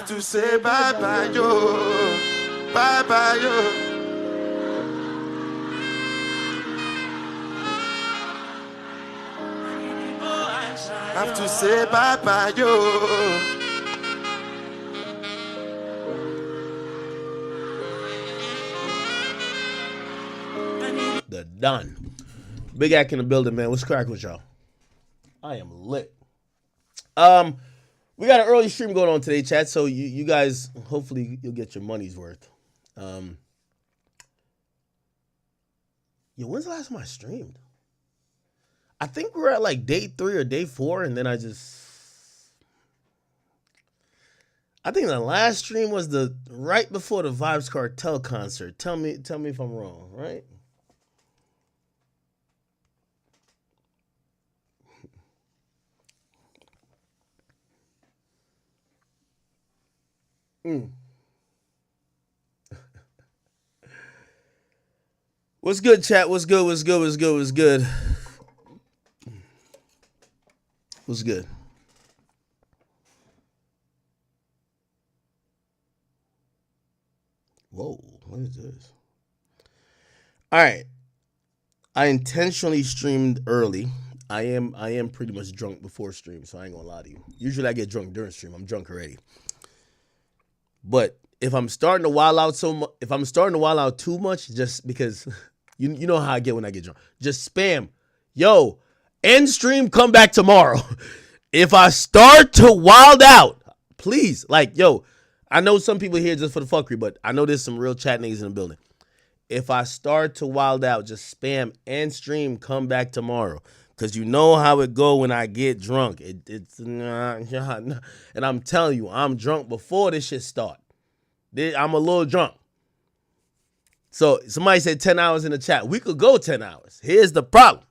have to say bye-bye, yo. Bye-bye, yo. Have to say bye-bye, yo. The done. Big Act in the building, man. What's crack with y'all? I am lit. We got an early stream going on today, chat. So you guys, hopefully, you'll get your money's worth. When's the last time I streamed? I think we're at like day 3 or day 4, and then I think the last stream was the right before the Vibes Cartel concert. Tell me if I'm wrong, right? What's good, chat? What's good? What's good? What's good? What's good? What's good? Whoa, what is this? All right. I intentionally streamed early. I am pretty much drunk before stream, so I ain't gonna lie to you. Usually I get drunk during stream. I'm drunk already. But if I'm starting to wild out too much, just because you know how I get when I get drunk, just spam, yo, end stream, come back tomorrow. If I start to wild out, please, like, yo, I know some people here just for the fuckery, but I know there's some real chat niggas in the building. If I start to wild out, just spam end stream, come back tomorrow. Because you know how it go when I get drunk. And I'm telling you, I'm drunk before this shit start. I'm a little drunk. So somebody said 10 hours in the chat. We could go 10 hours. Here's the problem.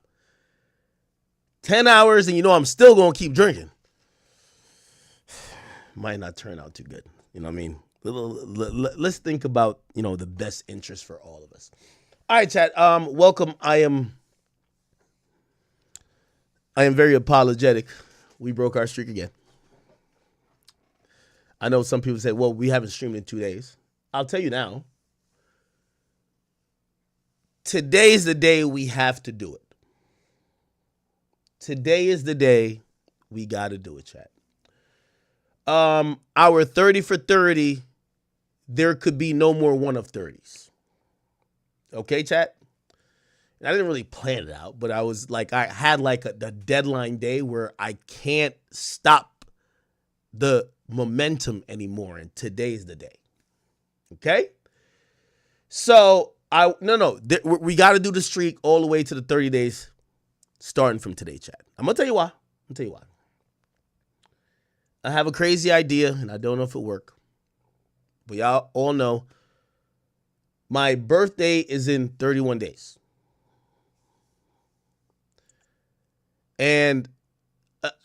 10 hours and you know I'm still going to keep drinking. Might not turn out too good. You know what I mean? Let's think about, the best interest for all of us. All right, chat. Welcome. I am very apologetic. We broke our streak again. I know some people say, well, we haven't streamed in 2 days. I'll tell you now. Today's the day we have to do it. Today is the day we got to do it, chat. Our 30 for 30, there could be no more 1 of 30s. Okay, chat? I didn't really plan it out, but I was like, I had like the deadline day where I can't stop the momentum anymore, and today's the day. Okay? So we got to do the streak all the way to the 30 days starting from today, chat. I'm going to tell you why. I have a crazy idea, and I don't know if it'll work. But y'all all know my birthday is in 31 days. And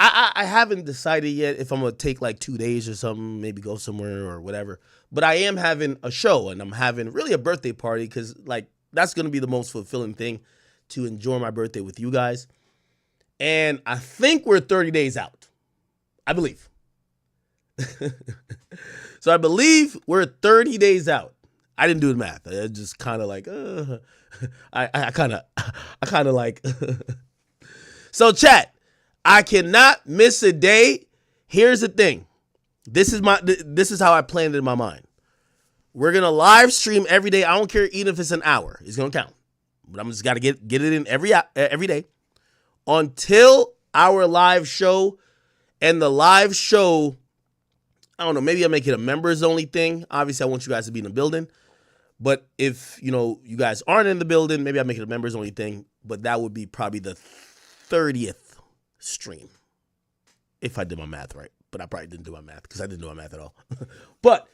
I haven't decided yet if I'm going to take like 2 days or something, maybe go somewhere or whatever. But I am having a show, and I'm having really a birthday party because like that's going to be the most fulfilling thing, to enjoy my birthday with you guys. And I think we're 30 days out. I believe. So I believe we're 30 days out. I didn't do the math. I just kind of like, I kind of like. So chat, I cannot miss a day. Here's the thing. This is how I planned it in my mind. We're going to live stream every day. I don't care even if it's an hour. It's going to count. But I'm just got to get it in every day until our live show. And the live show, I don't know, maybe I'll make it a members only thing. Obviously, I want you guys to be in the building. But if, you guys aren't in the building, maybe I'll make it a members only thing. But that would be probably the 30th stream, if I did my math right. But I probably didn't do my math because I didn't do my math at all. But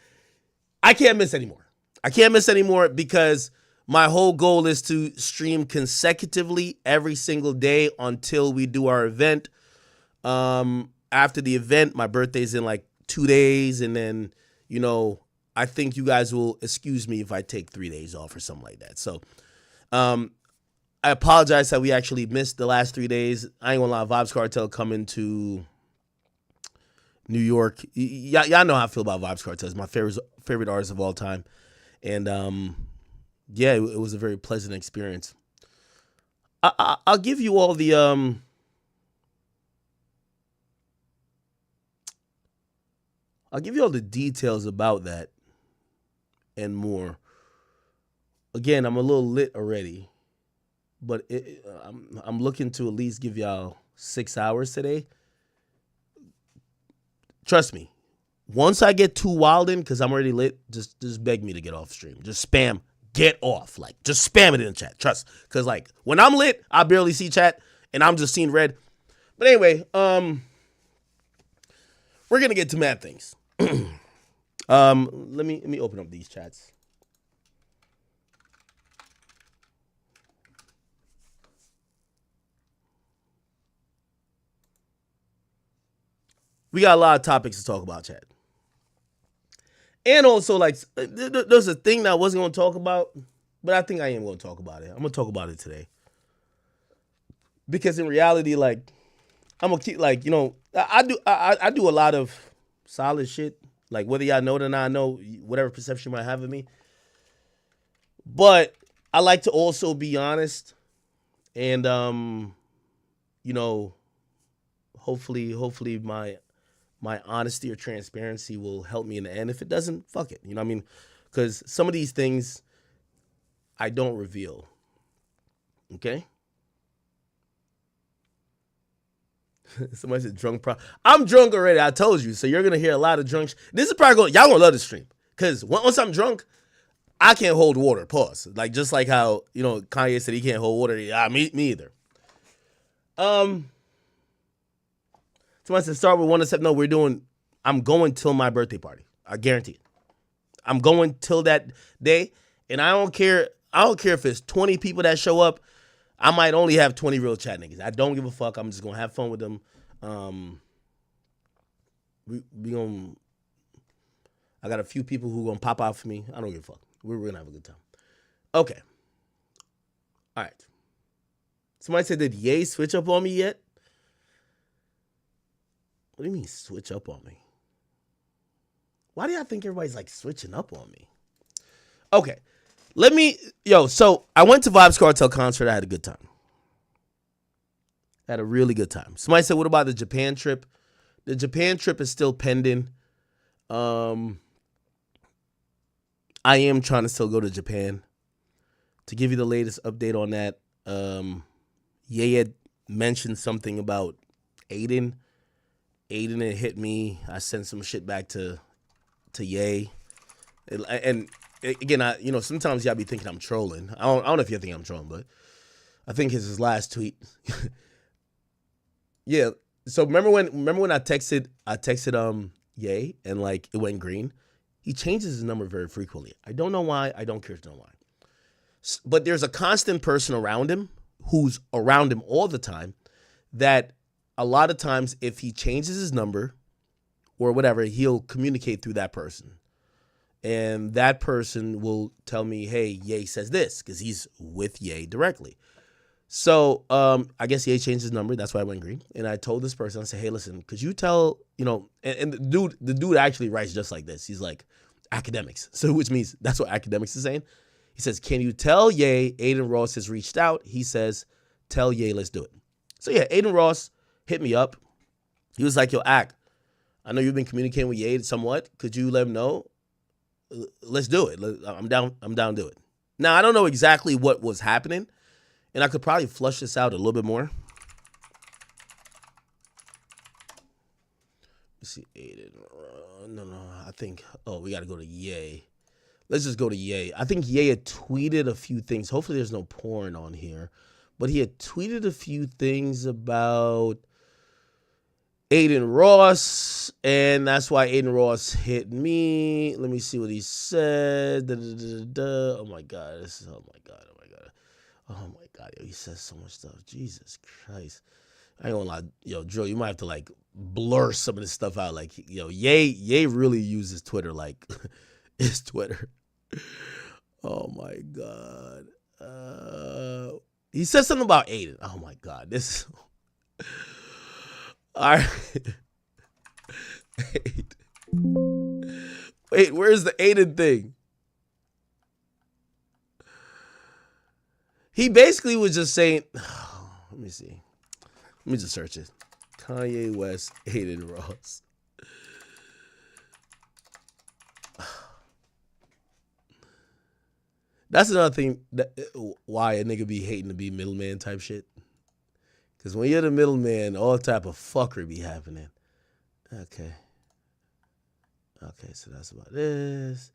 I can't miss anymore. I can't miss anymore because my whole goal is to stream consecutively every single day until we do our event. After the event, my birthday's in like 2 days. And then, I think you guys will excuse me if I take 3 days off or something like that. So, I apologize that we actually missed the last 3 days. I ain't gonna lie, Vibes Cartel coming to New York. Y'all know how I feel about Vybz Kartel. It's my favorite artist of all time. And yeah, it was a very pleasant experience. I'll give you all the I'll give you all the details about that and more. Again, I'm a little lit already, but I'm looking to at least give y'all 6 hours today. Trust me, once I get too wildin', because I'm already lit, just beg me to get off stream. Just spam, get off. Like, just spam it in the chat. Trust. Because, like, when I'm lit, I barely see chat, and I'm just seeing red. But anyway, we're going to get to mad things. Let me open up these chats. We got a lot of topics to talk about, chat. And also, like, there's a thing that I wasn't going to talk about, but I think I am going to talk about it. I'm going to talk about it today. Because in reality, like, I'm going to keep, like, you know, I do a lot of solid shit. Like, whether y'all know it or not, I know whatever perception you might have of me. But I like to also be honest. And, you know, hopefully my honesty or transparency will help me in the end. If it doesn't, fuck it. You know what I mean? Because some of these things I don't reveal. Okay? Somebody said drunk. I'm drunk already. I told you. So you're going to hear a lot of drunk. This is probably going, y'all going to love this stream. Because once I'm drunk, I can't hold water. Pause. Like, just like how, you know, Kanye said he can't hold water. Yeah, me either. Somebody said start with 1 step. No, I'm going till my birthday party. I guarantee it. I'm going till that day. And I don't care if it's 20 people that show up. I might only have 20 real chat niggas. I don't give a fuck. I'm just going to have fun with them. I got a few people who going to pop out for me. I don't give a fuck. We're going to have a good time. Okay. All right. Somebody said, did Ye switch up on me yet? What do you mean switch up on me? Why do y'all think everybody's like switching up on me? Okay. So I went to Vybz Kartel concert. I had a good time. I had a really good time. Somebody said, what about the Japan trip? The Japan trip is still pending. I am trying to still go to Japan. To give you the latest update on that, Ye had mentioned something about Adin. Adin had hit me. I sent some shit back to Ye. And again, sometimes y'all be thinking I'm trolling. I don't know if you think I'm trolling, but I think his last tweet. Yeah. So remember when I texted Ye and like it went green? He changes his number very frequently. I don't know why. I don't care to know why. But there's a constant person around him who's around him all the time that a lot of times if he changes his number or whatever, he'll communicate through that person. And that person will tell me, hey, Ye says this, because he's with Ye directly. So I guess Ye changed his number. That's why I went green. And I told this person, I said, hey, listen, could you tell, and the dude actually writes just like this. He's like, academics. So which means that's what academics is saying. He says, can you tell Ye Adin Ross has reached out? He says, tell Ye, let's do it. So yeah, Adin Ross hit me up. He was like, yo, Ak, I know you've been communicating with Ye somewhat. Could you let him know? Let's do it. I'm down to do it. Now, I don't know exactly what was happening, and I could probably flush this out a little bit more. Let's see, Adin. No, I think, we got to go to Ye. Let's just go to Ye. I think Ye had tweeted a few things. Hopefully there's no porn on here. But he had tweeted a few things about Adin Ross, and that's why Adin Ross hit me. Let me see what he said. Oh my God. Oh my God. Yo, he says so much stuff. Jesus Christ. I ain't gonna lie. Yo, Drill, you might have to like blur some of this stuff out. Like, Ye really uses Twitter like his Twitter. Oh my God. He said something about Adin. Oh my God. This. All right. Wait, where's the Adin thing? He basically was just saying, let me see. Let me just search it. Kanye West, Adin Ross. That's another thing why a nigga be hating to be middleman type shit. Because when you're the middleman, all type of fuckery be happening. Okay, so that's about this.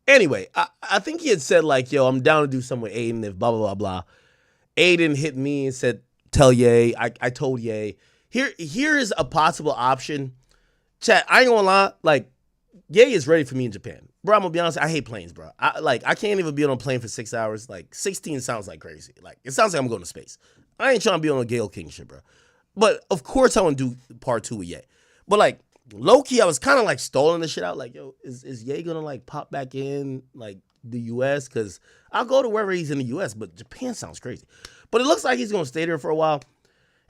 Anyway, I think he had said like, yo, I'm down to do something with Adin if blah, blah, blah, blah. Adin hit me and said, tell Ye. I told Ye. Here is a possible option. Chat, I ain't gonna lie, like, Ye is ready for me in Japan. Bro, I'm gonna be honest, I hate planes, bro. I can't even be on a plane for 6 hours. Like, 16 sounds like crazy. Like, it sounds like I'm going to space. I ain't trying to be on a Gale King shit, bro. But, of course, I want to do part 2 with Ye. But, like, low-key, I was kind of, like, stalling the shit out. Like, yo, is Ye gonna, like, pop back in, like, the U.S.? Because I'll go to wherever he's in the U.S., but Japan sounds crazy. But it looks like he's gonna stay there for a while.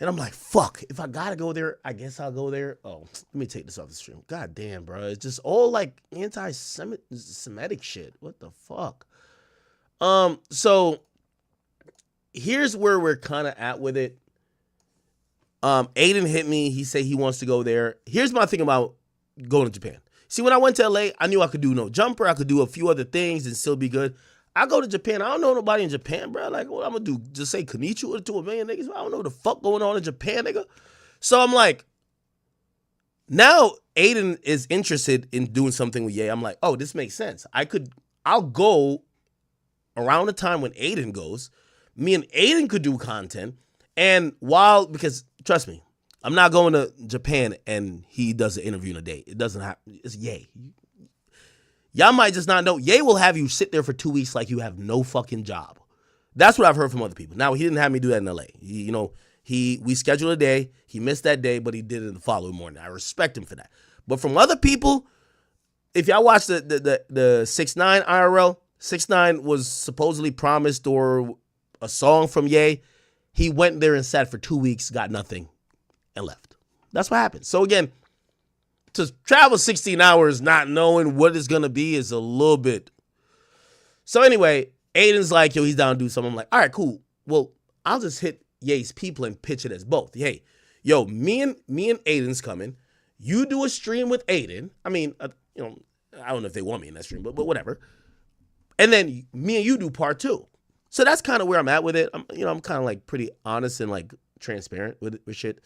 And I'm like, fuck, if I gotta go there, I guess I'll go there. Oh, let me take this off the stream. God damn, bro. It's just all like anti-Semitic shit. What the fuck? So here's where we're kind of at with it. Adin hit me. He said he wants to go there. Here's my thing about going to Japan. See, when I went to LA, I knew I could do no jumper. I could do a few other things and still be good. I go to Japan. I don't know nobody in Japan, bro. Like, what I'm going to do? Just say konnichiwa to a million niggas? I don't know what the fuck going on in Japan, nigga. So I'm like, now Adin is interested in doing something with Ye. I'm like, oh, this makes sense. I'll go around the time when Adin goes. Me and Adin could do content. And because trust me, I'm not going to Japan and he does an interview in a day. It doesn't happen. It's Ye. Y'all might just not know. Ye will have you sit there for 2 weeks like you have no fucking job. That's what I've heard from other people. Now, he didn't have me do that in LA. We scheduled a day. He missed that day, but he did it the following morning. I respect him for that. But from other people, if y'all watch the 6ix9ine IRL, 6ix9ine was supposedly promised or a song from Ye. He went there and sat for 2 weeks, got nothing, and left. That's what happened. So again, to travel 16 hours not knowing what it's going to be is a little bit. So anyway, Adin's like, yo, he's down to do something. I'm like, all right, cool. Well, I'll just hit Ye's people and pitch it as both. Hey, yo, me and Adin's coming. You do a stream with Adin. I mean, I don't know if they want me in that stream, but whatever. And then me and you do part 2. So that's kind of where I'm at with it. I'm kind of like pretty honest and like transparent with shit.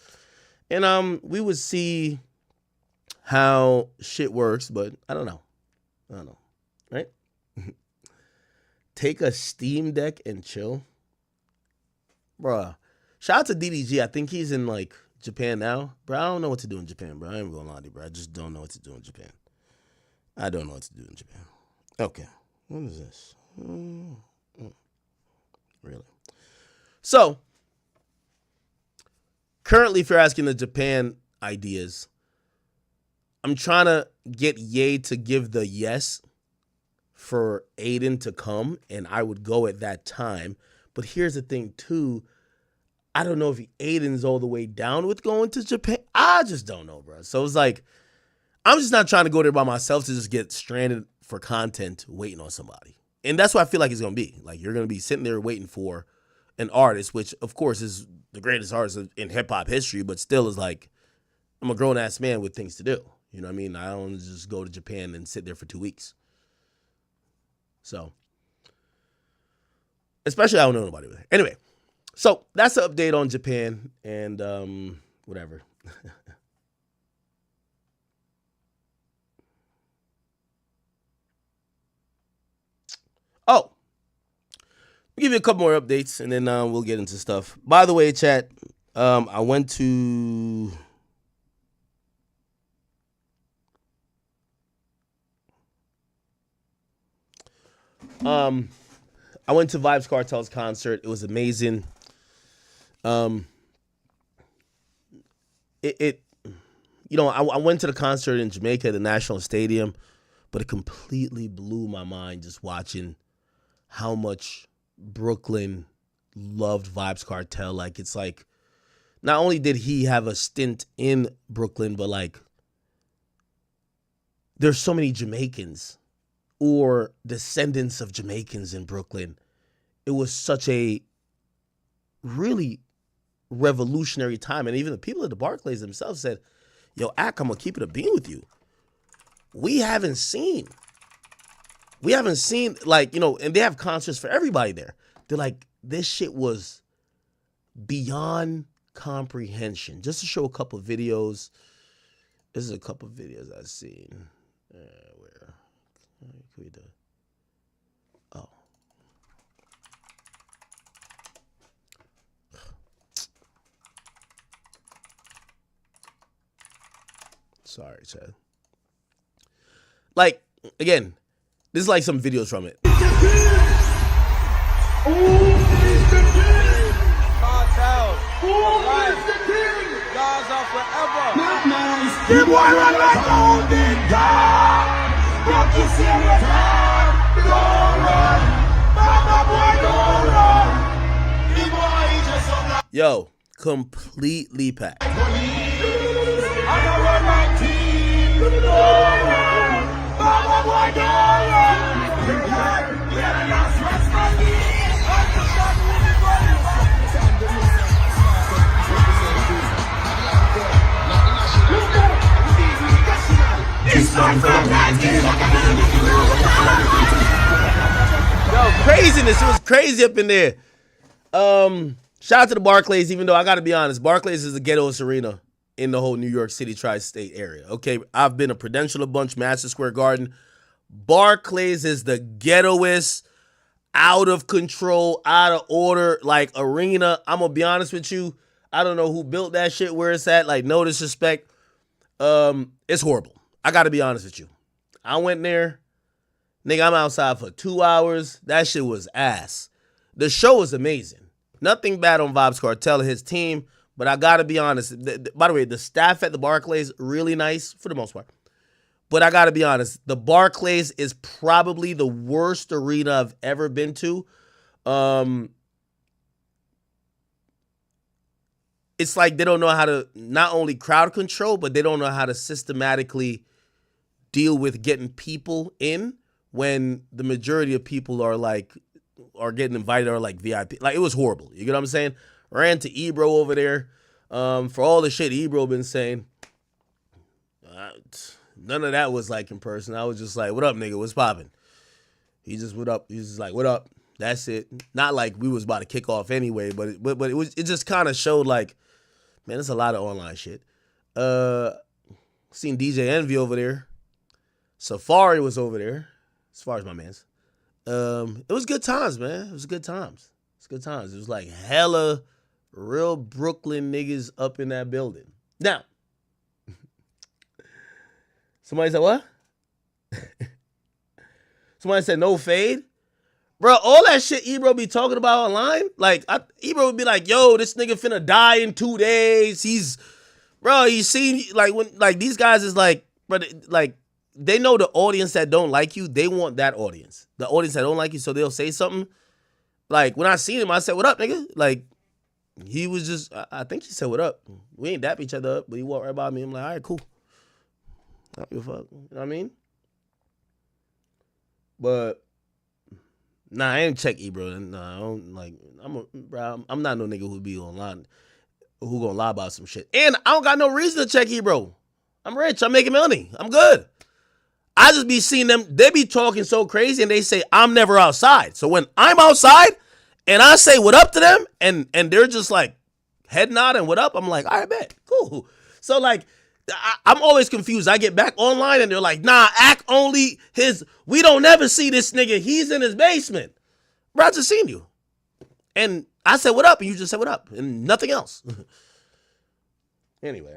And we would see how shit works, but I don't know, right? Take a Steam Deck and chill. Bruh. Shout out to DDG. I think he's in like Japan now. Bro, I don't know what to do in Japan, bro. I ain't gonna lie to you, bro. I just don't know what to do in Japan. I don't know what to do in Japan. Okay. What is this? Really? So, currently, if you're asking the Japan ideas, I'm trying to get Ye to give the yes for Adin to come, and I would go at that time. But here's the thing, too. I don't know if Adin's all the way down with going to Japan. I just don't know, bro. So it's like, I'm just not trying to go there by myself to just get stranded for content waiting on somebody. And that's what I feel like it's going to be. Like, you're going to be sitting there waiting for an artist, which, of course, is the greatest artist in hip-hop history, but still is like, I'm a grown-ass man with things to do. You know what I mean? I don't just go to Japan and sit there for 2 weeks. So, especially I don't know nobody there. Anyway, so that's the update on Japan and whatever. Oh, I'll give you a couple more updates and then we'll get into stuff. By the way, chat, I went to Vybz Kartel's concert. It was amazing. I went to the concert in Jamaica at the National Stadium, but it completely blew my mind just watching how much Brooklyn loved Vybz Kartel. Like, it's like not only did he have a stint in Brooklyn, but like there's so many Jamaicans or descendants of Jamaicans in Brooklyn. It was such a really revolutionary time. And even the people at the Barclays themselves said, yo, Ack, I'm going to keep it a bean with you. We haven't seen, like, you know, and they have concerts for everybody there. They're like, this shit was beyond comprehension. Just to show a couple of videos. This is a couple of videos I've seen. Where can we do? Oh. Sorry, Chad. Like, again, this is like some videos from it. Cartel. Guys are forever. The boy run like golden dog. Don't you see me time? Don't run. Mama boy, don't run. The boy just so black. Yo, completely packed. I don't run my team. Don't run. Mama boy, don't run. Yeah, that's what's my name. Yo, craziness. It was crazy up in there. Shout out to the Barclays, even though I got to be honest, Barclays is the ghettoest arena in the whole New York City tri-state area. Okay, I've been to Prudential a bunch, Madison Square Garden. Barclays is the ghettoest, out of control, out of order, like arena. I'm going to be honest with you. I don't know who built that shit, where it's at. Like, no disrespect. It's horrible. I got to be honest with you. I went there. Nigga, I'm outside for 2 hours. That shit was ass. The show was amazing. Nothing bad on Vibes Cartel and his team, but I got to be honest. By the way, the staff at the Barclays, really nice for the most part. But I got to be honest. The Barclays is probably the worst arena I've ever been to. It's like they don't know how to not only crowd control, but they don't know how to systematically deal with getting people in when the majority of people are getting invited or like VIP. Like, it was horrible. You get what I'm saying? Ran to Ebro over there for all the shit Ebro been saying. None of that was like in person. I was just like, what up, nigga? What's popping? He just, what up? He's just like, what up? That's it. Not like we was about to kick off anyway, but it just kind of showed like, man, there's a lot of online shit. Seen DJ Envy over there. Safari was over there. As far as my man's. It was good times, man. It was good times. It's good times. It was like hella real Brooklyn niggas up in that building. Now, somebody said what? Somebody said no fade. Bro, all that shit Ebro be talking about online, like, Ebro would be like, yo, this nigga finna die in 2 days. He's seen, like, when, like, these guys is like, bro, like, they know the audience that don't like you, they want that audience. The audience that don't like you, so they'll say something. Like, when I seen him, I said, what up, nigga? Like, he was just, I think he said, what up? We ain't dap each other up, but he walked right by me. I'm like, all right, cool. I don't give a fuck. You know what I mean? But, nah, I ain't check Ebro. Nah, I don't, like, I'm not no nigga who be online, who gonna lie about some shit. And I don't got no reason to check Ebro. I'm rich. I'm making money. I'm good. I just be seeing them. They be talking so crazy and they say, I'm never outside. So when I'm outside and I say what up to them and they're just like head nod and what up, I'm like, all right, bet. Cool. So like, I'm always confused. I get back online and they're like, nah, Act only we don't never see this nigga. He's in his basement. Bro, I just seen you. And I said, what up? And you just said, what up? And nothing else. Anyway.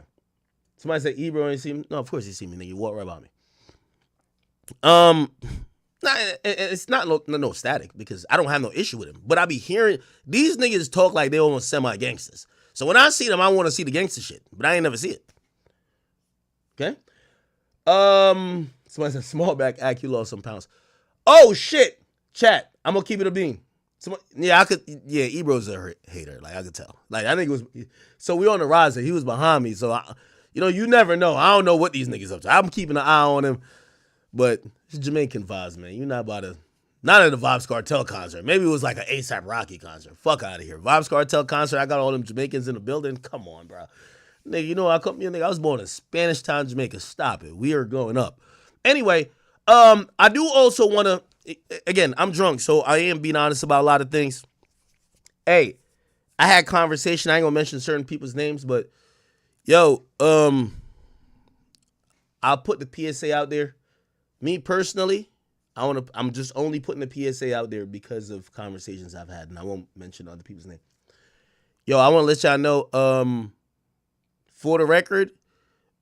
Somebody said, Ebro ain't see me. No, of course he see me, nigga. You walk right by me. It's not no static because I don't have no issue with him. But I be hearing these niggas talk like they almost semi-gangsters. So when I see them, I want to see the gangster shit. But I ain't never see it. Okay? Somebody said, small back, Act, you lost some pounds. Oh, shit. Chat, I'm going to keep it a bean. Yeah, I could. Yeah, Ebro's a hater. Like I could tell. Like I think it was. So we on the rise. He was behind me. So you never know. I don't know what these niggas up to. I'm keeping an eye on him. But it's Jamaican vibes, man. You're not about to. Not at a Vibes Cartel concert. Maybe it was like an ASAP Rocky concert. Fuck out of here. Vibes Cartel concert. I got all them Jamaicans in the building. Come on, bro. Nigga, I was born in Spanish Town, Jamaica. Stop it. We are growing up. Anyway, I do also want to. Again, I'm drunk, so I am being honest about a lot of things. Hey, I had conversation. I ain't gonna mention certain people's names, but yo, I'll put the PSA out there. Me personally, I'm just only putting the PSA out there because of conversations I've had, and I won't mention other people's name. Yo, I want to let y'all know, for the record,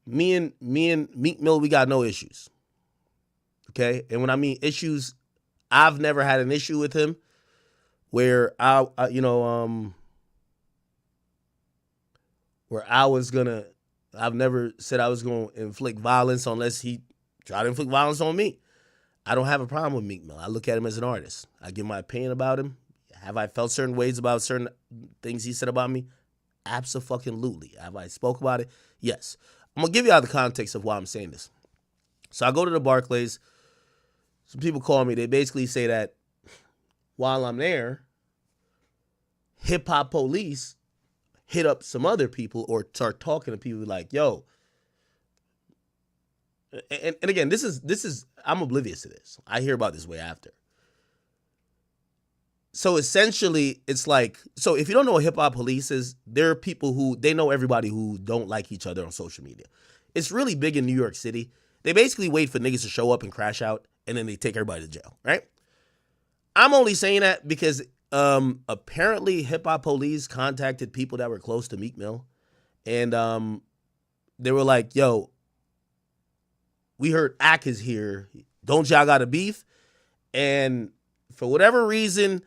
me and Meek Mill, we got no issues. Okay, and when I mean issues, I've never had an issue with him where where I've never said I was gonna inflict violence unless he tried to inflict violence on me. I don't have a problem with Meek Mill. I look at him as an artist. I give my opinion about him. Have I felt certain ways about certain things he said about me? Abso-fucking-lutely. Have I spoke about it? Yes. I'm gonna give you all the context of why I'm saying this. So I go to the Barclays. Some people call me. They basically say that while I'm there, hip hop police hit up some other people or start talking to people like, yo. And again, this is I'm oblivious to this. I hear about this way after. So essentially, it's like, so if you don't know what hip hop police is, there are people who, they know everybody who don't like each other on social media. It's really big in New York City. They basically wait for niggas to show up and crash out, and then they take everybody to jail, right? I'm only saying that because apparently hip hop police contacted people that were close to Meek Mill, and they were like, yo, we heard Ack is here. Don't y'all got a beef? And for whatever reason,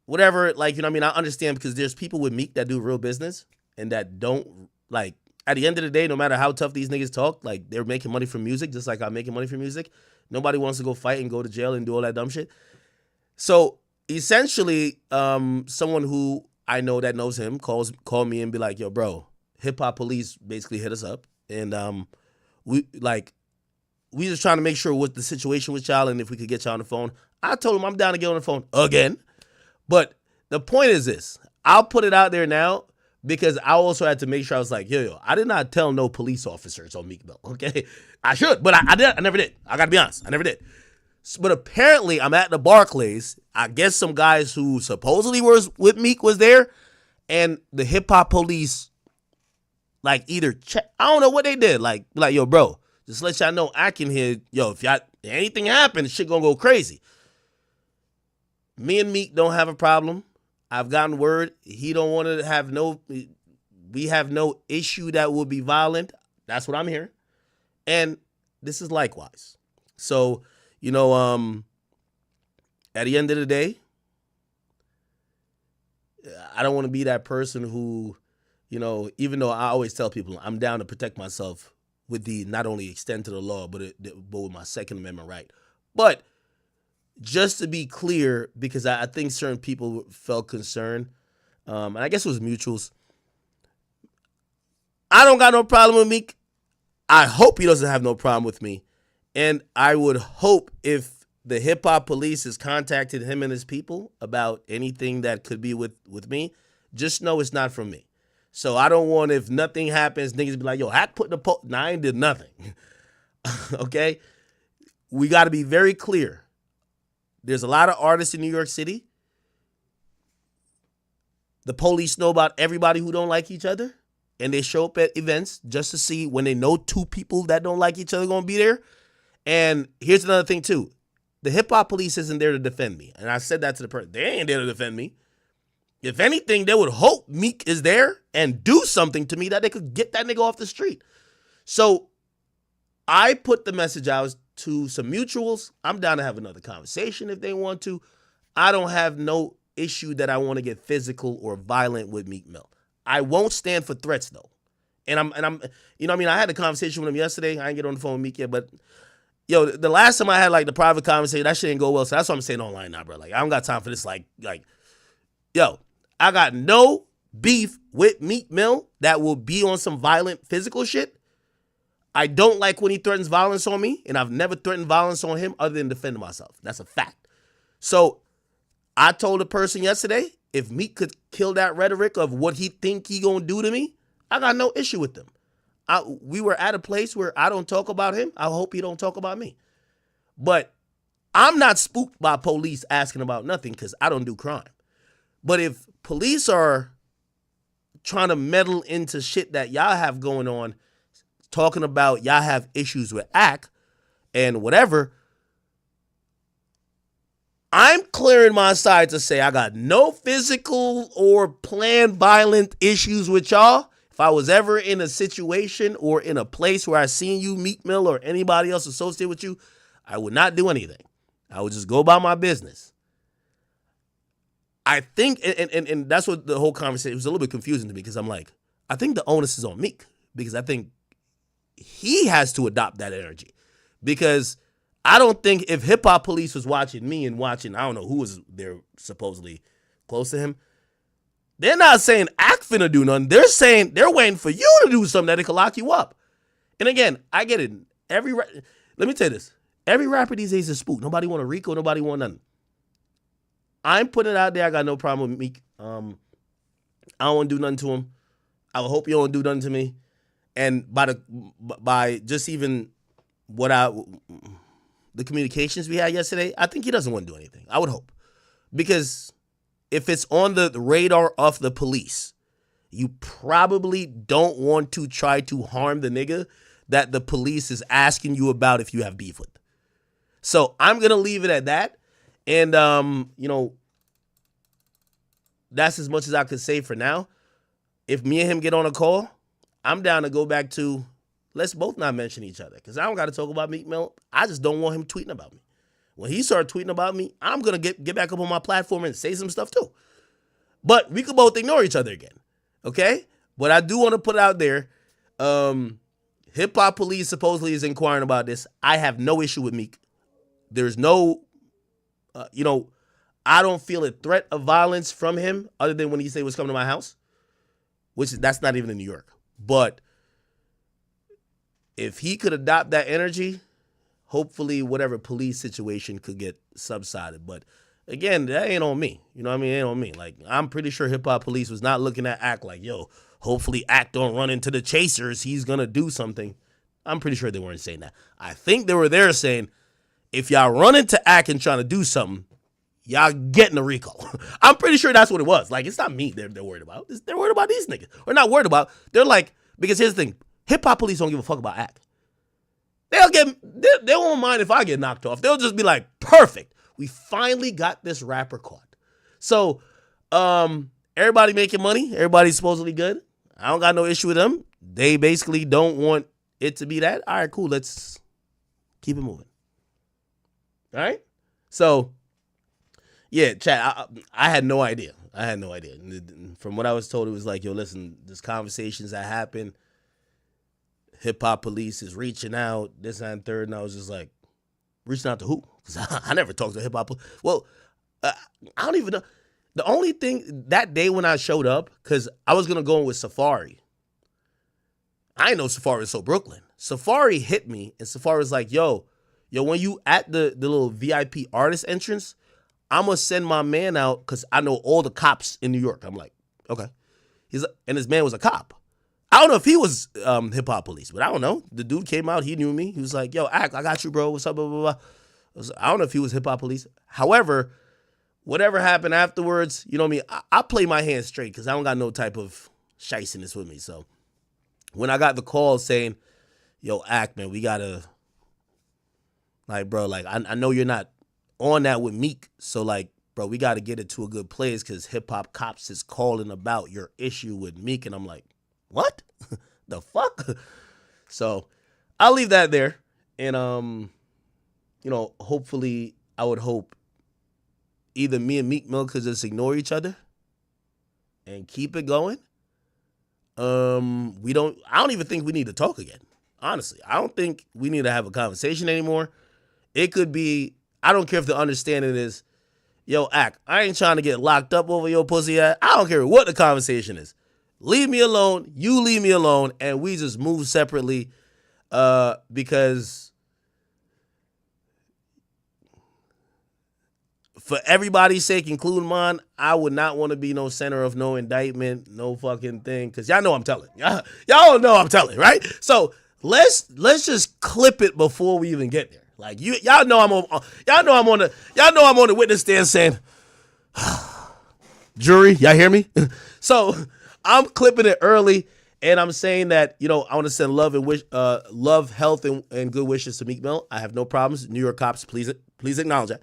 like, you know what I mean? I understand because there's people with Meek that do real business and that don't, like, at the end of the day, no matter how tough these niggas talk, like, they're making money from music just like I'm making money from music. Nobody wants to go fight and go to jail and do all that dumb shit. So essentially, someone who I know that knows him call me and be like, yo, bro, hip hop police basically hit us up. And we just trying to make sure what the situation with y'all and if we could get y'all on the phone. I told him I'm down to get on the phone again. But the point is this. I'll put it out there now because I also had to make sure I was like, yo, I did not tell no police officers on Meek Mill, okay? I should, but I never did. I got to be honest. I never did. But apparently I'm at the Barclays. I guess some guys who supposedly was with Meek was there. And the hip-hop police, like, either check. I don't know what they did. Like, yo, bro, just let y'all know I can hear, yo, if anything happens, shit gonna go crazy. Me and Meek don't have a problem. I've gotten word he don't want to have we have no issue that will be violent. That's what I'm hearing. And this is likewise. So, at the end of the day, I don't want to be that person who, even though I always tell people I'm down to protect myself with the not only extent to the law, but with my Second Amendment right. But just to be clear, because I think certain people felt concerned, and I guess it was mutuals. I don't got no problem with Meek. I hope he doesn't have no problem with me. And I would hope if the hip-hop police has contacted him and his people about anything that could be with me, just know it's not from me. So I don't want, if nothing happens, niggas be like, yo, Hack put the Nah, I ain't did nothing. Okay? We got to be very clear. There's a lot of artists in New York City. The police know about everybody who don't like each other. And they show up at events just to see when they know two people that don't like each other going to be there. And here's another thing, too. The hip-hop police isn't there to defend me. And I said that to the person. They ain't there to defend me. If anything, they would hope Meek is there and do something to me that they could get that nigga off the street. So I put the message out to some mutuals. I'm down to have another conversation if they want to. I don't have no issue that I want to get physical or violent with Meek Mill. I won't stand for threats, though. And I'm I had a conversation with him yesterday. I didn't get on the phone with Meek yet, but yo, the last time I had like the private conversation, that shit didn't go well. So that's what I'm saying online now, bro. Like, I don't got time for this. Like, yo, I got no beef with Meek Mill that will be on some violent physical shit. I don't like when he threatens violence on me, and I've never threatened violence on him other than defending myself. That's a fact. So I told a person yesterday, if Meek could kill that rhetoric of what he think he gonna do to me, I got no issue with them. We were at a place where I don't talk about him. I hope he don't talk about me. But I'm not spooked by police asking about nothing because I don't do crime. But if police are trying to meddle into shit that y'all have going on, talking about y'all have issues with ACK and whatever, I'm clearing my side to say I got no physical or planned violent issues with y'all. If I was ever in a situation or in a place where I seen you, Meek Mill, or anybody else associated with you, I would not do anything. I would just go about my business. I think, and that's what the whole conversation was a little bit confusing to me because I'm like, I think the onus is on Meek because I think he has to adopt that energy because I don't think if hip hop police was watching me and watching, I don't know who was there supposedly close to him, they're not saying act finna do nothing. They're saying they're waiting for you to do something that could lock you up. And again, I get it. Let me tell you this. Every rapper these days is spooked. Nobody want a Rico. Nobody want nothing. I'm putting it out there. I got no problem with Meek. I don't want to do nothing to him. I would hope you don't do nothing to me. And by just even the communications we had yesterday, I think he doesn't want to do anything. I would hope. Because if it's on the radar of the police, you probably don't want to try to harm the nigga that the police is asking you about if you have beef with. So I'm going to leave it at that. And, that's as much as I could say for now. If me and him get on a call, I'm down to go back to let's both not mention each other because I don't got to talk about Meek Mill. I just don't want him tweeting about me. When he started tweeting about me, I'm going to get back up on my platform and say some stuff too. But we could both ignore each other again, okay? But I do want to put it out there. Hip-hop police supposedly is inquiring about this. I have no issue with Meek. There's no, I don't feel a threat of violence from him other than when he said he was coming to my house, which that's not even in New York. But if he could adopt that energy, hopefully whatever police situation could get subsided. But again, that ain't on me. You know what I mean? It ain't on me. Like, I'm pretty sure hip-hop police was not looking at ACK like, yo, hopefully ACK don't run into the chasers. He's going to do something. I'm pretty sure they weren't saying that. I think they were there saying, if y'all run into ACK and trying to do something, y'all getting a recall. I'm pretty sure that's what it was. Like, it's not me they're worried about. They're worried about these niggas. Or not worried about. They're like, because here's the thing. Hip-hop police don't give a fuck about ACK. They won't mind if I get knocked off. They'll just be like, perfect. We finally got this rapper caught. So, everybody making money. Everybody's supposedly good. I don't got no issue with them. They basically don't want it to be that. All right, cool. Let's keep it moving. All right? So, yeah, chat, I had no idea. From what I was told, it was like, yo, listen, there's conversations that happen. Hip-hop police is reaching out, this and third, and I was just like, reaching out to who? Because I never talked to hip-hop. Well, I don't even know. The only thing, that day when I showed up, because I was going to go in with Safari. I didn't know Safari was so Brooklyn. Safari hit me, and Safari was like, yo, when you at the little VIP artist entrance, I'm going to send my man out because I know all the cops in New York. I'm like, okay. And his man was a cop. I don't know if he was hip-hop police, but I don't know. The dude came out. He knew me. He was like, yo, I got you, bro. What's up, blah, blah, blah. I don't know if he was hip-hop police. However, whatever happened afterwards, you know what I mean? I play my hands straight because I don't got no type of shiciness with me. So when I got the call saying, yo, Ack, man, we got to, like, bro, like, I know you're not on that with Meek. So, like, bro, we got to get it to a good place because hip-hop cops is calling about your issue with Meek. And I'm like, what? The fuck? So I'll leave that there. And, hopefully I would hope either me and Meek Mill could just ignore each other and keep it going. I don't even think we need to talk again. Honestly, I don't think we need to have a conversation anymore. It could be, I don't care if the understanding is, yo, Ack, I ain't trying to get locked up over your pussy ass. I don't care what the conversation is. Leave me alone, you leave me alone, and we just move separately because for everybody's sake, including mine, I would not want to be no center of no indictment, no fucking thing, because y'all know I'm telling. Y'all know I'm telling, right? So let's just clip it before we even get there. Like y'all know I'm on the witness stand saying, jury, y'all hear me? So I'm clipping it early, and I'm saying that, you know, I want to send love and love, health, and good wishes to Meek Mill. I have no problems. New York cops, please acknowledge that.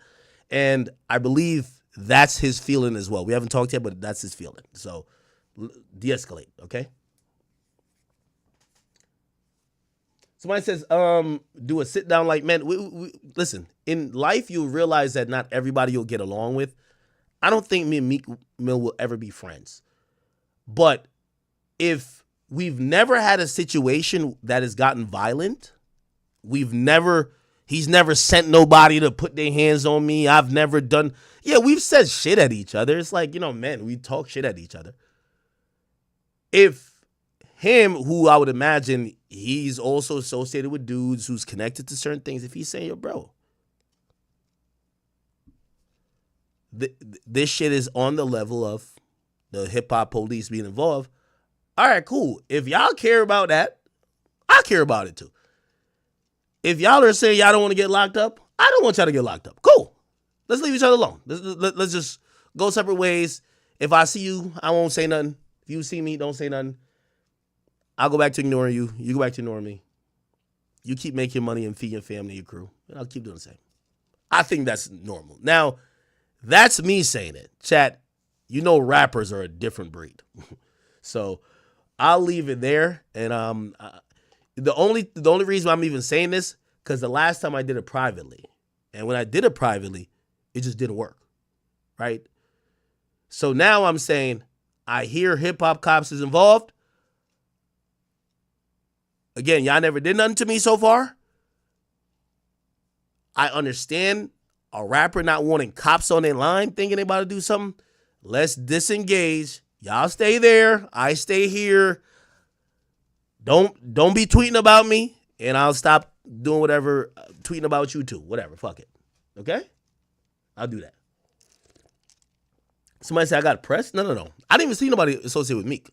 And I believe that's his feeling as well. We haven't talked yet, but that's his feeling. So de-escalate, okay? Somebody says, do a sit down like men. Listen, in life, you'll realize that not everybody you'll get along with. I don't think me and Meek Mill will ever be friends. But if we've never had a situation that has gotten violent, he's never sent nobody to put their hands on me. I've never done, we've said shit at each other. It's like, you know, man, we talk shit at each other. If him, who I would imagine he's also associated with dudes who's connected to certain things, if he's saying, yo, bro, this shit is on the level of the hip-hop police being involved, all right, cool. If y'all care about that, I care about it too. If y'all are saying y'all don't want to get locked up, I don't want y'all to get locked up. Cool. Let's leave each other alone. Let's just go separate ways. If I see you, I won't say nothing. If you see me, don't say nothing. I'll go back to ignoring you. You go back to ignoring me. You keep making money and feed your family, your crew, and I'll keep doing the same. I think that's normal. Now, that's me saying it. Chat, you know rappers are a different breed. So I'll leave it there. And the only reason I'm even saying this, because the last time I did it privately, and when I did it privately, it just didn't work, right? So now I'm saying, I hear hip-hop cops is involved. Again, y'all never did nothing to me so far. I understand a rapper not wanting cops on their line, thinking they about to do something. Let's disengage. Y'all stay there. I stay here. Don't be tweeting about me, and I'll stop doing whatever, tweeting about you too. Whatever, fuck it. Okay? I'll do that. Somebody said I got pressed? No. I didn't even see nobody associated with Meek.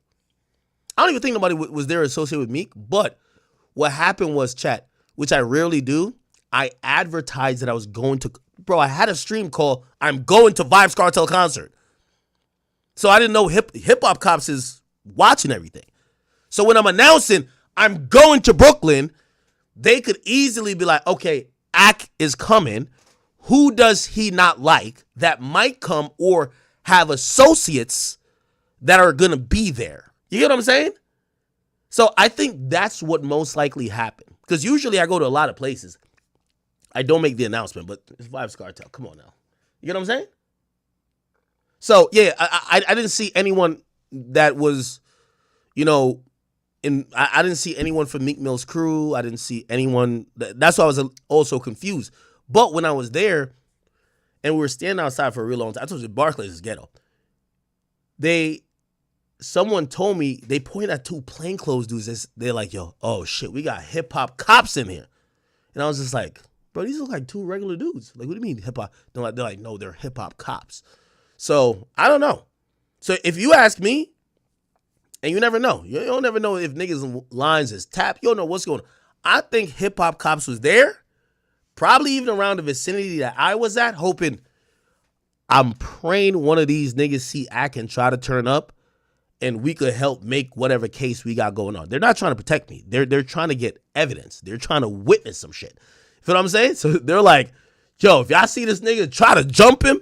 I don't even think nobody was there associated with Meek, but what happened was, chat, which I rarely do, I advertised that I was going to, bro, I had a stream called, I'm going to Vibes Cartel concert. So I didn't know hip-hop cops is watching everything. So when I'm announcing I'm going to Brooklyn, they could easily be like, okay, Ack is coming. Who does he not like that might come or have associates that are going to be there? You get what I'm saying? So I think that's what most likely happened. Because usually I go to a lot of places. I don't make the announcement, but it's Vibes Cartel. Come on now. You get what I'm saying? So, yeah, I didn't see anyone that was, you know, I didn't see anyone from Meek Mill's crew. I didn't see anyone. That's why I was also confused. But when I was there and we were standing outside for a real long time, I told you Barclays is ghetto. Someone told me, they pointed at two plainclothes dudes. They're like, yo, oh shit, we got hip hop cops in here. And I was just like, bro, these look like two regular dudes. Like, what do you mean hip hop? They're like, no, they're hip hop cops. So I don't know. So if you ask me, and you never know, you don't never know if niggas' lines is tapped. You don't know what's going on. I think hip hop cops was there, probably even around the vicinity that I was at, hoping, I'm praying one of these niggas see Ack and try to turn up, and we could help make whatever case we got going on. They're not trying to protect me. They're trying to get evidence. They're trying to witness some shit. You feel what I'm saying? So they're like, yo, if y'all see this nigga, try to jump him,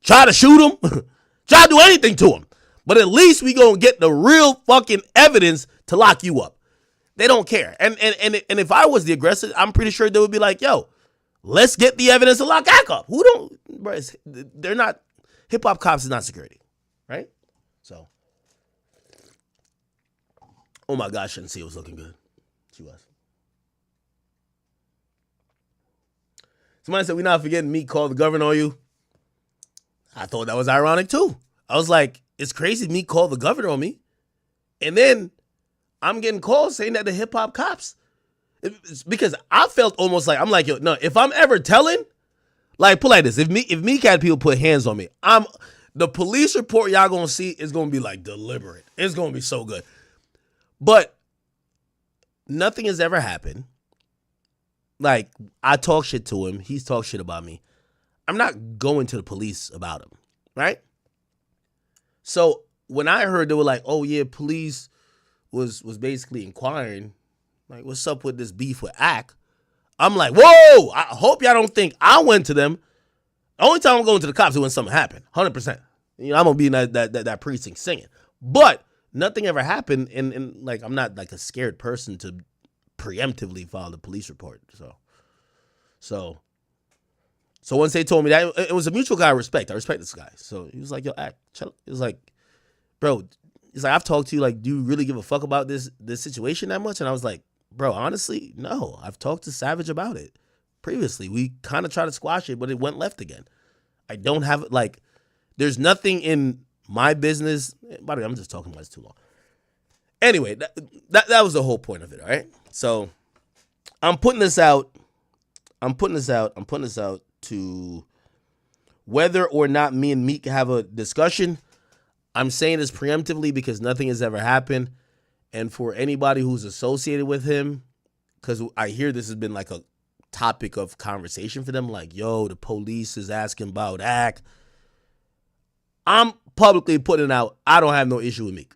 try to shoot him, try to do anything to him. But at least we gonna get the real fucking evidence to lock you up. They don't care. And if I was the aggressor, I'm pretty sure they would be like, yo, let's get the evidence to lock Ack up. Who don't, bro, they're not, hip hop cops is not security, right? So. Oh my gosh, I didn't see it was looking good. She was. Somebody said, we not forgetting Meek called the governor on you. I thought that was ironic too. I was like, it's crazy Meek called the governor on me. And then I'm getting calls saying that the hip hop cops. It's because I felt almost like, I'm like, yo, no, if I'm ever telling, like, put like this, if Meek had people put hands on me, the police report y'all gonna see is gonna be like deliberate. It's gonna be so good. But nothing has ever happened. Like, I talk shit to him. He's talked shit about me. I'm not going to the police about him, right? So when I heard they were like, oh yeah, police was basically inquiring, like, what's up with this beef with Ack? I'm like, whoa, I hope y'all don't think I went to them. The only time I'm going to the cops is when something happened, 100%. You know, I'm going to be in that precinct singing. But nothing ever happened, and like, I'm not like a scared person to preemptively file the police report. So once they told me that, it was a mutual guy I respect. I respect this guy. So he was like, yo, Ack, chill. He was like, bro, he's like, I've talked to you, like, do you really give a fuck about this situation that much? And I was like, bro, honestly, no. I've talked to Savage about it previously. We kind of tried to squash it, but it went left again. I don't have, like, there's nothing in my business. By the way, I'm just talking about this too long. Anyway, that was the whole point of it, all right? So I'm putting this out to whether or not me and Meek have a discussion. I'm saying this preemptively because nothing has ever happened. And for anybody who's associated with him, because I hear this has been like a topic of conversation for them, like, yo, the police is asking about Ack. I'm publicly putting it out, I don't have no issue with Meek.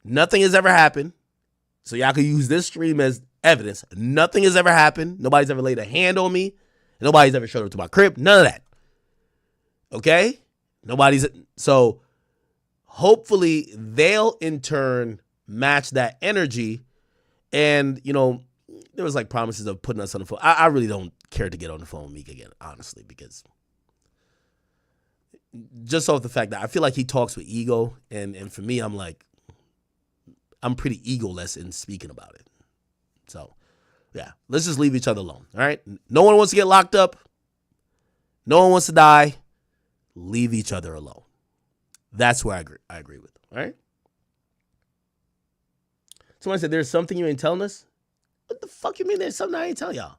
Nothing has ever happened. So y'all can use this stream as evidence. Nothing has ever happened. Nobody's ever laid a hand on me. Nobody's ever showed up to my crib. None of that. Okay? So hopefully they'll in turn match that energy. And, you know, there was like promises of putting us on the phone. I really don't care to get on the phone with Meek again, honestly, because just off the fact that I feel like he talks with ego. And for me, I'm like, I'm pretty egoless in speaking about it. So, yeah, let's just leave each other alone, all right? No one wants to get locked up. No one wants to die. Leave each other alone. That's where I agree with, all right? Someone said, there's something you ain't telling us? What the fuck you mean there's something I ain't telling y'all?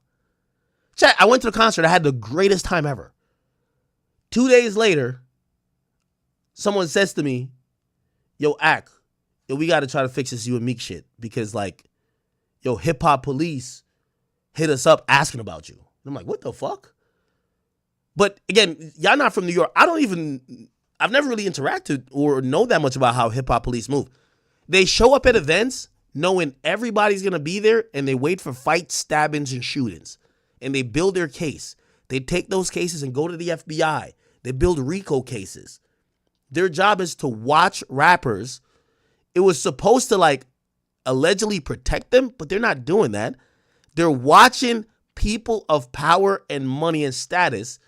Chat, I went to the concert. I had the greatest time ever. 2 days later, someone says to me, yo, Ack, yo, we got to try to fix this you and Meek shit because, like, yo, hip-hop police hit us up asking about you. And I'm like, what the fuck? But, again, y'all not from New York. I've never really interacted or know that much about how hip-hop police move. They show up at events knowing everybody's going to be there, and they wait for fights, stabbings, and shootings. And they build their case. They take those cases and go to the FBI. They build RICO cases. Their job is to watch rappers. It was supposed to, like, allegedly protect them, but they're not doing that. They're watching people of power and money and status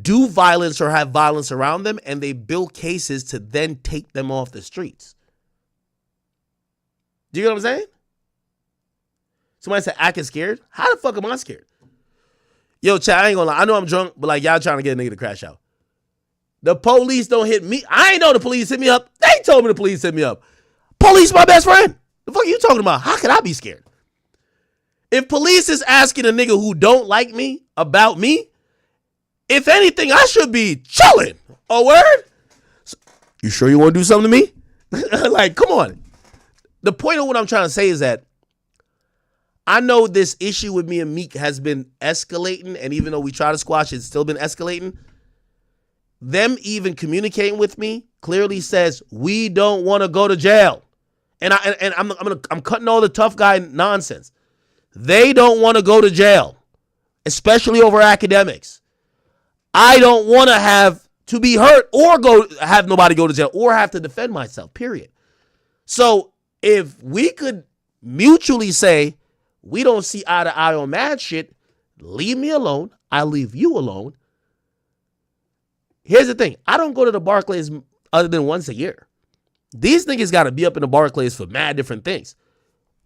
do violence or have violence around them, and they build cases to then take them off the streets. Do you get what I'm saying? Somebody said, Ack is scared. How the fuck am I scared? Yo, chat, I ain't gonna lie. I know I'm drunk, but like y'all trying to get a nigga to crash out. The police don't hit me. I ain't know the police hit me up. They told me the police hit me up. Police my best friend. The fuck are you talking about? How could I be scared? If police is asking a nigga who don't like me about me, if anything, I should be chilling. A word? So, you sure you want to do something to me? Like, come on. The point of what I'm trying to say is that I know this issue with me and Meek has been escalating, and even though we try to squash it, it's still been escalating. Them even communicating with me clearly says we don't want to go to jail, and I'm cutting all the tough guy nonsense. They don't want to go to jail, especially over academics. I don't want to have to be hurt or have nobody go to jail or have to defend myself. Period. So if we could mutually say, we don't see eye to eye on mad shit, leave me alone. I leave you alone. Here's the thing. I don't go to the Barclays other than once a year. These niggas got to be up in the Barclays for mad different things.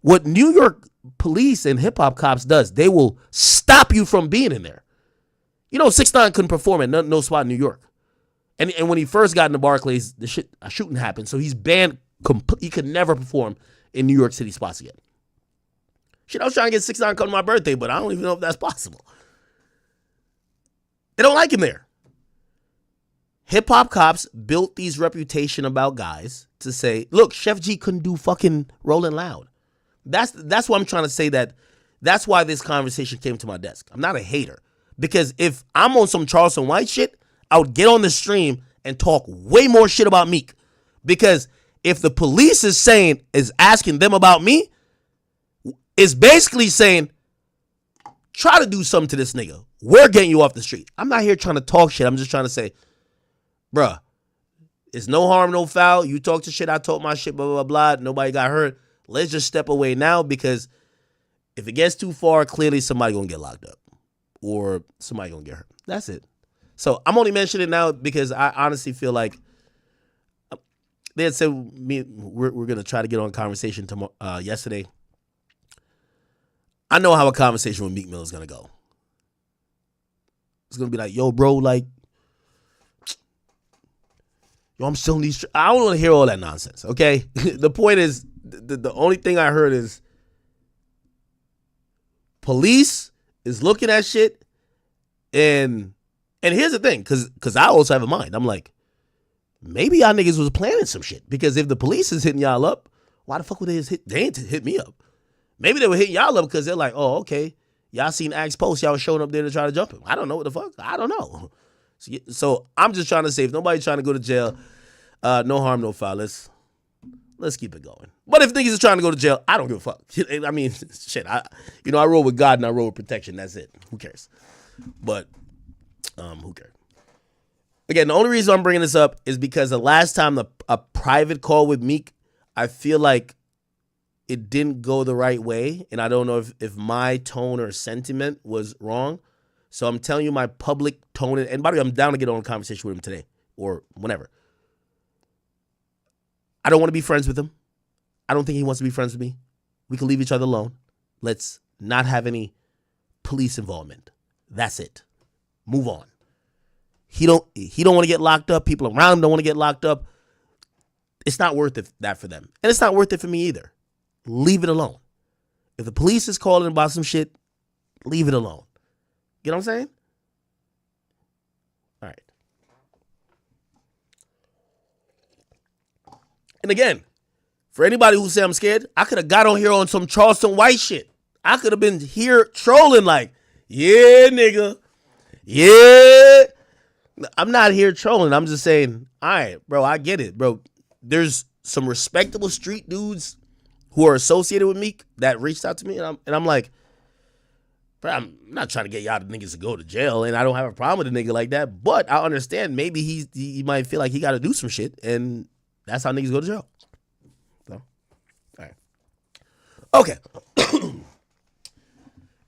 What New York police and hip hop cops does, they will stop you from being in there. You know, 6ix9ine couldn't perform at no spot in New York. And when he first got into Barclays, a shooting happened. So he's banned. He could never perform in New York City spots again. Shit, I was trying to get 6ix9ine come to my birthday, but I don't even know if that's possible. They don't like him there. Hip hop cops built these reputation about guys to say, look, Chef G couldn't do fucking Rolling Loud. That's why I'm trying to say that. That's why this conversation came to my desk. I'm not a hater. Because if I'm on some Charleston White shit, I would get on the stream and talk way more shit about Meek. Because if the police is asking them about me, it's basically saying, try to do something to this nigga. We're getting you off the street. I'm not here trying to talk shit. I'm just trying to say, bruh, it's no harm, no foul. You talk to shit, I talk my shit, blah, blah, blah, blah. Nobody got hurt. Let's just step away now, because if it gets too far, clearly somebody going to get locked up or somebody going to get hurt. That's it. So I'm only mentioning it now because I honestly feel like they had said we're going to try to get on a conversation yesterday. I know how a conversation with Meek Mill is going to go. It's going to be like, yo, bro, like, yo, I'm still in these. I don't want to hear all that nonsense, okay? The point is, the only thing I heard is police is looking at shit, and here's the thing, because I also have a mind. I'm like, maybe y'all niggas was planning some shit, because if the police is hitting y'all up, why the fuck would they ain't hit me up? Maybe they were hitting y'all up because they're like, oh, okay, y'all seen Axe post, y'all was showing up there to try to jump him. I don't know what the fuck. I don't know. So I'm just trying to say, if nobody's trying to go to jail, no harm, no foul. Let's keep it going. But if niggas are trying to go to jail, I don't give a fuck. I mean, shit. I roll with God and I roll with protection. That's it. Who cares? But who cares? Again, the only reason I'm bringing this up is because the last time a private call with Meek, I feel like it didn't go the right way, and I don't know if my tone or sentiment was wrong. So I'm telling you my public tone, and by the way, I'm down to get on a conversation with him today or whenever. I don't want to be friends with him. I don't think he wants to be friends with me. We can leave each other alone. Let's not have any police involvement. That's it. Move on. He don't want to get locked up. People around him don't want to get locked up. It's not worth that for them. And it's not worth it for me either. Leave it alone. If the police is calling about some shit, leave it alone. You know what I'm saying? All right. And again, for anybody who say I'm scared, I could have got on here on some Charleston White shit. I could have been here trolling like, yeah, nigga. Yeah. I'm not here trolling. I'm just saying, all right, bro, I get it, bro. There's some respectable street dudes who are associated with Meek that reached out to me, and I'm like, bro, I'm not trying to get y'all niggas to go to jail, and I don't have a problem with a nigga like that, but I understand maybe he might feel like he got to do some shit, and that's how niggas go to jail. So, all right. Okay.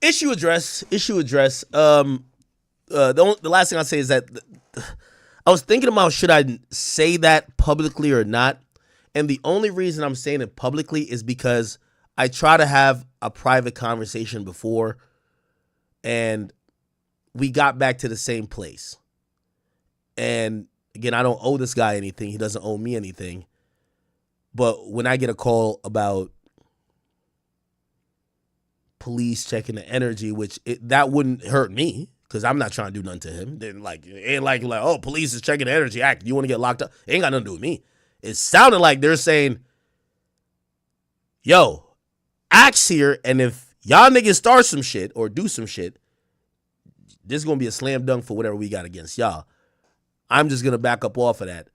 Issue address. The last thing I'll say is that I was thinking about, should I say that publicly or not? And the only reason I'm saying it publicly is because I try to have a private conversation before, and we got back to the same place. And again, I don't owe this guy anything. He doesn't owe me anything. But when I get a call about police checking the energy, which that wouldn't hurt me because I'm not trying to do nothing to him. Then it ain't like, oh, police is checking the energy. Act, you want to get locked up? It ain't got nothing to do with me. It sounded like they're saying, yo, Axe here, and if y'all niggas start some shit or do some shit, this is going to be a slam dunk for whatever we got against y'all. I'm just going to back up off of that,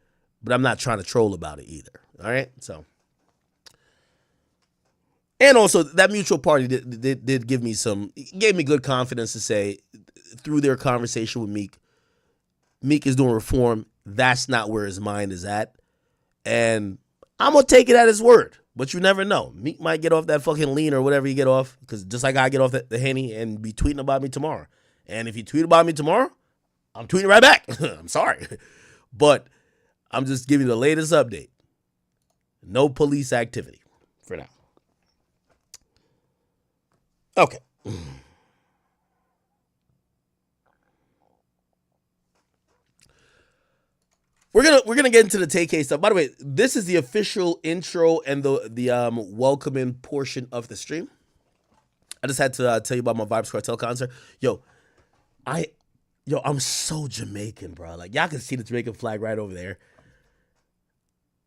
but I'm not trying to troll about it either. All right? So, and also that mutual party did give me gave me good confidence to say through their conversation with Meek is doing reform. That's not where his mind is at. And I'm going to take it at his word, but you never know. Meek might get off that fucking lean or whatever you get off, because just like I get off the Henny and be tweeting about me tomorrow. And if you tweet about me tomorrow, I'm tweeting right back. I'm sorry. But I'm just giving you the latest update. No police activity for now. Okay. We're gonna get into the Tay-K stuff. By the way, this is the official intro and the welcoming portion of the stream. I just had to tell you about my Vibes Cartel concert. Yo, I'm so Jamaican, bro. Like, y'all can see the Jamaican flag right over there.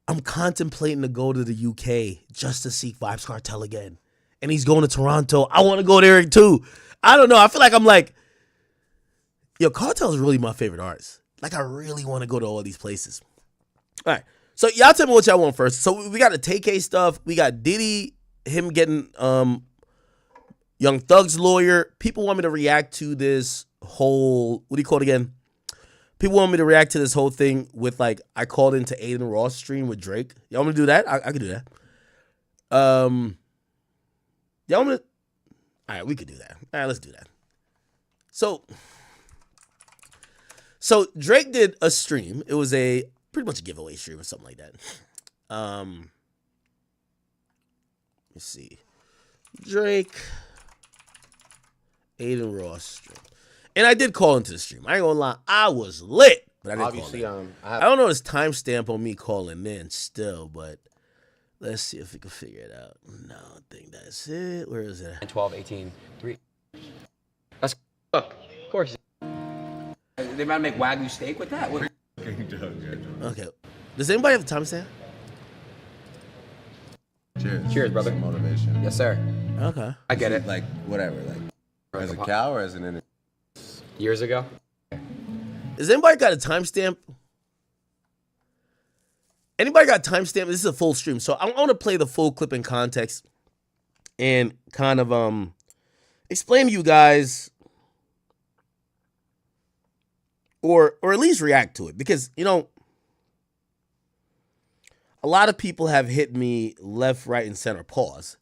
I'm contemplating to go to the UK just to see Vibes Cartel again. And he's going to Toronto. I want to go there too. I don't know. I feel like I'm like, yo, Cartel is really my favorite artist. Like, I really want to go to all these places. All right. So y'all tell me what y'all want first. So we got the Tay-K stuff. We got Diddy, him getting Young Thug's lawyer. People want me to react to this whole, what do you call it again? People want me to react to this whole thing with, like, I called into Adin Ross stream with Drake. Y'all want me to do that? I can do that. Y'all want me to? All right, we could do that. All right, let's do that. So Drake did a stream. It was pretty much a giveaway stream or something like that. Let's see. Drake, Adin Ross stream. And I did call into the stream. I ain't gonna lie, I was lit. But I didn't Obviously, call in. I don't know this timestamp on me calling in still, but let's see if we can figure it out. No, I think that's it. Where is it? 12, 18, 3. Let's cook. Of course. They might make Wagyu steak with that. Okay. Does anybody have the timestamp? Cheers. Cheers, brother. Some motivation. Yes, sir. Okay. I get it. Like, whatever. Like, as a cow or as an interview? Years ago. Does anybody got a timestamp? Anybody got timestamp? This is a full stream, so I want to play the full clip in context and kind of explain to you guys, or at least react to it, because a lot of people have hit me left, right, and center, pause,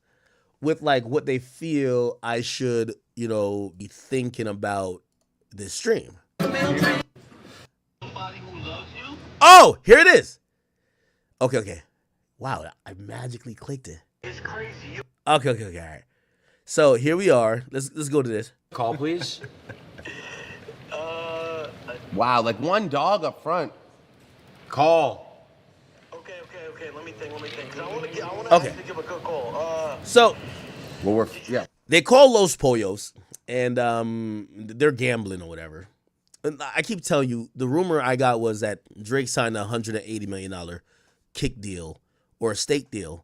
with like what they feel I should be thinking about this stream. Oh, here it is. Okay. Wow, I magically clicked it. It's crazy. Okay, all right. So here we are. Let's go to this. Call, please. Wow, like one dog up front. Call. Okay. Let me think. 'Cause I want to Okay. actually give a good call. So Well, they call Los Pollos, and they're gambling or whatever. And I keep telling you, the rumor I got was that Drake signed a $180 million kick deal or a steak deal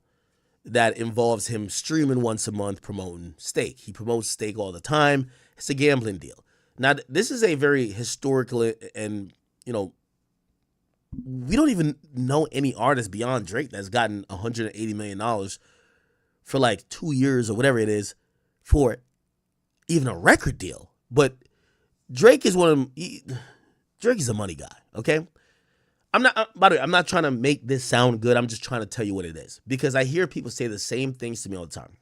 that involves him streaming once a month promoting steak. He promotes steak all the time. It's a gambling deal. Now, this is a very historical and, we don't even know any artist beyond Drake that's gotten $180 million for like 2 years or whatever it is for even a record deal. But Drake is Drake is a money guy, okay? By the way, I'm not trying to make this sound good. I'm just trying to tell you what it is, because I hear people say the same things to me all the time.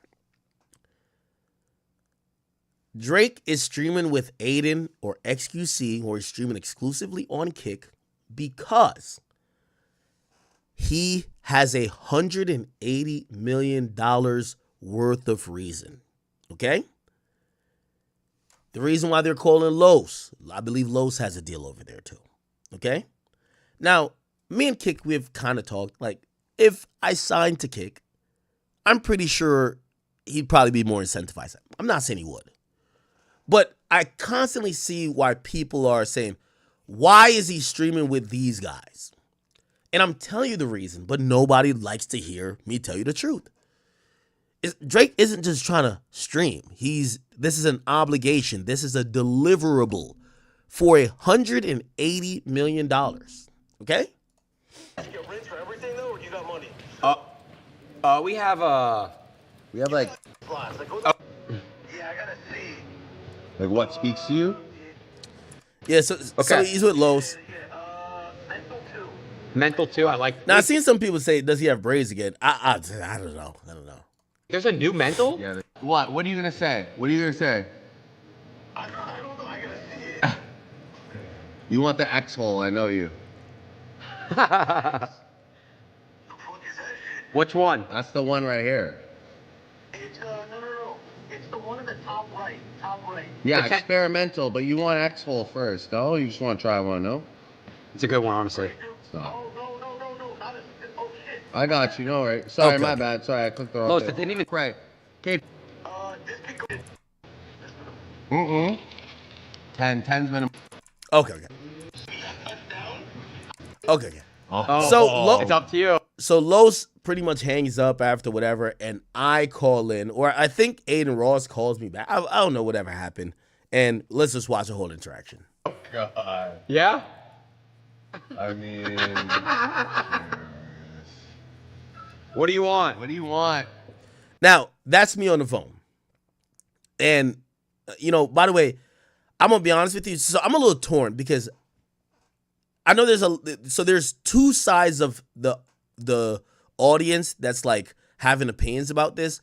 Drake is streaming with Adin or XQC, or he's streaming exclusively on Kick because he has $180 million worth of reason, okay? The reason why they're calling Los, I believe Los has a deal over there too, okay? Now, me and Kick, we've kind of talked, like, if I signed to Kick, I'm pretty sure he'd probably be more incentivized. I'm not saying he would. But I constantly see why people are saying, why is he streaming with these guys? And I'm telling you the reason, but nobody likes to hear me tell you the truth. Drake isn't just trying to stream. This is an obligation. This is a deliverable for $180 million. Okay? You get rich for everything though, or you got money? We have like Slots. Like, yeah, I gotta see. like what speaks to you? Yeah, so he's with Los. mental too. I like. Now, I've seen some people say, does he have braids again? I don't know. There's a new mental. Yeah. What? What are you gonna say? What are you gonna say? I don't know. I gotta see it. You want the X-hole? I know you. The fuck is that shit? Which one? That's the one right here. It's no. It's the one in the top right. Top right. Yeah, Okay. experimental, but you want X-Hole first, no? You just want to try one, no? It's a good one, honestly. So. Oh, no. Not a, oh, shit. I got you, no, right? Sorry, Okay, my okay. bad. Sorry, I clicked the wrong Los, thing. they didn't even. Right. Okay. This could go. Mm-mm. 10's minimum. Okay. Touchdown. Okay. Oh, So, it's up to you. So Los pretty much hangs up after whatever, and I call in, or I think Adin Ross calls me back. I don't know whatever happened, and let's just watch the whole interaction. God. Yeah? I mean, What do you want? what do you want? Now, that's me on the phone. And, by the way, I'm going to be honest with you. So I'm a little torn because I know there's two sides of the audience that's like having opinions about this.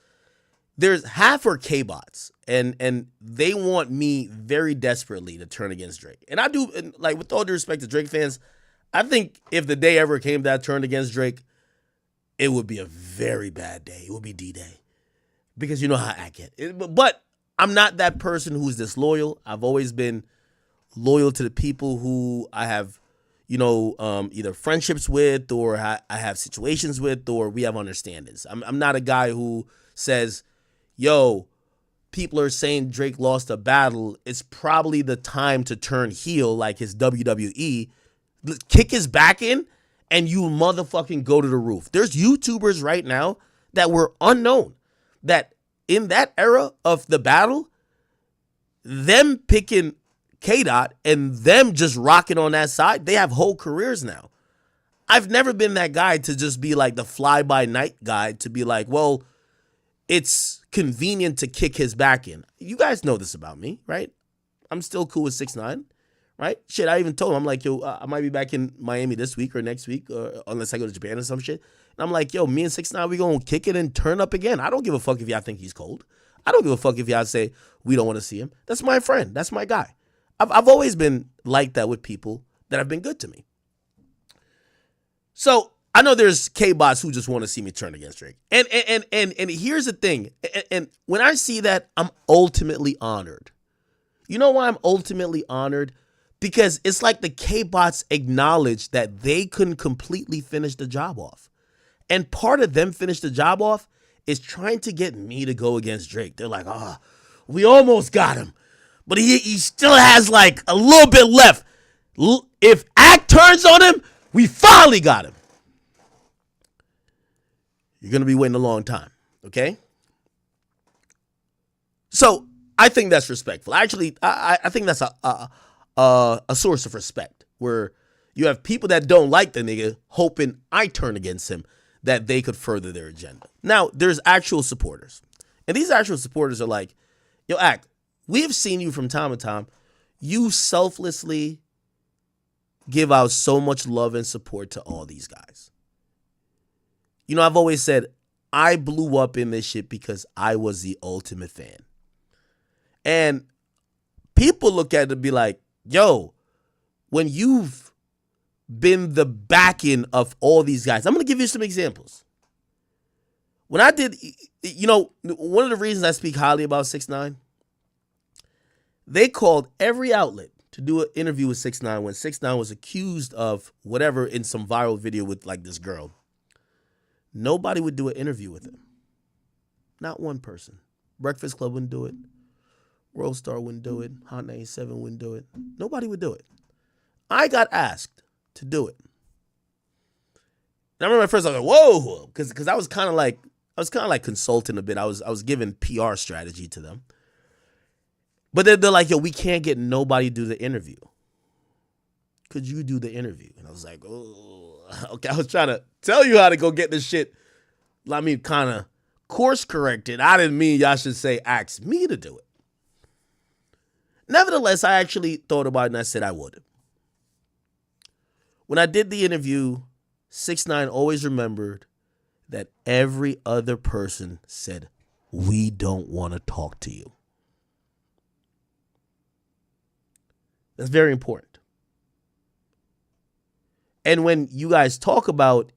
There's half are K-bots, and they want me very desperately to turn against Drake. And I do, and like, with all due respect to Drake fans, I think if the day ever came that I turned against Drake, it would be a very bad day. It would be D-Day. Because you know how I get. But I'm not that person who's disloyal. I've always been loyal to the people who I have, either friendships with, or I have situations with, or we have understandings. I'm not a guy who says, yo, people are saying Drake lost a battle. It's probably the time to turn heel like his WWE. Kick his back in and you motherfucking go to the roof. There's YouTubers right now that were unknown that in that era of the battle, them picking K-Dot and them just rocking on that side, they have whole careers now. I've never been that guy to just be like the fly-by-night guy to be like, well, it's convenient to kick his back in. You guys know this about me, right? I'm still cool with 6ix9ine, right? Shit, I even told him, I'm like, yo, I might be back in Miami this week or next week, unless I go to Japan or some shit. And I'm like, yo, me and 6ix9ine, we gonna kick it and turn up again. I don't give a fuck if y'all think he's cold. I don't give a fuck if y'all say we don't want to see him. That's my friend. That's my guy. I've always been like that with people that have been good to me. So I know there's K-bots who just want to see me turn against Drake. And here's the thing. And when I see that, I'm ultimately honored. You know why I'm ultimately honored? Because it's like the K-bots acknowledge that they couldn't completely finish the job off. And part of them finish the job off is trying to get me to go against Drake. They're like, we almost got him. But he still has like a little bit left. If Act turns on him, we finally got him. You're going to be waiting a long time, okay? So I think that's respectful. Actually, I think that's a source of respect where you have people that don't like the nigga hoping I turn against him, that they could further their agenda. Now, there's actual supporters. And these actual supporters are like, yo, Act, we have seen you from time to time. You selflessly give out so much love and support to all these guys. You know, I've always said I blew up in this shit because I was the ultimate fan. And people look at it and be like, yo, when you've been the backing of all these guys, I'm going to give you some examples. When I did, one of the reasons I speak highly about 6ix9ine, they called every outlet to do an interview with 6ix9ine when 6ix9ine was accused of whatever in some viral video with like this girl. Nobody would do an interview with him. Not one person. Breakfast Club wouldn't do it. World Star wouldn't do it. Hot 97 wouldn't do it. Nobody would do it. I got asked to do it. And I remember at first I was like, whoa, because I was kind of like consulting a bit. I was giving PR strategy to them. But they're like, yo, we can't get nobody to do the interview. Could you do the interview? And I was like, oh, okay. I was trying to tell you how to go get this shit. I mean, kind of course corrected. I didn't mean y'all should say, ask me to do it. Nevertheless, I actually thought about it and I said I would. When I did the interview, 6ix9ine always remembered that every other person said, we don't want to talk to you. That's very important. And when you guys talk about,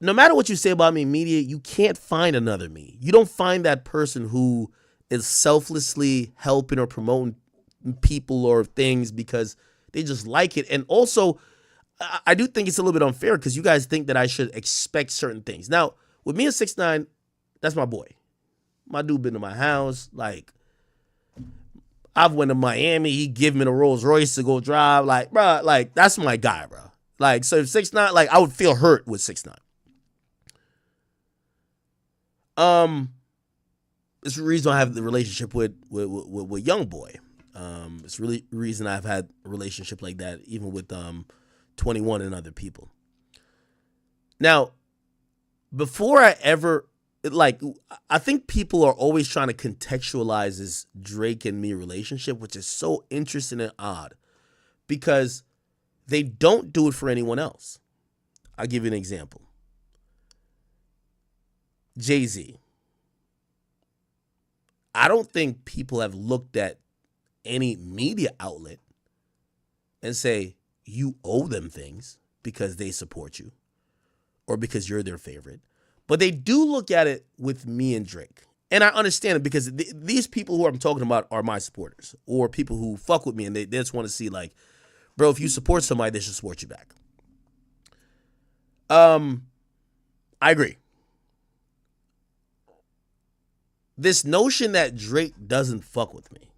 no matter what you say about me in media, you can't find another me. You don't find that person who is selflessly helping or promoting people or things because they just like it. And also, I do think it's a little bit unfair because you guys think that I should expect certain things. Now, with me and 6ix9ine, that's my boy. My dude been to my house. Like, I've went to Miami. He give me the Rolls Royce to go drive. Like, bro, like, that's my guy, bro. Like, so if 6ix9ine, like, I would feel hurt with 6ix9ine. It's the reason I have the relationship with Young Boy. It's really the reason I've had a relationship like that, even with 21 and other people. Now, before I ever, like, I think people are always trying to contextualize this Drake and me relationship, which is so interesting and odd because they don't do it for anyone else. I'll give you an example. Jay-Z. I don't think people have looked at any media outlet and say you owe them things because they support you or because you're their favorite. But they do look at it with me and Drake. And I understand it because these people who I'm talking about are my supporters or people who fuck with me and they just want to see, like, bro, if you support somebody, they should support you back. I agree. This notion that Drake doesn't fuck with me.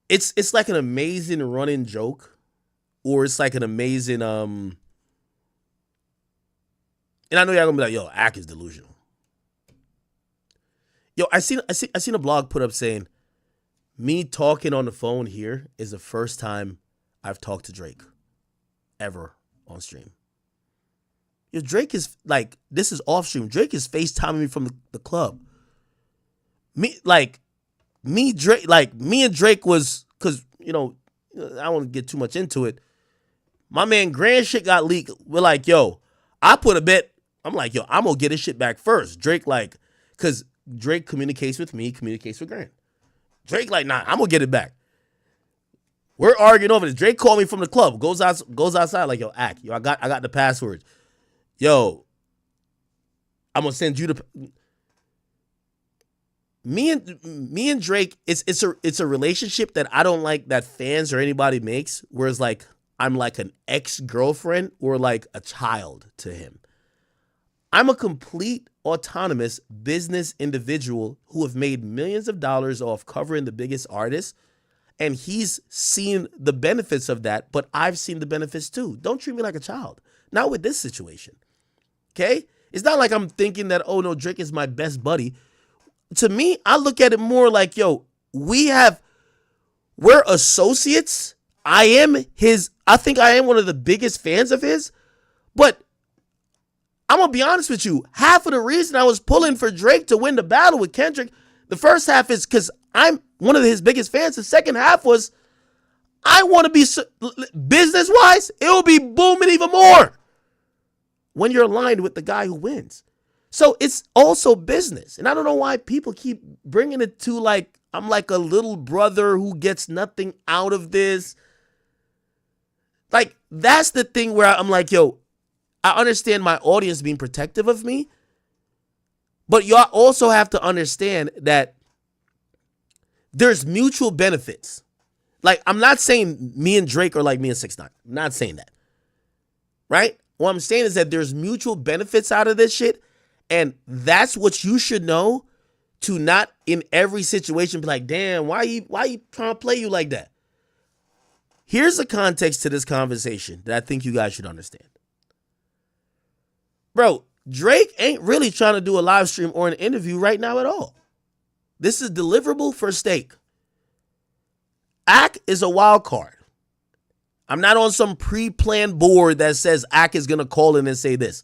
It's like an amazing running joke, or it's like an amazing and I know y'all gonna be like, yo, Ack is delusional. Yo, I seen a blog put up saying, me talking on the phone here is the first time I've talked to Drake ever on stream. Yo, Drake is like, this is off stream. Drake is FaceTiming me from the club. Me and Drake was, because, you know, I don't want to get too much into it. My man Grand shit got leaked. We're like, yo, I put a bet. I'm like, yo, I'm going to get his shit back first. Drake, like, because Drake communicates with me, communicates with Grand. Drake, like, nah, I'm going to get it back. We're arguing over this. Drake called me from the club, goes outside, like, yo, Ack, yo, I got the passwords. Yo, I'm going to send you the... Me and Drake, it's a relationship that I don't like that fans or anybody makes, whereas like I'm like an ex-girlfriend or like a child to him. I'm a complete autonomous business individual who have made millions of dollars off covering the biggest artists, and he's seen the benefits of that, but I've seen the benefits too. Don't treat me like a child. Not with this situation. Okay? It's not like I'm thinking that, oh no, Drake is my best buddy. To me, I look at it more like, yo, we're associates. I think I am one of the biggest fans of his, but I'm going to be honest with you. Half of the reason I was pulling for Drake to win the battle with Kendrick, the first half is because I'm one of his biggest fans. The second half was I want to be, business-wise, it will be booming even more when you're aligned with the guy who wins. So it's also business. And I don't know why people keep bringing it to like, I'm like a little brother who gets nothing out of this. Like, that's the thing where I'm like, yo, I understand my audience being protective of me, but y'all also have to understand that there's mutual benefits. Like, I'm not saying me and Drake are like me and 6ix9ine. I'm not saying that. Right? What I'm saying is that there's mutual benefits out of this shit. And that's what you should know, to not in every situation be like, damn, why you trying to play you like that? Here's the context to this conversation that I think you guys should understand. Bro, Drake ain't really trying to do a live stream or an interview right now at all. This is deliverable for steak. Ack is a wild card. I'm not on some pre-planned board that says Ack is going to call in and say this.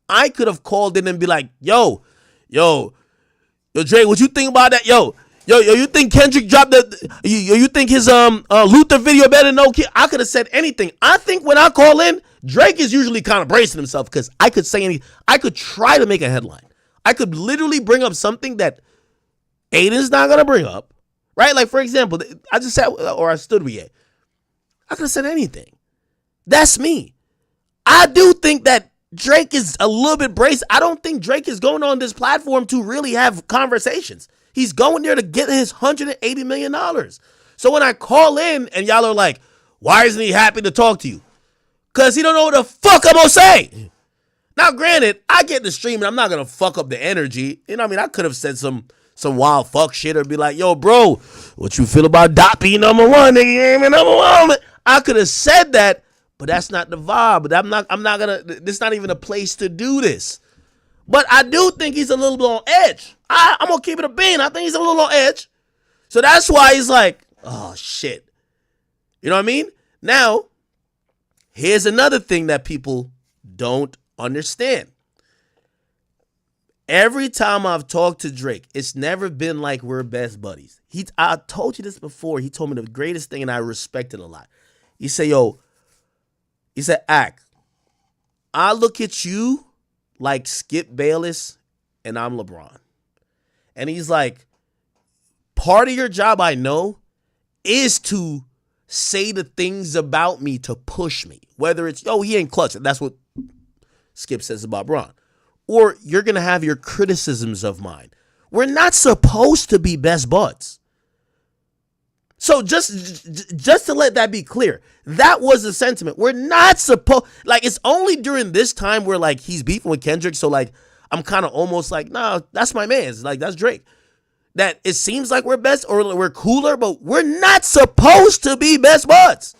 I could have called in and be like, yo, Drake, what you think about that? Yo, you think Kendrick dropped you think his Luther video better than no kid? I could have said anything. I think when I call in, Drake is usually kind of bracing himself because I could say anything. I could try to make a headline. I could literally bring up something that Adin's not going to bring up, right? Like, for example, I just said, or I stood with you. I could have said anything. That's me. I do think that Drake is a little bit braced. I don't think Drake is going on this platform to really have conversations. He's going there to get his $180 million. So when I call in and y'all are like, why isn't he happy to talk to you? Because he don't know what the fuck I'm going to say. Now, granted, I get the stream and I'm not going to fuck up the energy. You know what I mean? I could have said some wild fuck shit or be like, yo, bro, what you feel about Dot being number one? Nigga, you ain't been number one. I could have said that, but that's not the vibe. But I'm not going to, this is not even a place to do this. But I do think he's a little bit on edge. I'm going to keep it a bean. I think he's a little on edge. So that's why he's like, oh, shit. You know what I mean? Now, here's another thing that people don't understand. Every time I've talked to Drake, it's never been like we're best buddies. I told you this before. He told me the greatest thing, and I respect it a lot. He said, Ack, I look at you like Skip Bayless, and I'm LeBron. And he's like, part of your job, I know, is to say the things about me to push me. Whether it's, he ain't clutch. That's what Skip says about Bron. Or you're going to have your criticisms of mine. We're not supposed to be best buds. So just to let that be clear, that was the sentiment. We're not supposed, like, it's only during this time where, like, he's beefing with Kendrick. So, like, I'm kind of almost like, nah, that's my man. It's like, that's Drake. That it seems like we're best or we're cooler, but we're not supposed to be best buds.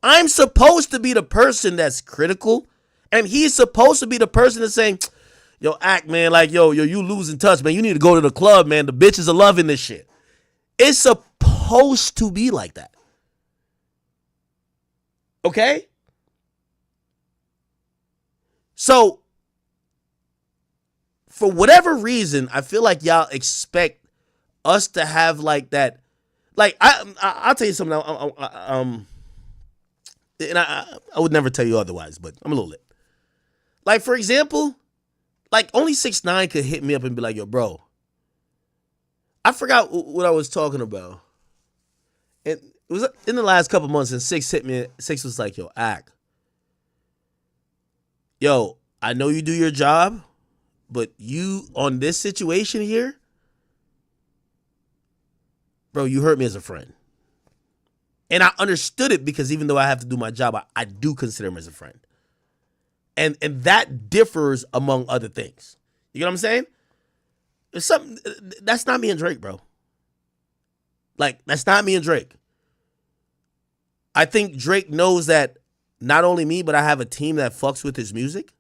I'm supposed to be the person that's critical, and he's supposed to be the person that's saying, yo, Act, man, like, yo, you losing touch, man. You need to go to the club, man. The bitches are loving this shit. It's supposed to be like that. Okay? So, for whatever reason, I feel like y'all expect us to have like that. Like, I'll tell you something. And I would never tell you otherwise, but I'm a little lit. Like, for example, like, only 6ix9ine could hit me up and be like, yo, bro, I forgot what I was talking about. And it was in the last couple months, and 6 hit me. 6 was like, yo, Ack, yo, I know you do your job, but you, on this situation here, bro, you hurt me as a friend. And I understood it because even though I have to do my job, I do consider him as a friend. And that differs among other things. You get what I'm saying? There's something that's not me and Drake, bro. Like, that's not me and Drake. I think Drake knows that not only me, but I have a team that fucks with his music.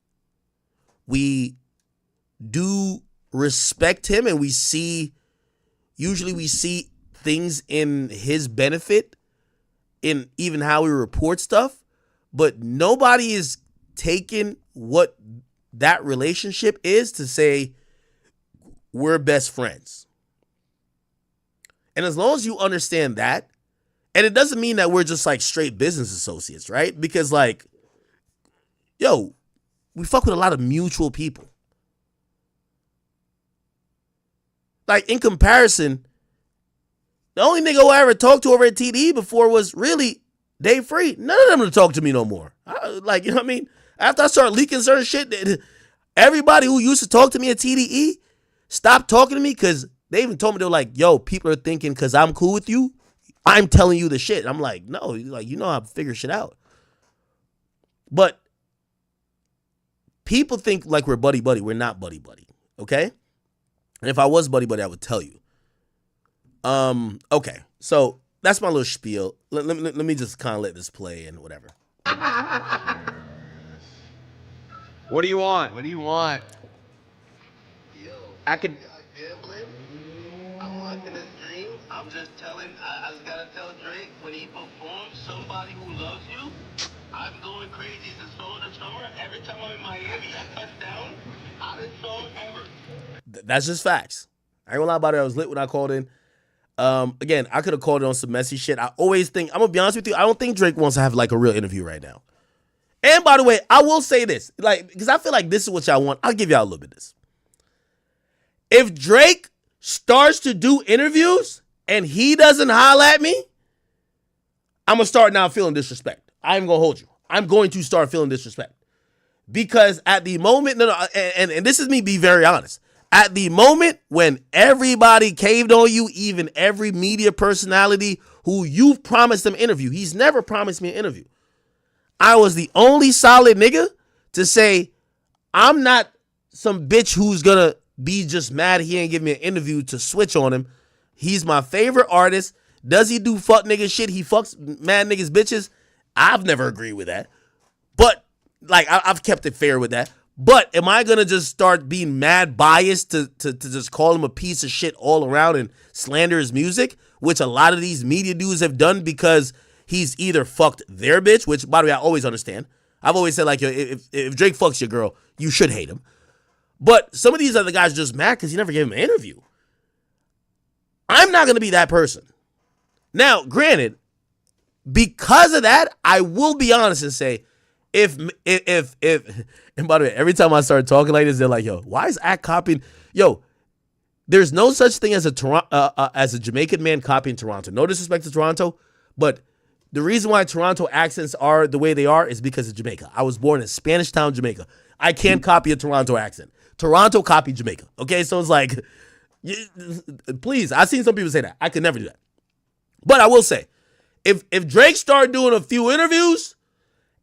We do respect him, and usually we see things in his benefit in even how we report stuff, but nobody is taking what that relationship is to say we're best friends. And as long as you understand that, and it doesn't mean that we're just like straight business associates, right? Because, like, yo, we fuck with a lot of mutual people. Like, in comparison, the only nigga who I ever talked to over at TDE before was really Dave Free. None of them to talk to me no more. Like, you know what I mean? After I started leaking certain shit, everybody who used to talk to me at TDE stopped talking to me because they even told me, they were like, yo, people are thinking because I'm cool with you, I'm telling you the shit. And I'm like, no, like, you know how to figure shit out. But people think like we're buddy-buddy. We're not buddy-buddy, okay? And if I was buddy-buddy, I would tell you. Okay, so that's my little spiel. Let me just kind of let this play and whatever. What do you want? What do you want? Yo, I could. gambling. I'm watching this dream. I'm just telling. I just gotta tell Drake when he performs somebody who loves you. I'm going crazy. It's the song of the summer. Every time I'm in Miami, I touch down. Hottest song ever. That's just facts. I ain't gonna lie about it. I was lit when I called in. Again, I could have called it on some messy shit. I always think, I'm gonna be honest with you, I don't think Drake wants to have like a real interview right now. And by the way, I will say this, like, because I feel like this is what y'all want. I'll give y'all a little bit of this. If Drake starts to do interviews and he doesn't holler at me, I'm gonna start now feeling disrespect. I'm gonna hold you. I'm going to start feeling disrespect. Because at the moment, and this is me being very honest. At the moment when everybody caved on you, even every media personality who you've promised them interview, he's never promised me an interview. I was the only solid nigga to say, I'm not some bitch who's gonna be just mad he ain't give me an interview to switch on him. He's my favorite artist. Does he do fuck nigga shit? He fucks mad niggas bitches? I've never agreed with that. But, like, I've kept it fair with that. But am I going to just start being mad biased to just call him a piece of shit all around and slander his music, which a lot of these media dudes have done because he's either fucked their bitch, which, by the way, I always understand. I've always said, like, if Drake fucks your girl, you should hate him. But some of these other guys are just mad because he never gave him an interview. I'm not going to be that person. Now, granted, because of that, I will be honest and say, if and by the way, every time I start talking like this, they're like, yo, why is Act copying? Yo, there's no such thing as a Jamaican man copying Toronto. No disrespect to Toronto, but the reason why Toronto accents are the way they are is because of Jamaica. I was born in Spanish Town, Jamaica. I can't copy a Toronto accent. Toronto copied Jamaica. Okay, so it's like, please, I've seen some people say that. I could never do that. But I will say, if Drake started doing a few interviews,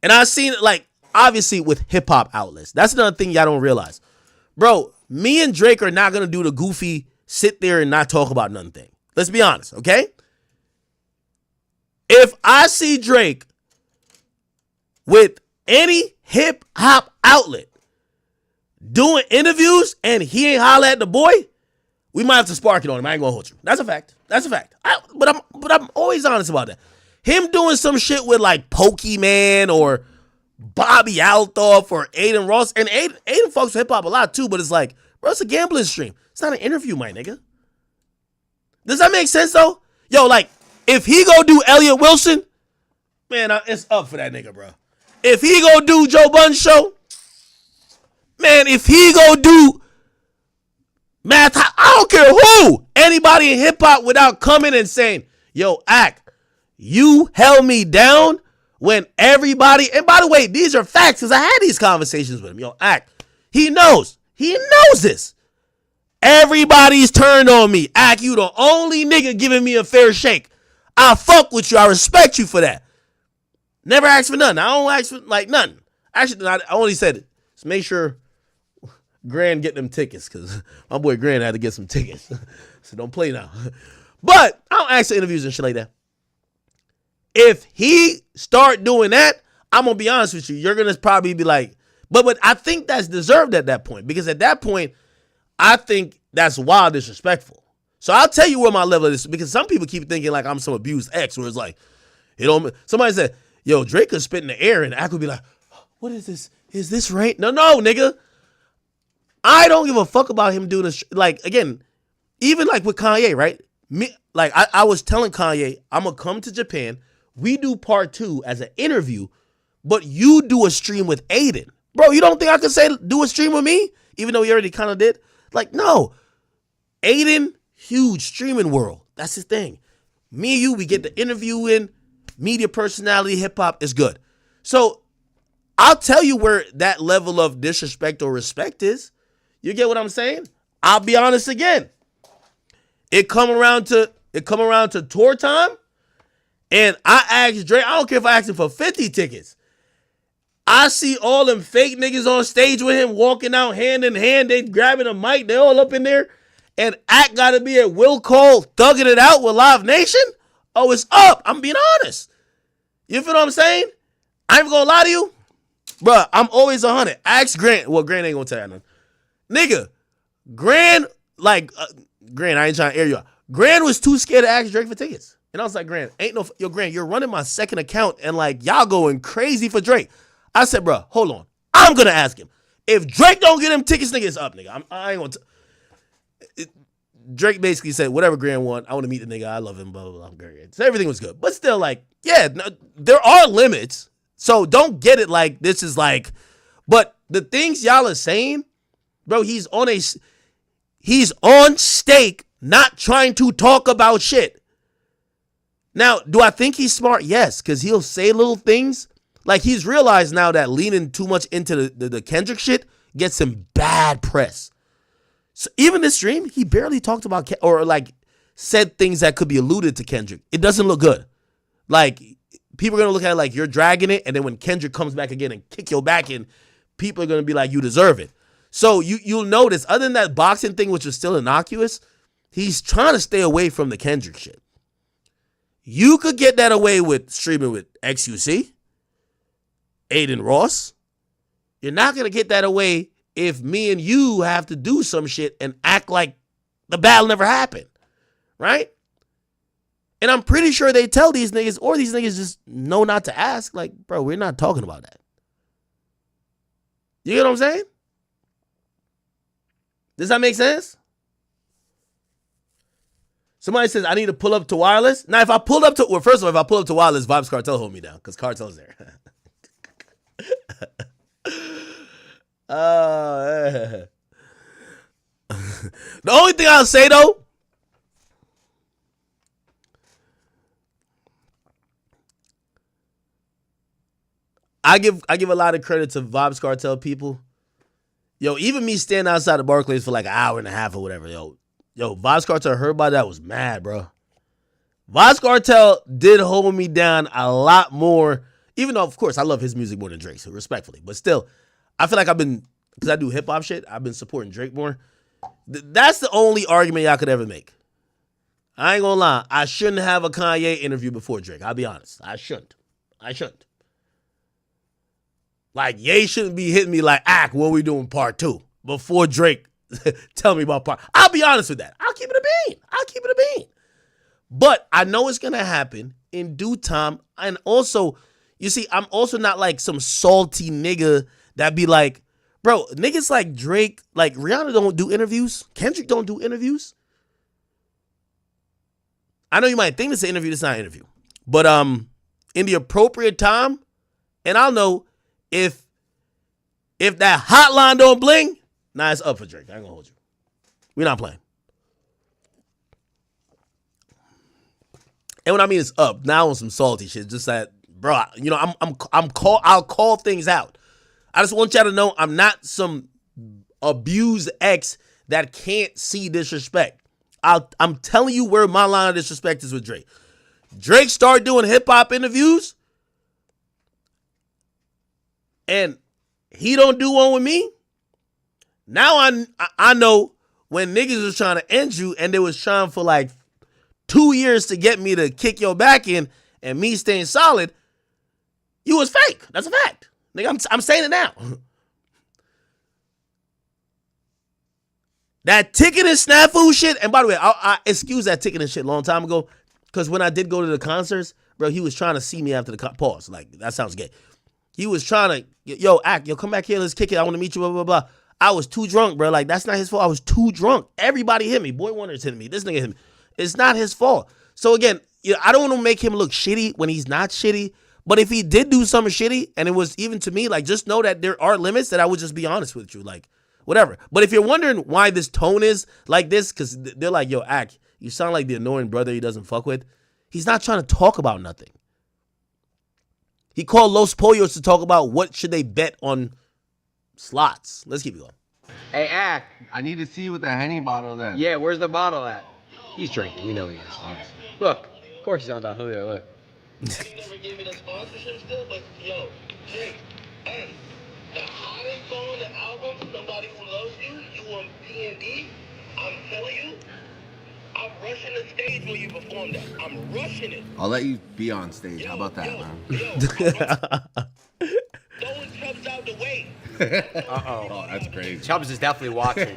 and I've seen it, like, obviously with hip-hop outlets. That's another thing y'all don't realize. Bro, me and Drake are not going to do the goofy sit there and not talk about nothing thing. Let's be honest, okay? If I see Drake with any hip-hop outlet doing interviews and he ain't holla at the boy, we might have to spark it on him. I ain't going to hold you. That's a fact. That's a fact. But I'm always honest about that. Him doing some shit with like Pokemon or Bobby Althoff or Adin Ross. And Adin fucks with hip hop a lot too, but it's like, bro, it's a gambling stream. It's not an interview, my nigga. Does that make sense though? Yo, like, if he go do Elliot Wilson, man, it's up for that nigga, bro. If he go do Joe Budden show, man, if he go do Math, I don't care who, anybody in hip hop without coming and saying, yo, Act, you held me down when everybody, and by the way, these are facts because I had these conversations with him. Yo, Act, he knows this. Everybody's turned on me. Act, you the only nigga giving me a fair shake. I fuck with you. I respect you for that. Never asked for nothing. I don't ask for like nothing. Actually, I only said it. Just make sure Grand get them tickets because my boy Grand had to get some tickets. So don't play now. But I don't ask for interviews and shit like that. If he start doing that, I'm going to be honest with you. You're going to probably be like, but I think that's deserved at that point. Because at that point, I think that's wild disrespectful. So I'll tell you where my level is. Because some people keep thinking like I'm some abused ex. Where it's like, somebody said, yo, Drake could spit in the air. And I could be like, what is this? Is this right? No, nigga. I don't give a fuck about him doing this. Like, again, even like with Kanye, right? I was telling Kanye, I'm going to come to Japan. We do part 2 as an interview, but you do a stream with Adin. Bro, you don't think I could say do a stream with me? Even though he already kind of did? Like, no. Adin, huge streaming world. That's his thing. Me and you, we get the interview in. Media personality, hip-hop is good. So, I'll tell you where that level of disrespect or respect is. You get what I'm saying? I'll be honest again. It come around to tour time. And I asked Drake, I don't care if I asked him for 50 tickets. I see all them fake niggas on stage with him walking out hand in hand. They grabbing a mic. They all up in there. And Act got to be at Will Cole thugging it out with Live Nation. Oh, it's up. I'm being honest. You feel what I'm saying? I ain't going to lie to you. Bruh, I'm always 100. Ask Grant. Well, Grant ain't going to tell you nothing. Nigga, Grant, Grant, I ain't trying to air you out. Grant was too scared to ask Drake for tickets. And I was like, Grant, Grant, you're running my second account and like y'all going crazy for Drake. I said, bro, hold on. I'm going to ask him. If Drake don't get him tickets, nigga, it's up, nigga. I ain't going to. Drake basically said, whatever Grant want, I want to meet the nigga. I love him, blah, blah, blah. I'm great. So everything was good. But still, like, yeah, no, there are limits. So don't get it like this is like, but the things y'all are saying, bro, he's on stake, not trying to talk about shit. Now, do I think he's smart? Yes, because he'll say little things Like, he's realized now that leaning too much into the Kendrick shit gets him bad press. So even this stream, he barely talked about or like said things that could be alluded to Kendrick. It doesn't look good. Like, people are going to look at it like you're dragging it, and then when Kendrick comes back again and kick your back in, people are going to be like, you deserve it. So you'll notice, other than that boxing thing, which was still innocuous, he's trying to stay away from the Kendrick shit. You could get that away with streaming with XUC, Adin Ross. You're not going to get that away if me and you have to do some shit and act like the battle never happened, right? And I'm pretty sure they tell these niggas, or these niggas just know not to ask, like, bro, we're not talking about that. You get what I'm saying? Does that make sense? Somebody says, I need to pull up to wireless. Now, if I pulled up to, well, first of all, if I pull up to wireless, Vibes Cartel hold me down, because Cartel's there. The only thing I'll say, though, I give a lot of credit to Vibes Cartel people. Yo, even me standing outside the Barclays for like an hour and a half or whatever, yo, Vibes Cartel heard about that, was mad, bro. Vibes Cartel did hold me down a lot more, even though, of course, I love his music more than Drake, so respectfully. But still, I feel like I've been, because I do hip-hop shit, I've been supporting Drake more. That's the only argument y'all could ever make. I ain't gonna lie. I shouldn't have a Kanye interview before Drake. I'll be honest. I shouldn't. Like, Ye shouldn't be hitting me like, what we doing part 2? Before Drake tell me about part. I'll be honest with that. I'll keep it a bean. But I know it's going to happen in due time. And also, you see, I'm also not like some salty nigga that be like, bro, niggas like Drake, like Rihanna don't do interviews. Kendrick don't do interviews. I know you might think this is an interview. This is not an interview. But in the appropriate time, and I'll know, if that hotline don't bling, nah, it's up for Drake. I ain't gonna hold you. We're not playing. And what I mean is up. Now on some salty shit. Just that, bro, you know, I'll call things out. I just want y'all to know I'm not some abused ex that can't see disrespect. I'm telling you where my line of disrespect is with Drake. Drake started doing hip-hop interviews, and he don't do one with me. Now I know when niggas was trying to end you and they was trying for like 2 years to get me to kick your back in and me staying solid, you was fake. That's a fact. Nigga, I'm saying it now. That ticket and snafu shit, and by the way, I excused that ticket and shit a long time ago, because when I did go to the concerts, bro, he was trying to see me after the pause. Like, that sounds gay. He was trying to, yo, come back here, let's kick it. I want to meet you, blah, blah, blah. I was too drunk, bro. Like, that's not his fault. I was too drunk. Everybody hit me. Boy Wonder's hitting me. This nigga hit me. It's not his fault. So, again, you know, I don't want to make him look shitty when he's not shitty. But if he did do something shitty, and it was even to me, like, just know that there are limits that I would just be honest with you. Like, whatever. But if you're wondering why this tone is like this, because they're like, yo, you sound like the annoying brother he doesn't fuck with. He's not trying to talk about nothing. He called Los Pollos to talk about what should they bet on slots. Let's keep it going. Hey, Ack. I need to see what the Henny bottle then. Yeah, where's the bottle at? He's drinking. We know he is. Look, of course he's on Don Julio. Look. You never gave me the sponsorship still, but yo, Drake, and the hottest song on the album, Somebody Who Loves You, you on B&D, I'm telling you, I'm rushing the stage when you perform that. I'm rushing it. I'll let you be on stage. How about that, man? Throwing Chubbs out the way. Oh, that's crazy. Chubbs is definitely watching.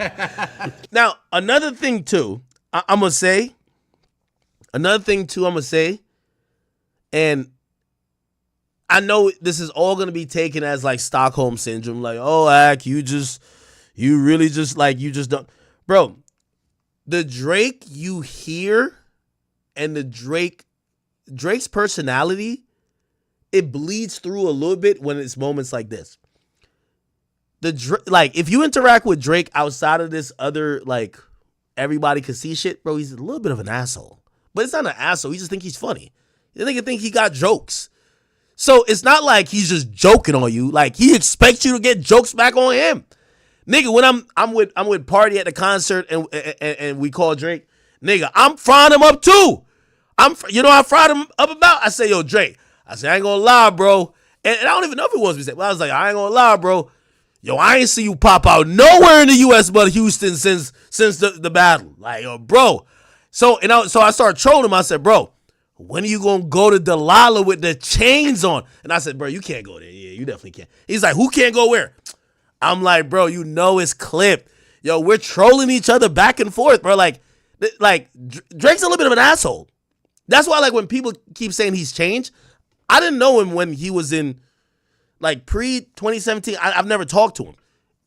Now, another thing, too, I'm going to say, and I know this is all going to be taken as like Stockholm Syndrome, like, oh, Ack, you really just don't. Bro, the Drake you hear and the Drake's personality, it bleeds through a little bit when it's moments like this. Like, if you interact with Drake outside of this other, like, everybody can see shit, bro, he's a little bit of an asshole. But it's not an asshole. You just think he's funny. You think he got jokes. So it's not like he's just joking on you. Like he expects you to get jokes back on him. Nigga, when I'm with Party at the concert and we call Drake, nigga, I'm frying him up too. I fried him up about. I say, yo, Drake. I say, I ain't gonna lie, bro. And I don't even know if it was me. But I was like, I ain't gonna lie, bro. Yo, I ain't see you pop out nowhere in the U.S. but Houston since the battle. Like, yo, bro. So I started trolling him. I said, bro, when are you gonna go to Delilah with the chains on? And I said, bro, you can't go there. Yeah, you definitely can't. He's like, who can't go where? I'm like, bro, you know it's clipped. Yo, we're trolling each other back and forth, bro. Like Drake's a little bit of an asshole. That's why, like, when people keep saying he's changed, I didn't know him when he was in, like, pre-2017. I've never talked to him.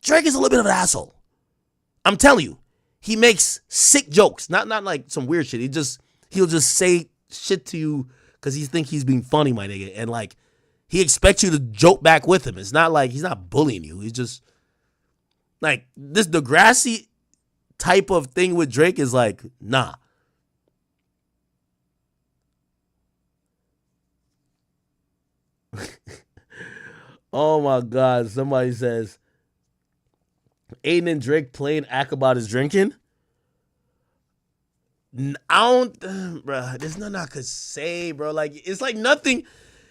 Drake is a little bit of an asshole. I'm telling you. He makes sick jokes. Not like some weird shit. He'll just say shit to you because he think he's being funny, my nigga. And, like, he expects you to joke back with him. It's not like he's not bullying you. He's just, like, this Degrassi type of thing with Drake is like, nah. Oh my God. Somebody says, Adin and Drake playing act about his drinking. I don't, bro. There's nothing I could say, bro. Like, it's like nothing.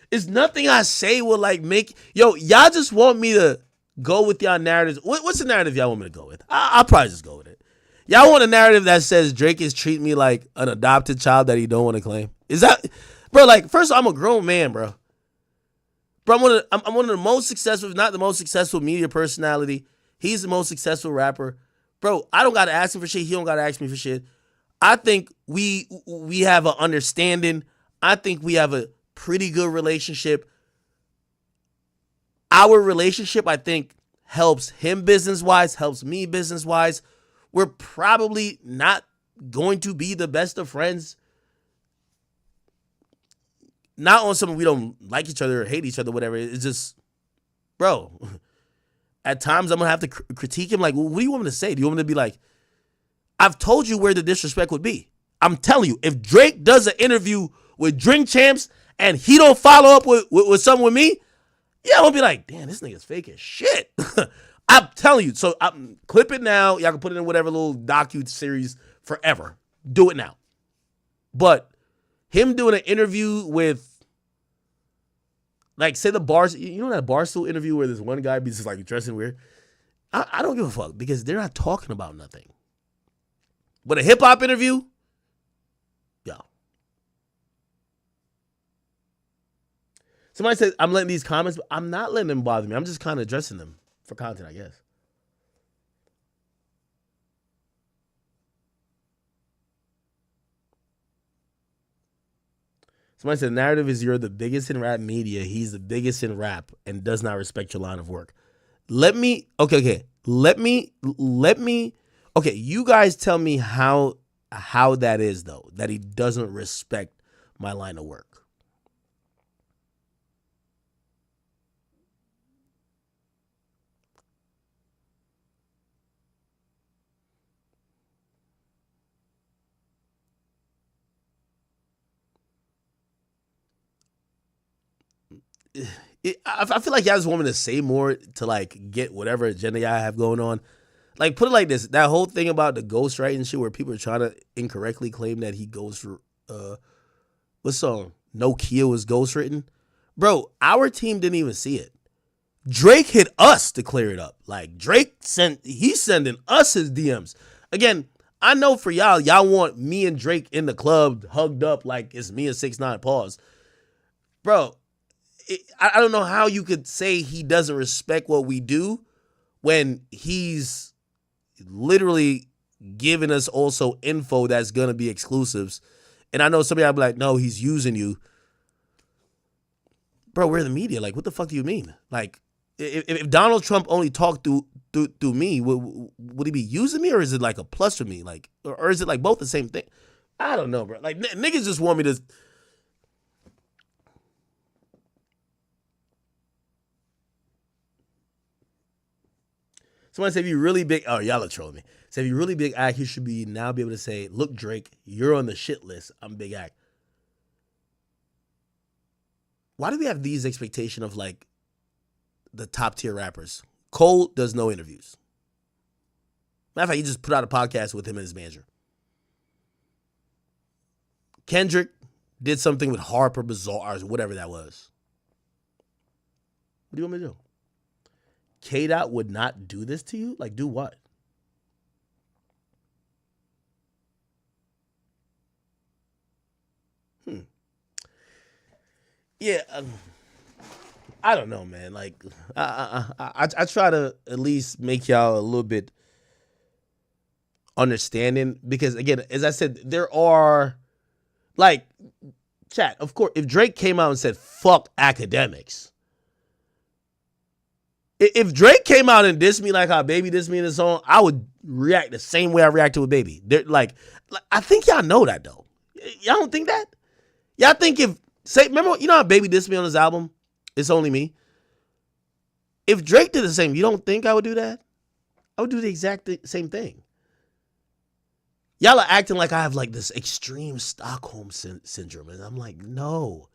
It's nothing I say will like make. Yo, y'all just want me to go with y'all narratives. What's the narrative y'all want me to go with? I'll probably just go with it. Y'all want a narrative that says Drake is treating me like an adopted child that he don't want to claim? Is that, bro? Like, first of all, I'm a grown man, bro. Bro, I'm one of the most successful, if not the most successful media personality. He's the most successful rapper. Bro, I don't got to ask him for shit. He don't got to ask me for shit. I think we have an understanding. I think we have a pretty good relationship. Our relationship, I think, helps him business-wise, helps me business-wise. We're probably not going to be the best of friends. Not on something we don't like each other or hate each other, whatever. It's just, bro, at times I'm going to have to critique him. Like, well, what do you want me to say? Do you want me to be like, I've told you where the disrespect would be. I'm telling you, if Drake does an interview with Drink Champs and he don't follow up with something with me, yeah, I'm going to be like, damn, this nigga's fake as shit. I'm telling you. So I'm clip it now. Y'all can put it in whatever little docu-series forever. Do it now. But him doing an interview with, like, say the bars, you know that Barstool interview where this one guy be just like dressing weird? I don't give a fuck because they're not talking about nothing. But a hip hop interview, yo. Somebody said I'm letting these comments, but I'm not letting them bother me. I'm just kind of addressing them for content, I guess. Somebody said the narrative is you're the biggest in rap media. He's the biggest in rap and does not respect your line of work. Okay. Okay, you guys tell me how that is, though, that he doesn't respect my line of work. I feel like y'all just want me to say more to, like, get whatever agenda y'all have going on. Like, put it like this. That whole thing about the ghostwriting shit where people are trying to incorrectly claim that he what song? Nokia was ghostwritten. Bro, our team didn't even see it. Drake hit us to clear it up. Like, he's sending us his DMs. Again, I know for y'all want me and Drake in the club hugged up like it's me and 6ix9ine, pause. Bro, I don't know how you could say he doesn't respect what we do when he's literally giving us also info that's going to be exclusives. And I know somebody will be like, no, he's using you. Bro, we're the media. Like, what the fuck do you mean? Like, if Donald Trump only talked through me, would he be using me, or is it like a plus for me? Like, or is it like both the same thing? I don't know, bro. Like, niggas just want me to. Somebody said, if you really big, oh, y'all are trolling me. Say, if you really big act, you should be able to say, look, Drake, you're on the shit list. I'm big act. why do we have these expectations of like the top tier rappers? Cole does no interviews. Matter of fact, he just put out a podcast with him and his manager. Kendrick did something with Harper Bazaar or whatever that was. What do you want me to do? K-Dot would not do this to you? Like, do what? Yeah, I don't know, man. Like, I try to at least make y'all a little bit understanding because, again, as I said, there are, like, chat, of course, if Drake came out and said, fuck academics, if Drake came out and dissed me like how Baby dissed me in the song, I would react the same way I reacted with Baby. Like, I think y'all know that, though. Y'all don't think that? Y'all think remember, you know how Baby dissed me on his album? It's Only Me. If Drake did the same, you don't think I would do that? I would do the exact same thing. Y'all are acting like I have like this extreme Stockholm syndrome. And I'm like, no.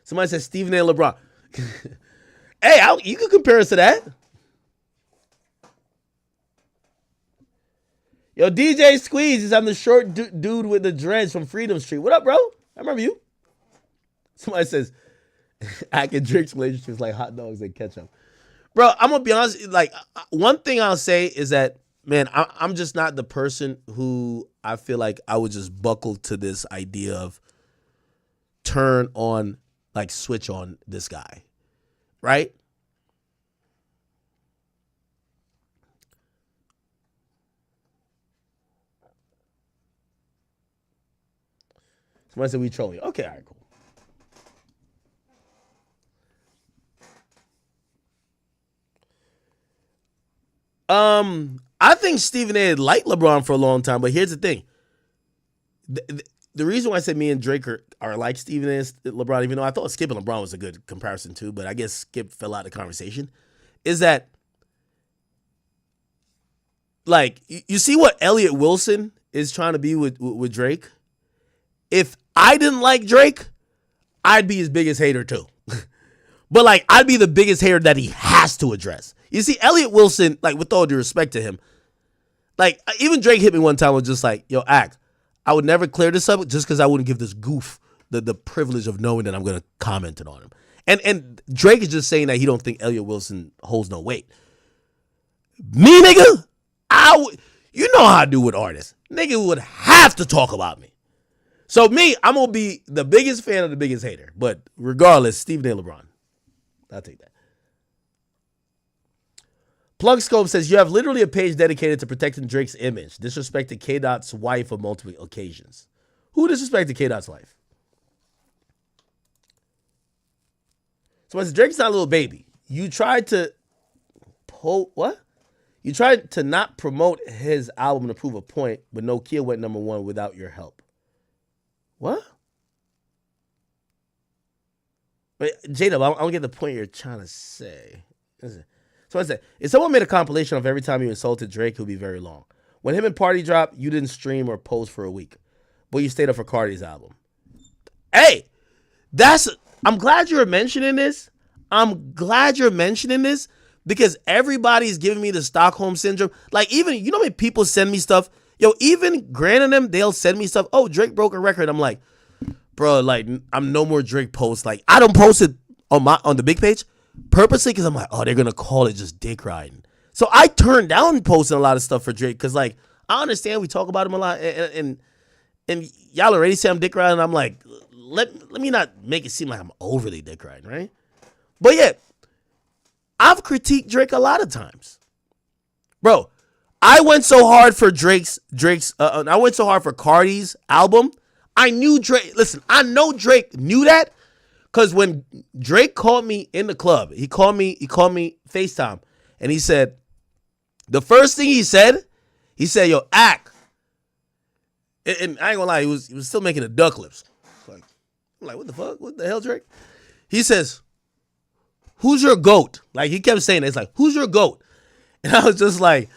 Somebody says Stephen A. LeBron. Hey, you can compare us to that. Yo, DJ Squeeze is on the short dude with the dreads from Freedom Street. What up, bro? I remember you. Somebody says, I can drink relationships like hot dogs and ketchup. Bro, I'm going to be honest. Like, one thing I'll say is that, man, I'm just not the person who I feel like I would just buckle to this idea of turn on, like, switch on this guy. Right? Somebody said we trolling. Okay, all right, cool. I think Stephen A. liked LeBron for a long time, but here's the thing. The reason why I said me and Drake are like Stephen A. and LeBron, even though I thought Skip and LeBron was a good comparison too, but I guess Skip fell out of the conversation, is that, like, you see what Elliott Wilson is trying to be with Drake? If I didn't like Drake, I'd be his biggest hater too. But, like, I'd be the biggest hater that he has to address. You see, Elliott Wilson, like, with all due respect to him, like, even Drake hit me one time, was just like, yo, Act, I would never clear this up just because I wouldn't give this goof the privilege of knowing that I'm going to comment it on him. And Drake is just saying that he don't think Elliott Wilson holds no weight. Me, nigga, you know how I do with artists. Nigga would have to talk about me. So me, I'm going to be the biggest fan of the biggest hater. But regardless, Stephen A. LeBron. I'll take that. Plug Scope says, you have literally a page dedicated to protecting Drake's image. Disrespected K-Dot's wife on multiple occasions. Who disrespected K-Dot's wife? So as Drake's not a little baby. You tried to what? You tried to not promote his album to prove a point, but No Kia went #1 without your help. What? Wait, J-Dub, I don't get the point you're trying to say. So I said, if someone made a compilation of every time you insulted Drake, it would be very long. When him and Party dropped, you didn't stream or post for a week, but you stayed up for Cardi's album. Hey, I'm glad you're mentioning this. I'm glad you're mentioning this because everybody's giving me the Stockholm syndrome. Like, even, you know, when people send me stuff, yo, even Grant and them, they'll send me stuff. Oh, Drake broke a record. I'm like, bro, like, I'm no more Drake posts. Like, I don't post it on the big page purposely because I'm like, oh, they're going to call it just dick riding. So I turned down posting a lot of stuff for Drake because, like, I understand we talk about him a lot and y'all already say I'm dick riding. I'm like, let me not make it seem like I'm overly dick riding, right? But yeah, I've critiqued Drake a lot of times. Bro, I went so hard for I went so hard for Cardi's album. I knew Drake. Listen, I know Drake knew that because when Drake called me in the club, he called me FaceTime, and he said, the first thing he said, yo, Act. And I ain't gonna lie, he was still making the duck lips. I'm like, what the fuck? What the hell, Drake? He says, who's your GOAT? Like, he kept saying it. It's like, who's your GOAT? And I was just like,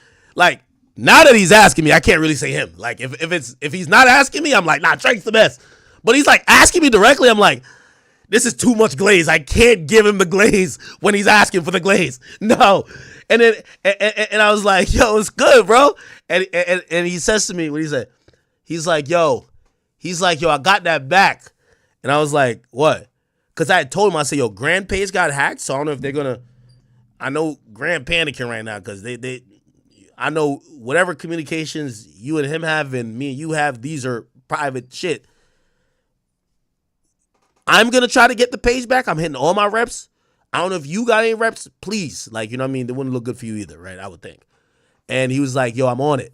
Now that he's asking me, I can't really say him. Like if he's not asking me, I'm like, nah, Drake's the best. But he's like asking me directly, I'm like, this is too much glaze. I can't give him the glaze when he's asking for the glaze. No. And then and I was like, yo, it's good, bro. And he says to me, what he said? He's like, yo, I got that back. And I was like, what? Because I had told him, I said, yo, Grand page got hacked, so I don't know if they're gonna. I know Grand panicking right now because I know whatever communications you and him have and me and you have, these are private shit. I'm going to try to get the page back. I'm hitting all my reps. I don't know if you got any reps, please. Like, you know what I mean? They wouldn't look good for you either, right? I would think. And he was like, yo, I'm on it.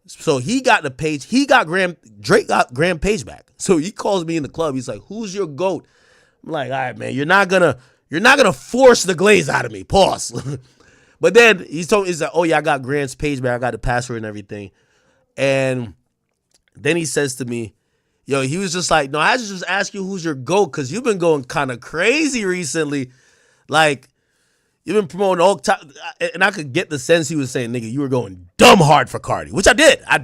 So he got the page. Drake got Grand page back. So he calls me in the club. He's like, who's your GOAT? I'm like, all right, man, you're not gonna force the glaze out of me. Pause. But then he's like, oh yeah, I got Grant's page back. I got the password and everything. And then he says to me, yo, he was just like, no, I just ask you who's your GOAT because you've been going kind of crazy recently. Like, you've been promoting all time. And I could get the sense he was saying, nigga, you were going dumb hard for Cardi, which I did. I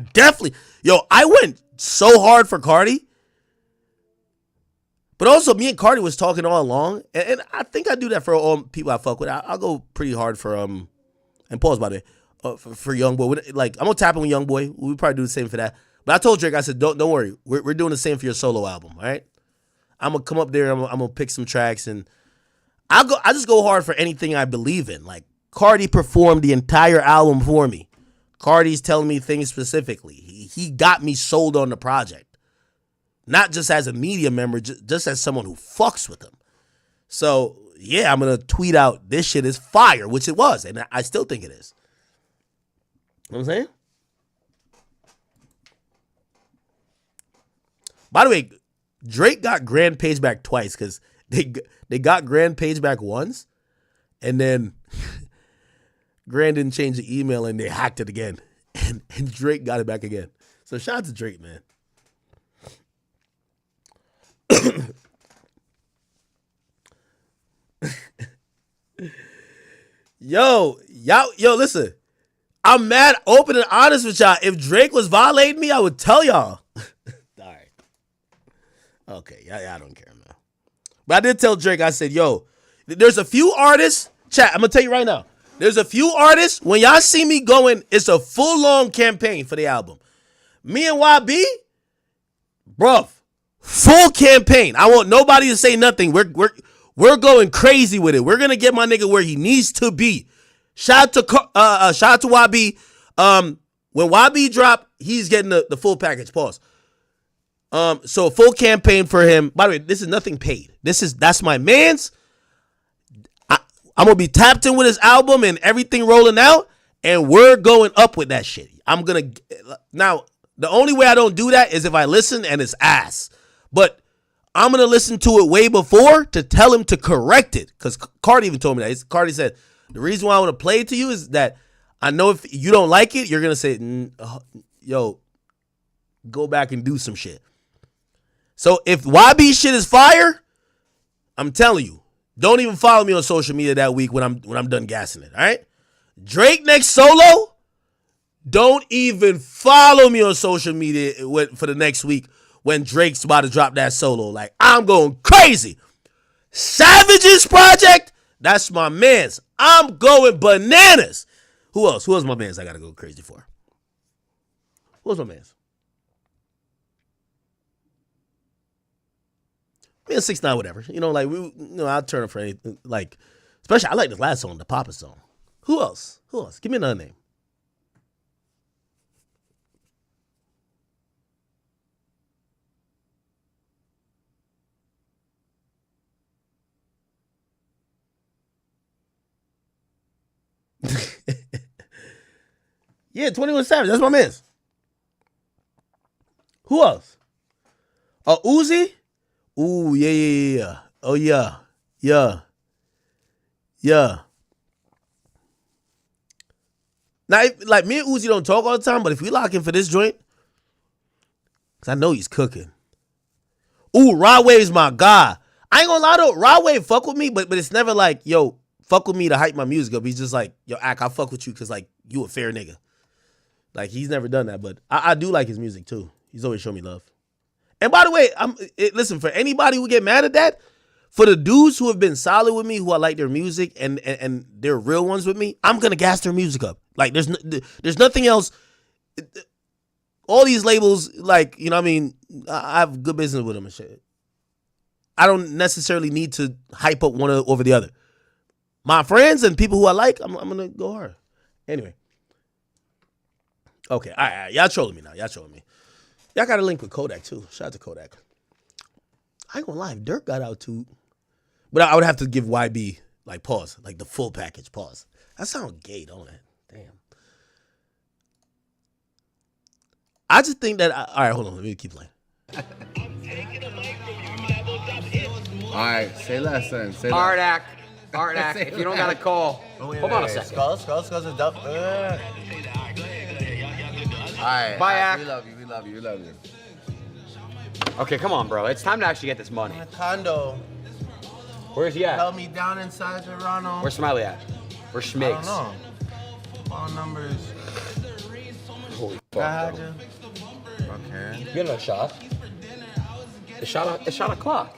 went so hard for Cardi. But also, me and Cardi was talking all along, and I think I do that for all people I fuck with. I'll go pretty hard for and pause by the way, for YoungBoy. Like, I'm gonna tap in with YoungBoy. We probably do the same for that. But I told Drake, I said, don't worry, we're doing the same for your solo album. All right, I'm gonna come up there. I'm gonna pick some tracks, and I just go hard for anything I believe in. Like, Cardi performed the entire album for me. Cardi's telling me things specifically. He got me sold on the project. Not just as a media member, just as someone who fucks with him. So, yeah, I'm going to tweet out, this shit is fire, which it was. And I still think it is. You know what I'm saying? By the way, Drake got Grand page back twice because they got Grand page back once. And then Grand didn't change the email and they hacked it again. And Drake got it back again. So, shout out to Drake, man. Yo, listen. I'm mad, open and honest with y'all. If Drake was violating me, I would tell y'all. All right. Okay, y'all don't care, man. But I did tell Drake, I said, yo, there's a few artists, chat, I'm going to tell you right now. There's a few artists, when y'all see me going, it's a full-on campaign for the album. Me and YB, bruv. Full campaign. I want nobody to say nothing. We're going crazy with it. We're gonna get my nigga where he needs to be. Shout out to YB. When YB drop, he's getting the full package. Pause. So full campaign for him. By the way, this is nothing paid. That's my man's. I'm gonna be tapped in with his album and everything rolling out, and we're going up with that shit. Now the only way I don't do that is if I listen and it's ass. But I'm going to listen to it way before to tell him to correct it. Because Cardi even told me that. Cardi said, the reason why I want to play it to you is that I know if you don't like it, you're going to say, yo, go back and do some shit. So if YB shit is fire, I'm telling you, don't even follow me on social media that week when I'm done gassing it, all right? Drake next solo, don't even follow me on social media for the next week when Drake's about to drop that solo. Like, I'm going crazy. Savage's project, that's my man's. I'm going bananas. Who else? Who else my man's I got to go crazy for? Who's my man's? Man, 6ix9ine, whatever. You know, like, I'll turn up for anything. Like, especially, I like this last song, the Papa song. Who else? Give me another name. Yeah, 21 Savage. That's my man's. Who else? Uzi? Ooh, yeah. Oh, yeah. Now, like, me and Uzi don't talk all the time, but if we lock in for this joint, because I know he's cooking. Ooh, Rod Wave's my guy. I ain't gonna lie though, Rod Wave fuck with me, but it's never like, yo, fuck with me to hype my music up. He's just like, yo, Ak, I fuck with you because, like, you a fair nigga. Like, he's never done that, but I do like his music too. He's always shown me love. And by the way, listen, for anybody who get mad at that, for the dudes who have been solid with me, who I like their music and they're real ones with me, I'm gonna gas their music up. Like, there's nothing else. All these labels, like, you know what I mean, I have good business with them and shit. I don't necessarily need to hype up one over the other. My friends and people who I like, I'm gonna go hard. Anyway. Okay, all right. Y'all trolling me now. Y'all trolling me. Y'all got a link with Kodak too. Shout out to Kodak. I ain't gonna lie, if Dirk got out too. But I would have to give YB, like, pause. Like, the full package, pause. That sounds gay, don't it? Damn. I just think that, all right, hold on. Let me keep playing. All right, say less then. Say Hard less. act. Hard act. If you don't got a call, hold on a second. Skulls is dumb. All right. Bye, all right, Ack. We love you. We love you. We love you. Okay, come on, bro. It's time to actually get this money. Condo Where's he at? held me down inside Toronto. Where's Smiley at? Where's I Schmigs? don't know. Phone numbers. Holy I had fuck, bro. you. Okay. You get another shot? It's shot o'clock.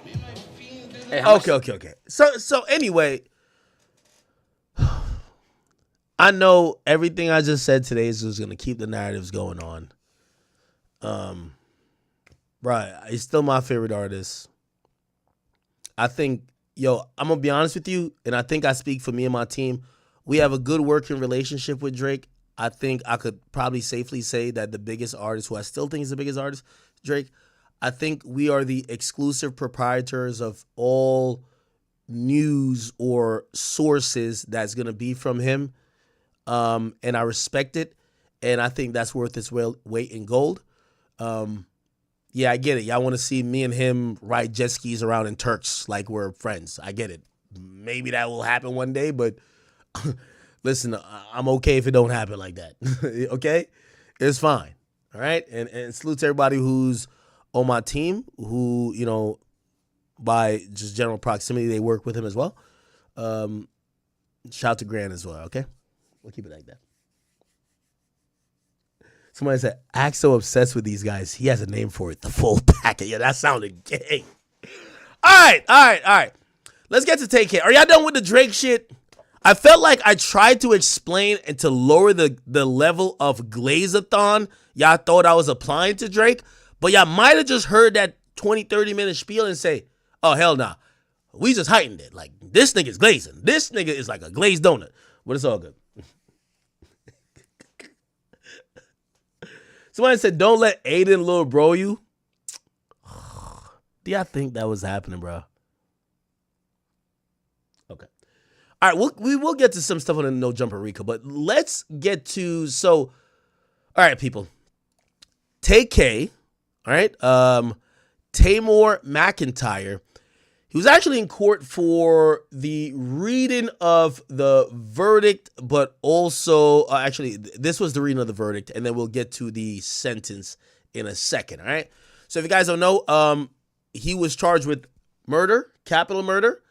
Hey, how much- Okay. So anyway, I know everything I just said today is just gonna keep the narratives going on. Right, he's still my favorite artist. I think, I'm gonna be honest with you, and I think I speak for me and my team. We have a good working relationship with Drake. I think I could probably safely say that the biggest artist, who I still think is the biggest artist, Drake, I think we are the exclusive proprietors of all news or sources that's going to be from him. And I respect it. And I think that's worth its weight in gold. Yeah, I get it. Y'all want to see me and him ride jet skis around in Turks like we're friends. I get it. Maybe that will happen one day, but listen, I'm okay if it don't happen like that. Okay? It's fine. All right? And salute to everybody who's on my team, who, by just general proximity, they work with him as well. Shout out to Grant as well, okay? We'll keep it like that. Somebody said, act so obsessed with these guys. He has a name for it. The full packet. Yeah, that sounded gay. All right. Let's get to Tay-K. Are y'all done with the Drake shit? I felt like I tried to explain and to lower the level of glaze-a-thon y'all thought I was applying to Drake, but y'all might have just heard that 20, 30-minute spiel and say, oh, hell nah. We just heightened it. Like, this nigga's glazing. This nigga is like a glazed donut. But it's all good. Somebody said, don't let Adin little bro you. Do y'all think that was happening, bro? Okay. All right, we will get to some stuff on the No Jumper Rico, but let's get to, all right, people. Tay-K, all right, Tamor McIntyre, he was actually in court for the reading of the verdict, but also, actually, this was the reading of the verdict, and then we'll get to the sentence in a second, all right? So if you guys don't know, he was charged with murder, capital murder,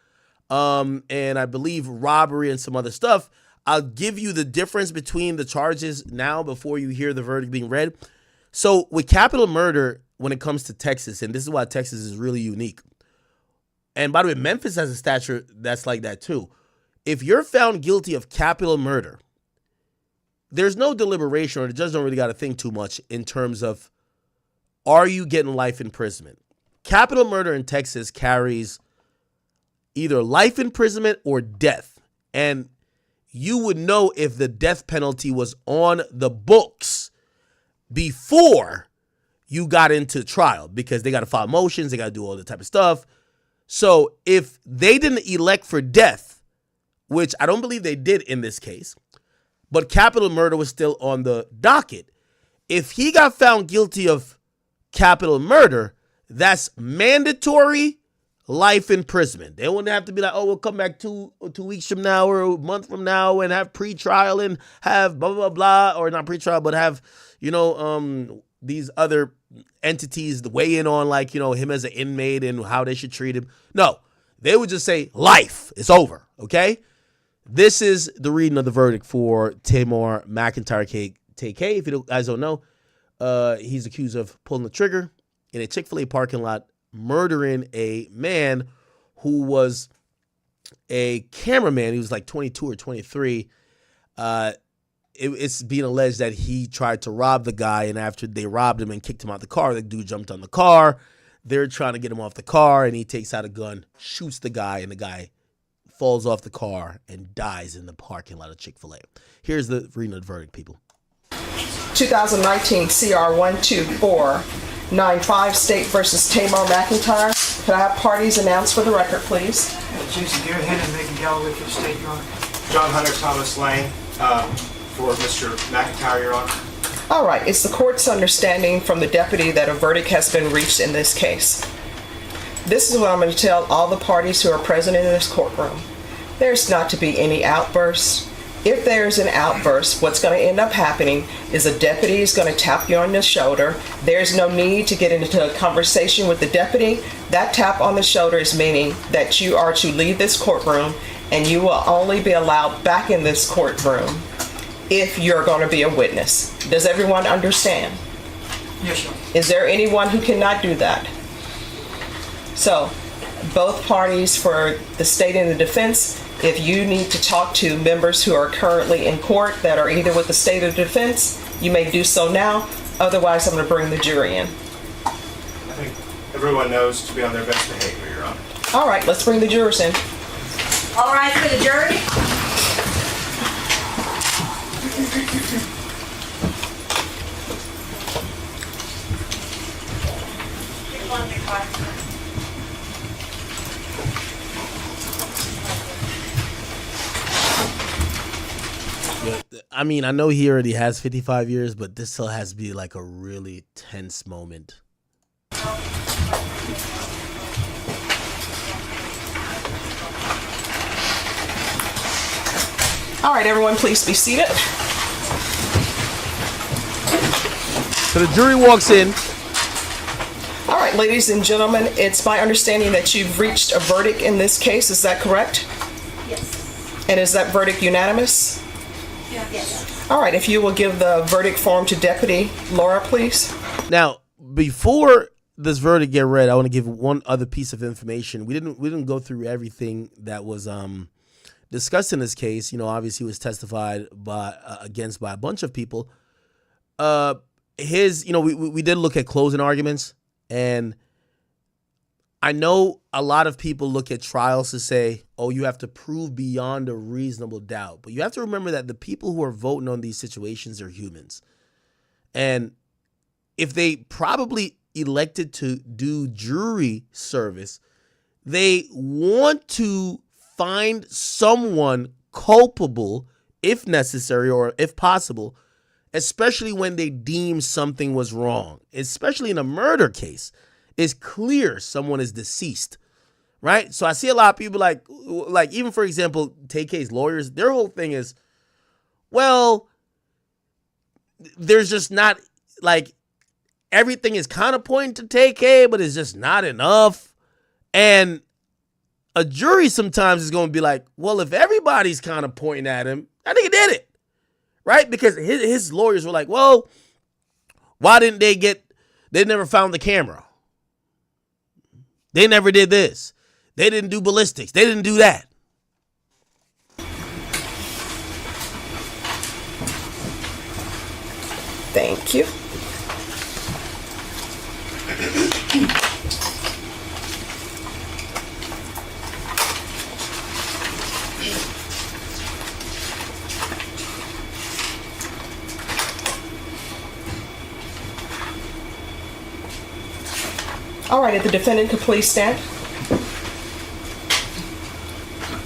and I believe robbery and some other stuff. I'll give you the difference between the charges now before you hear the verdict being read. So with capital murder, when it comes to Texas, and this is why Texas is really unique, and by the way, Memphis has a statute that's like that too. If you're found guilty of capital murder, there's no deliberation, or the judge don't really got to think too much in terms of, are you getting life imprisonment? Capital murder in Texas carries either life imprisonment or death. And you would know if the death penalty was on the books before you got into trial, because they got to file motions, they got to do all the type of stuff. So if they didn't elect for death, which I don't believe they did in this case, but capital murder was still on the docket, if he got found guilty of capital murder, that's mandatory life imprisonment. They wouldn't have to be like, oh, we'll come back 2 weeks from now or a month from now and have pre-trial and have blah, blah, blah, or not pre-trial, but have, these other entities weigh in on, like, him as an inmate and how they should treat him. No, they would just say life. It's over, okay? This is the reading of the verdict for Tamor McIntyre Tay-K. If you guys don't know, he's accused of pulling the trigger in a Chick-fil-A parking lot, murdering a man who was a cameraman. He was like 22 or 23. It's being alleged that he tried to rob the guy, and after they robbed him and kicked him out the car, the dude jumped on the car. They're trying to get him off the car, and he takes out a gun, shoots the guy, and the guy falls off the car and dies in the parking lot of Chick-fil-A. Here's the reading of the verdict, people. 2019 CR 12495 State versus Tamar McIntyre. Could I have parties announced for the record, please? Jason, go ahead and make a Galloway for the state, Your Honor. John Hunter Thomas Lang for Mr. McIntyre, Your Honor. All right, it's the court's understanding from the deputy that a verdict has been reached in this case. This is what I'm going to tell all the parties who are present in this courtroom. There's not to be any outbursts. If there's an outburst, what's going to end up happening is a deputy is going to tap you on the shoulder. There's no need to get into a conversation with the deputy. That tap on the shoulder is meaning that you are to leave this courtroom, and you will only be allowed back in this courtroom if you're going to be a witness. Does everyone understand? Yes, Your Honor. Is there anyone who cannot do that? So, both parties for the state and the defense, if you need to talk to members who are currently in court that are either with the state or defense, you may do so now. Otherwise, I'm going to bring the jury in. I think everyone knows to be on their best behavior, Your Honor. All right, let's bring the jurors in. All right, for the jury. I mean, I know he already has 55 years, but this still has to be like a really tense moment. All right, everyone, please be seated. So the jury walks in. All right, ladies and gentlemen, it's my understanding that you've reached a verdict in this case. Is that correct? Yes. And is that verdict unanimous? Yes. All right, if you will give the verdict form to Deputy Laura, please. Now, before this verdict get read, I want to give one other piece of information. We didn't go through everything that was discussed in this case. You know, obviously, he was testified against by a bunch of people. We did look at closing arguments, and I know a lot of people look at trials to say, oh, you have to prove beyond a reasonable doubt. But you have to remember that the people who are voting on these situations are humans. And if they probably elected to do jury service, they want to find someone culpable, if necessary or if possible, especially when they deem something was wrong, especially in a murder case. It's clear someone is deceased, right? So I see a lot of people like even, for example, Tay-K's lawyers, their whole thing is, well, there's just not, like, everything is kind of pointing to Tay-K, but it's just not enough. And a jury sometimes is going to be like, well, if everybody's kind of pointing at him, I think he did it, right? Because his lawyers were like, well, why didn't they never found the camera. They never did this. They didn't do ballistics. They didn't do that. Thank you. All right, if the defendant could please stand.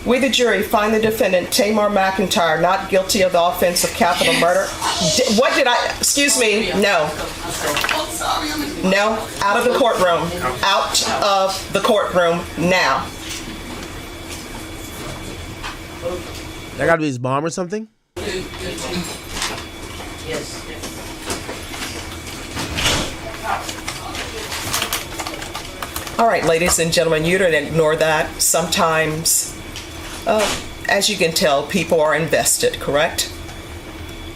We, the jury, find the defendant, Tamar McIntyre, not guilty of the offense of capital murder. Excuse me, no. No, out of the courtroom. Out of the courtroom now. That got to be his mom or something? Yes. All right, ladies and gentlemen, you don't ignore that. Sometimes, as you can tell, people are invested, correct?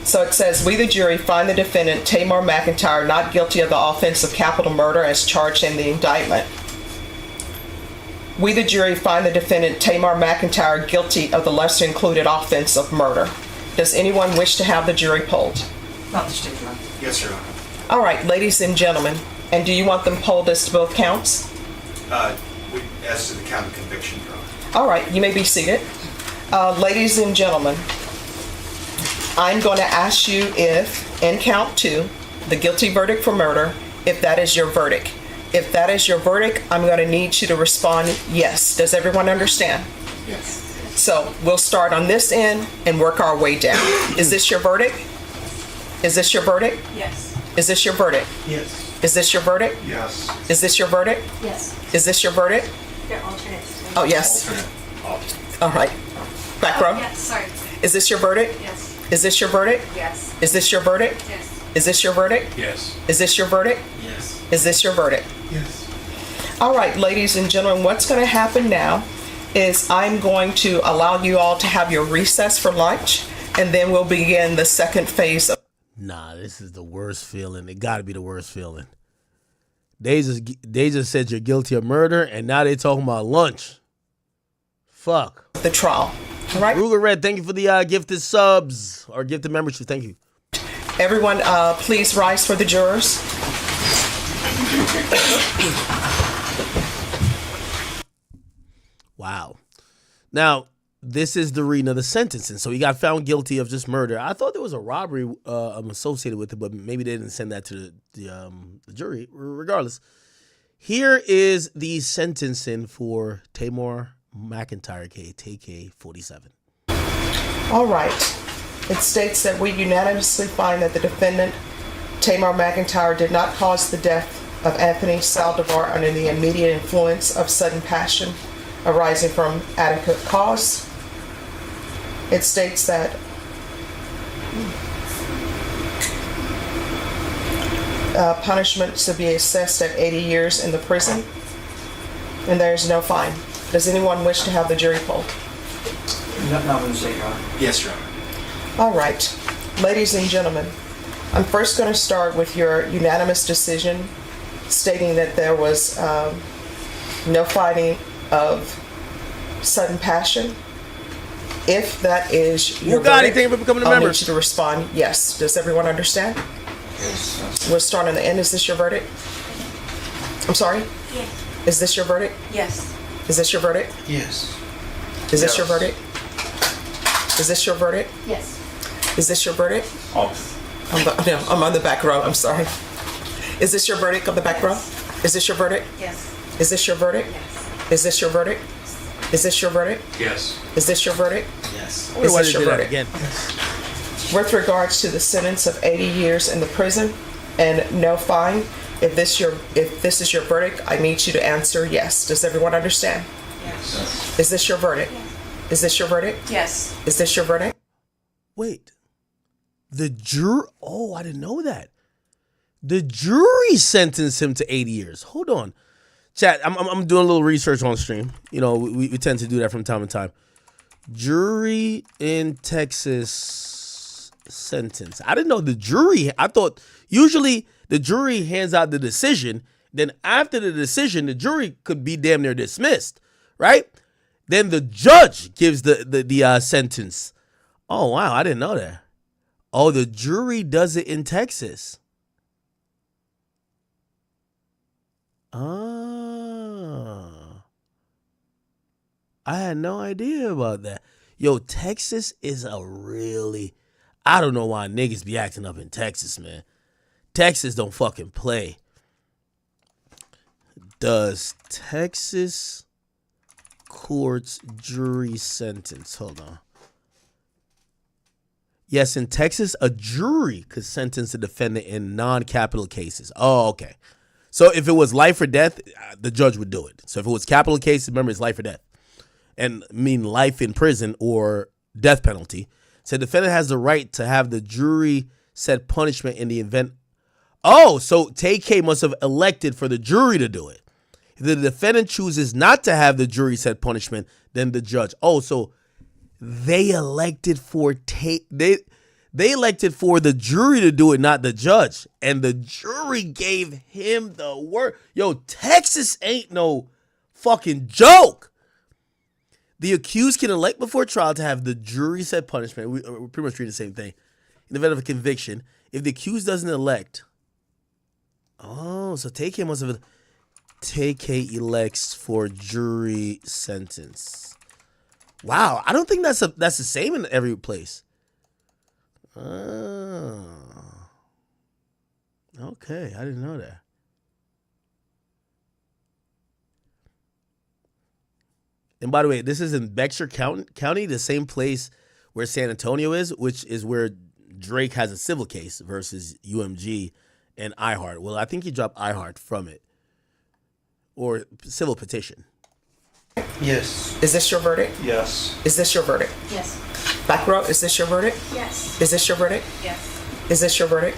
So it says, we the jury find the defendant Tamar McIntyre not guilty of the offense of capital murder as charged in the indictment. We the jury find the defendant Tamar McIntyre guilty of the lesser included offense of murder. Does anyone wish to have the jury polled? Not the state, Your Honor. Yes, Your Honor. All right, ladies and gentlemen, and do you want them polled as to both counts? As to the count of conviction, Your Honor. All right, you may be seated. Ladies and gentlemen, I'm going to ask you if, in count 2, the guilty verdict for murder, if that is your verdict. If that is your verdict, I'm going to need you to respond yes. Does everyone understand? Yes. So we'll start on this end and work our way down. Is this your verdict? Is this your verdict? Yes. Is this your verdict? Yes. Is this your verdict? Yes. Is this your verdict? Yes. Is this your verdict? They're alternates. Oh, yes. Alternate. All right. Back row. Yes, sorry. Is this your verdict? Yes. Is this your verdict? Yes. Is this your verdict? Yes. Is this your verdict? Yes. Is this your verdict? Yes. Is this your verdict? Yes. All right, ladies and gentlemen, what's going to happen now is I'm going to allow you all to have your recess for lunch, and then we'll begin the second phase of. Nah, this is the worst feeling. It got to be the worst feeling. They just said you're guilty of murder, and now they talking about lunch. Fuck. the trial. All right? Ruger Red, thank you for the gifted subs or gifted membership. Thank you. Everyone, please rise for the jurors. Wow. Now, this is the reading of the sentencing. So he got found guilty of just murder. I thought there was a robbery associated with it, but maybe they didn't send that to the jury. Regardless, here is the sentencing for Tamar McIntyre, Tay-K, 47. All right. It states that we unanimously find that the defendant, Tamar McIntyre, did not cause the death of Anthony Saldivar under the immediate influence of sudden passion arising from adequate cause. It states that punishment to be assessed at 80 years in the prison, and there is no fine. Does anyone wish to have the jury polled? Not going to say, Your Honor. Yes, Your Honor. All right. Ladies and gentlemen, I'm first going to start with your unanimous decision stating that there was no finding of sudden passion. If that is your verdict, thank you for becoming a I'll member. need you to respond yes. Does everyone understand? Yes. We'll start on the end. Is this your verdict? I'm sorry? Yes. Is this your verdict? Yes. Is this your verdict? Yes. Is this your Yes. verdict? Is this your verdict? Yes. Is this your verdict? Oh. I'm on the back row. I'm sorry. Is this your verdict on the back row? Is this your verdict? Yes. Is this your verdict? Yes. Is this your verdict? Is this your verdict? Yes. Is this your verdict? Yes. I wonder Is why this they your did that verdict? again. With regards to the sentence of 80 years in the prison and no fine, if this is your verdict, I need you to answer yes. Does everyone understand? Yes. Is this your verdict? Is this your verdict? Yes. Is this your verdict? Wait. The jury. Oh, I didn't know that. The jury sentenced him to 80 years. Hold on. Chat, I'm doing a little research on stream. You know, we tend to do that from time to time. Jury in Texas sentence. I didn't know the jury. I thought usually the jury hands out the decision. Then after the decision, the jury could be damn near dismissed, right? Then the judge gives the sentence. Oh, wow. I didn't know that. Oh, the jury does it in Texas. Ah. I had no idea about that. Yo, Texas is a really... I don't know why niggas be acting up in Texas, man. Texas don't fucking play. Does Texas courts jury sentence? Hold on. Yes, in Texas, a jury could sentence a defendant in non-capital cases. Oh, okay. So if it was life or death, the judge would do it. So if it was capital cases, remember it's life or death. And mean life in prison or death penalty. So the defendant has the right to have the jury set punishment in the event. Oh, so Tay-K must have elected for the jury to do it. If the defendant chooses not to have the jury set punishment, then the judge. Oh, so they elected for the They elected for the jury to do it, not the judge. And the jury gave him the word. Yo, Texas ain't no fucking joke. The accused can elect before trial to have the jury set punishment. We're pretty much reading the same thing. In the event of a conviction, if the accused doesn't elect. Oh, so Tay-K must have. Tay-K elects for jury sentence. Wow, I don't think that's the same in every place. Oh. Okay, I didn't know that. And by the way, this is in Bexar County, the same place where San Antonio is, which is where Drake has a civil case versus UMG and iHeart. Well, I think he dropped iHeart from it. Or civil petition. Yes. Is this your verdict? Yes. Is this your verdict? Yes. Back row, is this your verdict? Yes. Is this your verdict? Yes. Is this your verdict?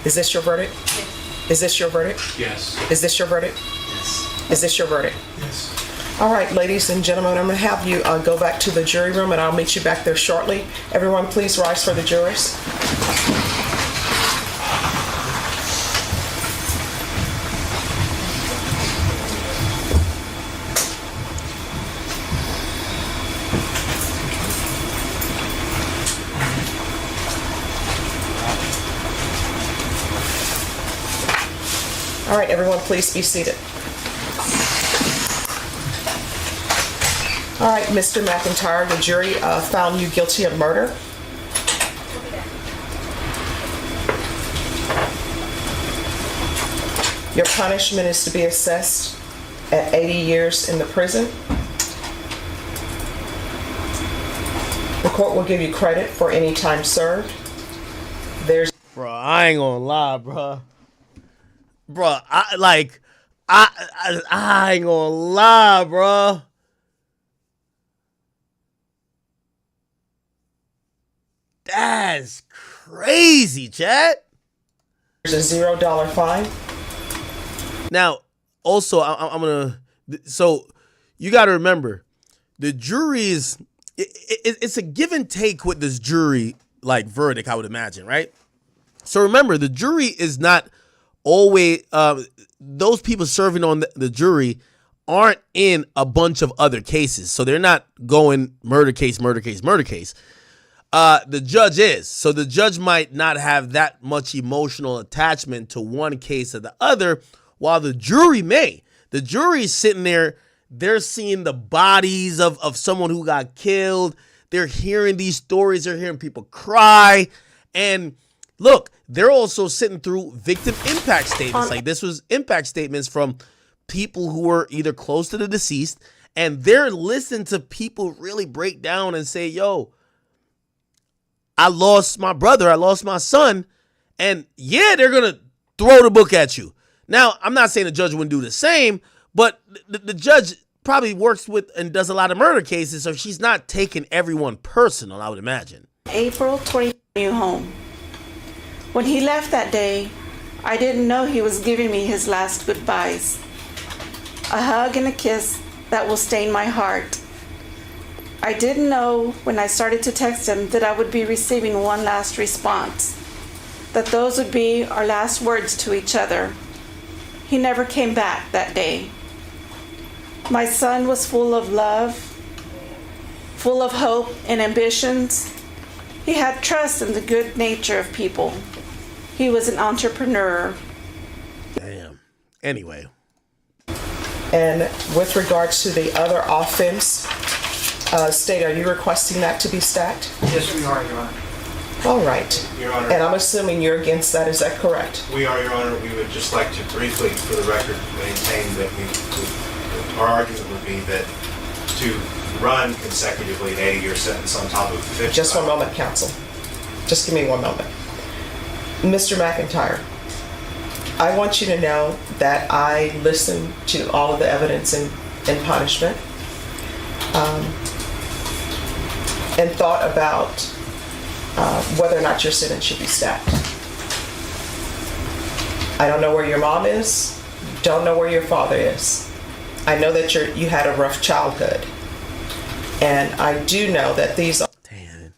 Is this your verdict? Yes. Is this your verdict? Yes. Is this your verdict? Yes. Is this your verdict? Yes. All right, ladies and gentlemen, I'm going to have you go back to the jury room, and I'll meet you back there shortly. Everyone, please rise for the jurors. All right, everyone, please be seated. All right, Mr. McIntyre, the jury found you guilty of murder. Your punishment is to be assessed at 80 years in the prison. The court will give you credit for any time served. Bro, I ain't gonna lie, bro. Bro, I ain't gonna lie, bro. That's crazy, chat. There's a $0 fine. Now, also, I'm gonna. So, you got to remember, the jury is. It's a give and take with this jury like verdict, I would imagine, right? So remember, the jury is not always. Those people serving on the jury aren't in a bunch of other cases, so they're not going murder case, murder case, murder case. The judge is. So the judge might not have that much emotional attachment to one case or the other, while the jury may. The jury's sitting there, they're seeing the bodies of someone who got killed. They're hearing these stories. They're hearing people cry. And look, they're also sitting through victim impact statements. Like, this was impact statements from people who were either close to the deceased, and they're listening to people really break down and say, yo, I lost my brother, I lost my son, and yeah, they're going to throw the book at you. Now, I'm not saying the judge wouldn't do the same, but the judge probably works with and does a lot of murder cases, so she's not taking everyone personal, I would imagine. April 20th, home. When he left that day, I didn't know he was giving me his last goodbyes. A hug and a kiss that will stain my heart. I didn't know when I started to text him that I would be receiving one last response, that those would be our last words to each other. He never came back that day. My son was full of love, full of hope and ambitions. He had trust in the good nature of people. He was an entrepreneur. Damn. Anyway. And with regards to the other offense, State, are you requesting that to be stacked? Yes, we are, Your Honor. All right. Your Honor. And I'm assuming you're against that. Is that correct? We are, Your Honor. We would just like to briefly, for the record, maintain that our argument would be that to run consecutively an 80-year sentence on top of 50. Just one moment, counsel. Just give me one moment. Mr. McIntyre, I want you to know that I listened to all of the evidence in punishment and thought about whether or not your sentence should be stacked. I don't know where your mom is, don't know where your father is. I know that you had a rough childhood, and I do know that these are... Damn.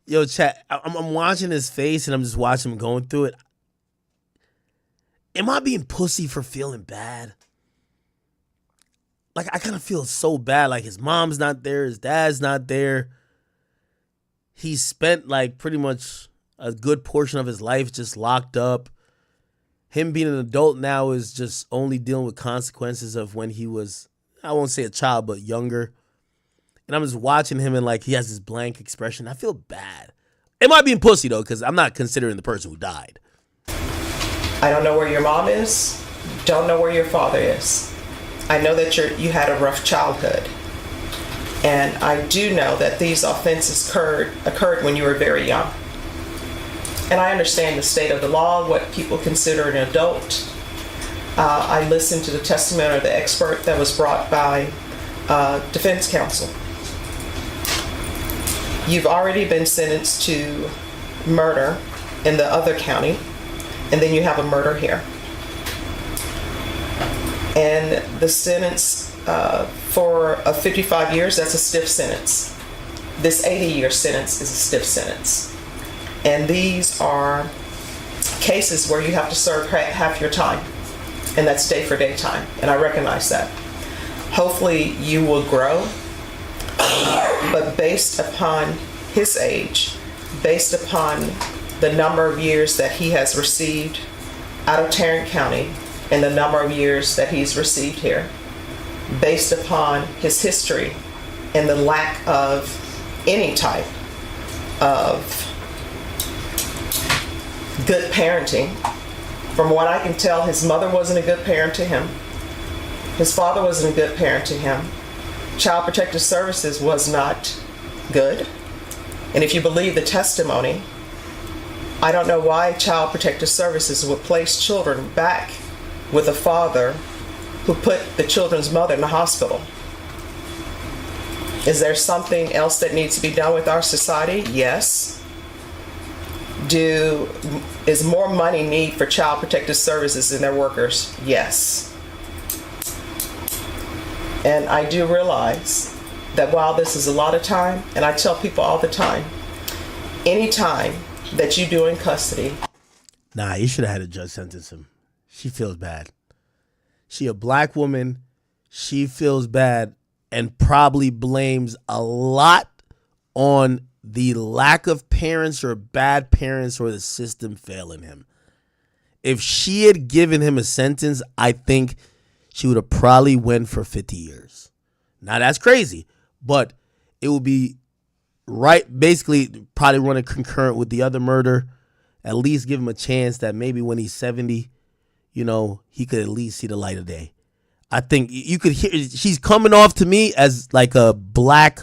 Yo, chat, I'm watching his face and I'm just watching him going through it. Am I being pussy for feeling bad? Like, I kind of feel so bad. Like, his mom's not there. His dad's not there. He spent, like, pretty much a good portion of his life just locked up. Him being an adult now is just only dealing with consequences of when he was, I won't say a child, but younger. And I'm just watching him and, like, he has this blank expression. I feel bad. Am I being pussy, though? Because I'm not considering the person who died. I don't know where your mom is. Don't know where your father is. I know that you had a rough childhood. And I do know that these offenses occurred when you were very young. And I understand the state of the law, what people consider an adult. I listened to the testimony of the expert that was brought by defense counsel. You've already been sentenced to murder in the other county, and then you have a murder here. And the sentence for 55 years, that's a stiff sentence. This 80-year sentence is a stiff sentence. And these are cases where you have to serve half your time, and that's day for day time, and I recognize that. Hopefully you will grow, but based upon his age, based upon the number of years that he has received out of Tarrant County and the number of years that he's received here, based upon his history and the lack of any type of good parenting. From what I can tell, his mother wasn't a good parent to him. His father wasn't a good parent to him. Child Protective Services was not good. And if you believe the testimony, I don't know why Child Protective Services would place children back with a father who put the children's mother in the hospital. Is there something else that needs to be done with our society? Yes. Is more money need for Child Protective Services and their workers? Yes. And I do realize that while this is a lot of time, and I tell people all the time, any time that you do in custody. Nah, you should have had a judge sentence him. She feels bad. She a black woman. She feels bad and probably blames a lot on the lack of parents or bad parents or the system failing him. If she had given him a sentence, I think she would have probably went for 50 years. Now that's crazy, but it would be right, basically probably running concurrent with the other murder. At least give him a chance that maybe when he's 70, you know, he could at least see the light of day. I think you could hear, she's coming off to me as like a black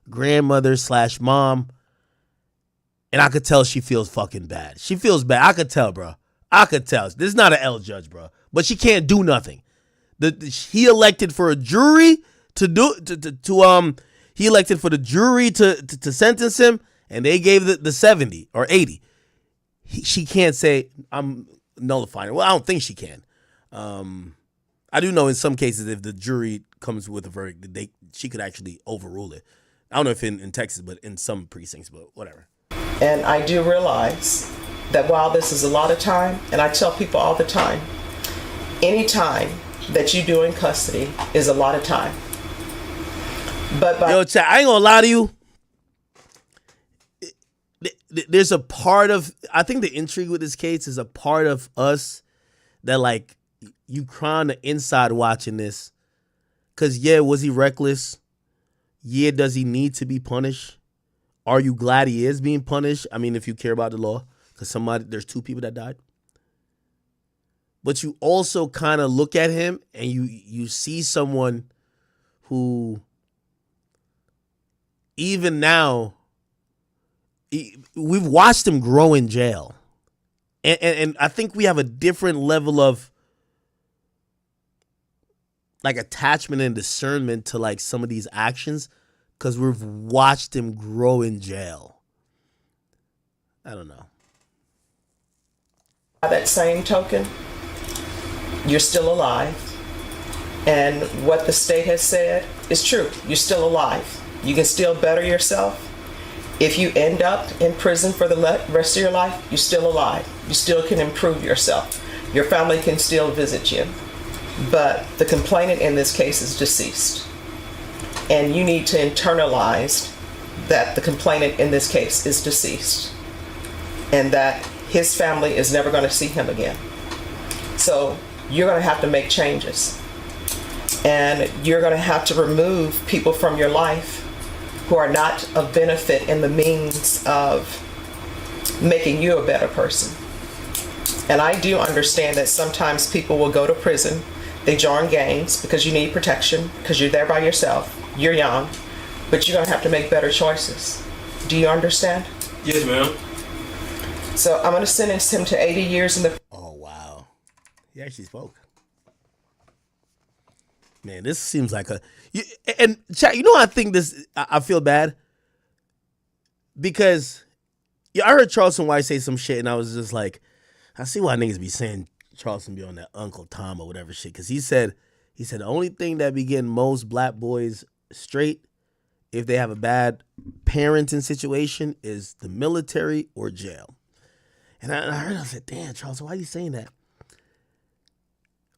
grandmother / mom. And I could tell she feels fucking bad. She feels bad. I could tell, bro. I could tell. This is not an L judge, bro. But she can't do nothing. He elected for a jury he elected for the jury to sentence him, and they gave the 70 or 80. She can't say, I'm nullifying it. Well, I don't think she can. I do know in some cases if the jury comes with a verdict, she could actually overrule it. I don't know if in Texas, but in some precincts, but whatever. And I do realize that while this is a lot of time, and I tell people all the time, any time that you do in custody is a lot of time. But yo, chat, I ain't gonna lie to you. There's a part of, I think the intrigue with this case is a part of us that like, you cry on the inside watching this. Cause yeah, was he reckless? Yeah, does he need to be punished? Are you glad he is being punished? I mean, if you care about the law, cause there's 2 people that died. But you also kind of look at him and you see someone who, even now, we've watched him grow in jail. And I think we have a different level of like attachment and discernment to like some of these actions because we've watched him grow in jail. I don't know. By that same token, you're still alive. And what the state has said is true. You're still alive. You can still better yourself. If you end up in prison for the rest of your life, you're still alive. You still can improve yourself. Your family can still visit you. But the complainant in this case is deceased. And you need to internalize that the complainant in this case is deceased. And that his family is never going to see him again. So you're going to have to make changes. And you're going to have to remove people from your life who are not of benefit in the means of making you a better person. And I do understand that sometimes people will go to prison, they join gangs because you need protection, because you're there by yourself, you're young, but you're going to have to make better choices. Do you understand? Yes, ma'am. So I'm going to sentence him to 80 years in the... Oh, wow. He actually spoke. Man, this seems like and chat, you know, I think this, I feel bad because I heard Charleston White say some shit and I was just like, I see why niggas be saying Charleston be on that Uncle Tom or whatever shit. Cause he said the only thing that be getting most black boys straight if they have a bad parenting situation is the military or jail. And I heard, I said, damn, Charleston, why are you saying that?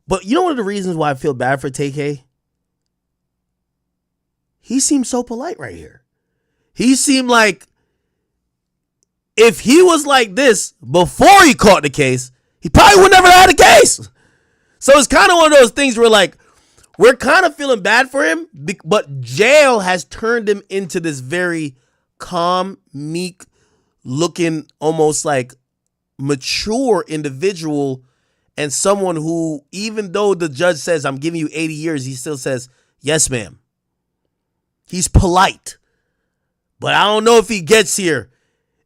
But you know one of the reasons why I feel bad for Tay-K? He seemed so polite right here. He seemed like if he was like this before he caught the case, he probably would never had a case. So it's kind of one of those things where like, we're kind of feeling bad for him, but jail has turned him into this very calm, meek looking, almost like mature individual. And someone who, even though the judge says, I'm giving you 80 years, he still says, yes, ma'am. He's polite. But I don't know if he gets here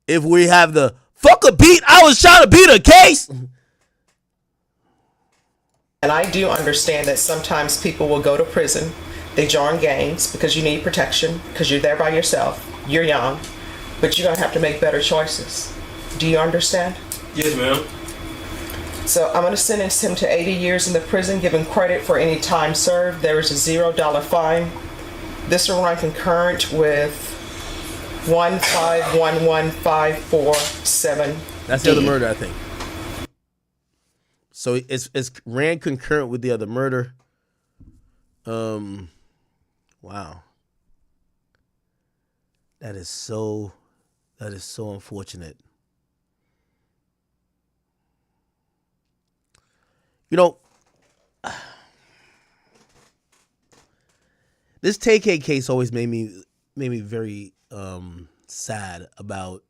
if we have the, fuck a beat, I was trying to beat a case. And I do understand that sometimes people will go to prison, they join gangs because you need protection, because you're there by yourself, you're young, but you're going to have to make better choices. Do you understand? Yes, ma'am. So I'm going to sentence him to 80 years in the prison, give him credit for any time served. There is a $0 fine. This will run concurrent with 1511547. That's the other murder, I think. So it's ran concurrent with the other murder. Wow. That is so unfortunate. You know, this Tay-K case always made me very sad about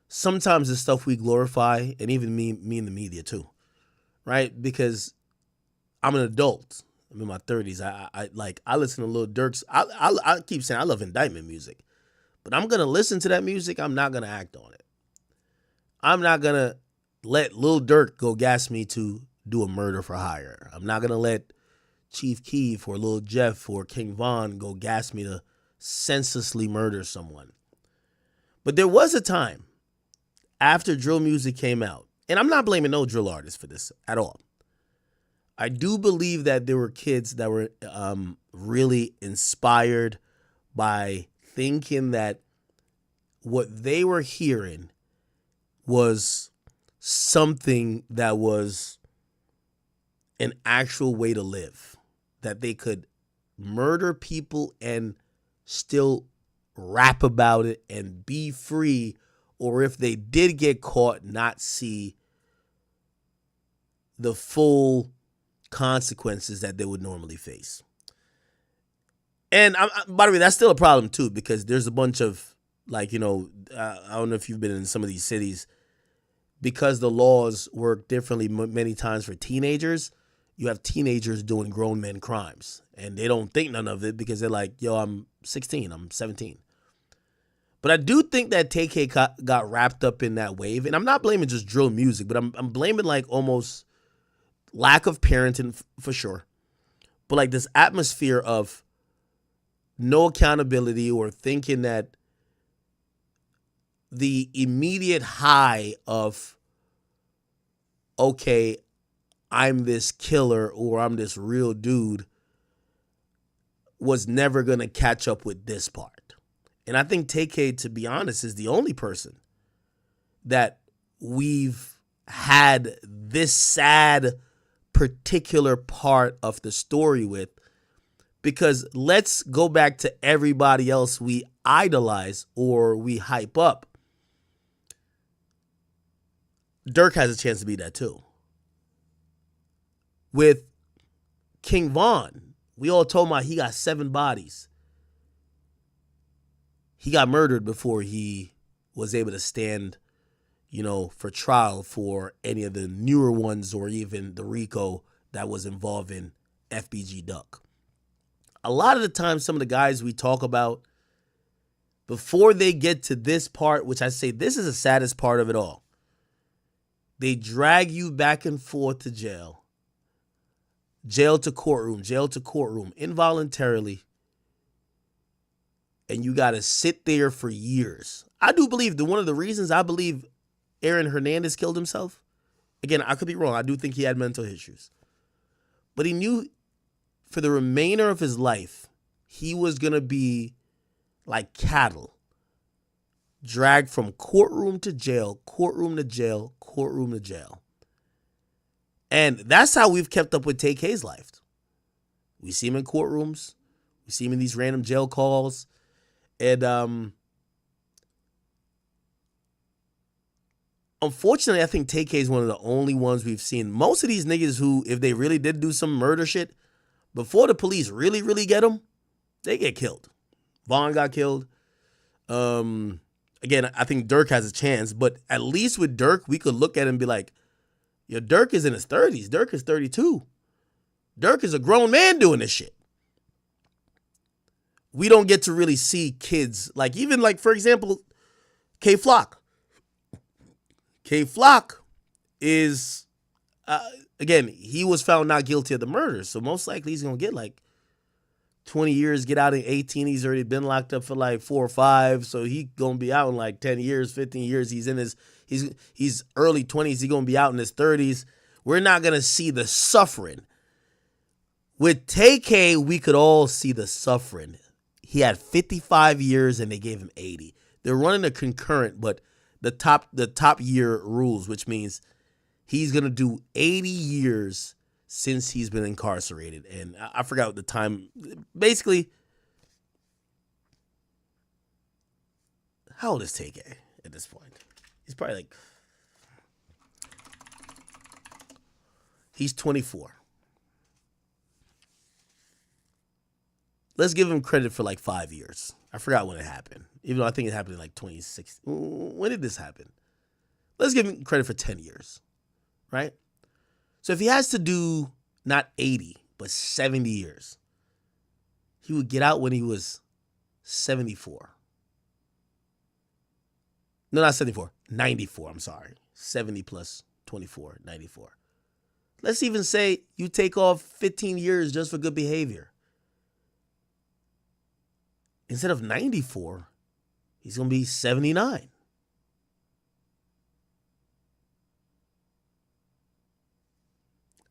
sometimes the stuff we glorify, and even me in the media too, right? Because I'm an adult. I'm in my 30s. I listen to Lil Durk's. I keep saying I love indictment music, but I'm gonna listen to that music. I'm not gonna act on it. I'm not gonna let Lil Durk go gas me to do a murder for hire. I'm not gonna let Chief Keef or Lil Jeff or King Von go gas me to senselessly murder someone. But there was a time after drill music came out, and I'm not blaming no drill artists for this at all. I do believe that there were kids that were really inspired by thinking that what they were hearing was something that was an actual way to live, that they could murder people and still rap about it and be free, or if they did get caught, not see the full consequences that they would normally face. And by the way, that's still a problem too, because there's a bunch of, like, you know, I don't know if you've been in some of these cities, because the laws work differently many times for teenagers. You have teenagers doing grown men crimes, and they don't think none of it because they're like, yo, I'm 16, I'm 17. But I do think that Tay-K got wrapped up in that wave, and I'm not blaming just drill music, but I'm blaming like almost lack of parenting for sure, but like this atmosphere of no accountability, or thinking that the immediate high of, okay, I'm this killer or I'm this real dude, was never going to catch up with this part. And I think Tay-K, to be honest, is the only person that we've had this sad particular part of the story with. Because let's go back to everybody else we idolize or we hype up. Dirk has a chance to be that too. With King Von, we all told him he got 7 bodies. He got murdered before he was able to stand, for trial for any of the newer ones or even the RICO that was involved in FBG Duck. A lot of the time, some of the guys we talk about, before they get to this part, which I say this is the saddest part of it all, they drag you back and forth to jail to courtroom, involuntarily, and you got to sit there for years. I do believe that one of the reasons I believe Aaron Hernandez killed himself, again, I could be wrong. I do think he had mental issues, but he knew for the remainder of his life, he was going to be like cattle, dragged from courtroom to jail, courtroom to jail, courtroom to jail. And that's how we've kept up with Tay-K's life. We see him in courtrooms. We see him in these random jail calls. And unfortunately, I think Tay-K is one of the only ones we've seen. Most of these niggas who, if they really did do some murder shit, before the police really, really get them, they get killed. Vaughn got killed. Again, I think Dirk has a chance, but at least with Dirk, we could look at him and be like, yo, Dirk is in his 30s. Dirk is 32. Dirk is a grown man doing this shit. We don't get to really see kids, for example, K-Flock. K-Flock is, again, he was found not guilty of the murder, so most likely he's going to get 20 years, get out in 18. He's already been locked up for 4 or 5, so he going to be out in 10 years, 15 years. He's in he's early 20s. He's going to be out in his 30s. We're not going to see the suffering. With Tay-K, we could all see the suffering. He had 55 years and they gave him 80. They're running a concurrent, but the top year rules, which means he's going to do 80 years since he's been incarcerated. And I forgot what the time. Basically, how old is Tay-K at this point? He's probably he's 24. Let's give him credit for 5 years. I forgot when it happened, even though I think it happened in 2016. When did this happen? Let's give him credit for 10 years, right? So if he has to do not 80, but 70 years, he would get out when he was 74. No, not 74, 94, I'm sorry. 70 plus 24, 94. Let's even say you take off 15 years just for good behavior. Instead of 94, he's going to be 79.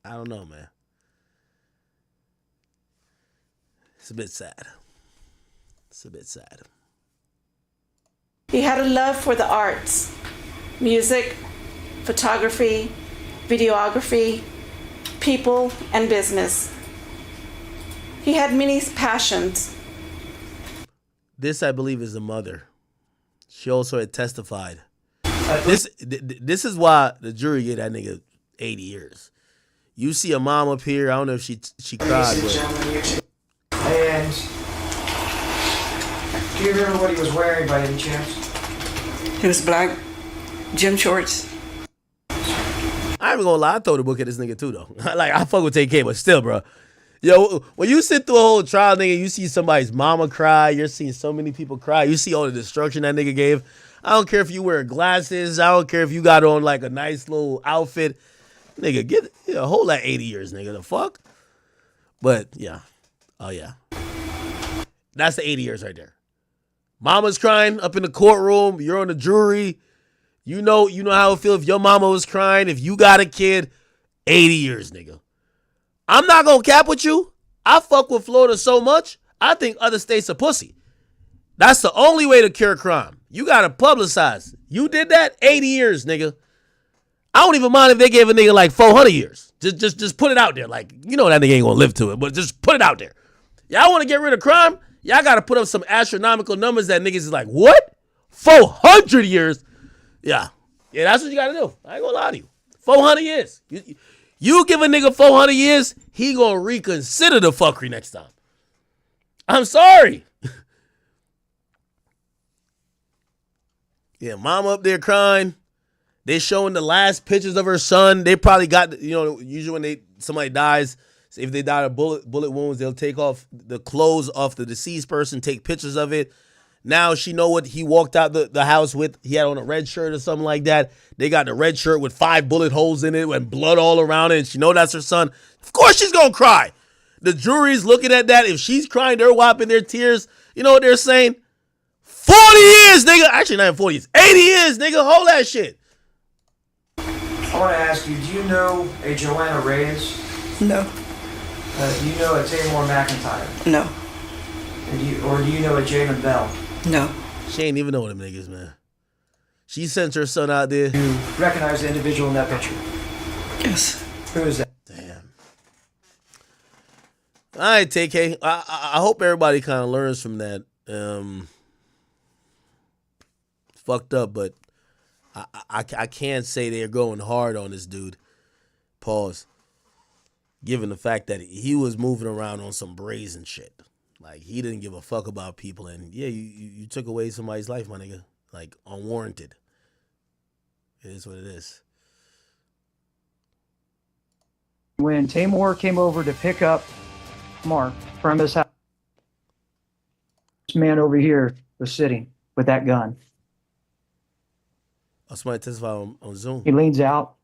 I don't know, man. It's a bit sad. He had a love for the arts, music, photography, videography, people, and business. He had many passions. This, I believe, is the mother. She also had testified. This is why the jury gave that nigga 80 years. You see a mom up here. I don't know if she cried. And do you remember what he was wearing by any chance? It was black gym shorts. I ain't gonna lie. I throw the book at this nigga too, though. I fuck with Tay-K, but still, bro. Yo, when you sit through a whole trial, nigga, you see somebody's mama cry. You're seeing so many people cry. You see all the destruction that nigga gave. I don't care if you wear glasses. I don't care if you got on a nice little outfit. Nigga, hold that 80 years, nigga. The fuck? But, yeah. Oh, yeah. That's the 80 years right there. Mama's crying up in the courtroom. You're on the jury. You know how it feels if your mama was crying. If you got a kid, 80 years, nigga. I'm not going to cap with you. I fuck with Florida so much, I think other states are pussy. That's the only way to cure crime. You gotta publicize. You did that, 80 years, nigga. I don't even mind if they gave a nigga like 400 years. Just put it out there. Like, you know that nigga ain't gonna live to it, but just put it out there. Y'all wanna get rid of crime? Y'all gotta put up some astronomical numbers that niggas is like, what? 400 years? Yeah, that's what you gotta do. I ain't gonna lie to you. 400 years. You give a nigga 400 years, he gonna reconsider the fuckery next time. I'm sorry. Yeah, mom up there crying. They showing the last pictures of her son. They probably got, usually when somebody dies, if they die of bullet wounds, they'll take off the clothes off the deceased person, take pictures of it. Now she know what he walked out the house with. He had on a red shirt or something like that. They got the red shirt with 5 bullet holes in it and blood all around it. And she know that's her son. Of course she's going to cry. The jury's looking at that. If she's crying, they're wiping their tears. You know what they're saying? 40 years, nigga. Actually, not even 40 years. 80 years, nigga. Hold that shit. I want to ask you, do you know a Joanna Reyes? No. Do you know a Tamar McIntyre? No. Do you know a Jalen Bell? No. She ain't even know them niggas, man. She sent her son out there. You recognize the individual in that picture? Yes. Who is that? Damn. All right, Tay-K. I hope everybody kind of learns from that. Fucked up, but I can't say they're going hard on this dude. Pause. Given the fact that he was moving around on some brazen shit. Like, he didn't give a fuck about people. And, yeah, you took away somebody's life, my nigga. Like, unwarranted. It is what it is. When Tamar came over to pick up Mark from his house, this man over here was sitting with that gun. Oh, somebody testify on Zoom. He leans out.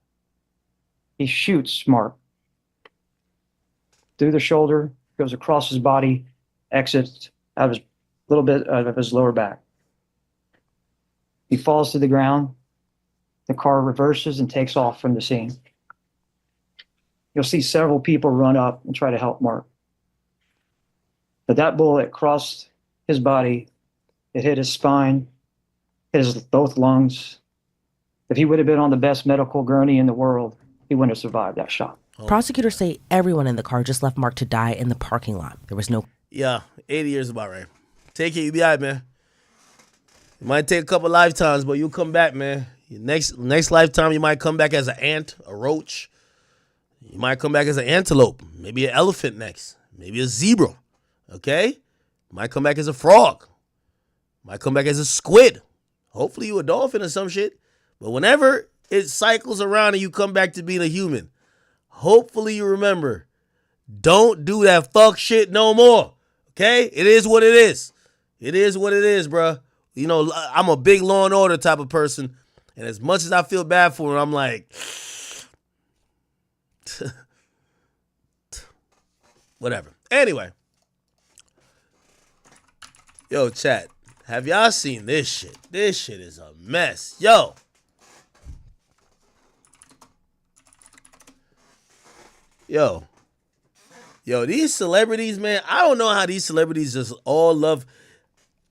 He shoots Mark through the shoulder, goes across his body, exits out of his little bit of his lower back. He falls to the ground. The car reverses and takes off from the scene. You'll see several people run up and try to help Mark. But that bullet crossed his body. It hit his spine, hit his both lungs. If he would have been on the best medical gurney in the world, he wouldn't have survived that shot. Prosecutors say everyone in the car just left Mark to die in the parking lot. There was no... Yeah, 80 years about right. Take it, you be all right, man. It might take a couple lifetimes, but you'll come back, man. Next lifetime, you might come back as an ant, a roach. You might come back as an antelope, maybe an elephant next, maybe a zebra, okay? You might come back as a frog. Might come back as a squid. Hopefully you a dolphin or some shit. But whenever it cycles around and you come back to being a human, hopefully you remember, don't do that fuck shit no more, okay? It is what it is. It is what it is, bruh. You know, I'm a big Law and Order type of person, and as much as I feel bad for him, I'm like, whatever. Anyway. Yo, chat. Have y'all seen this shit? This shit is a mess. Yo. Yo, these celebrities, man, I don't know how these celebrities just all love.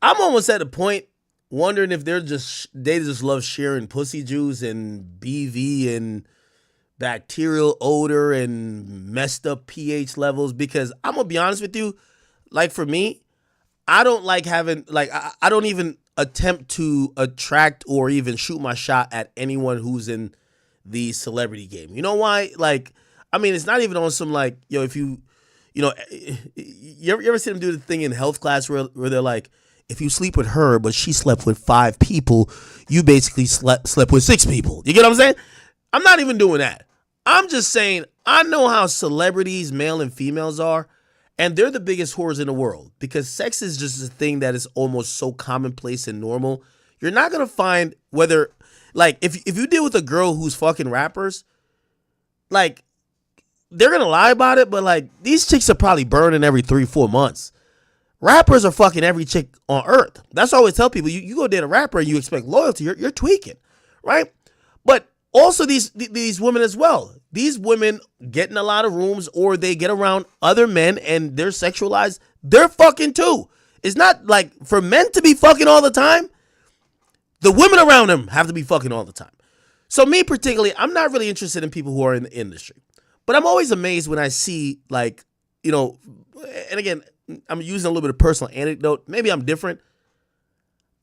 I'm almost at the point wondering if they just love sharing pussy juice and BV and bacterial odor and messed up pH levels, because I'm gonna be honest with you, like for me, I don't like having, like, I don't even attempt to attract or even shoot my shot at anyone who's in the celebrity game. You know why? Like, I mean, it's not even on some like, yo, if you ever see them do the thing in health class where they're like, if you sleep with her, but she slept with 5 people, you basically slept with 6 people. You get what I'm saying? I'm not even doing that. I'm just saying, I know how celebrities, male and females are, and they're the biggest whores in the world because sex is just a thing that is almost so commonplace and normal. You're not going to find whether, like, if you deal with a girl who's fucking rappers, like, they're going to lie about it, but, like, these chicks are probably burning every 3-4 months. Rappers are fucking every chick on earth. That's why I always tell people, you go date a rapper and you expect loyalty, you're tweaking, right? But also these women as well. These women get in a lot of rooms or they get around other men and they're sexualized. They're fucking too. It's not like for men to be fucking all the time. The women around them have to be fucking all the time. So me particularly, I'm not really interested in people who are in the industry. But I'm always amazed when I see like, you know, and again, I'm using a little bit of personal anecdote. Maybe I'm different.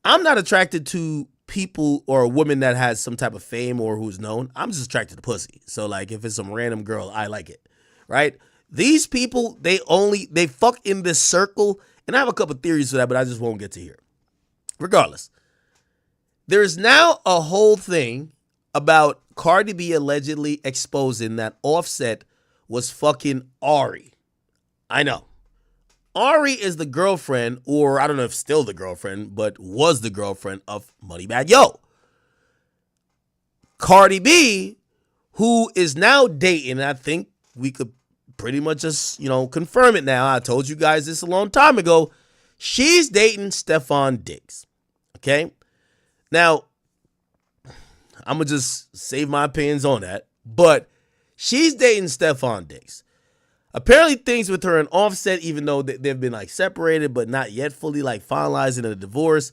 I'm not attracted to people or a woman that has some type of fame or who's known. I'm just attracted to pussy. So like if it's some random girl, I like it, right? These people, they fuck in this circle. And I have a couple theories for that, but I just won't get to here. Regardless, there is now a whole thing about Cardi B allegedly exposing that Offset was fucking Ari. I know. Ari is the girlfriend, or I don't know if still the girlfriend, but was the girlfriend of Moneybagg Yo. Cardi B, who is now dating, I think we could pretty much just, you know, confirm it now. I told you guys this a long time ago. She's dating Stefon Diggs. Okay? Now, I'm going to just save my opinions on that. But she's dating Stefon Diggs. Apparently things with her and Offset, even though they've been like separated, but not yet fully like finalizing a divorce.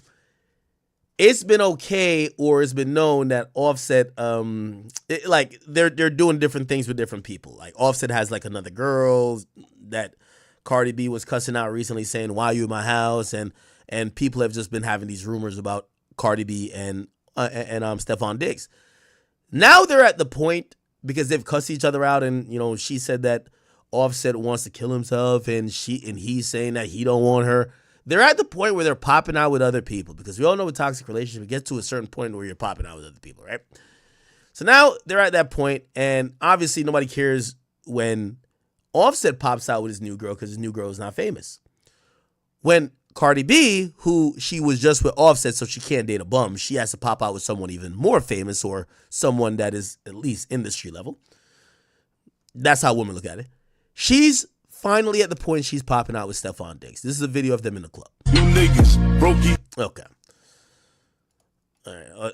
It's been okay, or it's been known that Offset, like they're doing different things with different people. Like Offset has like another girl that Cardi B was cussing out recently, saying, "Why you in my house?" And people have just been having these rumors about Cardi B and Stefon Diggs. Now they're at the point, because they've cussed each other out, and you know she said that Offset wants to kill himself, and he's saying that he don't want her. They're at the point where they're popping out with other people, because we all know a toxic relationship, it gets to a certain point where you're popping out with other people, right? So now they're at that point, and obviously nobody cares when Offset pops out with his new girl, because his new girl is not famous. When Cardi B, who she was just with Offset, so she can't date a bum, she has to pop out with someone even more famous, or someone that is at least industry level. That's how women look at it. She's finally at the point she's popping out with Stefon Diggs. This is a video of them in the club. You niggas broke it. Okay. All right.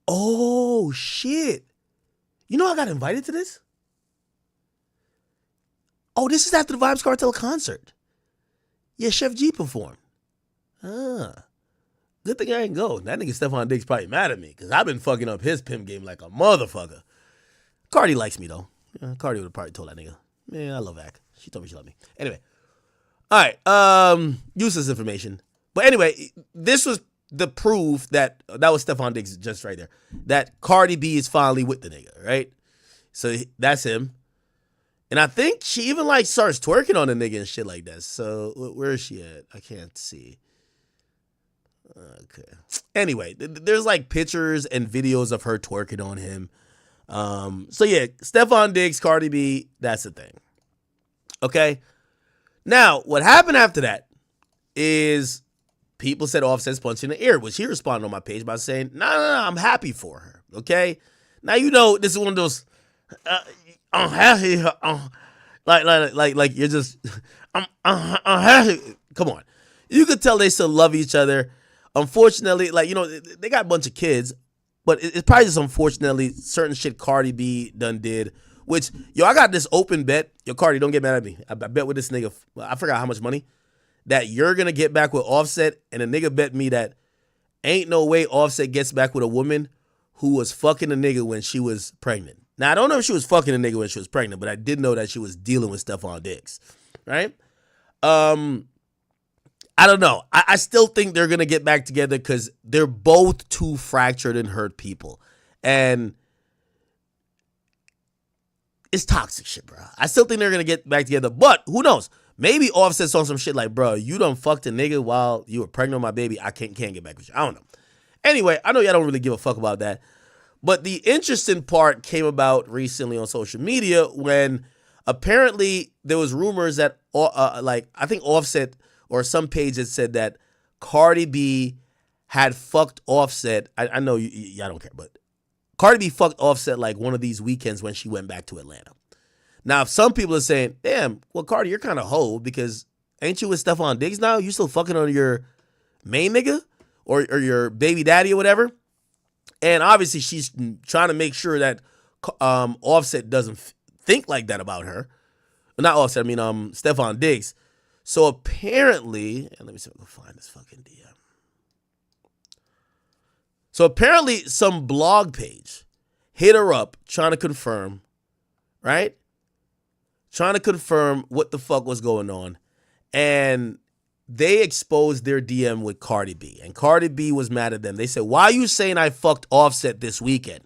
Oh, shit. You know I got invited to this? Oh, this is after the Vibes Cartel concert. Yeah, Chef G performed. Good thing I ain't go. That nigga Stefon Diggs probably mad at me, because I've been fucking up his pimp game like a motherfucker. Cardi likes me, though. Cardi would have probably told that nigga, "Man, I love Wack." She told me she loved me. Anyway. All right. Useless information. But anyway, this was the proof that was Stefon Diggs just right there. That Cardi B is finally with the nigga, right? So that's him. And I think she even like starts twerking on the nigga and shit like that. So where is she at? I can't see. Okay. Anyway, there's like pictures and videos of her twerking on him. So yeah, Stefon Diggs, Cardi B, that's the thing. Okay. Now, what happened after that is people said Offset's punching the air, which he responded on my page by saying, no, I'm happy for her. Okay. Now, you know, this is one of those, I'm happy. Like you're just, I'm happy. Come on. You could tell they still love each other. Unfortunately, like, you know, they got a bunch of kids, but it's probably just unfortunately certain shit Cardi B done did, which, yo, I got this open bet. Yo, Cardi, don't get mad at me. I bet with this nigga, I forgot how much money, that you're going to get back with Offset, and a nigga bet me that ain't no way Offset gets back with a woman who was fucking a nigga when she was pregnant. Now, I don't know if she was fucking a nigga when she was pregnant, but I did know that she was dealing with Stefon Diggs, right? I don't know. I still think they're going to get back together because they're both too fractured and hurt people. And it's toxic shit, bro. I still think they're going to get back together. But who knows? Maybe Offset's on some shit like, bro, you done fucked a nigga while you were pregnant with my baby. I can't get back with you. I don't know. Anyway, I know y'all don't really give a fuck about that. But the interesting part came about recently on social media when apparently there was rumors that, I think Offset or some page that said that Cardi B had fucked Offset. I know y'all don't care, but Cardi B fucked Offset like one of these weekends when she went back to Atlanta. Now, if some people are saying, damn, well, Cardi, you're kind of hoe because ain't you with Stefon Diggs now? You still fucking on your main nigga or your baby daddy or whatever? And obviously she's trying to make sure that Offset doesn't think like that about her. Not Offset, I mean Stefon Diggs. So apparently, and let me see if I can find this fucking DM. So apparently some blog page hit her up trying to confirm, right? Trying to confirm what the fuck was going on. And they exposed their DM with Cardi B. And Cardi B was mad at them. They said, why are you saying I fucked Offset this weekend?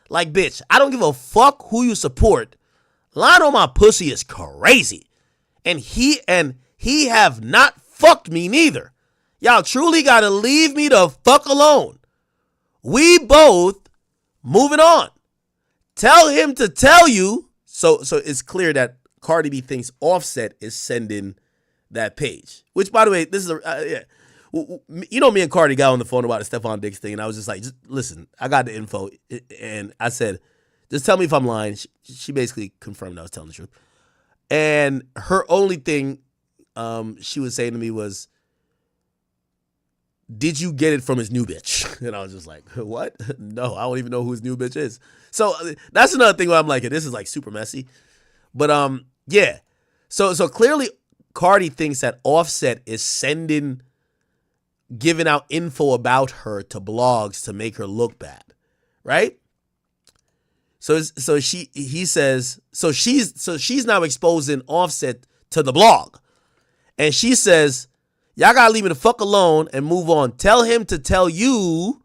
Like, bitch, I don't give a fuck who you support. Lying on my pussy is crazy. And he have not fucked me neither. Y'all truly gotta leave me the fuck alone. We both moving on. Tell him to tell you. So it's clear that Cardi B thinks Offset is sending that page. Which, by the way, this is you know, me and Cardi got on the phone about the Stephon Diggs thing, and I was just like, just listen, I got the info, and I said, just tell me if I'm lying. She basically confirmed I was telling the truth. And her only thing she was saying to me was, did you get it from his new bitch? And I was just like, what? No, I don't even know who his new bitch is. So that's another thing where I'm like, this is like super messy. But yeah. So clearly Cardi thinks that Offset is giving out info about her to blogs to make her look bad, right? So she's now exposing Offset to the blog, and she says, y'all gotta leave me the fuck alone and move on. Tell him to tell you,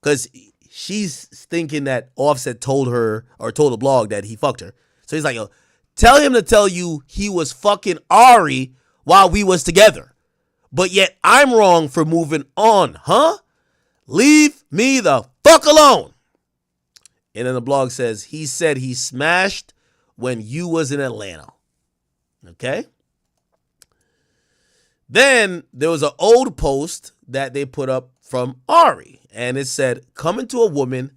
because she's thinking that Offset told her or told the blog that he fucked her. So he's like, yo, tell him to tell you he was fucking Ari while we was together. But yet I'm wrong for moving on, huh? Leave me the fuck alone. And then the blog says, he said he smashed when you was in Atlanta. Okay? Then there was an old post that they put up from Ari, and it said, coming to a woman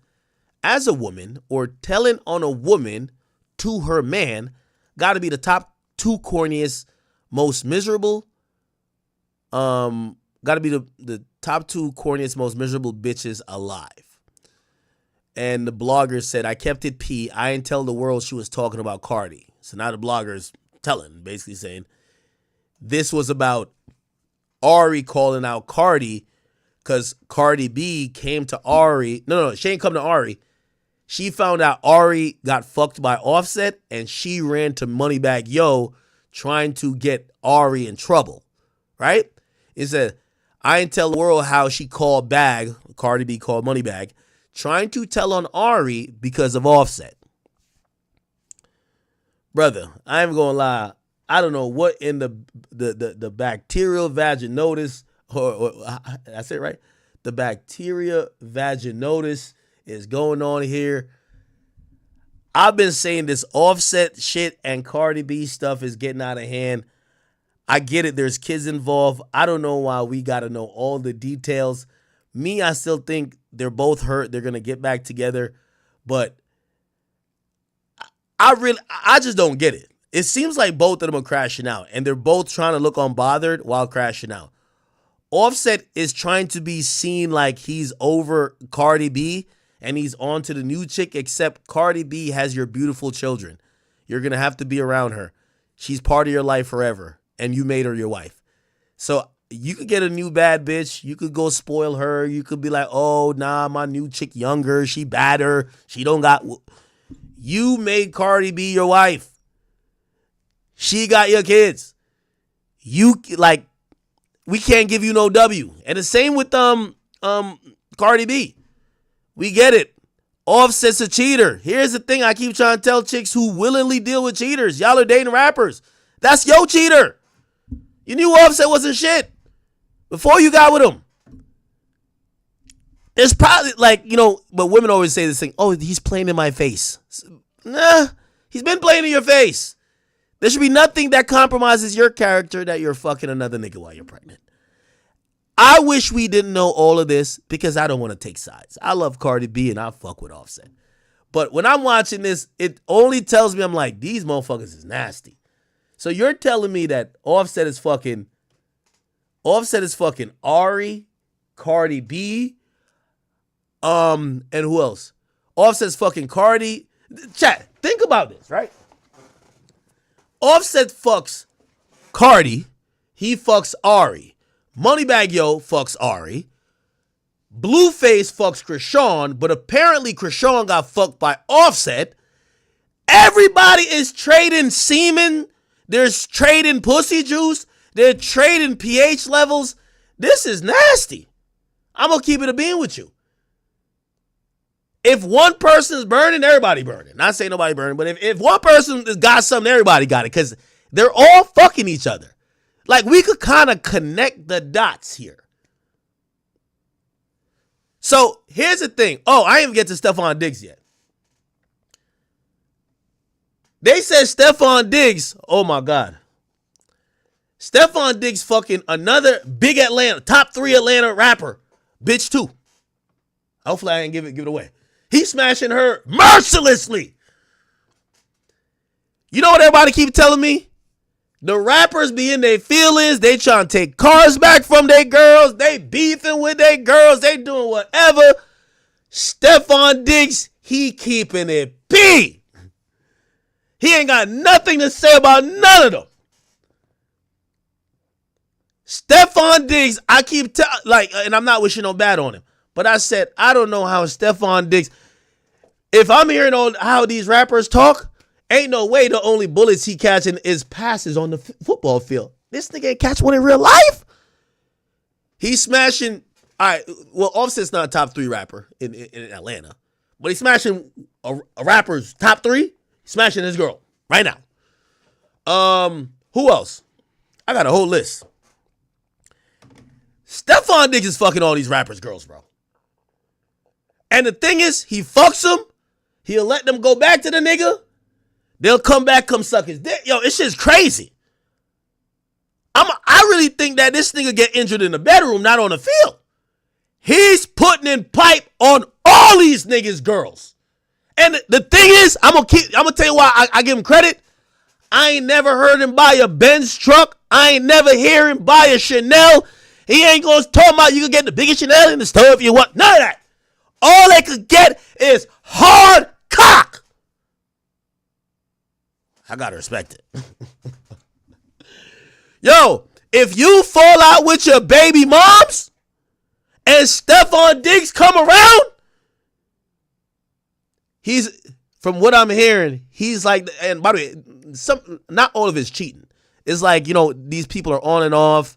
as a woman or telling on a woman to her man got to be the top two corniest, most miserable, got to be the top two corniest, most miserable bitches alive. And the blogger said, I kept it P. I didn't tell the world she was talking about Cardi. So now the blogger's telling, basically saying, this was about Ari calling out Cardi because Cardi B came to Ari. No, she ain't come to Ari. She found out Ari got fucked by Offset, and she ran to Moneybagg Yo trying to get Ari in trouble, right? It said, I ain't tell the world how she called Bag, Cardi B called Moneybagg, trying to tell on Ari because of Offset. Brother, I ain't gonna lie. I don't know what in the bacterial vaginosis, or that's it, right? The bacteria vaginosis is going on here. I've been saying this Offset shit and Cardi B stuff is getting out of hand. I get it. There's kids involved. I don't know why we got to know all the details. Me, I still think they're both hurt. They're going to get back together. But I just don't get it. It seems like both of them are crashing out, and they're both trying to look unbothered while crashing out. Offset is trying to be seen like he's over Cardi B and he's on to the new chick, except Cardi B has your beautiful children. You're going to have to be around her. She's part of your life forever, and you made her your wife. So you could get a new bad bitch. You could go spoil her. You could be like, oh, nah, my new chick younger. She badder. She don't got... You made Cardi B your wife. She got your kids. You, like, we can't give you no W. And the same with Cardi B. We get it. Offset's a cheater. Here's the thing I keep trying to tell chicks who willingly deal with cheaters. Y'all are dating rappers. That's your cheater. You knew Offset wasn't shit before you got with him. It's probably like, you know, but women always say this thing, oh, he's playing in my face. Nah, he's been playing in your face. There should be nothing that compromises your character that you're fucking another nigga while you're pregnant. I wish we didn't know all of this because I don't want to take sides. I love Cardi B and I fuck with Offset. But when I'm watching this, it only tells me, I'm like, these motherfuckers is nasty. So you're telling me that Offset is fucking Ari, Cardi B, and who else? Offset's fucking Cardi. Chat, think about this, right? Offset fucks Cardi. He fucks Ari. Moneybagg Yo fucks Ari. Blueface fucks Krishan, but apparently Krishan got fucked by Offset. Everybody is trading semen. They're trading pussy juice. They're trading pH levels. This is nasty. I'm going to keep it a bean with you. If one person's burning, everybody burning. Not saying nobody burning, but if one person got something, everybody got it. Because they're all fucking each other. Like, we could kind of connect the dots here. So, here's the thing. Oh, I didn't even get to Stephon Diggs yet. They said Stephon Diggs, oh my God. Stephon Diggs fucking another big Atlanta, top 3 Atlanta rapper. Bitch too. Hopefully I didn't give it away. He's smashing her mercilessly. You know what everybody keep telling me? The rappers be in their feelings. They trying to take cars back from their girls. They beefing with their girls. They doing whatever. Stephon Diggs, he keeping it P. He ain't got nothing to say about none of them. Stephon Diggs, I keep and I'm not wishing no bad on him, but I said I don't know how Stephon Diggs. If I'm hearing how these rappers talk, ain't no way the only bullets he catching is passes on the football field. This nigga ain't catch one in real life. He's smashing. All right, well, Offset's not a top 3 rapper in Atlanta, but he's smashing a rapper's top 3. He's smashing his girl right now. Who else? I got a whole list. Stephon Diggs is fucking all these rappers' girls, bro. And the thing is, he fucks them. He'll let them go back to the nigga. They'll come back, come suck his dick. Yo, it's just crazy. I really think that this nigga get injured in the bedroom, not on the field. He's putting in pipe on all these niggas' girls. And the thing is, I'm gonna tell you why I give him credit. I ain't never heard him buy a Benz truck. I ain't never hear him buy a Chanel. He ain't gonna talk about you can get the biggest Chanel in the store if you want. None of that. All they could get is hard cock. I gotta respect it. Yo, if you fall out with your baby moms and Stephon Diggs come around, he's, from what I'm hearing, he's like, and by the way, not all of it's cheating. It's like, you know, these people are on and off,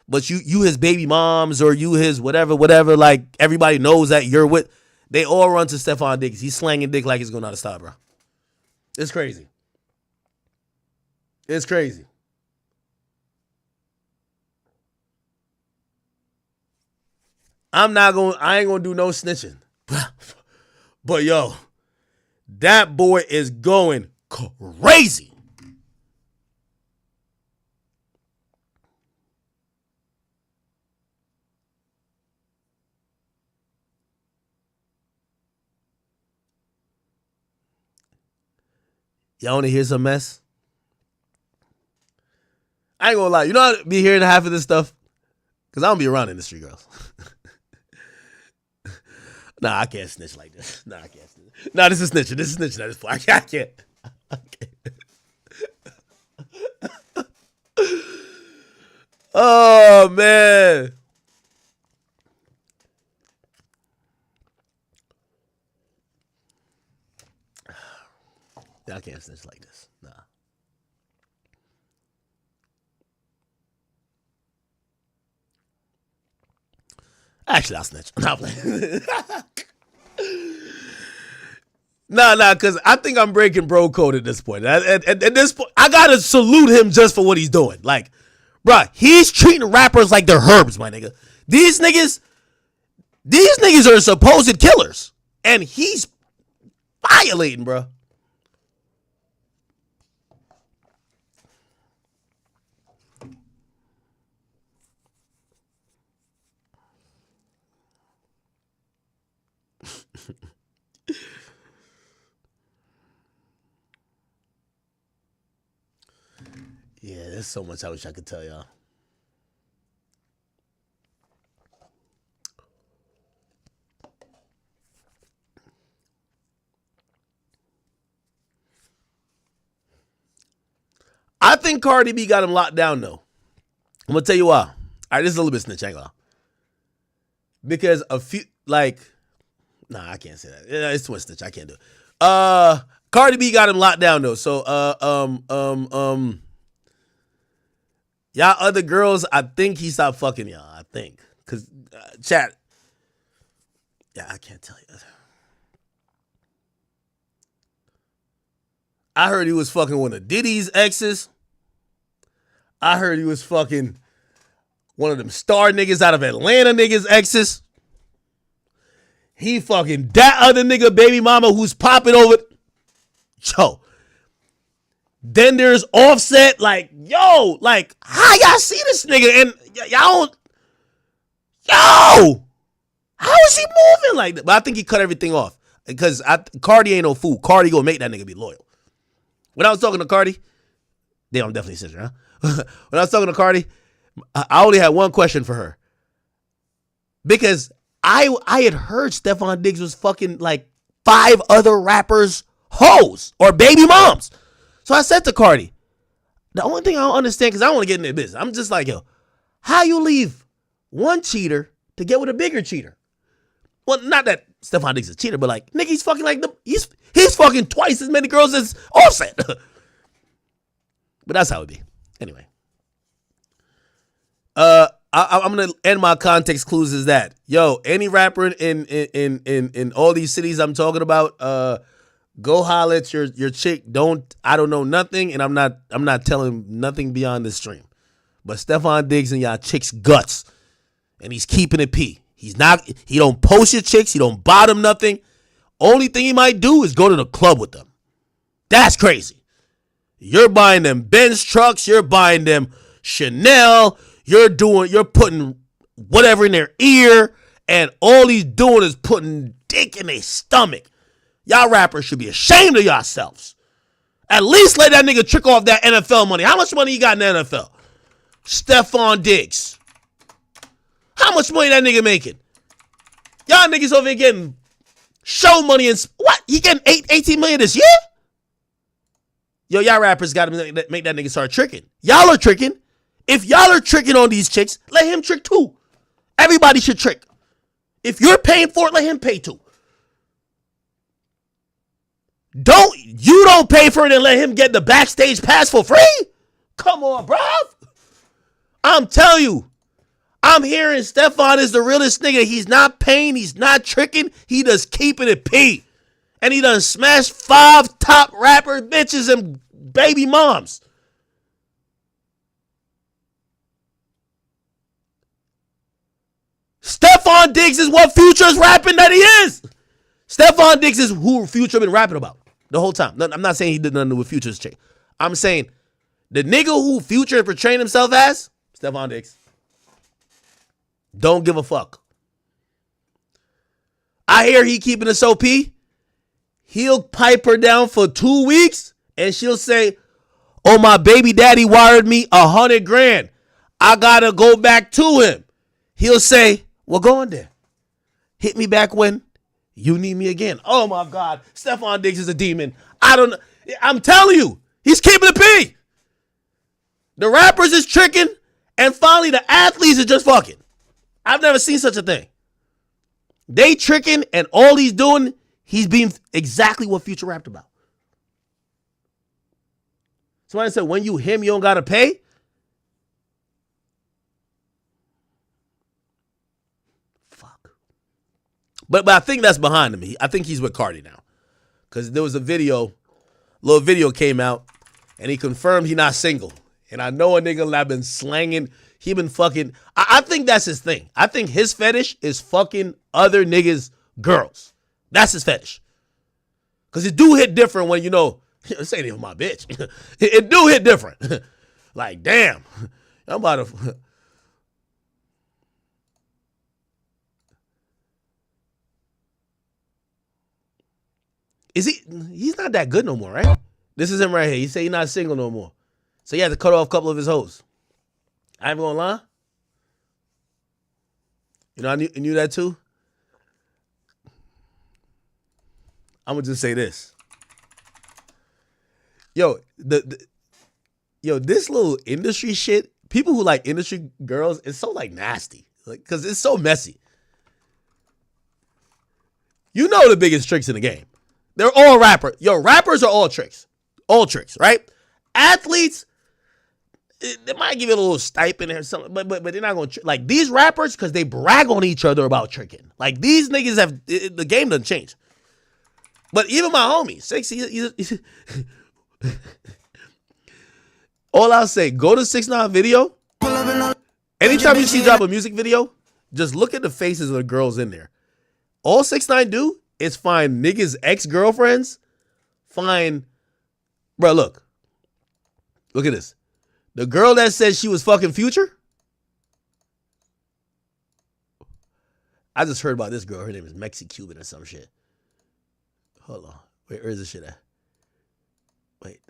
but you his baby moms or you his whatever, like everybody knows that you're with, they all run to Stephon Diggs. He's slanging dick like he's going out of style, bro. It's crazy. It's crazy. I ain't gonna do no snitching. But yo, that boy is going crazy. Y'all want to hear some mess? I ain't gonna lie. You know how to be hearing half of this stuff? Because I don't be around industry girls. Nah, I can't snitch like this. Nah, I can't snitch. Nah, this is snitching. This is snitching at this point. I can't. Oh, man. I can't snitch like this. Nah. Actually, I'll snitch. Nah, because I think I'm breaking bro code at this point. At this point, I gotta salute him just for what he's doing. Like, bruh, he's treating rappers like they're herbs, my nigga. These niggas are supposed killers, and he's violating, bruh. Yeah, there's so much I wish I could tell y'all. I think Cardi B got him locked down though. I'm gonna tell you why. All right, this is a little bit snitch, I ain't gonna lie. Because a few, like, nah, I can't say that. It's too much snitch. I can't do it. Cardi B got him locked down though. So, y'all other girls, I think he stopped fucking y'all. I think, cause chat. Yeah, I can't tell you. I heard he was fucking one of Diddy's exes. I heard he was fucking one of them star niggas out of Atlanta niggas exes. He fucking that other nigga baby mama who's popping over. Yo. Then there's Offset. Like, yo, like, how y'all see this nigga? And y'all don't. Yo. How is he moving like that? But I think he cut everything off. Because Cardi ain't no fool. Cardi gonna make that nigga be loyal. When I was talking to Cardi, damn, I'm definitely sister, huh? When I was talking to Cardi, I only had one question for her. Because I had heard Stephon Diggs was fucking like 5 other rappers' hoes or baby moms. So I said to Cardi, the only thing I don't understand, because I don't want to get in their business. I'm just like, yo, how you leave one cheater to get with a bigger cheater? Well, not that Stephon Diggs is a cheater, but like, nigga, he's fucking like he's fucking twice as many girls as Offset. But that's how it be. Anyway. I'm gonna end my context clues is that, yo, any rapper in all these cities I'm talking about, go holler at your chick. I don't know nothing, and I'm not telling nothing beyond this stream. But Stephon Diggs in y'all chick's guts, and he's keeping it P. He don't post your chicks, he don't bottom nothing. Only thing he might do is go to the club with them. That's crazy. You're buying them Benz trucks, you're buying them Chanel, you're putting whatever in their ear, and all he's doing is putting dick in their stomach. Y'all rappers should be ashamed of yourselves. At least let that nigga trick off that NFL money. How much money you got in the NFL? Stephon Diggs. How much money that nigga making? Y'all niggas over here getting show money and what? He getting 18 million this year? Yo, y'all rappers got to make that nigga start tricking. Y'all are tricking. If y'all are tricking on these chicks, let him trick too. Everybody should trick. If you're paying for it, let him pay too. You don't pay for it and let him get the backstage pass for free? Come on, bruv. I'm telling you. I'm hearing Stephon is the realest nigga. He's not paying. He's not tricking. He just keeping it P. And he done smashed 5 top rapper bitches and baby moms. Stephon Diggs is what Future's rapping that he is. Stephon Diggs is who Future been rapping about the whole time. I'm not saying he did nothing with Future's chick. I'm saying the nigga who Future portraying himself as, Stephon Diggs. Don't give a fuck. I hear he keeping a SOP. He'll pipe her down for 2 weeks and she'll say, oh, my baby daddy wired me $100,000. I gotta go back to him. He'll say, well, go on there. Hit me back when you need me again. Oh my God. Stephon Diggs is a demon. I'm telling you, he's keeping it P. The rappers is tricking and finally the athletes is just fucking. I've never seen such a thing. They tricking and all he's doing, he's being exactly what Future rapped about. Somebody said, when you him, you don't got to pay. Fuck. But I think that's behind him. I think he's with Cardi now. Because there was a little video came out, and he confirmed he not single. And I know a nigga that been slanging. He been fucking. I think that's his thing. I think his fetish is fucking other niggas' girls. That's his fetish. Because it do hit different when, this ain't even my bitch. It do hit different. Like, damn. I'm about to. He's not that good no more, right? This is him right here. He said he's not single no more. So he had to cut off a couple of his hoes. I ain't gonna lie. I knew that too. I'm gonna just say this. Yo, Yo, this little industry shit, people who like industry girls, it's so like nasty. Like, cause it's so messy. You know the biggest tricks in the game. They're all rappers. Yo, rappers are all tricks. All tricks, right? Athletes, they might give you a little stipend or something, but they're not gonna like these rappers because they brag on each other about tricking. Like these niggas have the game doesn't change. But even my homie, 6, all I'll say, go to 6ix9ine video. Anytime you see drop a music video, just look at the faces of the girls in there. All 6ix9ine do is find niggas' ex-girlfriends, bro, look at this. The girl that said she was fucking Future. I just heard about this girl. Her name is Mexi Cuban or some shit. Hold on. Wait, where's this shit at? Wait.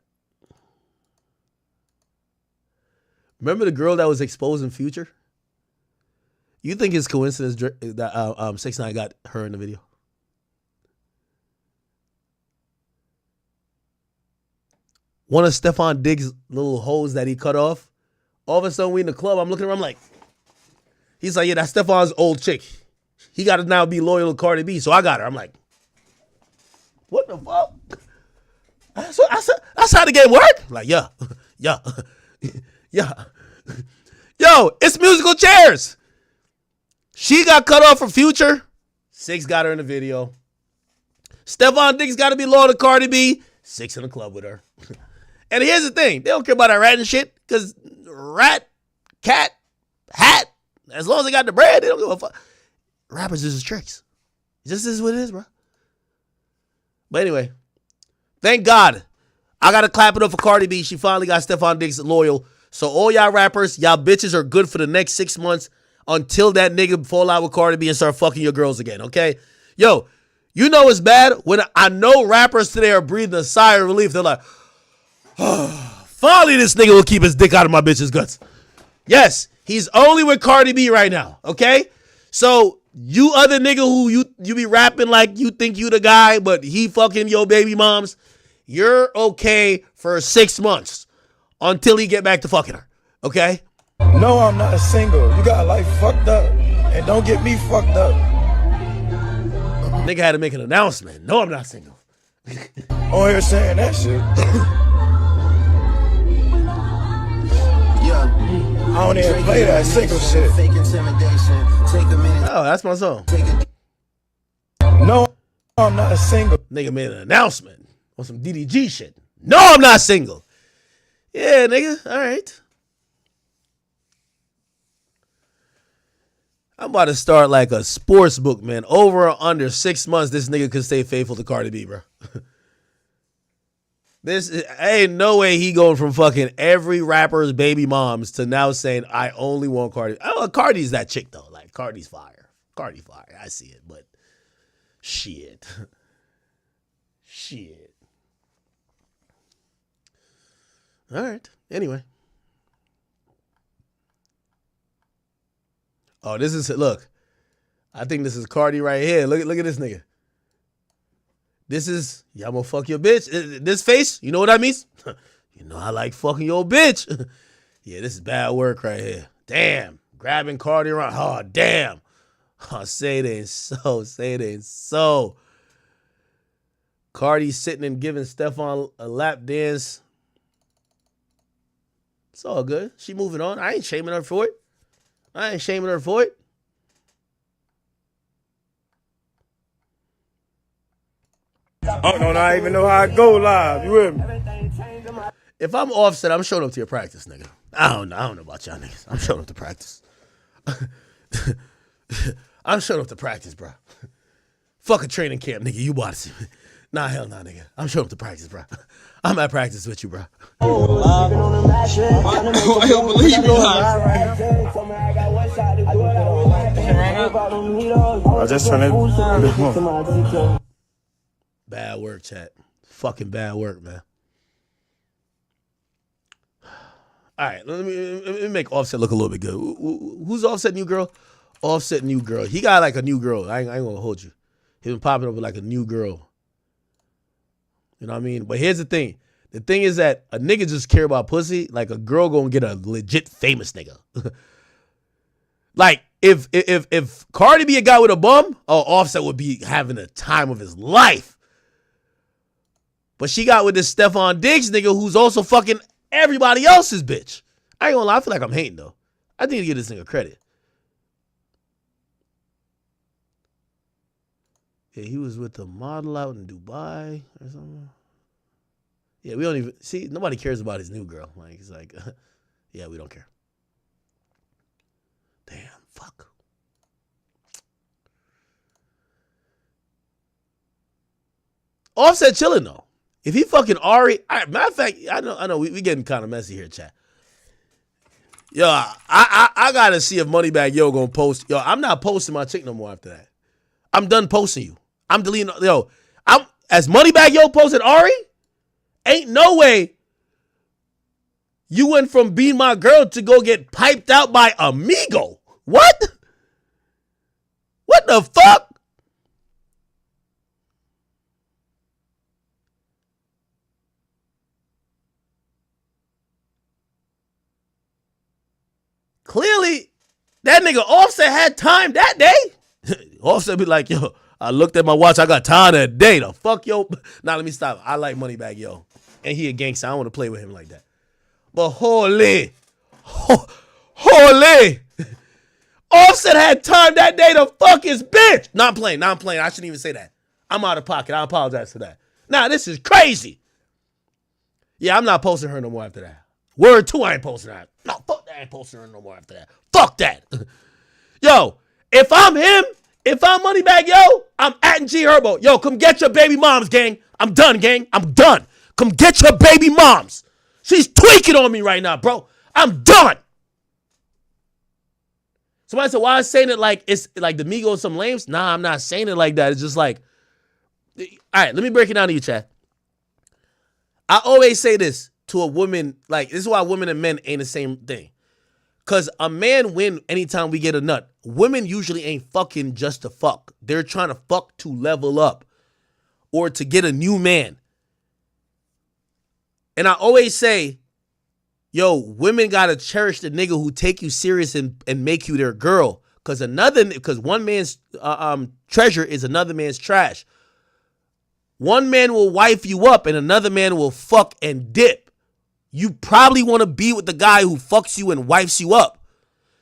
Remember the girl that was exposing Future? You think it's coincidence that 6ix9ine got her in the video? One of Stephon Diggs' little hoes that he cut off. All of a sudden, we in the club. I'm looking around, I'm like, he's like, yeah, that's Stephon's old chick. He got to now be loyal to Cardi B, so I got her. I'm like, what the fuck? That's how the game work? Like, yeah. Yo, it's musical chairs. She got cut off from Future. 6 got her in the video. Stephon Diggs got to be loyal to Cardi B. 6 in the club with her. And here's the thing. They don't care about that rat and shit. Because rat, cat, hat, as long as they got the bread, they don't give a fuck. Rappers is just tricks. It just is what it is, bro. But anyway, thank God. I got to clap it up for Cardi B. She finally got Stephon Diggs loyal. So all y'all rappers, y'all bitches are good for the next 6 months until that nigga fall out with Cardi B and start fucking your girls again, okay? Yo, you know it's bad when I know rappers today are breathing a sigh of relief. They're like, oh, finally this nigga will keep his dick out of my bitch's guts. Yes, he's only with Cardi B right now, okay? So you other nigga who you be rapping like you think you the guy, but he fucking your baby moms, you're okay for 6 months until he get back to fucking her, okay? No, I'm not single. You got life fucked up. And don't get me fucked up. Nigga had to make an announcement. No, I'm not single. On here saying that shit. I don't even play that single shit. Oh, that's my song. No, I'm not single. Nigga made an announcement on some DDG shit. No, I'm not single. Yeah, nigga. All right. I'm about to start like a sports book, man. Over or under 6 months, this nigga could stay faithful to Cardi B, bro. Ain't no way he going from fucking every rapper's baby moms to now saying, I only want Cardi. Oh, Cardi's that chick, though. Like, Cardi's fire. Cardi fire. I see it, but shit. Shit. All right. Anyway. Oh, this is, look. I think this is Cardi right here. Look at this nigga. This is, y'all gonna fuck your bitch. This face, you know what that means? You know I like fucking your bitch. Yeah, this is bad work right here. Damn. Grabbing Cardi around. Oh, damn. Oh, say it ain't so. Say it ain't so. Cardi sitting and giving Stephon a lap dance. It's all good. She moving on. I ain't shaming her for it. I ain't shaming her for it. Oh, no, I even know how I go live. You with me? If I'm Offset, I'm showing up to your practice, nigga. I don't know about y'all niggas. I'm showing up to practice. I'm showing up to practice, bro. Fuck a training camp, nigga. You bought it. Nah, hell nah, nigga. I'm showing up to practice, bro. I'm at practice with you, bro. I don't believe you. I just trying to. Bad work, chat. Fucking bad work, man. All right, let me make Offset look a little bit good. Who's Offset new girl? Offset new girl. He got like a new girl. I ain't gonna hold you. He been popping up with like a new girl. You know what I mean? But here's the thing. The thing is that a nigga just care about pussy. Like a girl gonna get a legit famous nigga. Like if Cardi B a guy with a bum, Offset would be having the time of his life. But she got with this Stephon Diggs nigga who's also fucking everybody else's bitch. I ain't gonna lie, I feel like I'm hating though. I need to give this nigga credit. Yeah, he was with a model out in Dubai or something. Yeah, we don't even see. Nobody cares about his new girl. Like he's like, yeah, we don't care. Damn, fuck. Offset chilling though. If he fucking Ari, matter of fact, I know, we getting kind of messy here, chat. Yo, I gotta see if Moneybagg Yo gonna post. Yo, I'm not posting my chick no more after that. I'm done posting you. I'm deleting. Yo, as Moneybagg Yo posted Ari. Ain't no way you went from being my girl to go get piped out by Amigo. What? What the fuck? Clearly, that nigga Offset had time that day. Offset be like, yo, I looked at my watch. I got time that day. The fuck, yo. Nah, let me stop. I like Moneybagg Yo. And he a gangster. I don't want to play with him like that. But holy. Offset had time that day to fuck his bitch. Not playing. I shouldn't even say that. I'm out of pocket. I apologize for that. Nah, this is crazy. Yeah, I'm not posting her no more after that. Word 2, I ain't posting her. No, fuck that. I ain't posting her no more after that. Fuck that. Yo, if I'm him, if I'm Moneybagg Yo, I'm at G Herbo. Yo, come get your baby moms, gang. I'm done, gang. I'm done. Come get your baby moms. She's tweaking on me right now, bro. I'm done. Somebody said, why is saying it like it's like the Migos some lames? Nah, I'm not saying it like that. It's just like, all right, let me break it down to you, chat. I always say this to a woman, like, this is why women and men ain't the same thing. Because a man win anytime we get a nut. Women usually ain't fucking just to fuck. They're trying to fuck to level up or to get a new man. And I always say, yo, women gotta cherish the nigga who take you serious and make you their girl. Because one man's treasure is another man's trash. One man will wife you up and another man will fuck and dip. You probably want to be with the guy who fucks you and wifes you up.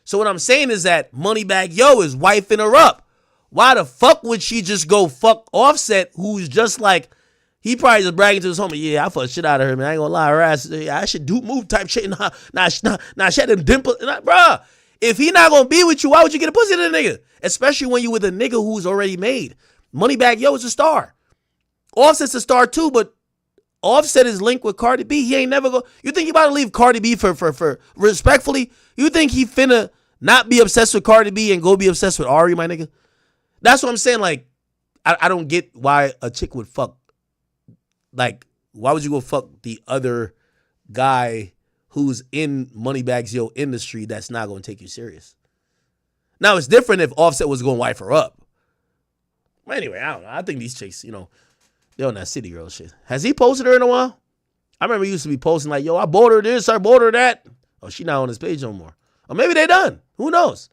So what I'm saying is that Moneybagg Yo is wifing her up. Why the fuck would she just go fuck Offset, who's just like, he probably just bragging to his homie, yeah, I fuck shit out of her, man. I ain't gonna lie, her ass, yeah, I should do move type shit. Nah, she had them dimples. Bruh, if he not gonna be with you, why would you get a pussy to the nigga? Especially when you with a nigga who's already made. Moneybagg Yo is a star. Offset's a star too, but Offset is linked with Cardi B. He ain't never go. You think he about to leave Cardi B for respectfully? You think he finna not be obsessed with Cardi B and go be obsessed with Ari, my nigga? That's what I'm saying. Like, I don't get why a chick would fuck. Like, why would you go fuck the other guy who's in Moneybagg Yo industry that's not going to take you serious? Now, it's different if Offset was going to wife her up. But anyway, I don't know. I think these chicks, you know, they're on that city girl shit. Has he posted her in a while? I remember he used to be posting like, yo, I bought her this, I bought her that. Oh, she not on his page no more. Or maybe they done. Who knows?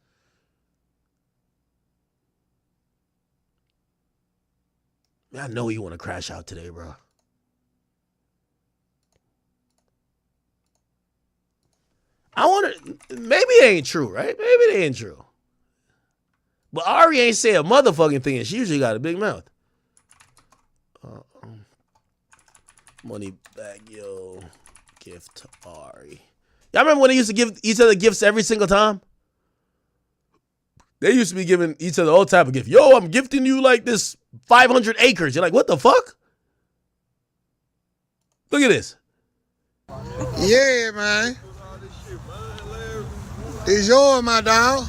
Man, I know you want to crash out today, bro. I want to, maybe it ain't true, right? Maybe it ain't true. But Ari ain't say a motherfucking thing, and she usually got a big mouth. Moneybagg Yo gift to Ari. Y'all remember when they used to give each other gifts every single time? They used to be giving each other all type of gifts. Yo, I'm gifting you like this 500 acres. You're like, what the fuck? Look at this. Yeah, man. This yours, my dog.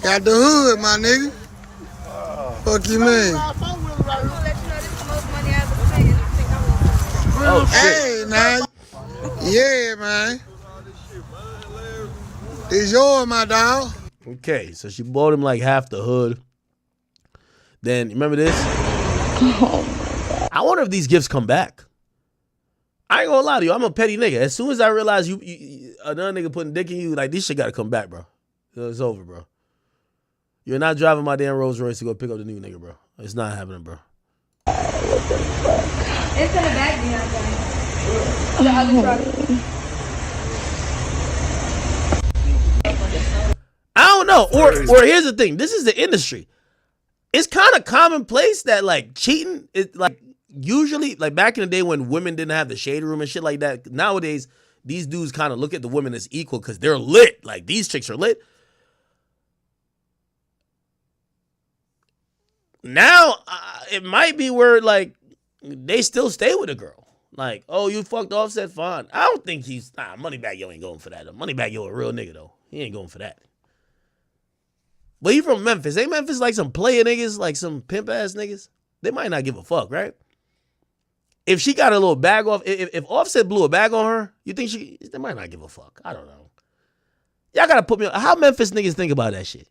Got the hood, my nigga. Fuck you, man. Oh, shit. Hey, man. Yeah, man. This yours, my dog. Okay, so she bought him like half the hood. Then, remember this? Oh, my God. I wonder if these gifts come back. I ain't gonna lie to you. I'm a petty nigga. As soon as I realize you another nigga putting dick in you, like, this shit gotta come back, bro. It's over, bro. You're not driving my damn Rolls Royce to go pick up the new nigga, bro. It's not happening, bro. It's in the back behind the other truck. I don't know. Or here's the thing. This is the industry. It's kind of commonplace that, like, cheating is, like, usually, like, back in the day when women didn't have the shade room and shit like that, nowadays, these dudes kind of look at the women as equal because they're lit. Like, these chicks are lit. Now, it might be where, like, they still stay with a girl. Like, oh, you fucked Offset, fine. I don't think he's, Moneybagg Yo ain't going for that. Moneybagg Yo a real nigga, though. He ain't going for that. But he from Memphis. Ain't Memphis like some player niggas, like some pimp-ass niggas? They might not give a fuck, right? If she got a little bag off, if Offset blew a bag on her, you think they might not give a fuck. I don't know. Y'all got to put me on. How Memphis niggas think about that shit?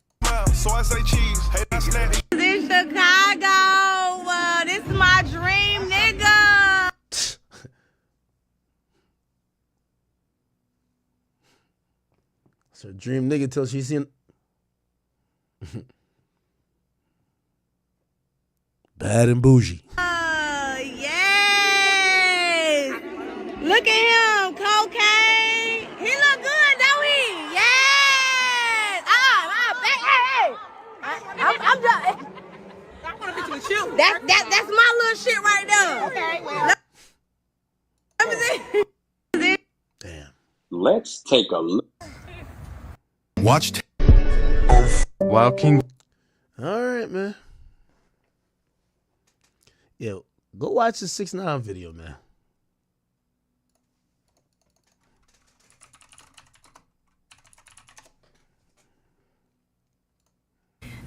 So I say cheese. Hey, that's nasty. In Chicago, this is my dream, nigga. It's her dream nigga till she seen. Bad and bougie. Yes. Look at him, cocaine. He look good, don't he? Yes. Hey. I'm just. I want to get with you. That's my little shit right there. Okay, well. Let me see. Damn. Let's take a look. Watched. Wild King. All right, man. Yo, go watch the 6ix9ine video, man.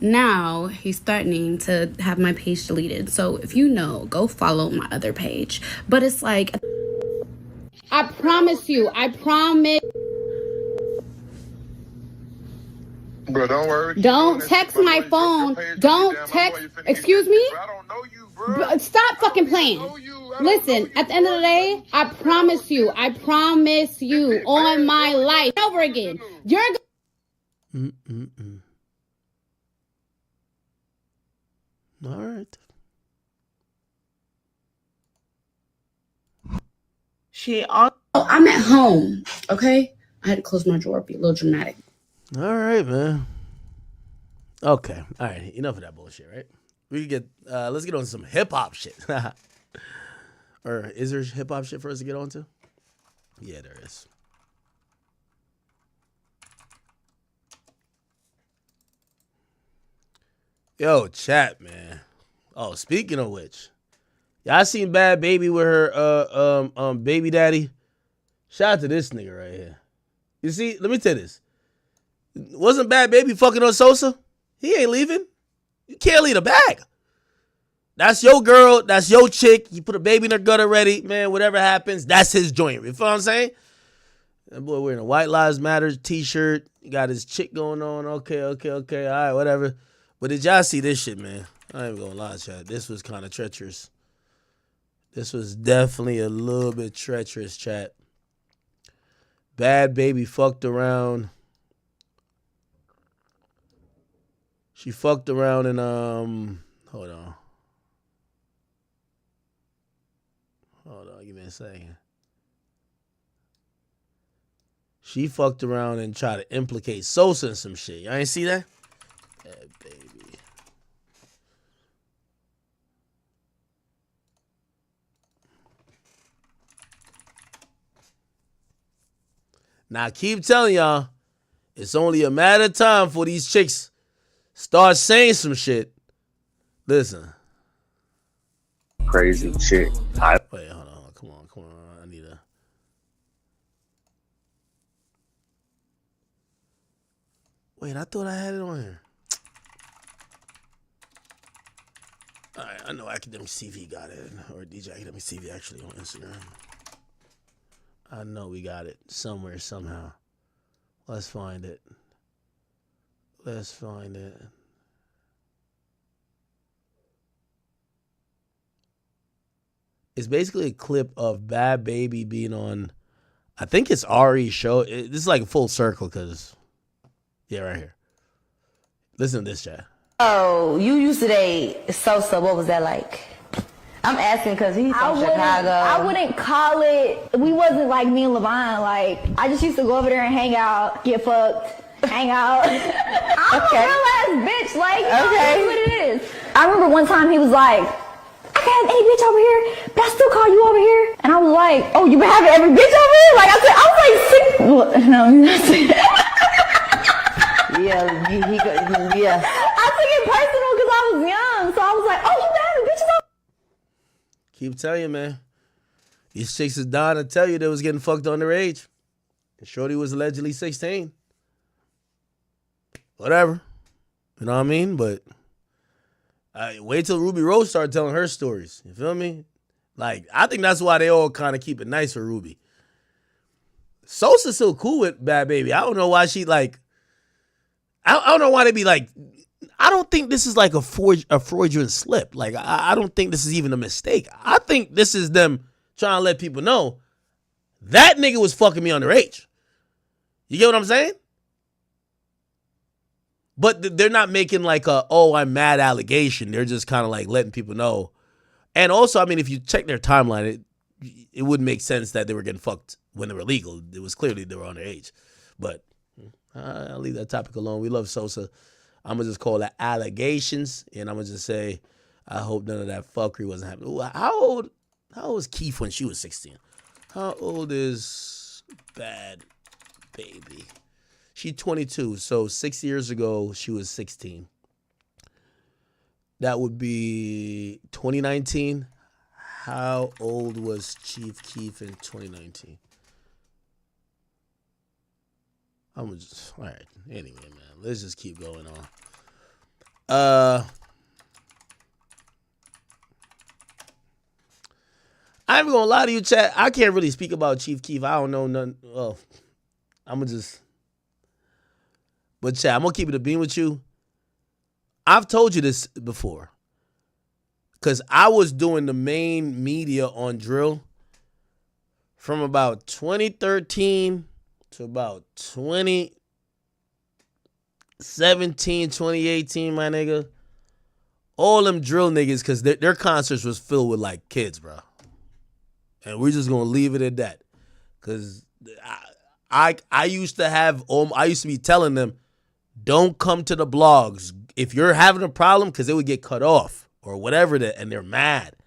Now he's threatening to have my page deleted. So if you know, go follow my other page. But it's like, I promise you, I promise. Bro, don't worry. Don't text my phone. Don't text. Excuse me? I don't know you, bro. Stop fucking playing. Listen, at the end of the day, I promise you on my life over again. You're All right. I'm at home, okay? I had to close my drawer, be a little dramatic. All right, man. Okay. All right. Enough of that bullshit, right? We can get, let's get on some hip hop shit. Or is there hip hop shit for us to get on to? Yeah, there is. Yo, chat, man. Oh, speaking of which, y'all seen Bad Baby with her baby daddy? Shout out to this nigga right here. You see, let me tell you this. Wasn't Bad Baby fucking on Sosa? He ain't leaving. You can't leave a bag. That's your girl. That's your chick. You put a baby in her gut already. Man, whatever happens, that's his joint. You feel what I'm saying? That boy wearing a White Lives Matter t-shirt. He got his chick going on. Okay. All right, whatever. But did y'all see this shit, man? I ain't gonna lie, chat. This was kind of treacherous. This was definitely a little bit treacherous, chat. Bad Baby fucked around. She fucked around and hold on, give me a second. She fucked around and tried to implicate Sosa in some shit. Y'all ain't see that? Bad Baby. Now I keep telling y'all, it's only a matter of time for these chicks start saying some shit. Listen. Crazy shit. Wait, hold on. Come on. I need a. Wait, I thought I had it on here. All right, I know Academic CV got it, or DJ Academic CV actually on Instagram. I know we got it somewhere, somehow. Let's find it. It's basically a clip of Bad Baby being on, I think it's Ari's show. This is like a full circle because, yeah, right here. Listen to this, chat. Oh, you used to date Sosa. What was that like? I'm asking because he's from Chicago. I wouldn't call it, we wasn't like me and Levine. Like, I just used to go over there and hang out, get fucked, hang out. I'm a real ass bitch. Like, you know, that's what it is. I remember one time he was like, I can't have any bitch over here, but I still call you over here. And I was like, oh, you been having every bitch over here? Like, I was like, sick. No, yeah. I took it personal because I was young. So I was like, oh, you been having bitches over. Keep telling you, man. These chicks is dying to tell you they was getting fucked underage. And Shorty was allegedly 16. Whatever. You know what I mean? But wait till Ruby Rose started telling her stories. You feel me? Like, I think that's why they all kind of keep it nice for Ruby. Sosa's still cool with Bad Baby. I don't know why she like, I don't know why they be like, I don't think this is like a fraudulent slip. Like, I don't think this is even a mistake. I think this is them trying to let people know that nigga was fucking me underage. You get what I'm saying? But they're not making like a, oh, I'm mad allegation. They're just kind of like letting people know. And also, I mean, if you check their timeline, it wouldn't make sense that they were getting fucked when they were legal. It was clearly they were underage. But I'll leave that topic alone. We love Sosa. I'm going to just call that allegations, and I'm going to just say I hope none of that fuckery wasn't happening. How old was Keef when she was 16? How old is Bad Baby? She's 22, so 6 years ago, she was 16. That would be 2019. How old was Chief Keef in 2019? I'm just, all right, anyway, man. Let's just keep going on. I ain't gonna lie to you, chat. I can't really speak about Chief Keef. I don't know none. Well, I'm gonna just. But chat, I'm gonna keep it a beam with you. I've told you this before. Cause I was doing the main media on drill from about 2013 to about 2017, 2018, my nigga. All them drill niggas, because their concerts was filled with, like, kids, bro. And we're just going to leave it at that. Because I used to be telling them, don't come to the blogs. If you're having a problem, because they would get cut off or whatever, and they're mad.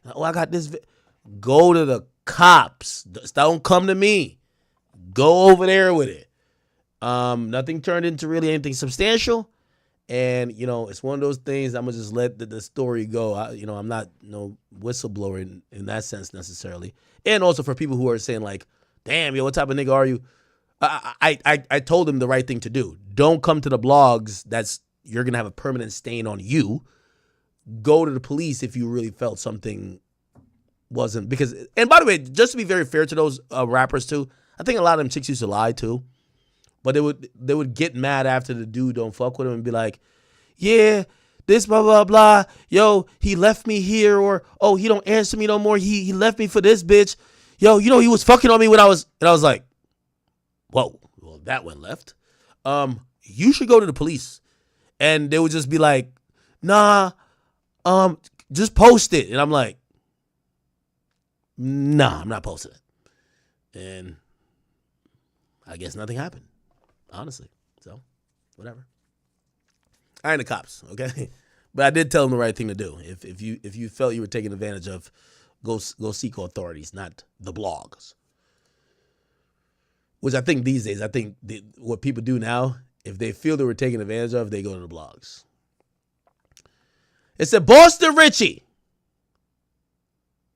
Oh, I got this. Go to the cops. Don't come to me. Go over there with it. Nothing turned into really anything substantial. And, you know, it's one of those things I'm going to just let the story go. I'm not no whistleblower in that sense necessarily. And also for people who are saying like, damn, yo, what type of nigga are you? I told them the right thing to do. Don't come to the blogs. You're going to have a permanent stain on you. Go to the police if you really felt something wasn't. Because, and by the way, just to be very fair to those rappers too, I think a lot of them chicks used to lie too. But they would get mad after the dude don't fuck with him and be like, yeah, this blah, blah, blah. Yo, he left me here. Or, oh, he don't answer me no more. He left me for this bitch. Yo, you know, he was fucking on me when I was like, whoa, well, that went left. You should go to the police. And they would just be like, nah, just post it. And I'm like, nah, I'm not posting it. And I guess nothing happened. Honestly. So, whatever. I ain't the cops, okay? But I did tell them the right thing to do. If you felt you were taken advantage of, go seek authorities, not the blogs. Which I think these days, what people do now, if they feel they were taken advantage of, they go to the blogs. It said Boston Richey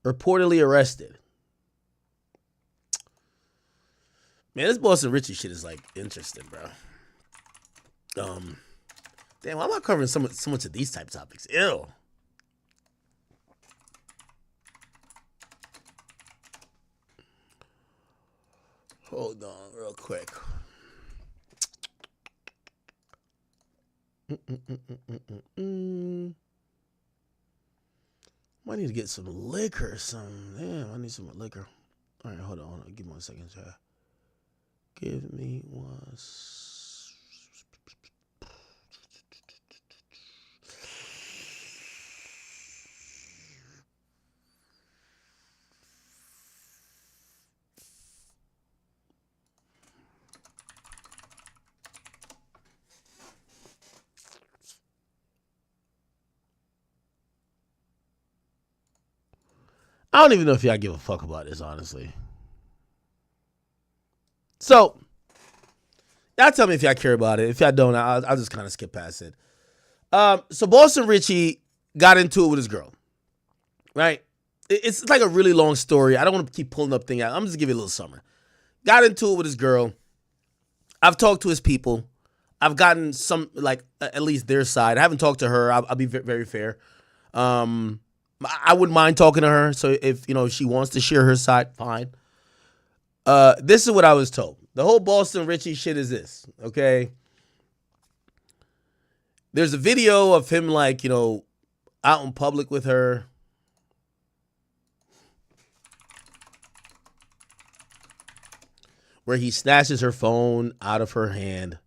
reportedly arrested. Man, this Boston Richey shit is like interesting, bro. Damn, why am I covering so much of these type of topics? Ew. Hold on, real quick. Might need to get some liquor or something. Damn, I need some liquor. All right, hold on. Give me 1 second, chat. Give me one. I don't even know if y'all give a fuck about this, honestly. So, y'all tell me if y'all care about it. If y'all don't, I'll just kind of skip past it. So Boston Richey got into it with his girl, right? It's like a really long story. I don't want to keep pulling up things out. I'm just gonna give you a little summary. Got into it with his girl. I've talked to his people. I've gotten some, like, at least their side. I haven't talked to her. I'll be very fair. I wouldn't mind talking to her. So if she wants to share her side, fine. This is what I was told. The whole Boston Richey shit is this, okay? There's a video of him, like, out in public with her. Where he snatches her phone out of her hand.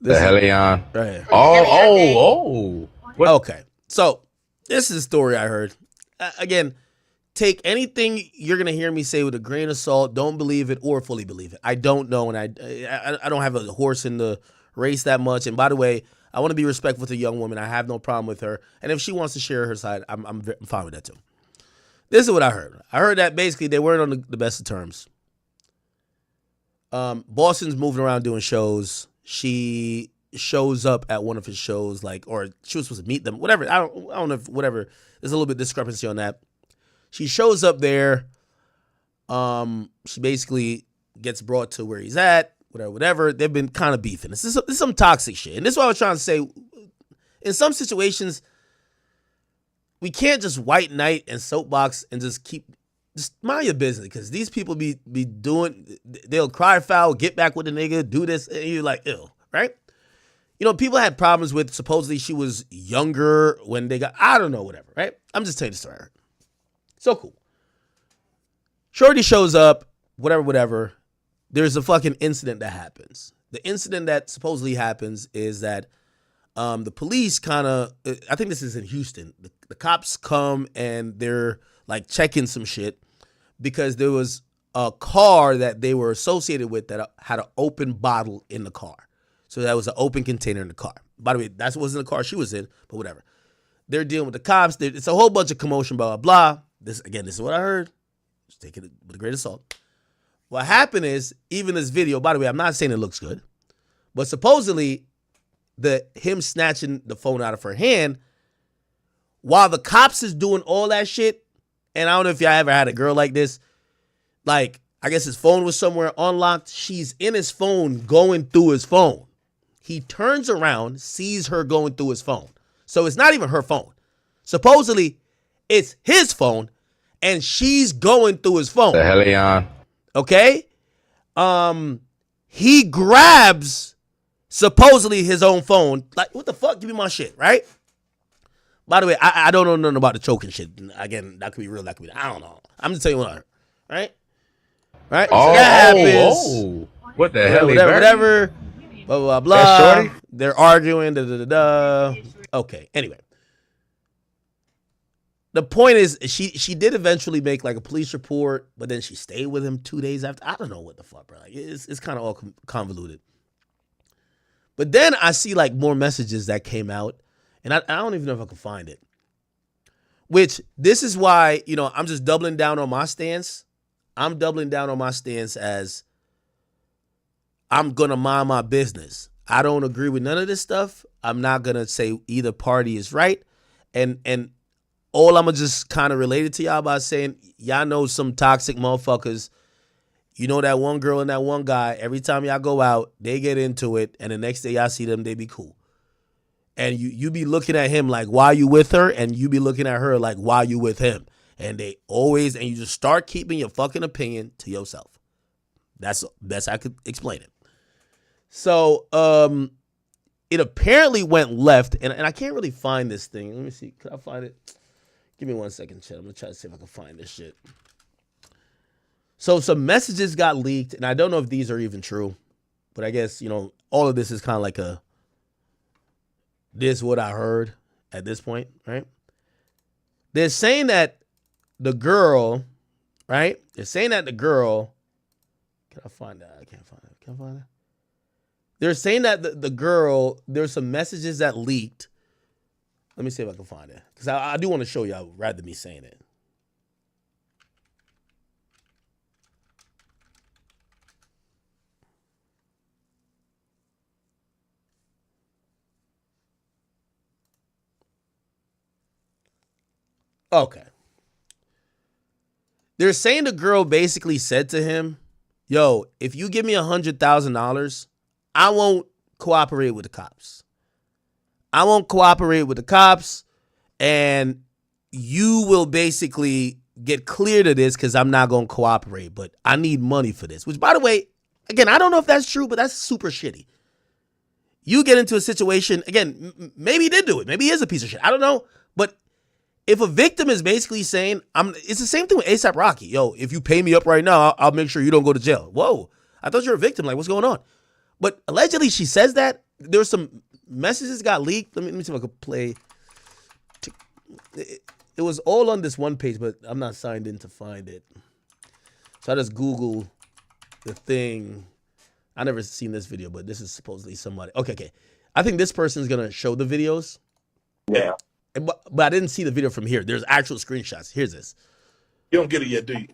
The hell he on? Right here. Oh. What? Okay. So, this is a story I heard. Again, take anything you're going to hear me say with a grain of salt. Don't believe it or fully believe it. I don't know, and I don't have a horse in the race that much. And by the way, I want to be respectful to a young woman. I have no problem with her. And if she wants to share her side, I'm fine with that too. This is what I heard. I heard that basically they weren't on the best of terms. Boston's moving around doing shows. She shows up at one of his shows, or she was supposed to meet them, whatever. I don't know if whatever. There's a little bit of discrepancy on that. She shows up there. She basically gets brought to where he's at, whatever. They've been kind of beefing. This is some toxic shit. And this is what I was trying to say. In some situations, we can't just white knight and soapbox and just mind your business, because these people be doing, they'll cry foul, get back with the nigga, do this, and you're like, ew, right? People had problems with, supposedly she was younger when they got, I don't know, whatever, right? I'm just telling the story I heard. So cool. Shorty shows up, whatever. There's a fucking incident that happens. The incident that supposedly happens is that the police kind of, I think this is in Houston, the cops come and they're like checking some shit because there was a car that they were associated with that had an open bottle in the car. So that was an open container in the car. By the way, that wasn't the car she was in, but whatever. They're dealing with the cops. It's a whole bunch of commotion, blah, blah, blah. This is what I heard. Just take it with a grain of salt. What happened is, even this video, by the way, I'm not saying it looks good, but supposedly him snatching the phone out of her hand while the cops is doing all that shit. And I don't know if y'all ever had a girl like this. Like, I guess his phone was somewhere unlocked. She's in his phone, going through his phone. He turns around, sees her going through his phone. So it's not even her phone. Supposedly, it's his phone, and she's going through his phone. The hell he on? Okay? He grabs, supposedly, his own phone. Like, what the fuck? Give me my shit, right? By the way, I don't know nothing about the choking shit. Again, that could be real, that could be, I don't know. I'm just telling you what I heard, right? Right? Oh, so that happens. What the hell? Whatever. Blah, blah, blah. That's shorty? They're arguing. Okay, anyway. The point is, she did eventually make like a police report, but then she stayed with him 2 days after. I don't know what the fuck, bro. Like, it's kind of all convoluted. But then I see like more messages that came out, and I don't even know if I can find it. Which, this is why, I'm just doubling down on my stance. I'm doubling down on my stance as I'm going to mind my business. I don't agree with none of this stuff. I'm not going to say either party is right. And all I'm going to just kind of relate it to y'all by saying, y'all know some toxic motherfuckers. You know that one girl and that one guy, every time y'all go out, they get into it, and the next day y'all see them, they be cool. And you be looking at him like, why you with her? And you be looking at her like, why you with him? And you just start keeping your fucking opinion to yourself. That's the best I could explain it. So, it apparently went left, and I can't really find this thing. Let me see. Can I find it? Give me 1 second, chat. I'm going to try to see if I can find this shit. So some messages got leaked, and I don't know if these are even true, but I guess, you know, all of this is kind of like this is what I heard at this point, right? They're saying that the girl, right? They're saying that the girl, can I find that? I can't find it. Can I find it? They're saying that the girl, there's some messages that leaked. Let me see if I can find it. Because I do want to show y'all rather than me saying it. Okay. They're saying the girl basically said to him, yo, if you give me $100,000, I won't cooperate with the cops. I won't cooperate with the cops, and you will basically get cleared of this because I'm not going to cooperate, but I need money for this. Which, by the way, again, I don't know if that's true, but that's super shitty. You get into a situation, again, maybe he did do it. Maybe he is a piece of shit. I don't know. But if a victim is basically saying, it's the same thing with A$AP Rocky. Yo, if you pay me up right now, I'll make sure you don't go to jail. Whoa, I thought you were a victim. Like, what's going on? But allegedly she says that. There's some messages got leaked. Let me see if I could play. It was all on this one page, but I'm not signed in to find it. So I just Google the thing. I never seen this video, but this is supposedly somebody. Okay. I think this person's going to show the videos. Yeah. But I didn't see the video from here. There's actual screenshots. Here's this. You don't get it yet, do you?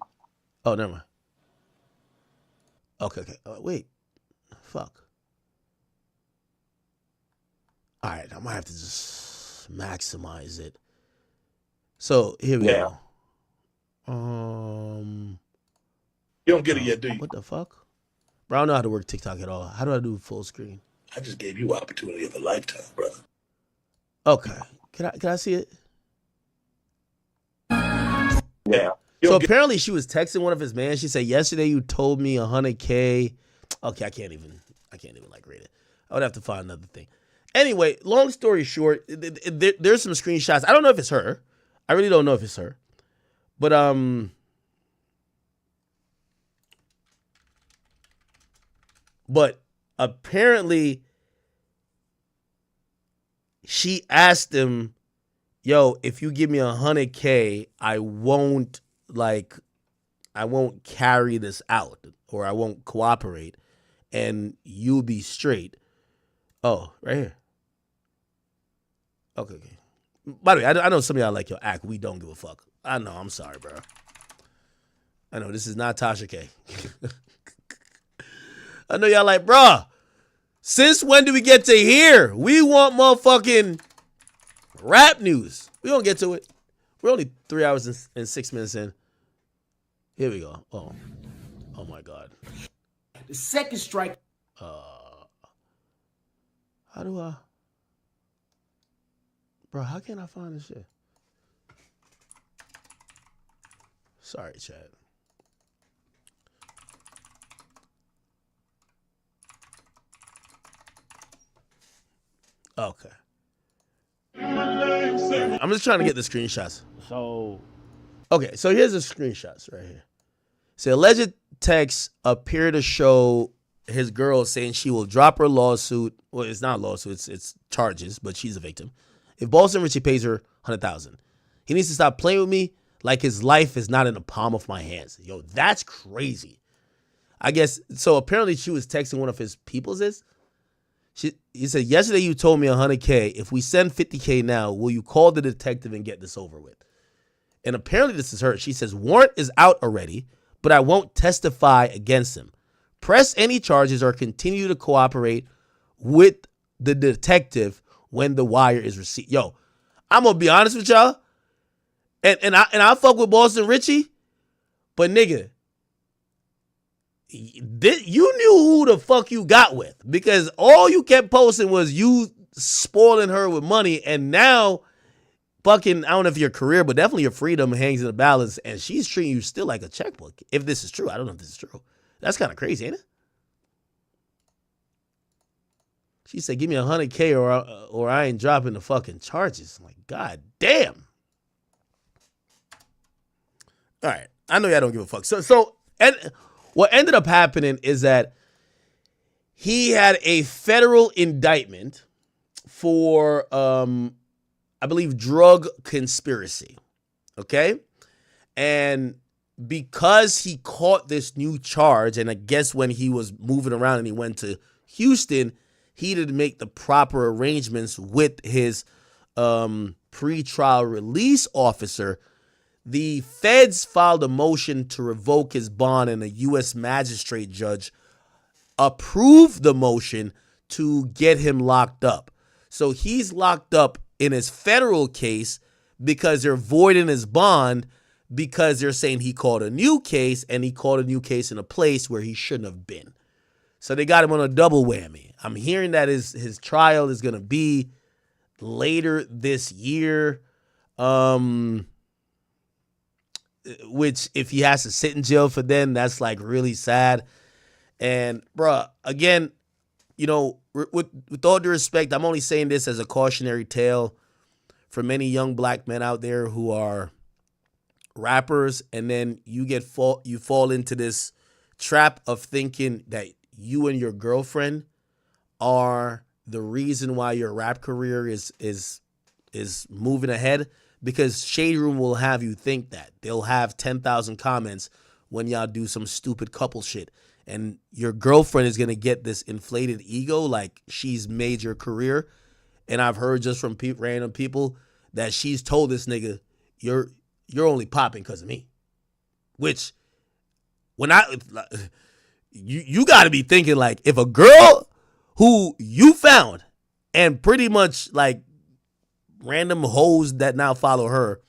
Oh, never mind. Okay. Wait. Fuck. All right, I might have to just maximize it. So here we go. You don't get it yet, do you? What the fuck? Bro, I don't know how to work TikTok at all. How do I do full screen? I just gave you an opportunity of a lifetime, brother. Okay. Can I see it? Yeah. So apparently she was texting one of his man. She said, yesterday you told me $100K. Okay, I can't even like rate it. I would have to find another thing. Anyway, long story short, there's some screenshots. I don't know if it's her. I really don't know if it's her. But apparently she asked him, yo, if you give me $100K, I won't carry this out, or I won't cooperate, and you'll be straight. Oh, right here. Okay. By the way, I know some of y'all like your act. We don't give a fuck. I know. I'm sorry, bro. I know this is not Tasha K. I know y'all like, bro. Since when do we get to here? We want motherfucking rap news. We don't get to it. We're only 3 hours and 6 minutes in. Here we go. Oh my God. The second strike. How do I? Bro, how can I find this shit? Sorry, chat. Okay. I'm just trying to get the screenshots. Okay, so here's the screenshots right here. So alleged texts appear to show his girl saying she will drop her lawsuit. Well, it's not a lawsuit, it's charges, but she's a victim. If Boston Richey pays her $100,000, he needs to stop playing with me like his life is not in the palm of my hands. Yo, that's crazy. I guess, so apparently she was texting one of his peoples. He said, yesterday you told me $100K. If we send $50K now, will you call the detective and get this over with? And apparently this is her. She says, warrant is out already, but I won't testify against him. Press any charges or continue to cooperate with the detective when the wire is received. Yo, I'm going to be honest with y'all. And I fuck with Boston Richey, but nigga, you knew who the fuck you got with, because all you kept posting was you spoiling her with money, and now fucking, I don't know if your career, but definitely your freedom hangs in the balance, and she's treating you still like a checkbook. If this is true, I don't know if this is true. That's kind of crazy, ain't it? She said, give me $100K or I ain't dropping the fucking charges. I'm like, God damn. All right. I know y'all don't give a fuck. And what ended up happening is that he had a federal indictment for, I believe, drug conspiracy. Okay? And because he caught this new charge, and I guess when he was moving around and he went to Houston, he didn't make the proper arrangements with his pre-trial release officer. The feds filed a motion to revoke his bond, and a U.S. magistrate judge approved the motion to get him locked up. So he's locked up in his federal case because they're voiding his bond because they're saying he called a new case, and he called a new case in a place where he shouldn't have been. So they got him on a double whammy. I'm hearing that his trial is going to be later this year, which if he has to sit in jail for then, that's like really sad. And, bruh, again, you know, with all due respect, I'm only saying this as a cautionary tale for many young black men out there who are rappers, and then you fall into this trap of thinking that you and your girlfriend are the reason why your rap career is moving ahead, because Shade Room will have you think that. They'll have 10,000 comments when y'all do some stupid couple shit, and your girlfriend is going to get this inflated ego like she's made your career. And I've heard just from random people that she's told this nigga, you're only popping because of me. Which, when you got to be thinking, like, if a girl who you found and pretty much like random hoes that now follow her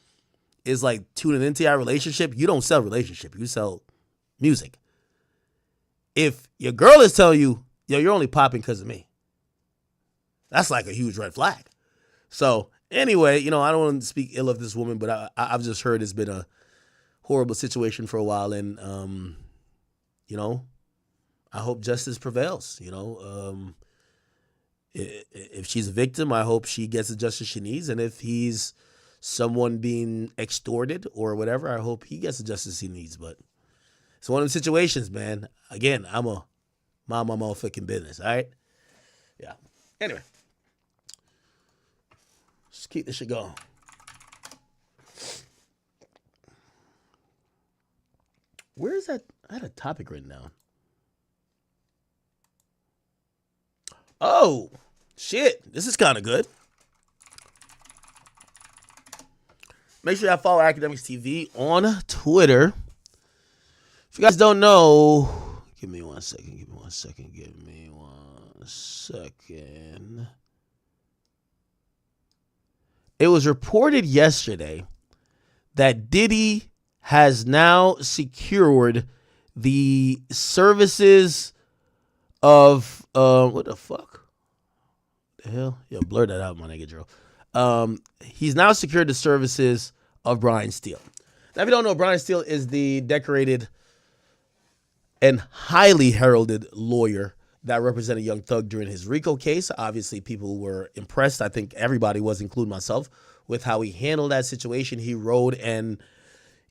is like tuning into your relationship, you don't sell relationship, you sell music. If your girl is telling you, yo, you're only popping because of me, that's like a huge red flag. So anyway, you know, I don't want to speak ill of this woman, but I've just heard it's been a horrible situation for a while. And, you know, I hope justice prevails. You know, if she's a victim, I hope she gets the justice she needs. And if he's someone being extorted or whatever, I hope he gets the justice he needs. But it's one of the situations, man. Again, I'm a mind my motherfucking business, all right? Yeah. Anyway. Just keep this shit going. Where is that? I had a topic written down. Oh, shit. This is kind of good. Make sure y'all follow Academics TV on Twitter. If you guys don't know, give me one second. It was reported yesterday that Diddy has now secured the services of what the fuck? The hell? Yeah, blur that out, my nigga Joe. He's now secured the services of Brian Steele. Now, if you don't know, Brian Steele is the decorated and highly heralded lawyer that represented Young Thug during his RICO case. Obviously, people were impressed. I think everybody was, including myself, with how he handled that situation. He rode and,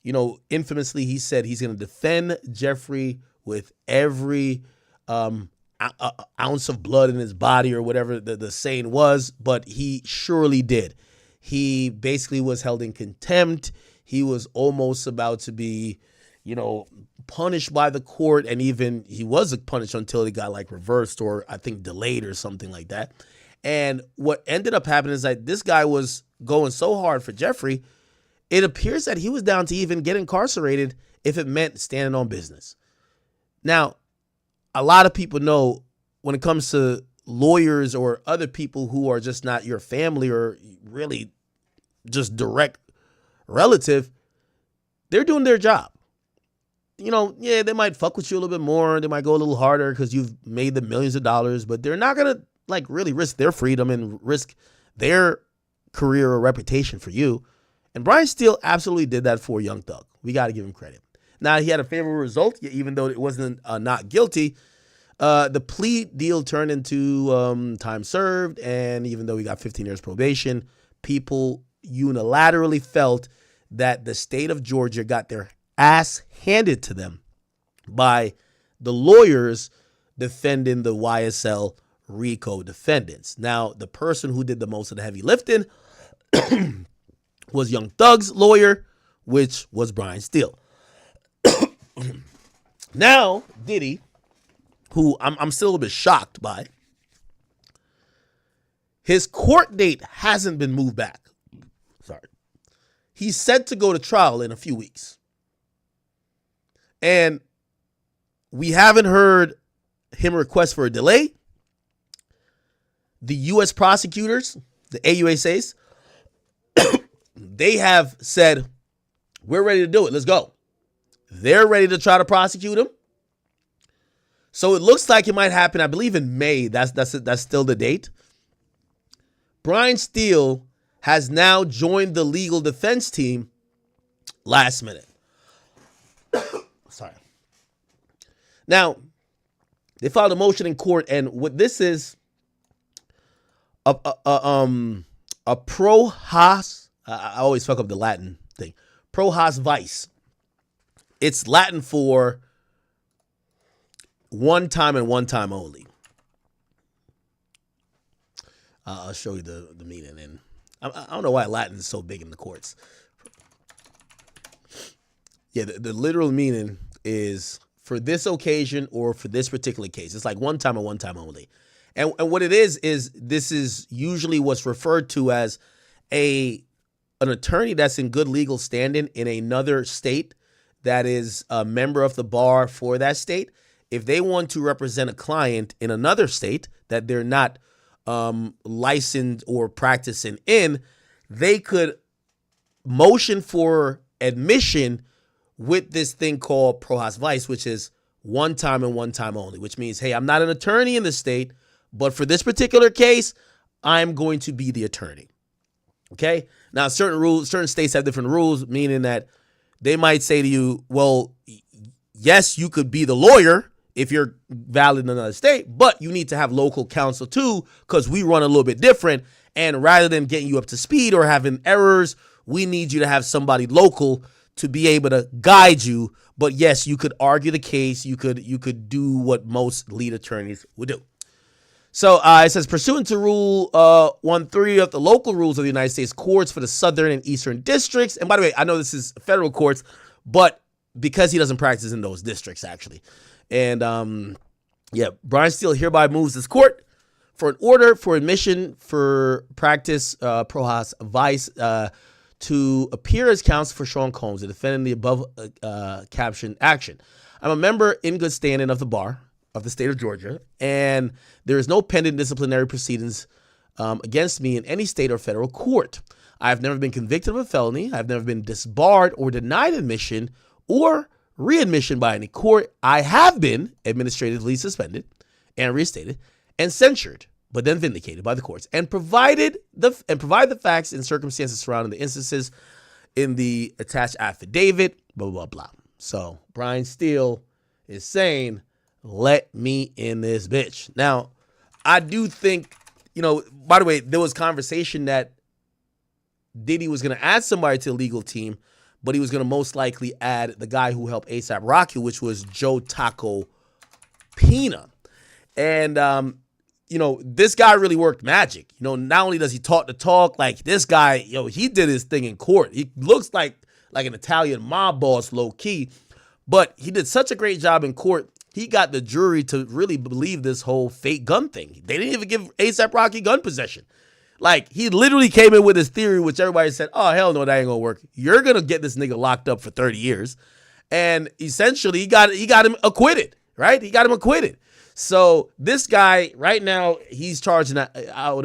you know, infamously, he said he's going to defend Jeffrey with every ounce of blood in his body, or whatever the saying was, but he surely did. He basically was held in contempt. He was almost about to be, you know, punished by the court, and even he wasn't punished until he got like reversed or I think delayed or something like that. And what ended up happening is that this guy was going so hard for Jeffrey, it appears that he was down to even get incarcerated if it meant standing on business. Now, a lot of people know when it comes to lawyers or other people who are just not your family or really just direct relative, they're doing their job. You know, yeah, they might fuck with you a little bit more. They might go a little harder because you've made them millions of dollars, but they're not going to like really risk their freedom and risk their career or reputation for you. And Brian Steele absolutely did that for Young Thug. We got to give him credit. Now, he had a favorable result, even though it wasn't not guilty. The plea deal turned into time served, and even though he got 15 years probation, people unilaterally felt that the state of Georgia got their ass handed to them by the lawyers defending the YSL RICO defendants. Now, the person who did the most of the heavy lifting was Young Thug's lawyer, which was Brian Steele. Now, Diddy, who I'm still a little bit shocked by, his court date hasn't been moved back. Sorry. He's set to go to trial in a few weeks. And we haven't heard him request for a delay. The U.S. prosecutors, the AUSAs, they have said, we're ready to do it. Let's go. They're ready to try to prosecute him. So it looks like it might happen, I believe, in May. That's still the date. Brian Steele has now joined the legal defense team last minute. Sorry. Now, they filed a motion in court, and what this is a pro hac. I always fuck up the Latin thing. Pro hac vice. It's Latin for one time and one time only. I'll show you the meaning. And I don't know why Latin is so big in the courts. Yeah, the literal meaning is for this occasion or for this particular case. It's like one time and one time only. And what it is this is usually what's referred to as an attorney that's in good legal standing in another state that is a member of the bar for that state. If they want to represent a client in another state that they're not licensed or practicing in, they could motion for admission with this thing called pro hac vice, which is one time and one time only, which means, hey, I'm not an attorney in the state, but for this particular case, I'm going to be the attorney. Okay? Now, certain states have different rules, meaning that they might say to you, well, yes, you could be the lawyer if you're valid in another state, but you need to have local counsel too, because we run a little bit different. And rather than getting you up to speed or having errors, we need you to have somebody local to be able to guide you. But yes, you could argue the case. You could do what most lead attorneys would do. So it says, pursuant to Rule 1.3 of the local rules of the United States courts for the Southern and Eastern districts. And by the way, I know this is federal courts, but because he doesn't practice in those districts, actually. And Brian Steele hereby moves this court for an order for admission for practice pro hac vice to appear as counsel for Sean Combs, the defendant in the above captioned action. I'm a member in good standing of the bar of the state of Georgia, and there is no pending disciplinary proceedings against me in any state or federal court. I have never been convicted of a felony. I have never been disbarred or denied admission or readmission by any court. I have been administratively suspended and reinstated and censured, but then vindicated by the courts and provide the facts and circumstances surrounding the instances in the attached affidavit, blah, blah, blah. So Brian Steele is saying, let me in this bitch. Now, I do think, by the way, there was conversation that Diddy was going to add somebody to the legal team, but he was going to most likely add the guy who helped A$AP Rocky, which was Joe Taco Pina. And, this guy really worked magic. Not only does he talk the talk, like this guy, he did his thing in court. He looks like an Italian mob boss, low key, but he did such a great job in court. He got the jury to really believe this whole fake gun thing. They didn't even give A$AP Rocky gun possession. Like, he literally came in with his theory, which everybody said, oh, hell no, that ain't gonna work. You're gonna get this nigga locked up for 30 years. And essentially, he got him acquitted, right? He got him acquitted. So this guy, right now, he's charging, arm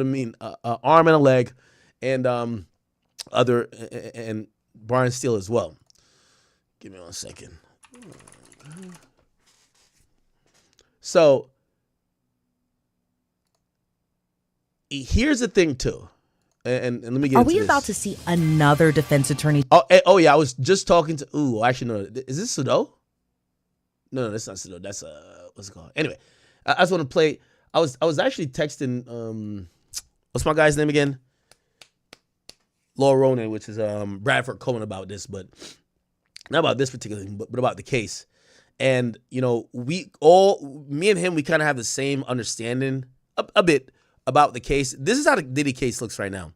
and a leg, and and Brian Steele as well. Give me 1 second. So here's the thing too, and let me get. Are we about to see another defense attorney? Oh yeah, I was just talking to. Actually, no. Is this Sado? No, that's not Sado. That's what's it called? Anyway, I just want to play. I was actually texting. What's my guy's name again? Laura Ronan, which is Bradford Cohen, about this, but not about this particular thing, but about the case. And me and him, we kind of have the same understanding a bit about the case. This is how the Diddy case looks right now.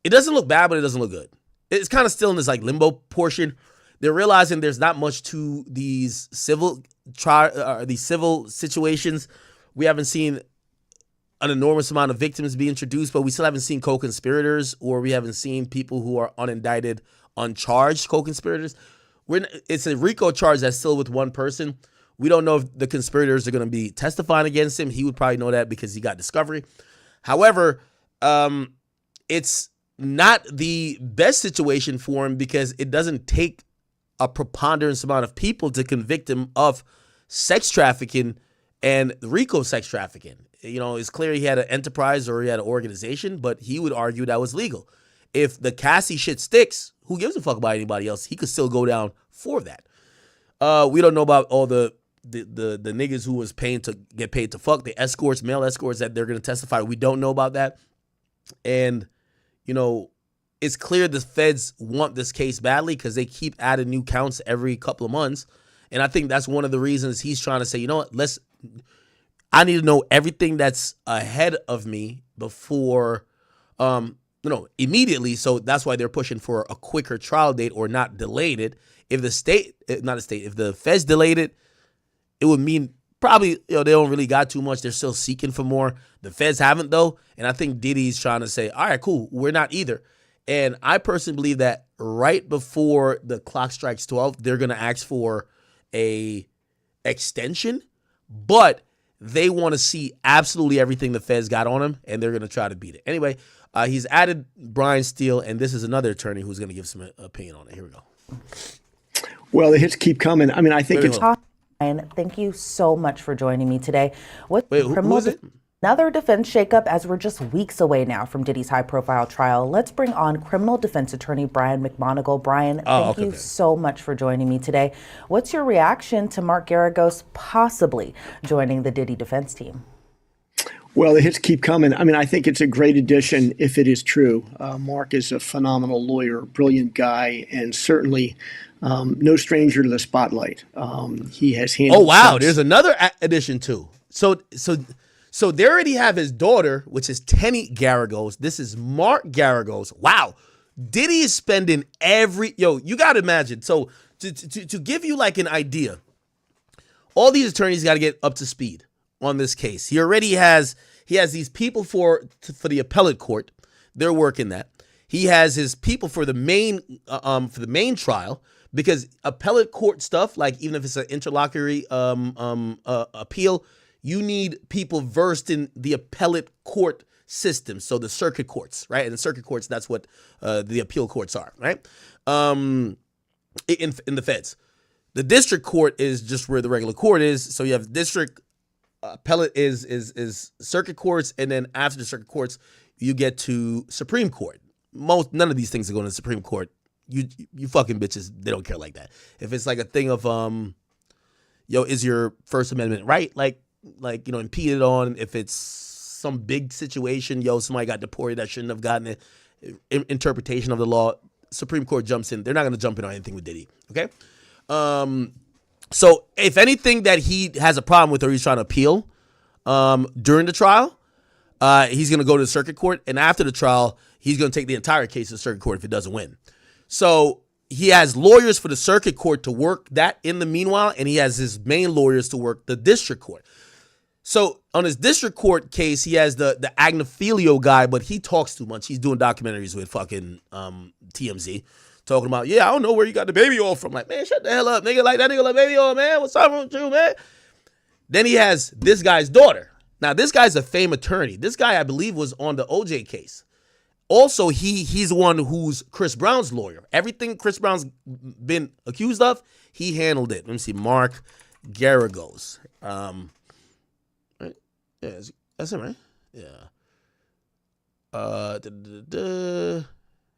It doesn't look bad, but it doesn't look good. It's kind of still in this like limbo portion. They're realizing there's not much to these civil situations. We haven't seen an enormous amount of victims be introduced, but we still haven't seen co-conspirators, or we haven't seen people who are unindicted, uncharged co-conspirators. It's a RICO charge that's still with one person. We don't know if the conspirators are going to be testifying against him. He would probably know that because he got discovery. However, it's not the best situation for him because it doesn't take a preponderance amount of people to convict him of sex trafficking and RICO sex trafficking. It's clear he had an enterprise or he had an organization, but he would argue that was legal. If the Cassie shit sticks, who gives a fuck about anybody else? He could still go down for that. We don't know about all the niggas who was paying to get paid to fuck, the escorts, male escorts that they're going to testify. We don't know about that. And, it's clear the feds want this case badly because they keep adding new counts every couple of months. And I think that's one of the reasons he's trying to say, you know what, I need to know everything that's ahead of me before, immediately. So that's why they're pushing for a quicker trial date or not delayed it. If the feds delayed it, it would mean probably, they don't really got too much. They're still seeking for more. The feds haven't though. And I think Diddy's trying to say, all right, cool. We're not either. And I personally believe that right before the clock strikes 12, they're going to ask for a extension, but they want to see absolutely everything the feds got on him, and they're going to try to beat it. Anyway, he's added Brian Steele, and this is another attorney who's going to give some opinion on it. Here we go. Well, the hits keep coming. I mean, I think it's... Brian, thank you so much for joining me today. Wait, who is it? Another defense shakeup as we're just weeks away now from Diddy's high-profile trial. Let's bring on criminal defense attorney Brian McMonagle. Brian, thank you so much for joining me today. What's your reaction to Mark Garagos possibly joining the Diddy defense team? Well, the hits keep coming. I mean, I think it's a great addition if it is true. Mark is a phenomenal lawyer, brilliant guy, and certainly no stranger to the spotlight. He has handled... Oh, wow. There's another addition too. So they already have his daughter, which is Tenny Garagos. This is Mark Garagos. Wow. Diddy is spending you got to imagine. So to give you like an idea, all these attorneys got to get up to speed on this case. He has these people for the appellate court. They're working that. He has his people for the main trial, because appellate court stuff, like even if it's an interlocutory appeal, you need people versed in the appellate court system. So the circuit courts, right? And the circuit courts, that's what the appeal courts are, right? In the feds. The district court is just where the regular court is. So you have district, appellate is circuit courts, and then after the circuit courts, you get to Supreme Court. None of these things are going to the Supreme Court. You fucking bitches, they don't care like that. If it's like a thing of is your First Amendment right? Like impeded on, if it's some big situation, somebody got deported that shouldn't have gotten it, interpretation of the law, Supreme Court jumps in. They're not going to jump in on anything with Diddy, okay? So if anything that he has a problem with or he's trying to appeal during the trial, he's going to go to the circuit court, and after the trial, he's going to take the entire case to the circuit court if it doesn't win. So he has lawyers for the circuit court to work that in the meanwhile, and he has his main lawyers to work the district court. So on his district court case, he has the Agnifilio guy, but he talks too much. He's doing documentaries with fucking TMZ, talking about, I don't know where you got the baby oil from. Like, man, shut the hell up, nigga. Like, that nigga like baby oil, man. What's up with you, man? Then he has this guy's daughter. Now, this guy's a famed attorney. This guy, I believe, was on the OJ case. Also, he's the one who's Chris Brown's lawyer. Everything Chris Brown's been accused of, he handled it. Let me see. Mark Garagos. Right? Yeah, that's him, right? Yeah.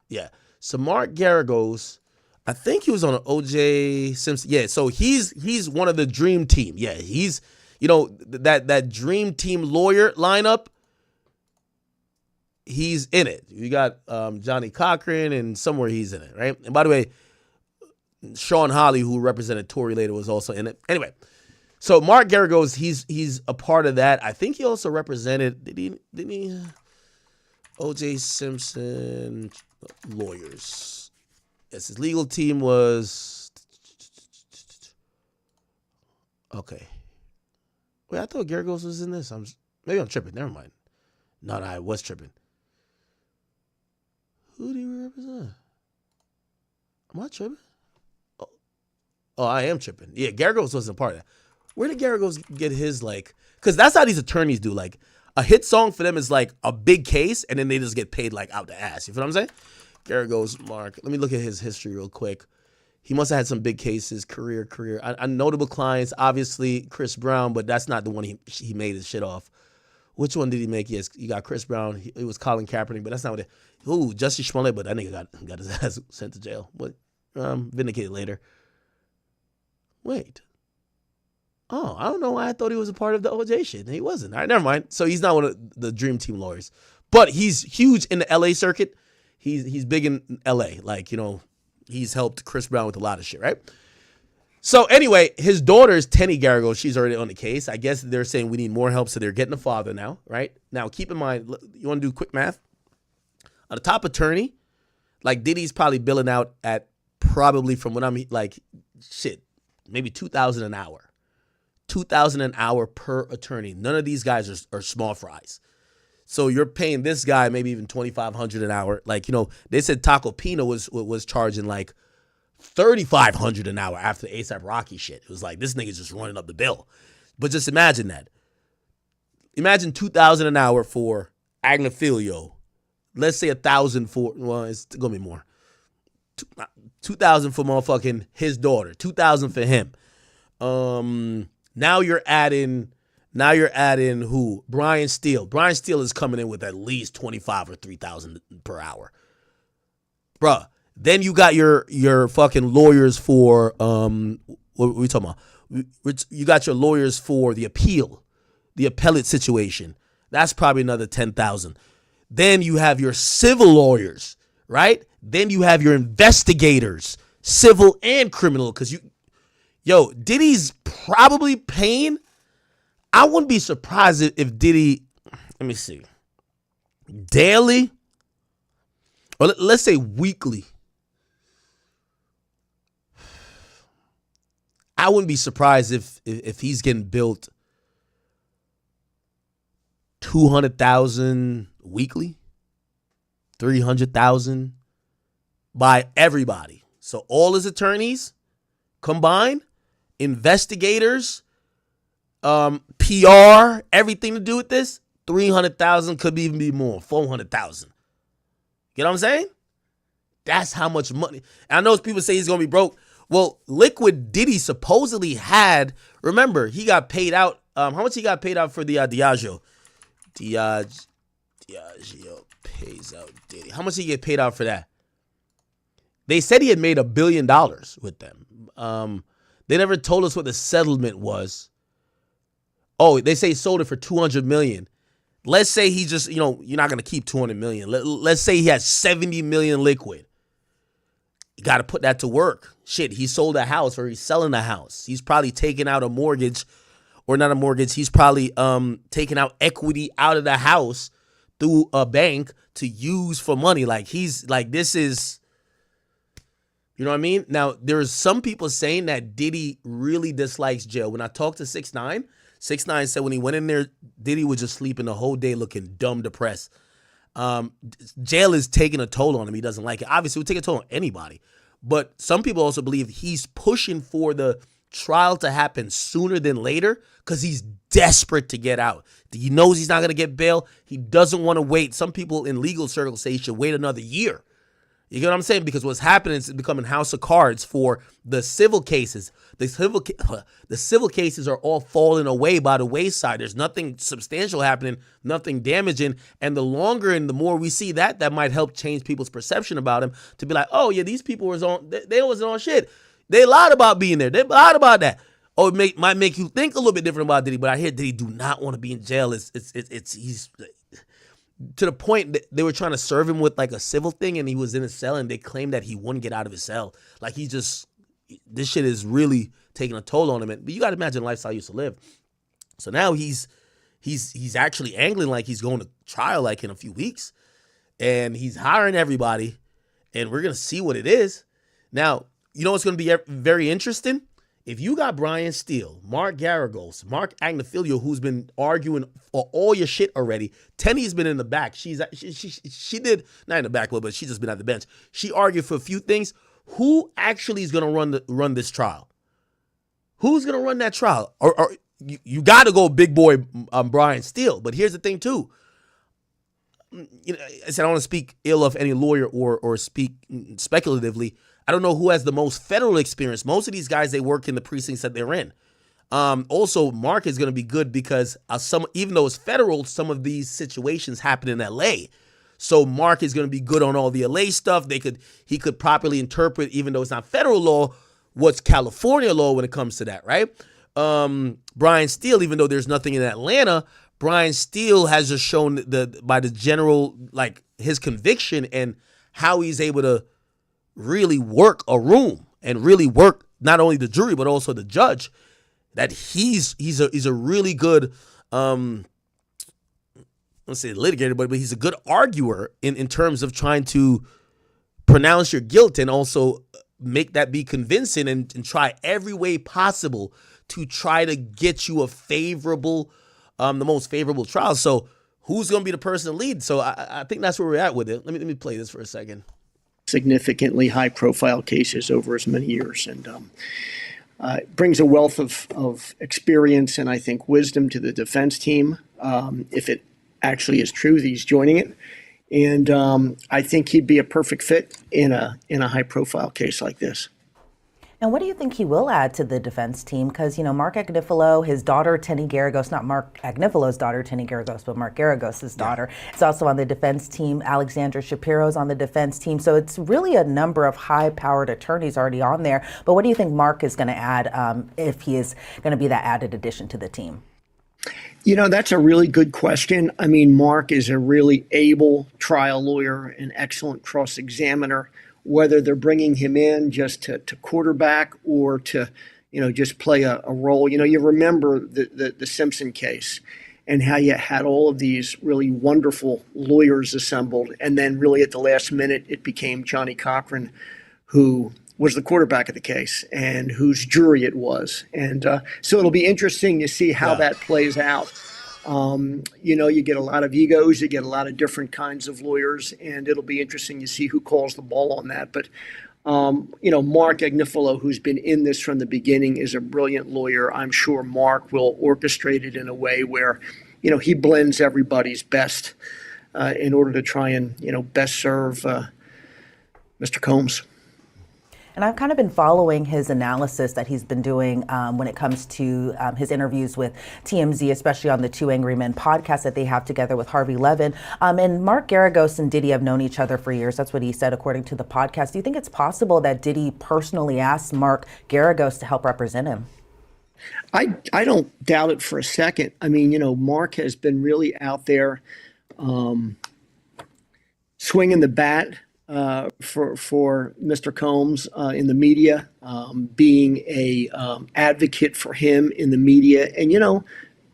Yeah. So Mark Garagos, I think he was on an OJ Simpson. Yeah, so he's one of the dream team. Yeah, he's you know, that dream team lawyer lineup, he's in it. You got Johnny Cochran, and somewhere he's in it, right? And by the way, Sean Hawley, who represented Tory later, was also in it. Anyway, so Mark Geragos, he's a part of that. I think he also represented, didn't he? O.J. Simpson lawyers. Yes, his legal team was, okay. Wait, I thought Geragos was in this. Maybe I'm tripping. Never mind. No, I was tripping. Who do you represent? Am I tripping? Oh, I am tripping. Yeah, Geragos wasn't part of that. Where did Geragos get his, like, because that's how these attorneys do. Like, a hit song for them is like a big case, and then they just get paid like out the ass. You feel what I'm saying? Geragos, Mark. Let me look at his history real quick. He must have had some big cases, career. Notable clients, obviously Chris Brown, but that's not the one he made his shit off. Which one did he make? Yes, you got Chris Brown. It was Colin Kaepernick, but that's not what it. Ooh, Justice Smollett, but that nigga got his ass sent to jail. But vindicated later. Wait. Oh, I don't know why I thought he was a part of the OJ shit. He wasn't. All right, never mind. So he's not one of the Dream Team lawyers. But he's huge in the LA circuit. He's big in LA. Like, you know, he's helped Chris Brown with a lot of shit, right? So anyway, his daughter is Tenny Geragos. She's already on the case. I guess they're saying we need more help, so they're getting a father now, right? Now, keep in mind, you want to do quick math? On the top attorney, like Diddy's probably billing out at probably from what I'm like, shit, maybe $2,000 an hour. $2,000 an hour per attorney. None of these guys are small fries. So you're paying this guy maybe even $2,500 an hour. Like, you know, they said Taco Pino was charging like $3,500 an hour after the A$AP Rocky shit. It was like, this nigga's just running up the bill. But just imagine that. Imagine $2,000 an hour for Agnifilio. Let's say $1,000 for, well, it's gonna be more. $2,000 for motherfucking his daughter. $2,000 for him. Now you're adding who? Brian Steele. Brian Steele is coming in with at least $25,000 or $3,000 per hour. Bruh. Then you got your fucking lawyers for what are we talking about? You got your lawyers for the appeal, the appellate situation. That's probably another $10,000. Then you have your civil lawyers, right? Then you have your investigators, civil and criminal, because Diddy's probably paying. I wouldn't be surprised if Diddy, let me see, daily, or let's say weekly. I wouldn't be surprised if he's getting built $200,000 weekly, $300,000 by everybody. So all his attorneys combined, investigators, PR, everything to do with this, $300,000 could even be more, $400,000. You know what I'm saying? That's how much money. And I know people say he's gonna be broke. Well, Liquid Diddy supposedly had, remember, he got paid out, how much he got paid out for the Diageo? Diageo pays out Diddy. How much did he get paid out for that? They said he had made $1 billion with them. They never told us what the settlement was. Oh, they say he sold it for $200 million. Let's say he just, you're not going to keep $200 million. Let's say he has $70 million liquid. You got to put that to work. Shit, he sold a house or he's selling a house. He's probably taking out a mortgage, or not a mortgage. He's probably taking out equity out of the house through a bank to use for money. Like this is, you know what I mean? Now, there's some people saying that Diddy really dislikes jail. When I talked to 6ix9ine, 6ix9ine said when he went in there, Diddy was just sleeping the whole day looking dumb depressed. Jail is taking a toll on him. He doesn't like it. Obviously, it would take a toll on anybody. But some people also believe he's pushing for the trial to happen sooner than later because he's desperate to get out. He knows he's not going to get bail. He doesn't want to wait. Some people in legal circles say he should wait another year. You get what I'm saying? Because what's happening is it's becoming house of cards for the civil cases. The civil cases are all falling away by the wayside. There's nothing substantial happening, nothing damaging. And the longer and the more we see that might help change people's perception about him to be like, oh, yeah, these people they wasn't on shit. They lied about being there. They lied about that. Oh, might make you think a little bit different about Diddy, but I hear Diddy do not want to be in jail. He's to the point that they were trying to serve him with like a civil thing, and he was in a cell, and they claimed that he wouldn't get out of his cell. Like this shit is really taking a toll on him. But you got to imagine the lifestyle he used to live. So now he's actually angling like he's going to trial like in a few weeks, and he's hiring everybody, and we're gonna see what it is. Now, you know what's gonna be very interesting? If you got Brian Steele, Mark Garagos, Mark Agnifilo, who's been arguing for all your shit already, Tenny's been in the back. She did, not in the back, but she's just been at the bench. She argued for a few things. Who actually is going to run this trial? Who's going to run that trial? Or you got to go big boy Brian Steele. But here's the thing, too. You know, I said I don't want to speak ill of any lawyer or speak speculatively. I don't know who has the most federal experience. Most of these guys, they work in the precincts that they're in. Also, Mark is going to be good because even though it's federal, some of these situations happen in LA. So Mark is going to be good on all the LA stuff. He could properly interpret, even though it's not federal law, what's California law when it comes to that, right? Brian Steele, even though there's nothing in Atlanta, Brian Steele has just shown by the general, like his conviction and how he's able to really work a room and really work not only the jury but also the judge, that he's a really good let's say litigator, but he's a good arguer in terms of trying to pronounce your guilt and also make that be convincing and try every way possible to try to get you a favorable the most favorable trial. So who's going to be the person to lead? So I think that's where we're at with it. Let me play this for a second. Significantly high-profile cases over as many years, and brings a wealth of experience and I think wisdom to the defense team. If it actually is true that he's joining it, and I think he'd be a perfect fit in a high-profile case like this. And what do you think he will add to the defense team? Because, you know, Mark Agnifilo, his daughter, Tenny Garagos, not Mark Agnifilo's daughter, Tenny Garagos, but Mark Garagos' daughter, is also on the defense team. Alexandra Shapiro's on the defense team. So it's really a number of high-powered attorneys already on there. But what do you think Mark is going to add if he is going to be that added addition to the team? You know, that's a really good question. I mean, Mark is a really able trial lawyer, an excellent cross-examiner. Whether they're bringing him in just to quarterback or to, you know, just play a role. You know, you remember the Simpson case and how you had all of these really wonderful lawyers assembled. And then really at the last minute, it became Johnny Cochran, who was the quarterback of the case and whose jury it was. And so it'll be interesting to see how that plays out. You know, you get a lot of egos, you get a lot of different kinds of lawyers, and it'll be interesting to see who calls the ball on that. But, you know, Mark Agnifilo, who's been in this from the beginning, is a brilliant lawyer. I'm sure Mark will orchestrate it in a way where, you know, he blends everybody's best in order to try and, you know, best serve Mr. Combs. And I've kind of been following his analysis that he's been doing when it comes to his interviews with TMZ, especially on the Two Angry Men podcast that they have together with Harvey Levin. And Mark Garagos and Diddy have known each other for years. That's what he said, according to the podcast. Do you think it's possible that Diddy personally asked Mark Garagos to help represent him? I don't doubt it for a second. I mean, you know, Mark has been really out there swinging the bat for Mr. Combs in the media, being a advocate for him in the media. And, you know,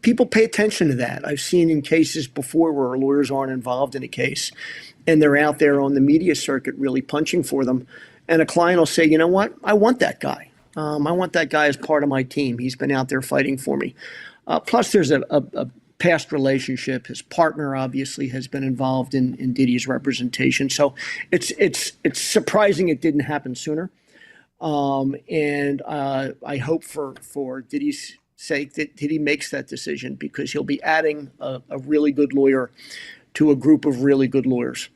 people pay attention to that. I've seen in cases before where lawyers aren't involved in a case and they're out there on the media circuit really punching for them. And a client will say, you know what, I want that guy. I want that guy as part of my team. He's been out there fighting for me. Plus, there's a past relationship. His partner obviously has been involved in Diddy's representation. So it's surprising it didn't happen sooner. And I hope for Diddy's sake that Diddy makes that decision, because he'll be adding a really good lawyer to a group of really good lawyers.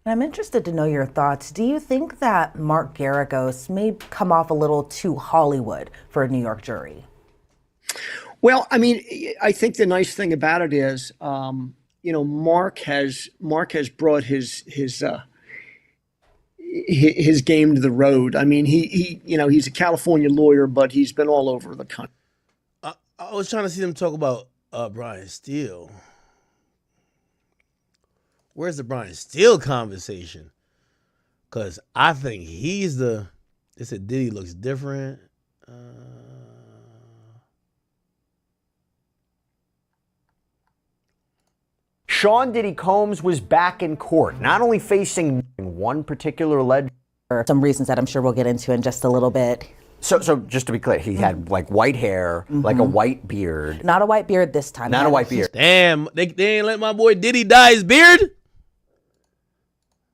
And I'm interested to know your thoughts. Do you think that Mark Garagos may come off a little too Hollywood for a New York jury? Well, I mean, I think the nice thing about it is, you know, Mark has brought his his game to the road. I mean, he's a California lawyer, but he's been all over the country. I was trying to see them talk about Brian Steele. Where's the Brian Steele conversation? Because I think he's they said Diddy looks different. Sean Diddy Combs was back in court, not only facing one particular alleged. Some reasons that I'm sure we'll get into in just a little bit. So just to be clear, he had like white hair, like a white beard. Not a white beard this time. Not a white beard. Damn, they ain't let my boy Diddy dye his beard?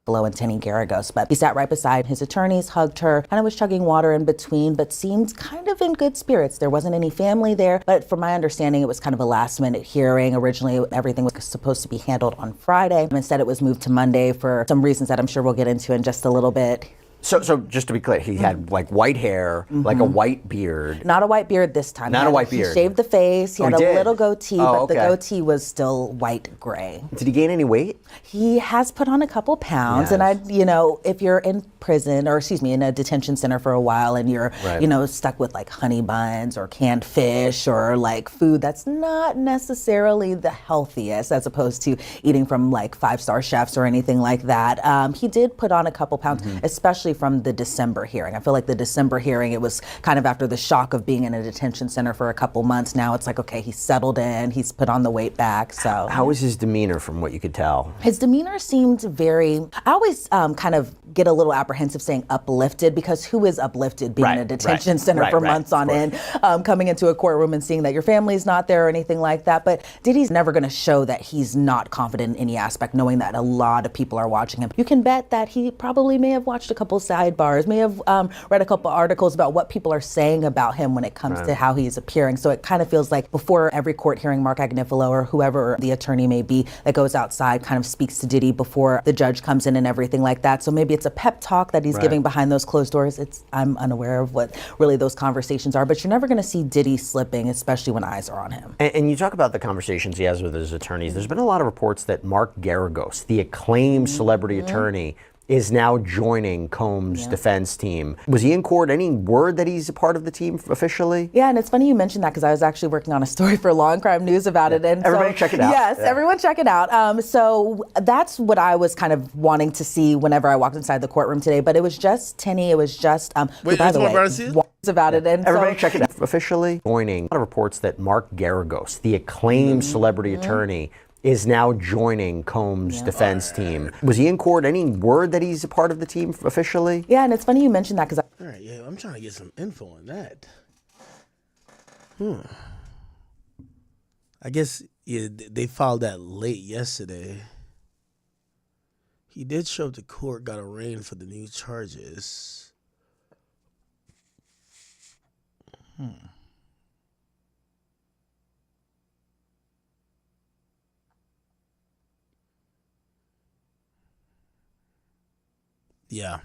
And Tenny Garagos, but he sat right beside his attorneys, hugged her, kind of was chugging water in between, but seemed kind of in good spirits. There wasn't any family there, but from my understanding, it was kind of a last-minute hearing. Originally, everything was supposed to be handled on Friday. Instead, it was moved to Monday for some reasons that I'm sure we'll get into in just a little bit. So just to be clear, he had like white hair, like a white beard. Not a white beard this time. Not a white beard. He shaved the face. He had a little goatee, but okay. the goatee was still white gray. Did he gain any weight? He has put on a couple pounds, and if you're in prison or in a detention center for a while, and you're stuck with like honey buns or canned fish or like food that's not necessarily the healthiest, as opposed to eating from like 5-star chefs or anything like that. He did put on a couple pounds, especially from the December hearing. I feel like the December hearing, it was kind of after the shock of being in a detention center for a couple months. Now it's like, okay, he's settled in, he's put on the weight back. So how was his demeanor from what you could tell? His demeanor seemed very, I always kind of get a little apprehensive saying uplifted, because who is uplifted being in a detention center for months on end, coming into a courtroom and seeing that your family's not there or anything like that. But Diddy's never going to show that he's not confident in any aspect, knowing that a lot of people are watching him. You can bet that he probably may have watched a couple sidebars, may have read a couple articles about what people are saying about him when it comes to how he's appearing. So it kind of feels like before every court hearing, Mark Agnifilo or whoever the attorney may be that goes outside kind of speaks to Diddy before the judge comes in and everything like that. So maybe it's a pep talk that he's giving behind those closed doors. I'm unaware of what really those conversations are, but you're never going to see Diddy slipping, especially when eyes are on him. And you talk about the conversations he has with his attorneys. There's been a lot of reports that Mark Garagos, the acclaimed celebrity attorney, is now joining Combs' defense team. Was he in court? Any word that he's a part of the team officially? Yeah, and it's funny you mentioned that, because I was actually working on a story for Law and Crime News about it. And everybody check it out. Yes, everyone check it out. So that's what I was kind of wanting to see whenever I walked inside the courtroom today. But it was just Tenny. It was just, wait, by the way, about it. And everybody check it out. Officially joining. A lot of reports that Mark Garagos, the acclaimed celebrity attorney, is now joining Combs' defense team. Was he in court? Any word that he's a part of the team officially? Yeah, and it's funny you mentioned that, because All right, I'm trying to get some info on that. I guess they filed that late yesterday. He did show up to court, got arraigned for the new charges. Yeah.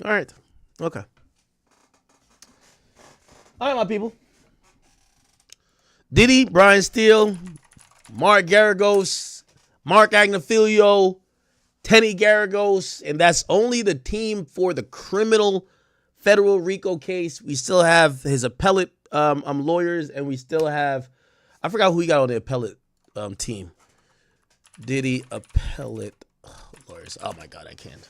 All right. Okay. All right, my people. Diddy, Brian Steele, Mark Garagos, Mark Agnifilo, Tenny Garagos, and that's only the team for the criminal federal RICO case. We still have his appellate lawyers, and we still have, I forgot who he got on the appellate team. Diddy appellate lawyers. Oh my God, I can't.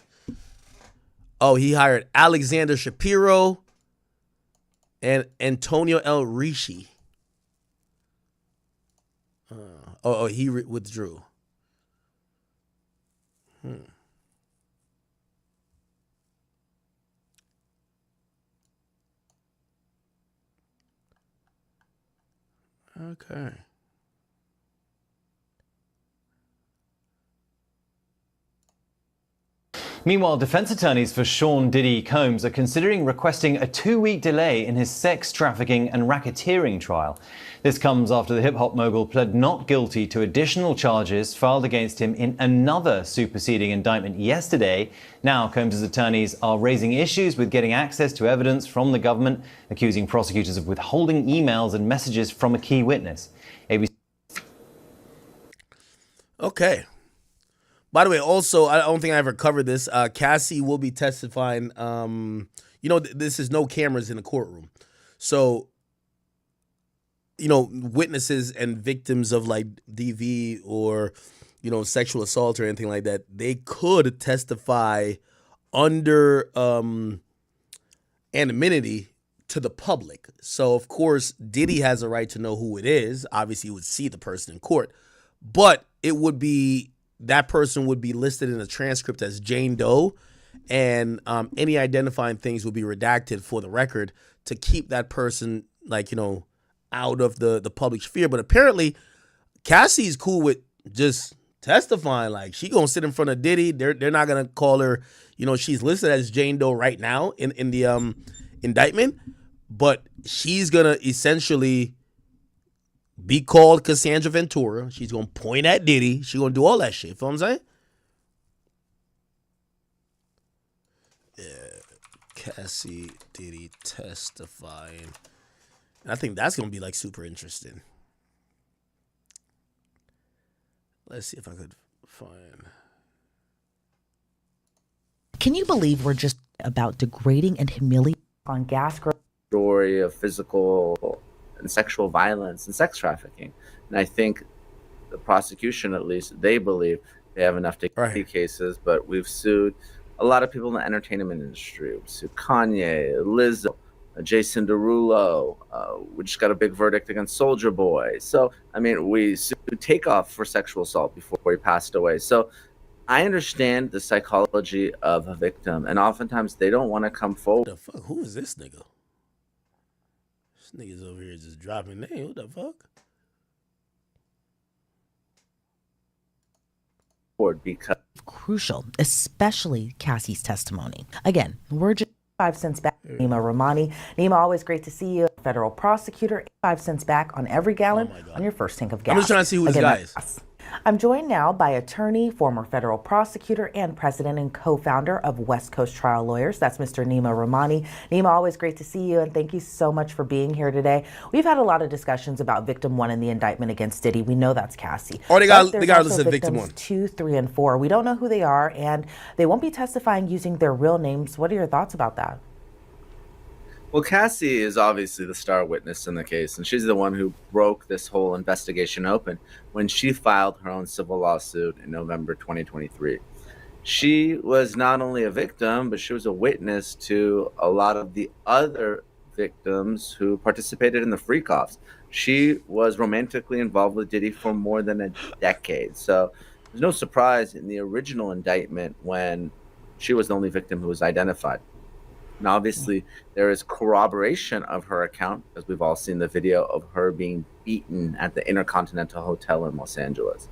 Oh, he hired Alexander Shapiro and Antonio L. Richey. He withdrew. Okay. Meanwhile, defense attorneys for Sean Diddy Combs are considering requesting a 2-week delay in his sex trafficking and racketeering trial. This comes after the hip-hop mogul pled not guilty to additional charges filed against him in another superseding indictment yesterday. Now, Combs' attorneys are raising issues with getting access to evidence from the government, accusing prosecutors of withholding emails and messages from a key witness. Okay. By the way, also, I don't think I ever covered this. Cassie will be testifying. This is no cameras in the courtroom. So, witnesses and victims of like DV or, sexual assault or anything like that, they could testify under anonymity to the public. So, of course, Diddy has a right to know who it is. Obviously, he would see the person in court. But it would be, that person would be listed in a transcript as Jane Doe, and any identifying things would be redacted for the record to keep that person, out of the public sphere. But apparently, Cassie's cool with just testifying. Like, she gonna sit in front of Diddy. They're not gonna call her, she's listed as Jane Doe right now in the indictment, but she's gonna essentially be called Cassandra Ventura. She's gonna point at Diddy. She's gonna do all that shit. You know what I'm saying? Yeah, Cassie Diddy testifying. And I think that's gonna be like super interesting. Let's see if I could find. Can you believe we're just about degrading and humiliating on gas? Story of physical and sexual violence and sex trafficking. And I think the prosecution, at least, they believe they have enough to get cases, but we've sued a lot of people in the entertainment industry. We sued Kanye, Lizzo, Jason Derulo. We just got a big verdict against Soulja Boy. So, I mean, we sued Takeoff for sexual assault before he passed away. So I understand the psychology of a victim, and oftentimes they don't want to come forward. What the fuck? Who is this nigga? This nigga's over here just dropping names. What the fuck? Because crucial, especially Cassie's testimony. Again, we're just 5 cents back. Nima Rahmani. Nima, always great to see you. Federal prosecutor, 5 cents back on every gallon on your first tank of gas. I'm just trying to see who this guy is. I'm joined now by attorney, former federal prosecutor, and president and co-founder of West Coast Trial Lawyers. That's Mr. Nima Rahmani. Nima, always great to see you, and thank you so much for being here today. We've had a lot of discussions about victim 1 in the indictment against Diddy. We know that's Cassie. Oh, they got listed victim 1. 2, 3, and 4. We don't know who they are, and they won't be testifying using their real names. What are your thoughts about that? Well, Cassie is obviously the star witness in the case, and she's the one who broke this whole investigation open when she filed her own civil lawsuit in November 2023. She was not only a victim, but she was a witness to a lot of the other victims who participated in the freak-offs. She was romantically involved with Diddy for more than a decade. So there's no surprise in the original indictment when she was the only victim who was identified. And obviously, there is corroboration of her account, as we've all seen the video of her being beaten at the Intercontinental Hotel in Los Angeles.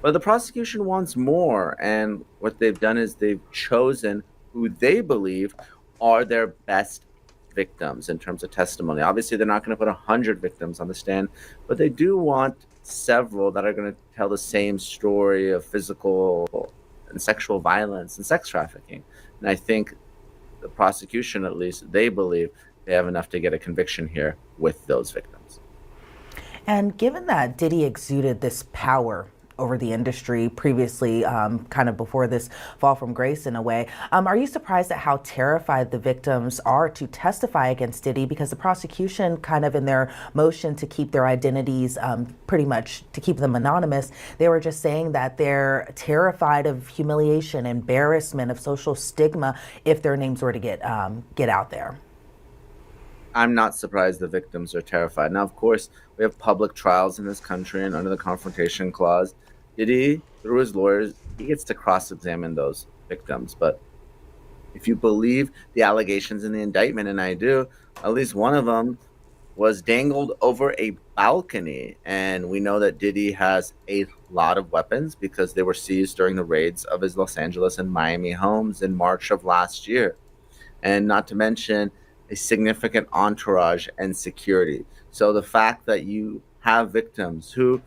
But the prosecution wants more, and what they've done is they've chosen who they believe are their best victims in terms of testimony. Obviously, they're not going to put 100 victims on the stand, but they do want several that are going to tell the same story of physical and sexual violence and sex trafficking. And I think the prosecution, at least, they believe they have enough to get a conviction here with those victims. And given that Diddy exuded this power over the industry previously, kind of before this fall from grace in a way, are you surprised at how terrified the victims are to testify against Diddy? Because the prosecution, kind of in their motion to keep their identities, pretty much to keep them anonymous, they were just saying that they're terrified of humiliation, embarrassment, of social stigma if their names were to get out there. I'm not surprised the victims are terrified. Now, of course, we have public trials in this country, and under the Confrontation Clause, Diddy, through his lawyers, he gets to cross-examine those victims. But if you believe the allegations in the indictment, and I do, at least one of them was dangled over a balcony. And we know that Diddy has a lot of weapons because they were seized during the raids of his Los Angeles and Miami homes in March of last year. And not to mention a significant entourage and security. So the fact that you have victims who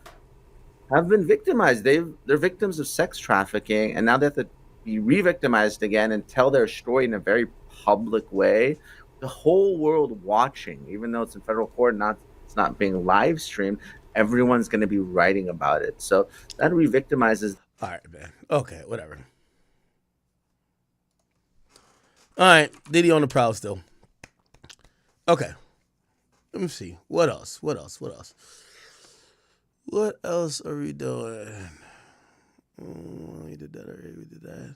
have been victimized, they're victims of sex trafficking, and now they have to be re-victimized again and tell their story in a very public way, the whole world watching, even though it's in federal court, it's not being live streamed, everyone's going to be writing about it. So that re-victimizes. All right, man. Okay, whatever. All right, Diddy on the prowl still. Okay. Let me see. What else? What else are we doing? We did that already. We did that.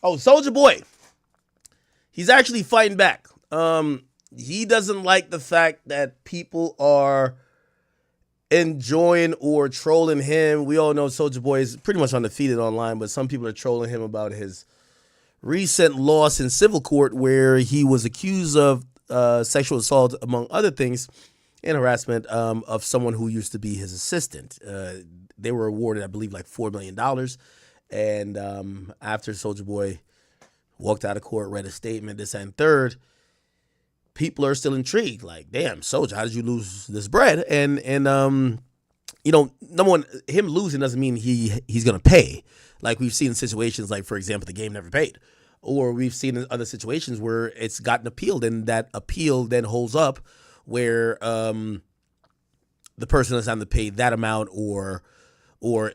Oh, Soulja Boy. He's actually fighting back. He doesn't like the fact that people are enjoying or trolling him. We all know Soulja Boy is pretty much undefeated online, but some people are trolling him about his recent loss in civil court where he was accused of sexual assault, among other things, and harassment of someone who used to be his assistant. They were awarded, I believe, like $4 million. And after Soulja Boy walked out of court, read a statement, this and third, people are still intrigued. Like, damn, Soulja, how did you lose this bread? And you know, number one, him losing doesn't mean he's going to pay. Like we've seen situations like, for example, the game never paid. Or we've seen in other situations where it's gotten appealed and that appeal then holds up where the person doesn't have to pay that amount or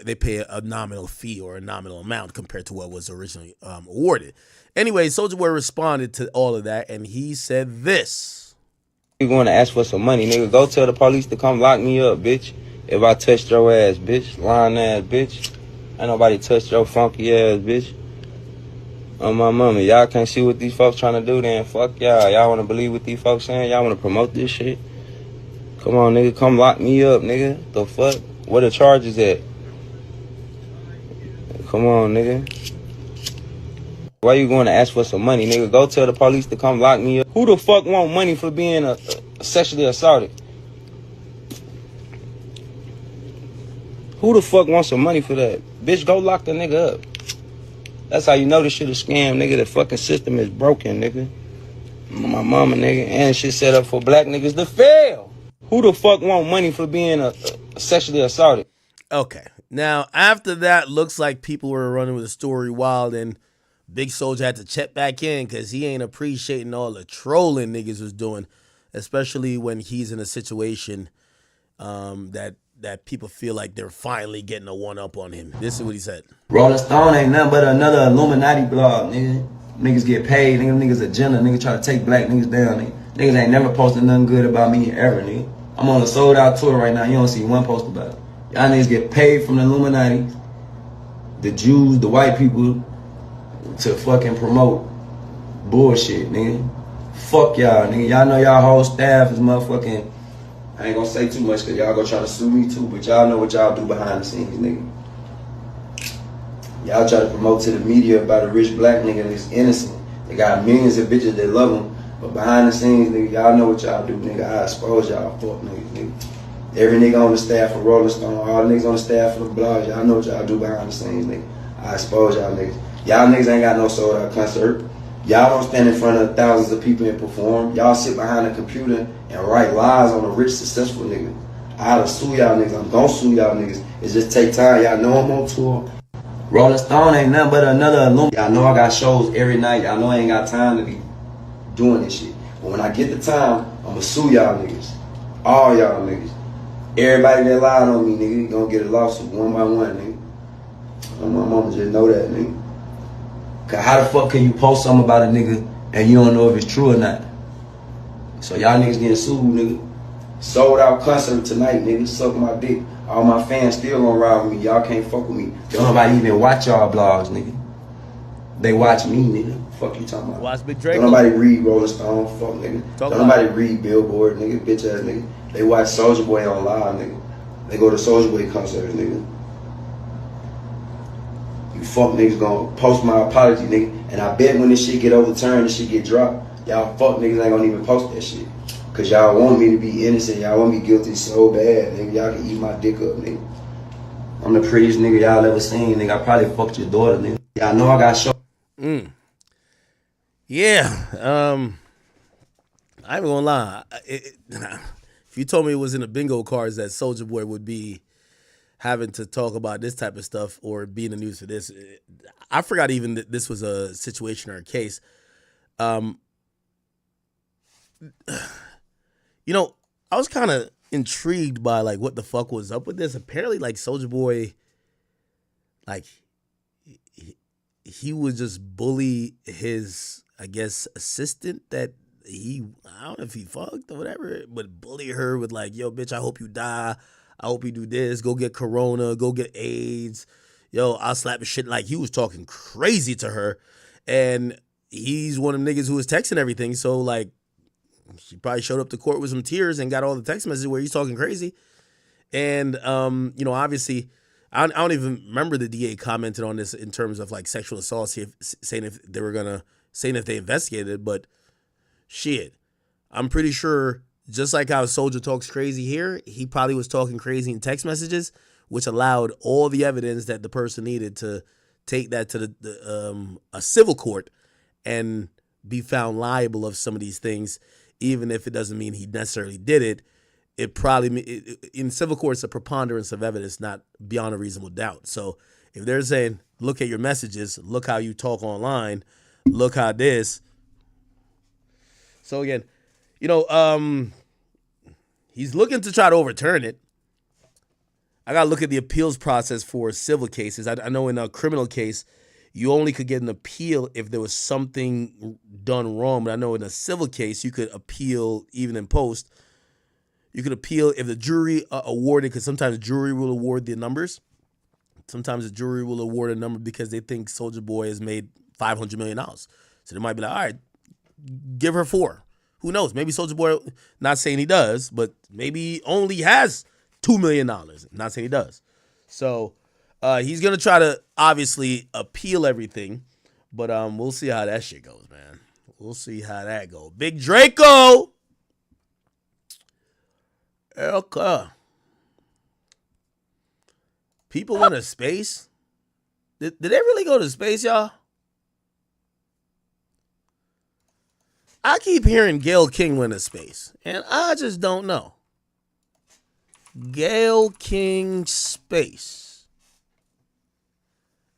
they pay a nominal fee or a nominal amount compared to what was originally awarded. Anyway, Soulja Boy responded to all of that, and he said this. You going to ask for some money, nigga? Go tell the police to come lock me up, bitch. If I touched your ass, bitch. Lying ass, bitch. Ain't nobody touched your funky ass, bitch. On my mama, y'all can't see what these folks trying to do, then fuck y'all. Y'all want to believe what these folks saying? Y'all want to promote this shit? Come on, nigga. Come lock me up, nigga. The fuck? Where the charges at? Come on, nigga. Why you going to ask for some money, nigga? Go tell the police to come lock me up. Who the fuck want money for being sexually assaulted? Who the fuck wants some money for that? Bitch, go lock the nigga up. That's how you know this shit is scam, nigga. The fucking system is broken, nigga. My mama, nigga. And shit set up for black niggas to fail. Who the fuck want money for being sexually assaulted? Okay. Now, after that, looks like people were running with the story wild and Big Soulja had to check back in because he ain't appreciating all the trolling niggas was doing, especially when he's in a situation that people feel like they're finally getting a one-up on him. This is what he said. Rolling Stone ain't nothing but another Illuminati blog, nigga. Niggas get paid, niggas agenda, niggas try to take black niggas down, nigga. Niggas ain't never posted nothing good about me ever, nigga. I'm on a sold-out tour right now. You don't see one post about it. Y'all niggas get paid from the Illuminati, the Jews, the white people, to fucking promote bullshit, nigga. Fuck y'all, nigga. Y'all know y'all whole staff is motherfucking... I ain't gonna say too much because y'all gonna try to sue me too, but y'all know what y'all do behind the scenes, nigga. Y'all try to promote to the media about a rich black nigga that's innocent. They got millions of bitches that love him, but behind the scenes, nigga, y'all know what y'all do, nigga. I expose y'all, fuck niggas, nigga. Every nigga on the staff of Rolling Stone, all the niggas on the staff of the blog, y'all know what y'all do behind the scenes, nigga. I expose y'all niggas. Y'all niggas ain't got no sold out concert. Y'all don't stand in front of thousands of people and perform. Y'all sit behind a computer and write lies on a rich, successful nigga. I'll sue y'all niggas. I'm gonna sue y'all niggas. It just take time. Y'all know I'm on tour. Rolling Stone ain't nothing but another Illuminati. Y'all know I got shows every night. Y'all know I ain't got time to be doing this shit. But when I get the time, I'ma sue y'all niggas. All y'all niggas. Everybody that lied on me, nigga, gonna get a lawsuit one by one, nigga. My mama just know that, nigga. Cause how the fuck can you post something about a nigga and you don't know if it's true or not? So y'all niggas getting sued, nigga. Sold out concert tonight, nigga. Suck my dick. All my fans still gonna ride with me. Y'all can't fuck with me. Don't nobody even watch y'all blogs, nigga. They watch me, nigga. Fuck you talking about? Watch Big Drake. Don't nobody read Rolling Stone, fuck nigga. Don't nobody read Billboard, nigga. Bitch ass nigga. They watch Soulja Boy on live, nigga. They go to Soulja Boy concerts, nigga. You fuck niggas gonna post my apology, nigga. And I bet when this shit get overturned, this shit get dropped, y'all fuck niggas ain't gonna even post that shit. Cause y'all want me to be innocent, y'all want me guilty so bad, nigga. Y'all can eat my dick up, nigga. I'm the prettiest nigga y'all ever seen, nigga. I probably fucked your daughter, nigga. Y'all know I got show. Yeah, I ain't gonna lie. If you told me it was in the bingo cards that Soulja Boy would be having to talk about this type of stuff or be in the news for this, I forgot even that this was a situation or a case. You know, I was kind of intrigued by like what the fuck was up with this. Apparently, like Soulja Boy, like he would just bully his, I guess, assistant that I don't know if he fucked or whatever, but bully her with like, yo, bitch, I hope you die. I hope you do this. Go get corona. Go get AIDS. Yo, I'll slap your shit. Like, he was talking crazy to her. And he's one of them niggas who was texting everything. So, like, she probably showed up to court with some tears and got all the text messages where he's talking crazy. And, you know, obviously, I don't even remember the DA commented on this in terms of, like, sexual assault, saying if they investigated it. But, shit, I'm pretty sure, just like how Soulja talks crazy here, he probably was talking crazy in text messages, which allowed all the evidence that the person needed to take that to a civil court and be found liable of some of these things, even if it doesn't mean he necessarily did it. It probably, in civil court, it's a preponderance of evidence, not beyond a reasonable doubt. So if they're saying, look at your messages, look how you talk online, look how this. So again, you know, he's looking to try to overturn it. I got to look at the appeals process for civil cases. I know in a criminal case, you only could get an appeal if there was something done wrong. But I know in a civil case, you could appeal even in post. You could appeal if the jury awarded, because sometimes the jury will award the numbers. Sometimes the jury will award a number because they think Soulja Boy has made $500 million. So they might be like, all right, give her 4. Who knows? Maybe Soulja Boy, not saying he does, but maybe only has $2 million. Not saying he does. So he's going to try to obviously appeal everything, but we'll see how that shit goes, man. We'll see how that goes. Big Draco. Erica. People went to space? Did they really go to space, y'all? I keep hearing Gayle King went to space, and I just don't know. Gayle King space.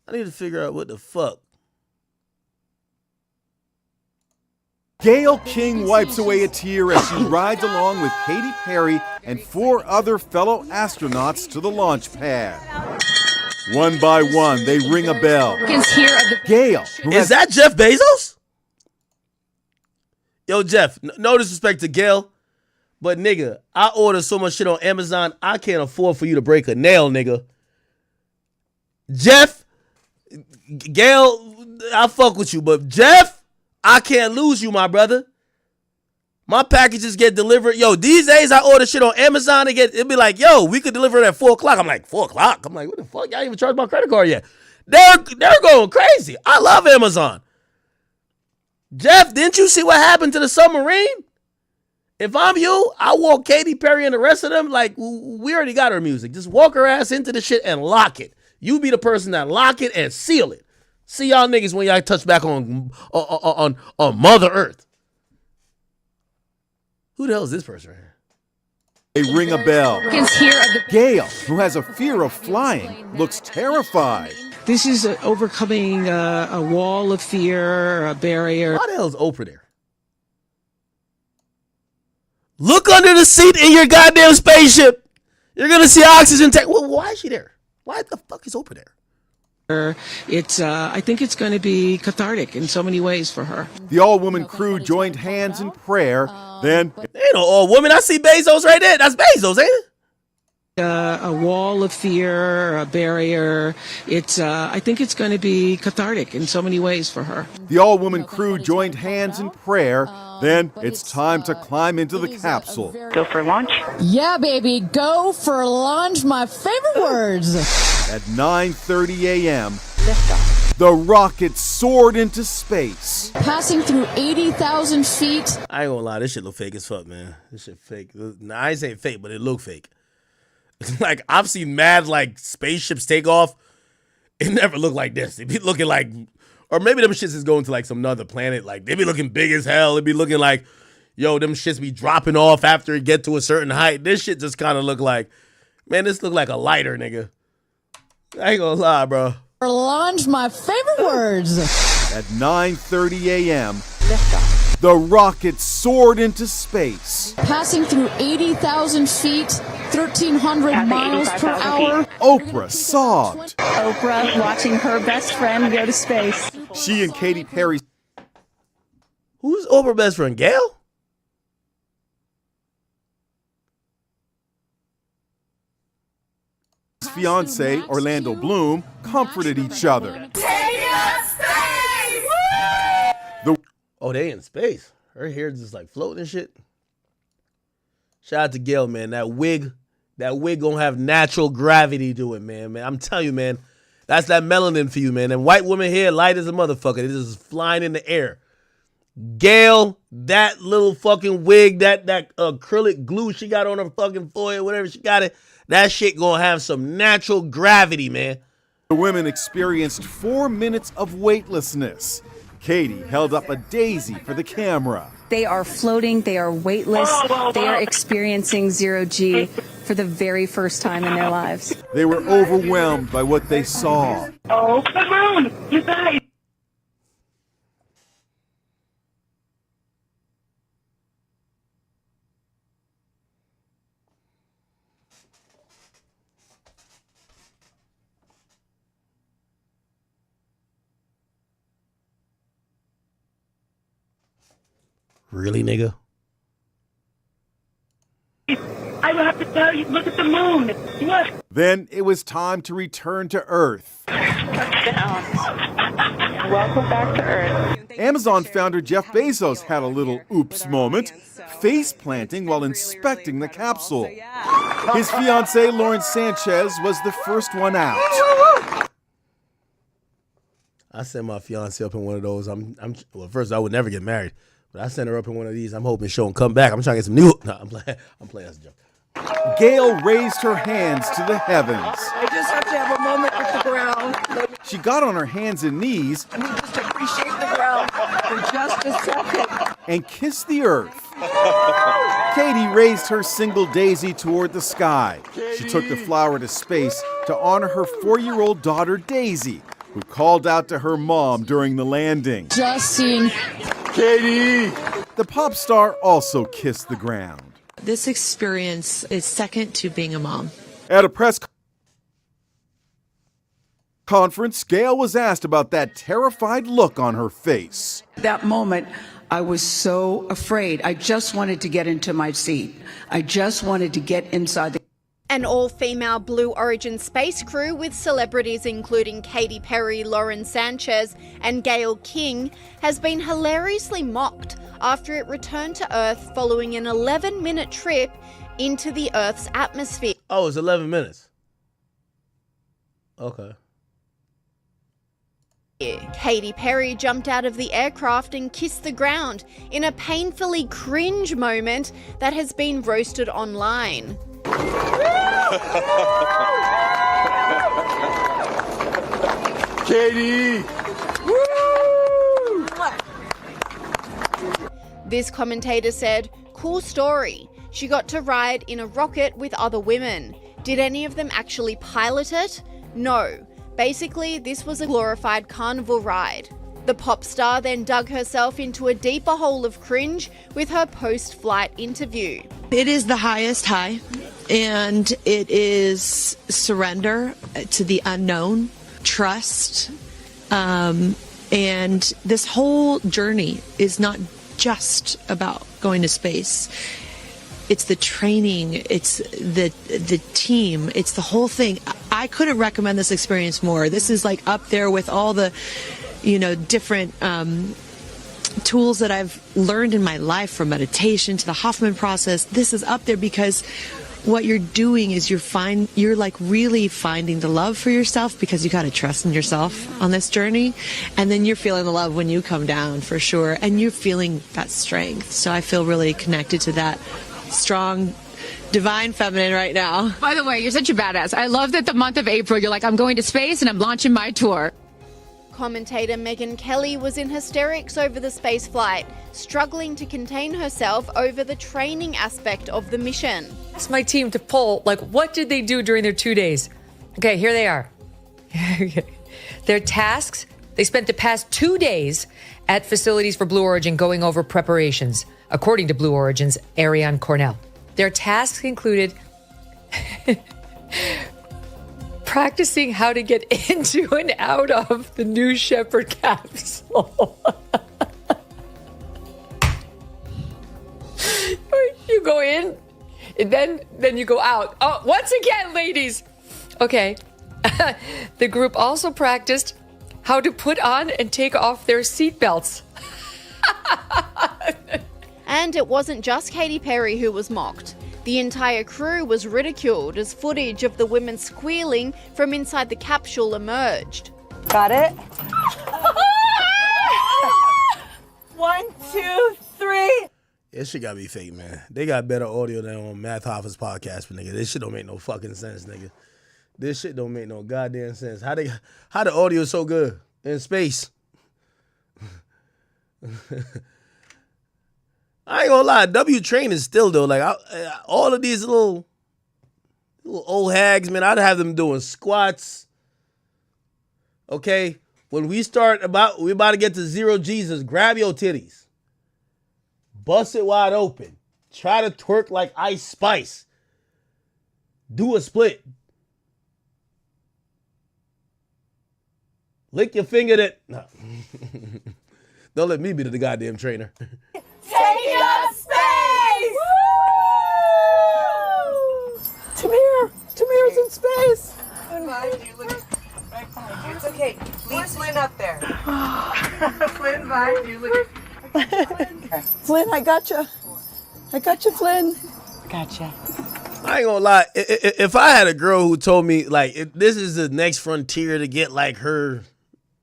I need to figure out what the fuck. Gayle King wipes away a tear as she rides along with Katy Perry and 4 other fellow astronauts to the launch pad. One by one, they ring a bell. Gayle. Is that Jeff Bezos? Yo, Jeff, no disrespect to Gayle, but nigga, I order so much shit on Amazon, I can't afford for you to break a nail, nigga. Jeff, Gayle, I fuck with you, but Jeff, I can't lose you, my brother. My packages get delivered. Yo, these days I order shit on Amazon, it'd be like, yo, we could deliver it at 4 o'clock. I'm like, 4 o'clock? I'm like, what the fuck? Y'all even charge my credit card yet? They're going crazy. I love Amazon. Jeff, didn't you see what happened to the submarine? If I'm you, I walk Katy Perry and the rest of them like we already got her music. Just walk her ass into the shit and lock it. You be the person that lock it and seal it. See y'all niggas when y'all touch back on Mother Earth. Who the hell is this person right here? They ring a bell. Gayle, who has a fear of flying, looks terrified. This is overcoming a wall of fear, a barrier. Why the hell is Oprah there? Look under the seat in your goddamn spaceship. You're going to see oxygen tank. Well, why is she there? Why the fuck is Oprah there? It's I think it's going to be cathartic in so many ways for her. The all-woman crew joined hands in prayer. Then, ain't no all-woman. I see Bezos right there. That's Bezos, ain't it? A wall of fear, a barrier. It's I think it's going to be cathartic in so many ways for her. The all-woman crew joined hands in prayer. Then it's time to climb into the capsule. Go for launch? Yeah, baby, go for launch. My favorite words. At 9:30 a.m., the rocket soared into space. Passing through 80,000 feet. I ain't gonna lie, this shit look fake as fuck, man. This shit fake. Nah, I ain't saying fake, but it look fake. Like, I've seen mad, like, spaceships take off. It never looked like this. They be looking like, or maybe them shits is going to, like, some other planet. Like, they be looking big as hell. It be looking like, yo, them shits be dropping off after it get to a certain height. This shit just kind of look like, man, this look like a lighter, nigga. I ain't gonna lie, bro. For launch, my favorite words. At 9:30 a.m., The rocket soared into space. Passing through 80,000 feet, 1,300 miles per hour. Oprah sobbed. Oprah watching her best friend go to space. She and Katy Perry's Who's Oprah's best friend? Gail? fiance, Orlando Bloom, comforted each other. Oh, they in space. Her hair's just like floating and shit. Shout out to Gail, man. That wig gonna have natural gravity to it, man. I'm telling you, man. That's that melanin for you, man. And white woman hair, light as a motherfucker. It is flying in the air. Gail, that little fucking wig, that acrylic glue she got on her fucking forehead, whatever she got it, that shit gonna have some natural gravity, man. The women experienced 4 minutes of weightlessness. Katy held up a daisy for the camera. They are floating, they are weightless, they are experiencing zero G for the very first time in their lives. They were overwhelmed by what they saw. Oh, come on, you guys. Really, nigga? I will have to tell you, look at the moon. Look. Then it was time to return to Earth. Welcome back to Earth. Amazon founder Jeff Bezos had a little oops moment, face planting while inspecting the capsule. His fiancée, Lauren Sanchez, was the first one out. I sent my fiancée up in one of those. Well, first I would never get married. But I sent her up in one of these. I'm hoping she'll come back. I'm trying to get some new. No, I'm playing as a joke. Gail raised her hands to the heavens. I just have to have a moment with the ground. She got on her hands and knees. Let me just appreciate the ground for just a second. And kissed the earth. Katy raised her single daisy toward the sky. She took the flower to space to honor her 4-year-old daughter, Daisy, who called out to her mom during the landing. Just seeing Katy! The pop star also kissed the ground. This experience is second to being a mom. At a press conference, Gail was asked about that terrified look on her face. That moment, I was so afraid. I just wanted to get into my seat. I just wanted to get inside the... An all-female Blue Origin space crew with celebrities including Katy Perry, Lauren Sanchez and Gayle King has been hilariously mocked after it returned to Earth following an 11-minute trip into the Earth's atmosphere. Oh, it's 11 minutes. Okay. Katy Perry jumped out of the aircraft and kissed the ground in a painfully cringe moment that has been roasted online. Katy! This commentator said, "Cool story. She got to ride in a rocket with other women. Did any of them actually pilot it? No. Basically, this was a glorified carnival ride." The pop star then dug herself into a deeper hole of cringe with her post-flight interview. It is the highest high, and it is surrender to the unknown, trust, and this whole journey is not just about going to space. It's the training, it's the team, it's the whole thing. I couldn't recommend this experience more. This is like up there with all the different tools that I've learned in my life, from meditation to the Hoffman process. This is up there because what you're doing is you're like really finding the love for yourself, because you got to trust in yourself on this journey. And then you're feeling the love when you come down, for sure. And you're feeling that strength. So I feel really connected to that strong, divine feminine right now. By the way, you're such a badass. I love that the month of April, you're like, I'm going to space and I'm launching my tour. Commentator Megyn Kelly was in hysterics over the space flight, struggling to contain herself over the training aspect of the mission. Ask my team to poll, what did they do during their 2 days? Okay, here they are. Their tasks, They spent the past 2 days at facilities for Blue Origin going over preparations, according to Blue Origin's Ariane Cornell. Their tasks included practicing how to get into and out of the New Shepard capsule. You go in, and then you go out. Oh, once again, ladies. Okay. The group also practiced how to put on and take off their seatbelts. And it wasn't just Katy Perry who was mocked. The entire crew was ridiculed as footage of the women squealing from inside the capsule emerged. Got it? 1, 2, 3. This shit gotta be fake, man. They got better audio than on Math Hoffa's podcast, but nigga, this shit don't make no fucking sense, nigga. This shit don't make no goddamn sense. How the audio is so good in space? I ain't gonna lie, W Train is still though, like all of these little old hags, man, I'd have them doing squats. Okay, when we about to get to 0 Jesus, grab your titties. Bust it wide open. Try to twerk like Ice Spice. Do a split. Lick your finger that... No. Don't let me be the goddamn trainer. Taking up space! Tamir's in space. It's okay. Leave Flynn up there. Flynn, behind you. Look at Flynn, I gotcha. Flynn. Gotcha. I ain't gonna lie. If I had a girl who told me, like, this is the next frontier to get, like, her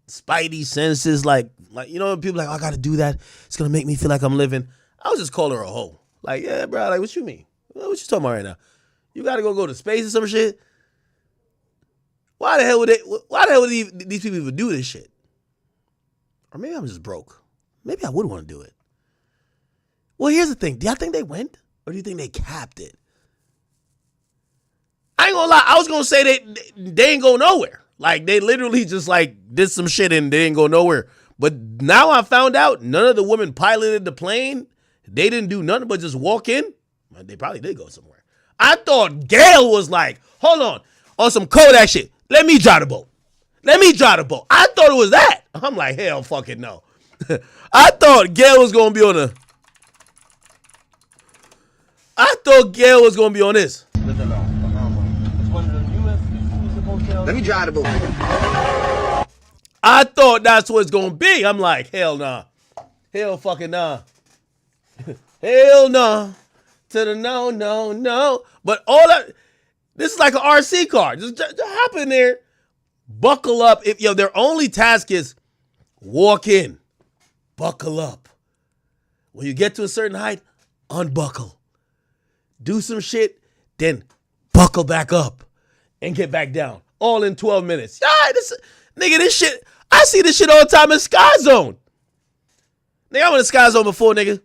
spidey senses, like you know, people like, oh, I gotta do that. It's gonna make me feel like I'm living. I would just call her a hoe. Like, yeah, bro, like, what you mean? What you talking about right now? You gotta go to space or some shit? Why the hell would these people even do this shit? Or maybe I'm just broke. Maybe I would want to do it. Well, here's the thing. Do y'all think they went? Or do you think they capped it? I ain't gonna lie. I was gonna say they ain't go nowhere. Like, they literally just, like, did some shit and they didn't go nowhere. But now I found out none of the women piloted the plane. They didn't do nothing but just walk in. Well, they probably did go somewhere. I thought Gail was like, hold on some Kodak shit. Let me drive the boat. I thought it was that. I'm like, hell fucking no. I thought Gail was going to be on this. Let me drive the boat. I thought that's what it's going to be. I'm like, hell nah. Hell fucking nah. Hell nah. To the no. But this is like an RC car. Just hop in there, buckle up. If their only task is walk in, buckle up. When you get to a certain height, unbuckle. Do some shit, then buckle back up and get back down. All in 12 minutes. This shit, I see this shit all the time in Sky Zone. Nigga, I went to Sky Zone before, nigga.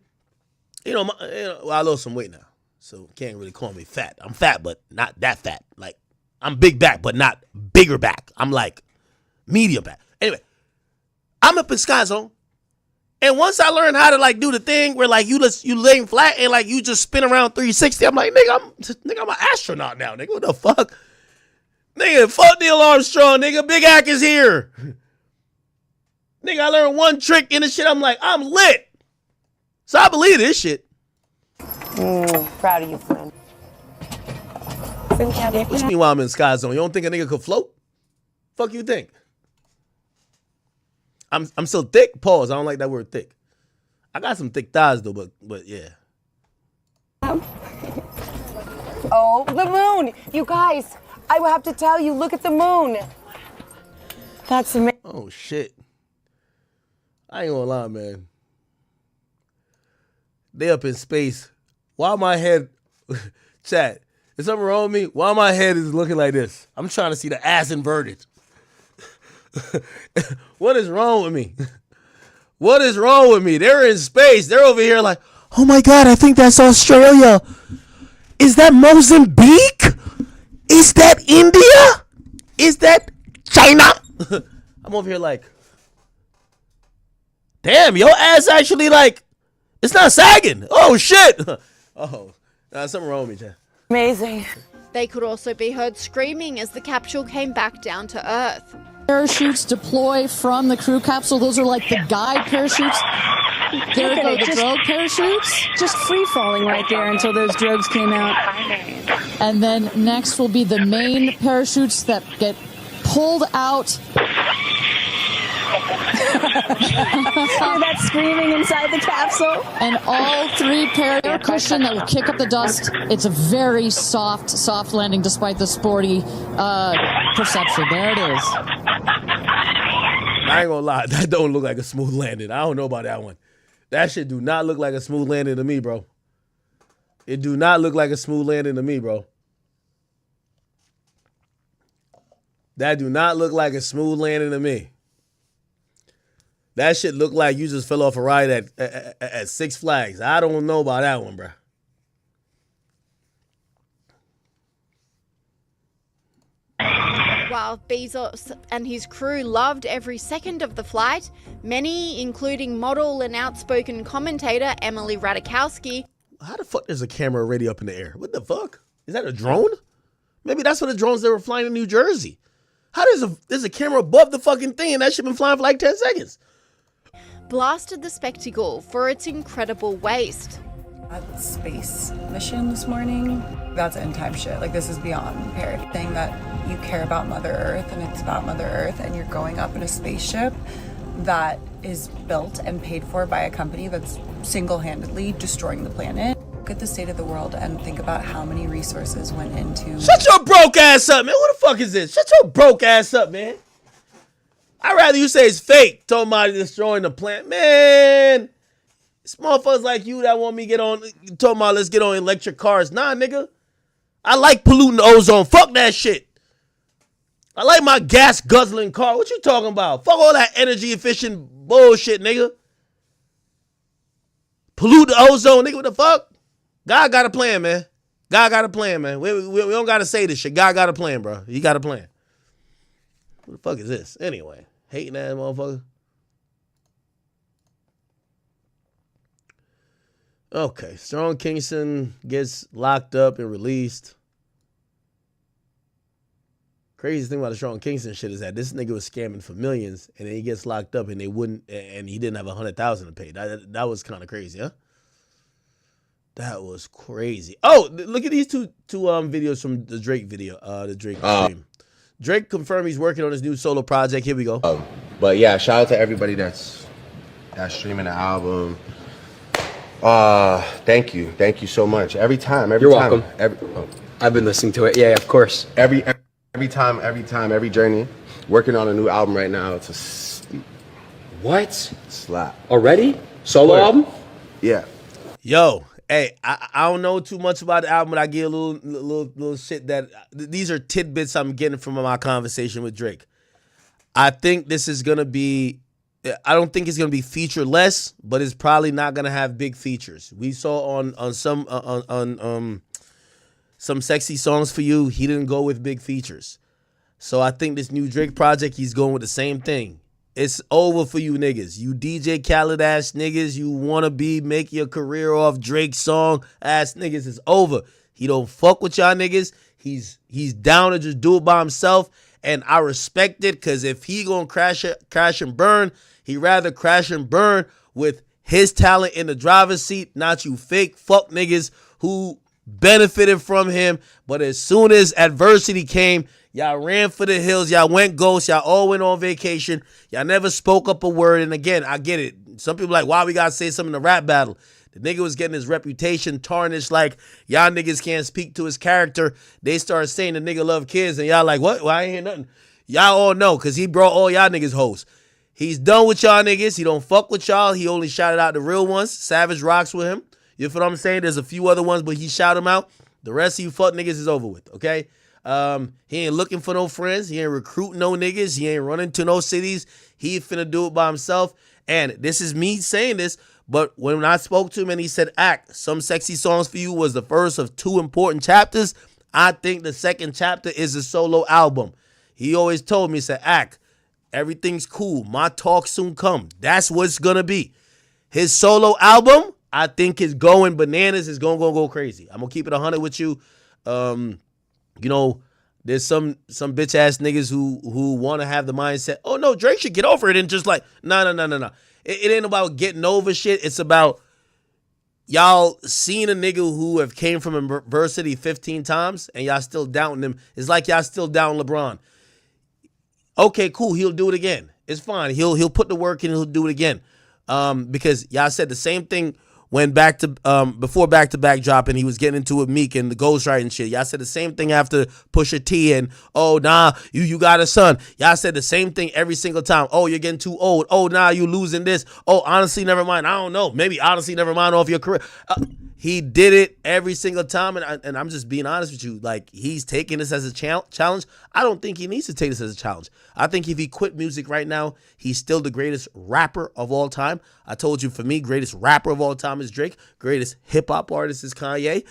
I lost some weight now. So can't really call me fat. I'm fat, but not that fat. Like, I'm big back, but not bigger back. I'm like medium back. Anyway, I'm up in Sky Zone. And once I learned how to, like, do the thing where, like, you laying flat and, like, you just spin around 360, I'm like, nigga, I'm an astronaut now, nigga. What the fuck? Nigga, fuck Neil Armstrong, nigga. Big Ack is here. Nigga, I learned one trick in the shit. I'm like, I'm lit. So I believe this shit. Proud of you, Flynn. What you mean while I'm in Sky Zone? You don't think a nigga could float? Fuck you think? I'm still thick. Pause. I don't like that word thick. I got some thick thighs though, but yeah. Oh, the moon. You guys, I will have to tell you, look at the moon. That's amazing. Oh shit. I ain't gonna lie, man. They up in space. Why my head, chat, is something wrong with me? Why my head is looking like this? I'm trying to see the ass inverted. What is wrong with me? What is wrong with me? They're in space. They're over here like, oh my God, I think that's Australia. Is that Mozambique? Is that India? Is that China? I'm over here like, Damn, your ass actually like, it's not sagging. Oh shit. Oh, something wrong with me, Jen. Amazing. They could also be heard screaming as the capsule came back down to Earth. Parachutes deploy from the crew capsule. Those are like the guide parachutes. There go the drogue parachutes. Just free falling right there until those drogues came out. And then next will be the main parachutes that get pulled out. Hear that screaming inside the capsule? And all three air cushion that will kick up the dust. It's a very soft landing despite the sporty perception. There it is. I ain't gonna lie, that don't look like a smooth landing. I don't know about that one. That shit do not look like a smooth landing to me, bro. It do not look like a smooth landing to me, bro. That do not look like a smooth landing to me. That shit look like you just fell off a ride at Six Flags. I don't know about that one, bro. While Bezos and his crew loved every second of the flight, many, including model and outspoken commentator Emily Ratajkowski. How the fuck is a camera already up in the air? What the fuck? Is that a drone? Maybe that's what the drones they were flying in New Jersey. How there's a camera above the fucking thing and that shit been flying for like 10 seconds? Blasted the spectacle for its incredible waste. That space mission this morning, that's end time shit. Like, this is beyond compared. Saying that you care about Mother Earth and it's about Mother Earth and you're going up in a spaceship that is built and paid for by a company that's single-handedly destroying the planet. Look at the state of the world and think about how many resources went into... Shut your broke ass up, man. What the fuck is this? Shut your broke ass up, man. I'd rather you say it's fake. Talking about destroying the planet. Man, small motherfuckers like you that want me to get on, talking about let's get on electric cars. Nah, nigga. I like polluting the ozone. Fuck that shit. I like my gas guzzling car. What you talking about? Fuck all that energy efficient bullshit, nigga. Pollute the ozone, nigga. What the fuck? God got a plan, man. God got a plan, man. We don't got to say this shit. God got a plan, bro. He got a plan. What the fuck is this? Anyway, hating ass motherfucker. Okay, Strong Kingston gets locked up and released. Crazy thing about the Strong Kingston shit is that this nigga was scamming for millions, and then he gets locked up, and he didn't have 100,000 to pay. That was kind of crazy, huh? That was crazy. Oh, look at these two videos from the Drake video, the Drake stream. Drake confirmed he's working on his new solo project. Here we go. But yeah, shout out to everybody that's streaming the album. Thank you so much. Every time. You're welcome. I've been listening to it. Yeah, of course. Every time, every journey. Working on a new album right now. It's a what? Slap. Already? Solo album? Yeah. Yo, hey, I don't know too much about the album, but I get a little shit that these are tidbits I'm getting from my conversation with Drake. I think this is gonna be. I don't think it's gonna be featureless, but it's probably not gonna have big features. We saw on some Sexy Songs for You, he didn't go with big features. So I think this new Drake project, he's going with the same thing. It's over for you niggas. You DJ Khaled ass niggas, you wanna make your career off Drake song ass niggas. It's over. He don't fuck with y'all niggas. He's down to just do it by himself. And I respect it, because if he gonna crash and burn, he rather crash and burn with his talent in the driver's seat, not you fake fuck niggas who benefited from him. But as soon as adversity came, y'all ran for the hills. Y'all went ghost. Y'all all went on vacation. Y'all never spoke up a word. And again, I get it. Some people like, why we gotta say something in the rap battle? The nigga was getting his reputation tarnished, like y'all niggas can't speak to his character. They started saying the nigga love kids, and y'all like, what? Well, I ain't hear nothing. Y'all all know, because he brought all y'all niggas hoes. He's done with y'all niggas. He don't fuck with y'all. He only shouted out the real ones. Savage rocks with him. You feel what I'm saying? There's a few other ones, but he shout them out. The rest of you fuck niggas is over with, okay? He ain't looking for no friends. He ain't recruiting no niggas. He ain't running to no cities. He finna do it by himself. And this is me saying this, but when I spoke to him and he said, Act, Some Sexy Songs for You was the first of 2 important chapters, I think the second chapter is a solo album. He always told me, he said, Act, Everything's cool. My talk soon come. That's what's gonna be. His solo album, I think, is going bananas. Is gonna go crazy. I'm gonna keep it 100 with you. You know, there's some bitch ass niggas who want to have the mindset, oh no, Drake should get over it, and just like, no. It ain't about getting over shit. It's about y'all seeing a nigga who have came from adversity 15 times and y'all still doubting him. It's like y'all still doubting LeBron. Okay, cool. He'll do it again. It's fine. He'll put the work in. He'll do it again. Because y'all said the same thing when before back to back dropping, he was getting into it Meek and the ghostwriting shit. Y'all said the same thing after Pusha T and oh nah, you got a son. Y'all said the same thing every single time. Oh, you're getting too old. Oh nah, you losing this. Oh, honestly, never mind. I don't know. Maybe honestly, never mind off your career. He did it every single time, and I'm just being honest with you. Like, he's taking this as a challenge. I don't think he needs to take this as a challenge. I think if he quit music right now, he's still the greatest rapper of all time. I told you, for me, greatest rapper of all time is Drake. Greatest hip-hop artist is Kanye.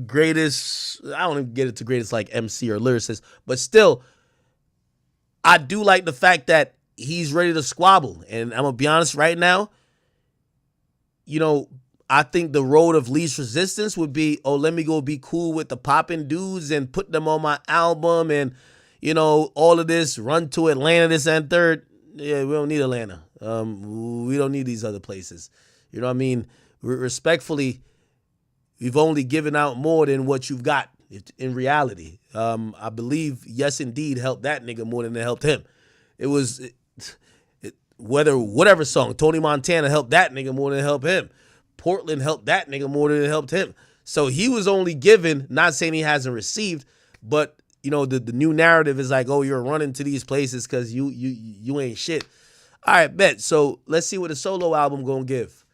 Greatest, I don't even get it to greatest like MC or lyricist, but still, I do like the fact that he's ready to squabble. And I'm going to be honest right now, you know, I think the road of least resistance would be, oh, let me go be cool with the poppin' dudes and put them on my album and, you know, all of this, run to Atlanta, this and third. Yeah, we don't need Atlanta. We don't need these other places. You know what I mean? Respectfully, we've only given out more than what you've got in reality. I believe Yes Indeed helped that nigga more than it helped him. It was, whatever song, Tony Montana helped that nigga more than it helped him. Portland helped that nigga more than it helped him. So he was only given, not saying he hasn't received, but you know, the new narrative is like, oh, you're running to these places because you ain't shit. All right, bet. So let's see what a solo album gonna give.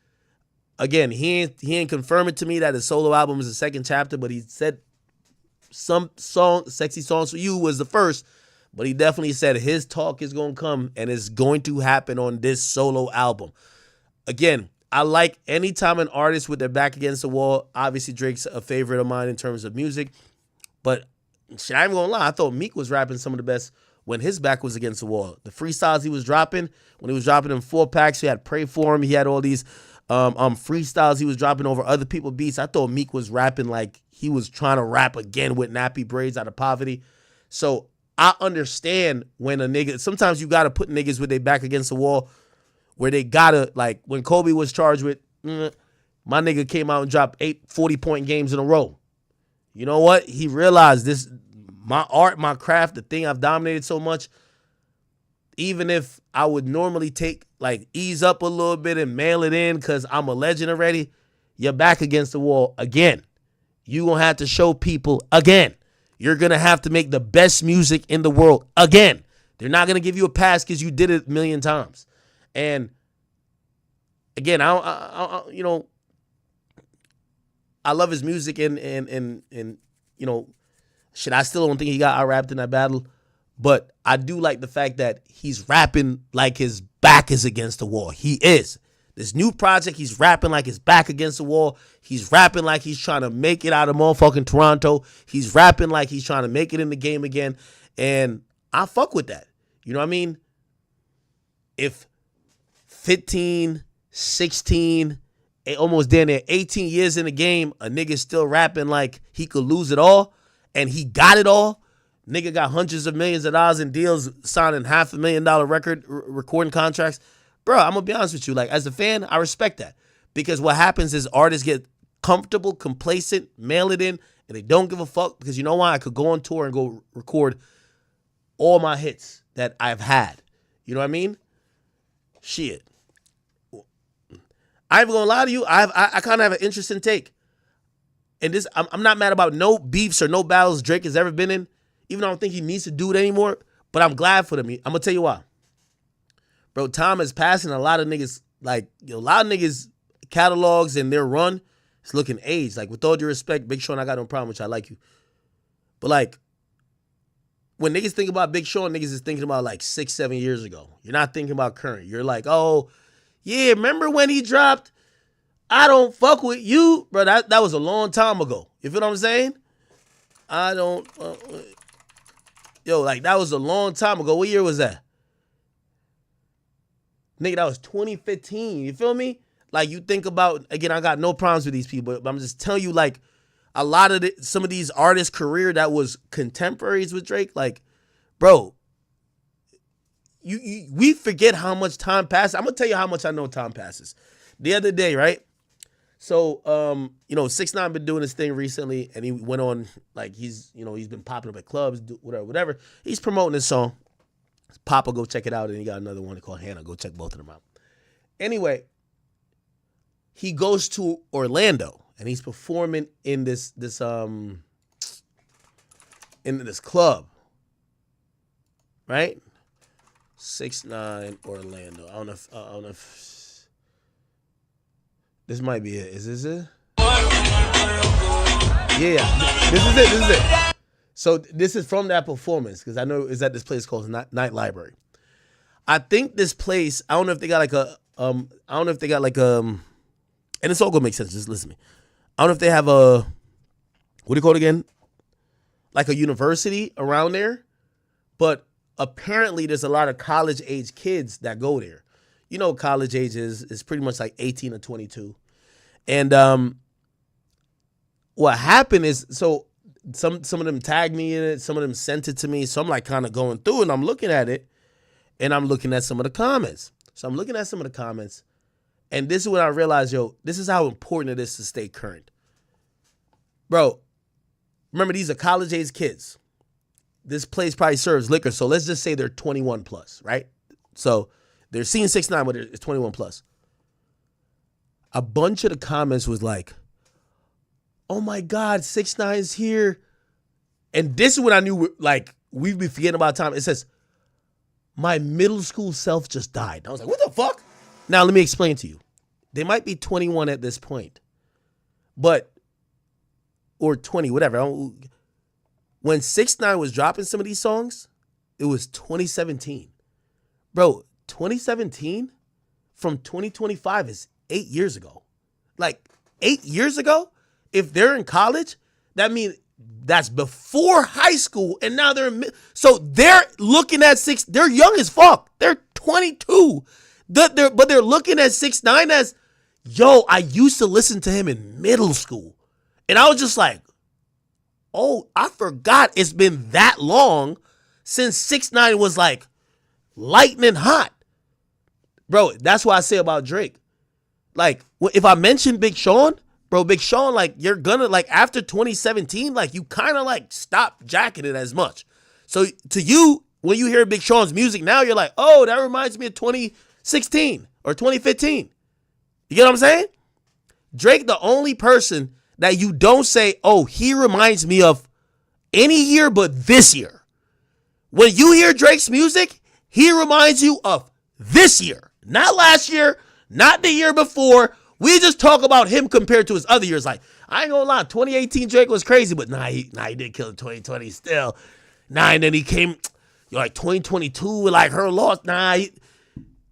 Again, he ain't confirming to me that his solo album is the second chapter, but he said some Sexy Songs for You was the first, but he definitely said his talk is gonna come and it's going to happen on this solo album. Again, I like anytime an artist with their back against the wall. Obviously, Drake's a favorite of mine in terms of music. But shit, I ain't gonna lie, I thought Meek was rapping some of the best when his back was against the wall. The freestyles he was dropping, when he was dropping in 4-packs, he had Pray For Him. He had all these freestyles he was dropping over other people's beats. I thought Meek was rapping like he was trying to rap again with nappy braids out of poverty. So I understand when a nigga, sometimes you gotta put niggas with their back against the wall where they gotta, like when Kobe was charged with, my nigga came out and dropped 8 40-point games in a row. You know what? He realized this, my art, my craft, the thing I've dominated so much, even if I would normally ease up a little bit and mail it in because I'm a legend already, you're back against the wall again. You're going to have to show people again. You're going to have to make the best music in the world again. They're not going to give you a pass because you did it a million times. And again, I you know, I love his music and you know, shit, I still don't think he got out-rapped in that battle, but I do like the fact that he's rapping like his back is against the wall. He is. This new project, he's rapping like his back against the wall. He's rapping like he's trying to make it out of motherfucking Toronto. He's rapping like he's trying to make it in the game again, and I fuck with that. You know what I mean? If 15, 16, almost damn near 18 years in the game, a nigga still rapping like he could lose it all, and he got it all. Nigga got hundreds of millions of dollars in deals, signing $500,000 recording contracts. Bro, I'm gonna be honest with you. Like, as a fan, I respect that. Because what happens is artists get comfortable, complacent, mail it in, and they don't give a fuck. Because you know why? I could go on tour and go record all my hits that I've had. You know what I mean? Shit. I ain't gonna lie to you. I kind of have an interesting take. And this, I'm not mad about no beefs or no battles Drake has ever been in, even though I don't think he needs to do it anymore. But I'm glad for them. I'm gonna tell you why. Bro, time is passing. A lot of niggas, like, a lot of niggas catalogs and their run is looking aged. Like, with all due respect, Big Sean, I got no problem with you. I like you. But like, when niggas think about Big Sean, niggas is thinking about like 6-7 years ago. You're not thinking about current. You're like, oh, yeah, remember when he dropped I Don't Fuck With You? Bro, that was a long time ago. You feel what I'm saying? Yo, like, that was a long time ago. What year was that? Nigga, that was 2015. You feel me? Like, you think about, again, I got no problems with these people, but I'm just telling you, like, a lot of some of these artists' career that was contemporaries with Drake, like, bro, we forget how much time passes. I'm going to tell you how much I know time passes. The other day, right? So, 6ix9ine been doing this thing recently, and he went on, like, he's been popping up at clubs, whatever. He's promoting this song. Papa, go check it out, and he got another one called Hannah. Go check both of them out. Anyway, he goes to Orlando, and he's performing in this club, right? 6ix9ine Orlando. I don't know if this might be it. Is this it? Yeah, this is it. So this is from that performance, because I know it's at this place called Night Library. I think this place, I don't know if they got and it's all gonna make sense, just listen to me. I don't know if they have what do you call it again? Like a university around there, but apparently there's a lot of college age kids that go there. You know, college age is pretty much like 18 or 22. And what happened is, so some of them tagged me in it, some of them sent it to me. So I'm like kind of going through and I'm looking at it, and I'm looking at some of the comments. So I'm looking at some of the comments, and this is when I realized, yo, this is how important it is to stay current. Bro, remember, these are college age kids. This place probably serves liquor, so let's just say they're 21 plus, right? So they're seeing 6ix9ine, but it's 21 plus. A bunch of the comments was like, oh my God, 6ix9ine's here. And this is when I knew, like, we've been forgetting about time. It says, my middle school self just died. I was like, what the fuck? Now, let me explain to you. They might be 21 at this point, or 20, whatever. When 6ix9ine was dropping some of these songs, it was 2017. Bro, 2017 from 2025 is 8 years ago. Like, 8 years ago? If they're in college, that means that's before high school, and now so they're looking at they're young as fuck. They're 22. But they're looking at 6ix9ine as, yo, I used to listen to him in middle school. And I was just like, oh, I forgot it's been that long since 6ix9ine was like lightning hot. Bro, that's what I say about Drake. Like, if I mention Big Sean, bro, Big Sean, like, you're gonna, like, after 2017, like, you kind of, like, stop jacking it as much. So, to you, when you hear Big Sean's music now, you're like, oh, that reminds me of 2016 or 2015. You get what I'm saying? Drake, the only person that you don't say, oh, he reminds me of any year but this year. When you hear Drake's music, he reminds you of this year. Not last year, not the year before. We just talk about him compared to his other years. Like, I ain't gonna lie, 2018 Drake was crazy, but he did kill in 2020 still. And then he came, like, 2022 with, like, her loss.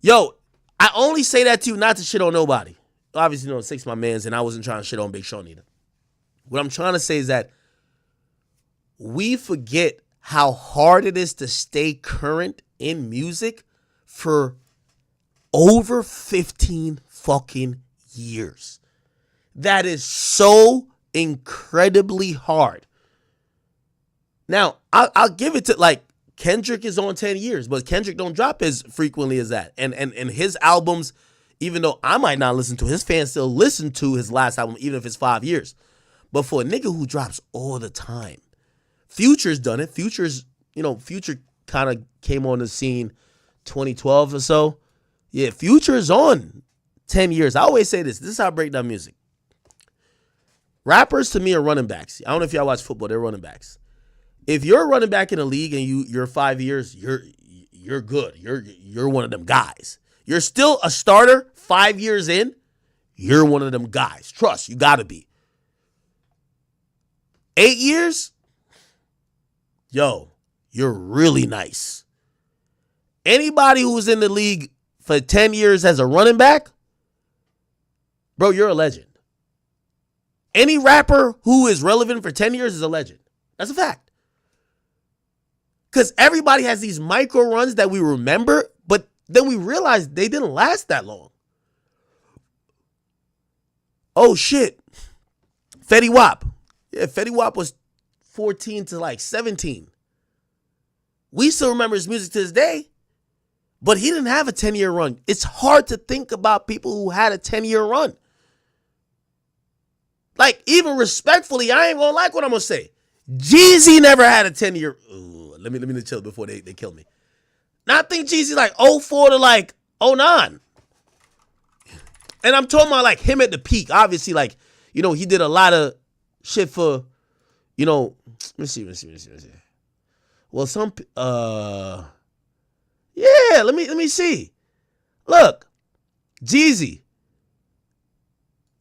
Yo, I only say that to you not to shit on nobody. Obviously, 6 my mans, and I wasn't trying to shit on Big Sean either. What I'm trying to say is that we forget how hard it is to stay current in music for over 15 fucking years. That is so incredibly hard. Now, I'll give it to, like, Kendrick is on 10 years, but Kendrick don't drop as frequently as that. And his albums, even though I might not listen to, his fans still listen to his last album, even if it's 5 years. But for a nigga who drops all the time, Future's done it. Future kind of came on the scene 2012 or so. Yeah, Future is on 10 years. I always say this. This is how I break down music. Rappers, to me, are running backs. I don't know if y'all watch football. They're running backs. If you're a running back in a league and you're 5 years, you're good. You're one of them guys. You're still a starter 5 years in. You're one of them guys. Trust, you got to be. 8 years? Yo, you're really nice. Anybody who's in the league for 10 years as a running back, bro, you're a legend. Any rapper who is relevant for 10 years is a legend. That's a fact. Because everybody has these micro runs that we remember, but then we realize they didn't last that long. Oh, shit. Fetty Wap. Yeah, Fetty Wap was 14 to like 17. We still remember his music to this day, but he didn't have a 10-year run. It's hard to think about people who had a 10-year run. Like, even respectfully, I ain't gonna like what I'm gonna say. Jeezy never had a 10-year. Let me chill before they kill me. Now I think Jeezy like 04 to like 09. And I'm talking about like him at the peak. Obviously, like, you know, he did a lot of shit for, you know, let me see. Well, yeah, let me see. Look, Jeezy,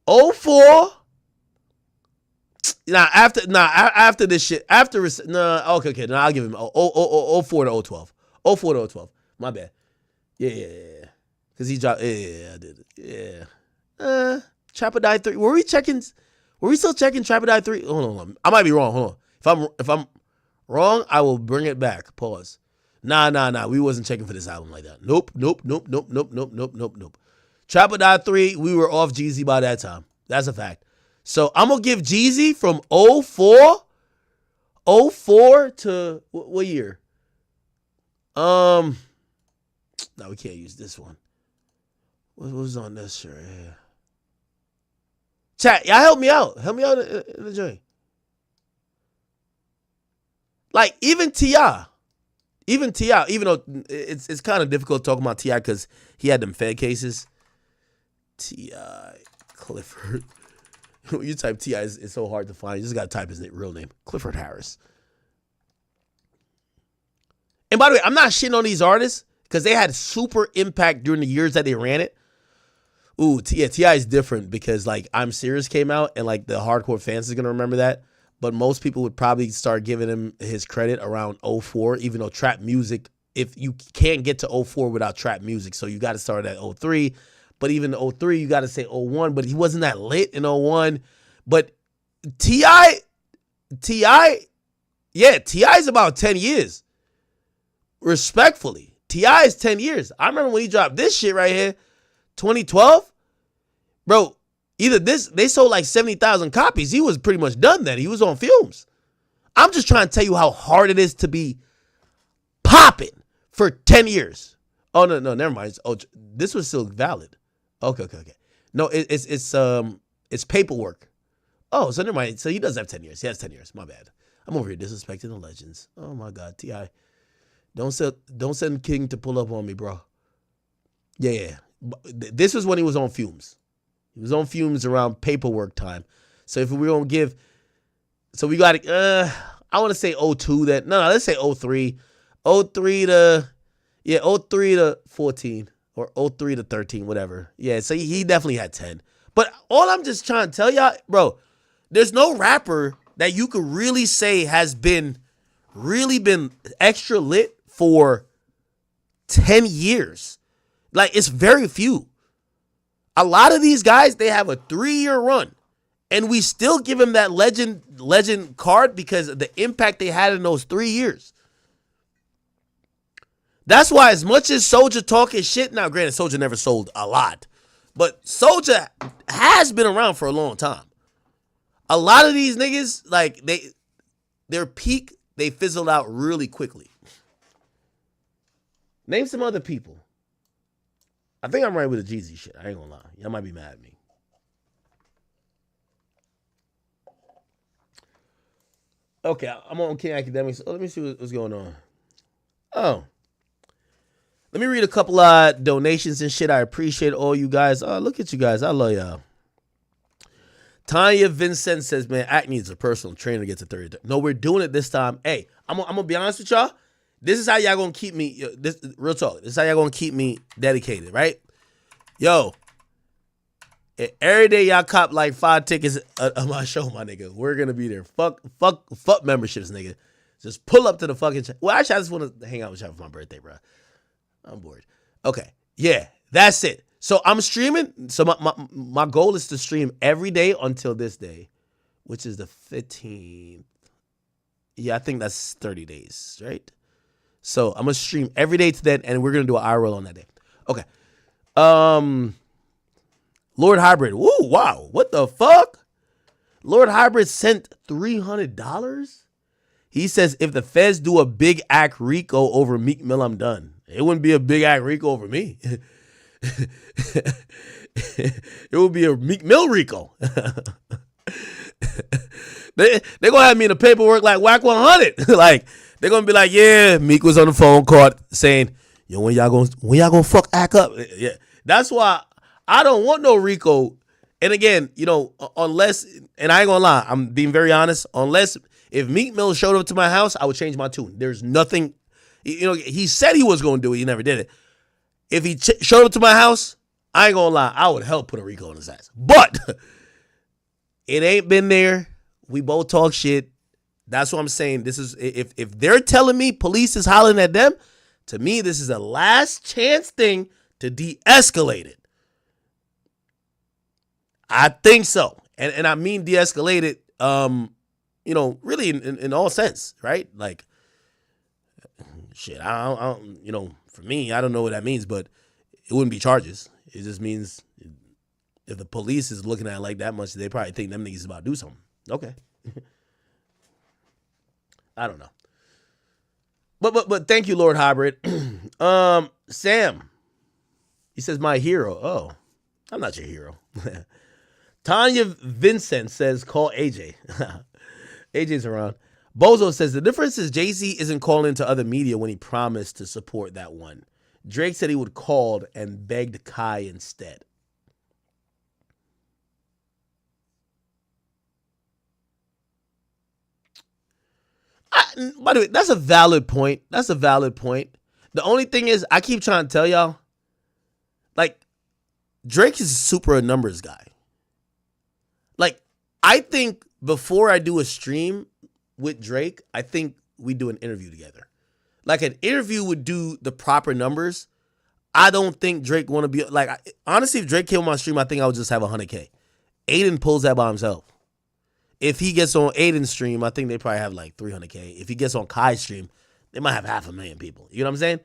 04. After this shit, okay, I'll give him 04 to 012. 04 to 012. My bad. Yeah. Because he dropped, I did it. Yeah. Trap or Die 3. Were we still checking Trap or Die 3? Hold on. I might be wrong. Hold on. If I'm wrong, I will bring it back. Pause. Nah. We wasn't checking for this album like that. Nope. Trap or Die 3, we were off Jeezy by that time. That's a fact. So I'm going to give Jeezy from 04 to what year? No, we can't use this one. What was on this shirt here? Chat, y'all help me out. Help me out in the joint. Like, even T.I., even though it's kind of difficult talking about T.I. because he had them Fed cases. T.I. Clifford. When you type T.I., it's so hard to find. You just got to type his real name. Clifford Harris. And by the way, I'm not shitting on these artists because they had super impact during the years that they ran it. Ooh, T.I. is different because, like, I'm Serious came out and, like, the hardcore fans is going to remember that. But most people would probably start giving him his credit around 04, even though trap music, if you can't get to 04 without trap music, so you got to start at 03. But even 03, you got to say 01, but he wasn't that lit in 01. But T.I., is about 10 years. Respectfully, T.I. is 10 years. I remember when he dropped this shit right here, 2012. Bro, they sold like 70,000 copies. He was pretty much done then. He was on fumes. I'm just trying to tell you how hard it is to be popping for 10 years. Oh, no, never mind. Oh, this was still valid. Okay. No, it's paperwork. Oh, so never mind. So he does have 10 years. He has 10 years. My bad. I'm over here disrespecting the legends. Oh my God, T.I. Don't send King to pull up on me, bro. Yeah. This was when he was on fumes. He was on fumes around paperwork time. So if we're gonna give, so we got I want to say 02. That no, let's say 03. 03 to 14 or 03 to 13, whatever. Yeah, so he definitely had 10. But all I'm just trying to tell y'all, bro, there's no rapper that you could really say has really been extra lit for 10 years. Like, it's very few. A lot of these guys, they have a 3-year run. And we still give them that legend card because of the impact they had in those 3 years. That's why as much as Soulja talking shit, now granted, Soulja never sold a lot, but Soulja has been around for a long time. A lot of these niggas, like, their peak, they fizzled out really quickly. Name some other people. I think I'm right with the Jeezy shit. I ain't gonna lie. Y'all might be mad at me. Okay, I'm on King Academics. Oh, let me see what's going on. Oh. Let me read a couple of donations and shit. I appreciate all you guys. Oh, look at you guys. I love y'all. Tanya Vincent says, man, Act needs a personal trainer to get to 30. No, we're doing it this time. Hey, I'm going to be honest with y'all. This is how y'all going to keep me, real talk. This is how y'all going to keep me dedicated, right? Yo, every day y'all cop like 5 tickets of my show, my nigga. We're going to be there. Fuck memberships, nigga. Just pull up to the fucking, well, actually, I just want to hang out with y'all for my birthday, bro. I'm bored. Okay. Yeah, that's it. So I'm streaming. So my goal is to stream every day until this day, which is the 15th. Yeah, I think that's 30 days, right? So I'm gonna stream every day to then, and we're gonna do an IRL on that day. Okay. Lord Hybrid. Woo, wow. What the fuck? Lord Hybrid sent $300. He says, if the feds do a big act RICO over Meek Mill, I'm done. It wouldn't be a big act RICO over me. It would be a Meek Mill RICO. They're going to have me in the paperwork like Wack 100. Like, they're going to be like, yeah, Meek was on the phone call saying, yo, when y'all gonna fuck act up? Yeah. That's why I don't want no RICO. And again, you know, unless, and I ain't gonna lie, I'm being very honest, unless if Meek Mill showed up to my house, I would change my tune. There's nothing, you know, he said he was gonna do it, he never did it. If he showed up to my house, I ain't gonna lie, I would help put a RICO on his ass. But it ain't been there. We both talk shit. That's what I'm saying. This is, if they're telling me police is hollering at them, to me, this is a last chance thing to de-escalate it. I think so. And I mean de-escalate it, you know, really in all sense, right? Like, shit, I don't, you know, for me, I don't know what that means, but it wouldn't be charges. It just means if the police is looking at it like that much, they probably think them niggas is about to do something. Okay. I don't know. But thank you, Lord Hybrid. Sam. He says, my hero. Oh, I'm not your hero. Tanya Vincent says, call AJ. AJ's around. Bozo says, the difference is Jay-Z isn't calling to other media when he promised to support that one. Drake said he would call and begged Kai instead. By the way, that's a valid point. That's a valid point. The only thing is, I keep trying to tell y'all, like, Drake is super a numbers guy. Like, I think before I do a stream with Drake, I think we do an interview together. Like, an interview would do the proper numbers. I don't think Drake want to be, like, honestly, if Drake came on my stream, I think I would just have 100K. Adin pulls that by himself. If he gets on Adin's stream, I think they probably have like 300K. If he gets on Kai's stream, they might have 500,000 people. You know what I'm saying?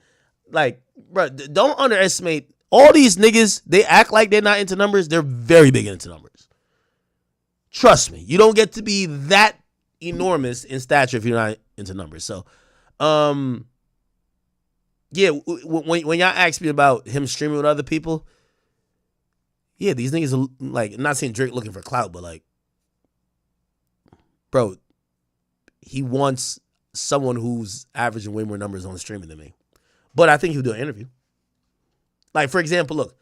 Like, bro, don't underestimate all these niggas. They act like they're not into numbers. They're very big into numbers. Trust me. You don't get to be that enormous in stature if you're not into numbers. So, yeah, when y'all ask me about him streaming with other people, yeah, these niggas are like, I'm not saying Drake looking for clout, but like, bro, he wants someone who's averaging way more numbers on streaming than me. But I think he'll do an interview. Like, for example, look,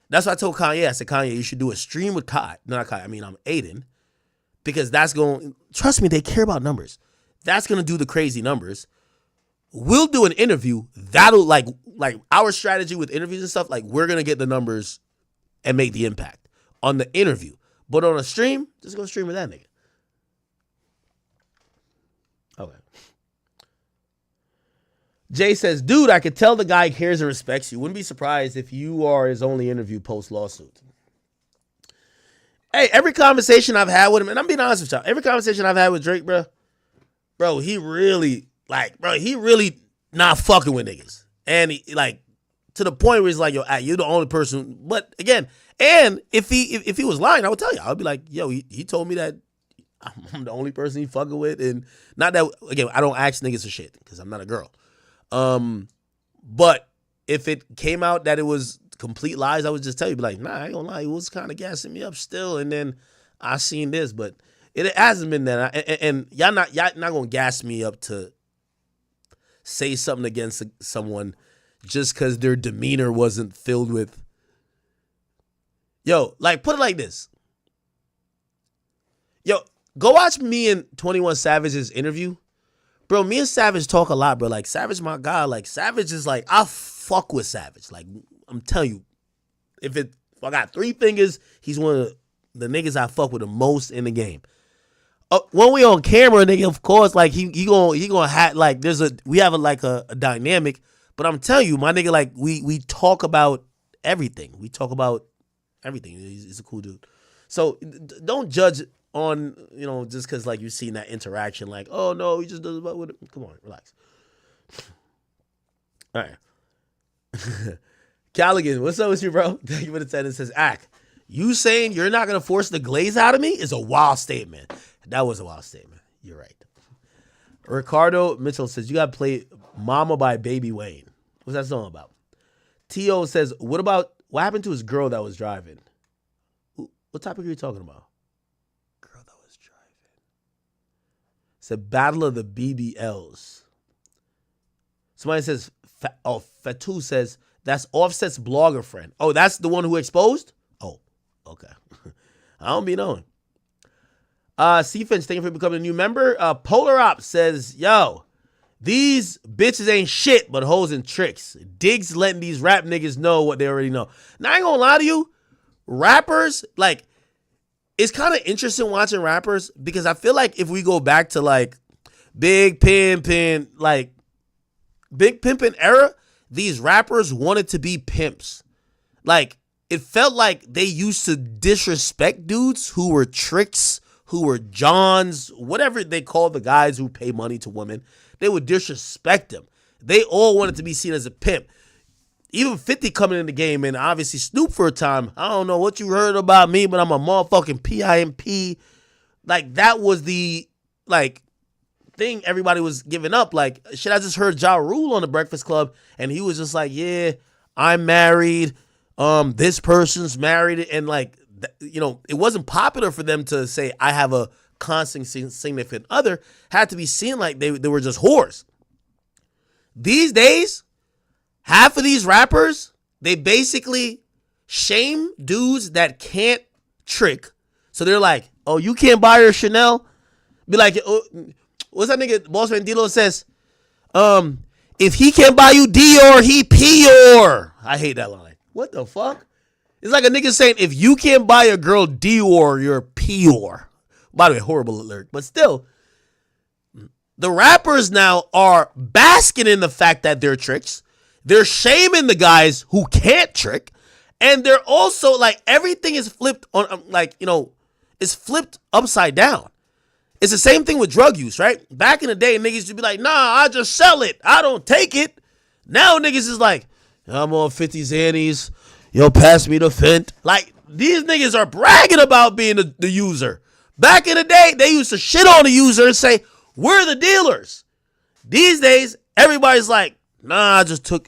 that's what I told Kanye. I said, Kanye, you should do a stream with Kai. Not Kai, I mean, I'm Adin. Because that's going, trust me, they care about numbers. That's going to do the crazy numbers. We'll do an interview. That'll, like our strategy with interviews and stuff, like, we're going to get the numbers and make the impact on the interview. But on a stream, just go stream with that nigga. Okay. Jay says, dude, I could tell the guy cares and respects you. Wouldn't be surprised if you are his only interview post-lawsuit. Hey, every conversation I've had with him, and I'm being honest with y'all, every conversation I've had with Drake, bro, he really not fucking with niggas. And he, like, to the point where he's like, yo, you're the only person. But again, and if he was lying, I would tell you. I would be like, yo, he told me that I'm the only person he fucking with. And not that, again, I don't ask niggas for shit because I'm not a girl. But if it came out that it was complete lies, I would just tell you, be like, nah, I ain't gonna lie, it was kind of gassing me up still. And then I seen this, but it hasn't been that. And y'all not gonna gas me up to say something against someone just because their demeanor wasn't filled with, yo, like, put it like this. Yo, go watch me and 21 Savage's interview. Bro, me and Savage talk a lot, bro. Like, Savage, my guy. Like, Savage is like, I fuck with Savage. Like, I'm telling you, if I got 3 fingers, he's one of the niggas I fuck with the most in the game. When we on camera, nigga, of course, like, he gonna have, like, we have a dynamic. But I'm telling you, my nigga, like, we talk about everything. We talk about everything. He's a cool dude. So don't judge on, you know, just because, like, you've seen that interaction, like, oh, no, he just does about with it. Come on, relax. All right. Callaghan, what's up with you, bro? Thank you for the 10. It says, Ack, you saying you're not going to force the glaze out of me is a wild statement. That was a wild statement. You're right. Ricardo Mitchell says, you got to play Mama by Baby Wayne. What's that song about? T.O. says, what happened to his girl that was driving? What topic are you talking about? Girl that was driving. Said Battle of the BBLs. Somebody says, Fatou says, that's Offset's blogger friend. Oh, that's the one who exposed? Oh, okay. I don't be knowing. C-Finch, thank you for becoming a new member. Polar Op says, yo, these bitches ain't shit but hoes and tricks. Diggs letting these rap niggas know what they already know. Now, I ain't gonna lie to you. Rappers, like, it's kind of interesting watching rappers because I feel like if we go back to, like, Big Pimpin', like, Big Pimpin' era, these rappers wanted to be pimps. Like, it felt like they used to disrespect dudes who were tricks, who were Johns, whatever they call the guys who pay money to women. They would disrespect them. They all wanted to be seen as a pimp. Even 50 coming in the game, and obviously Snoop for a time. I don't know what you heard about me, but I'm a motherfucking PIMP. Like, that was the, like, thing everybody was giving up. Like, shit, I just heard Ja Rule on the Breakfast Club, and he was just like, yeah, I'm married. This person's married. And, like, you know, it wasn't popular for them to say, I have a constant significant other. Had to be seen like they were just whores. These days, half of these rappers, they basically shame dudes that can't trick. So they're like, oh, you can't buy her Chanel? Be like, oh, what's that nigga? Bossman D-Lo says, if he can't buy you Dior, he Pior. I hate that line. What the fuck? It's like a nigga saying, if you can't buy a girl Dior, you're Pior. By the way, horrible alert. But still, the rappers now are basking in the fact that they're tricks. They're shaming the guys who can't trick. And they're also like, everything is flipped on, like, you know, it's flipped upside down. It's the same thing with drug use, right? Back in the day, niggas used to be like, nah, I just sell it. I don't take it. Now niggas is like, I'm on 50 Xannies. Yo, pass me the Fent. Like, these niggas are bragging about being the user. Back in the day, they used to shit on the user and say, we're the dealers. These days, everybody's like, nah, I just took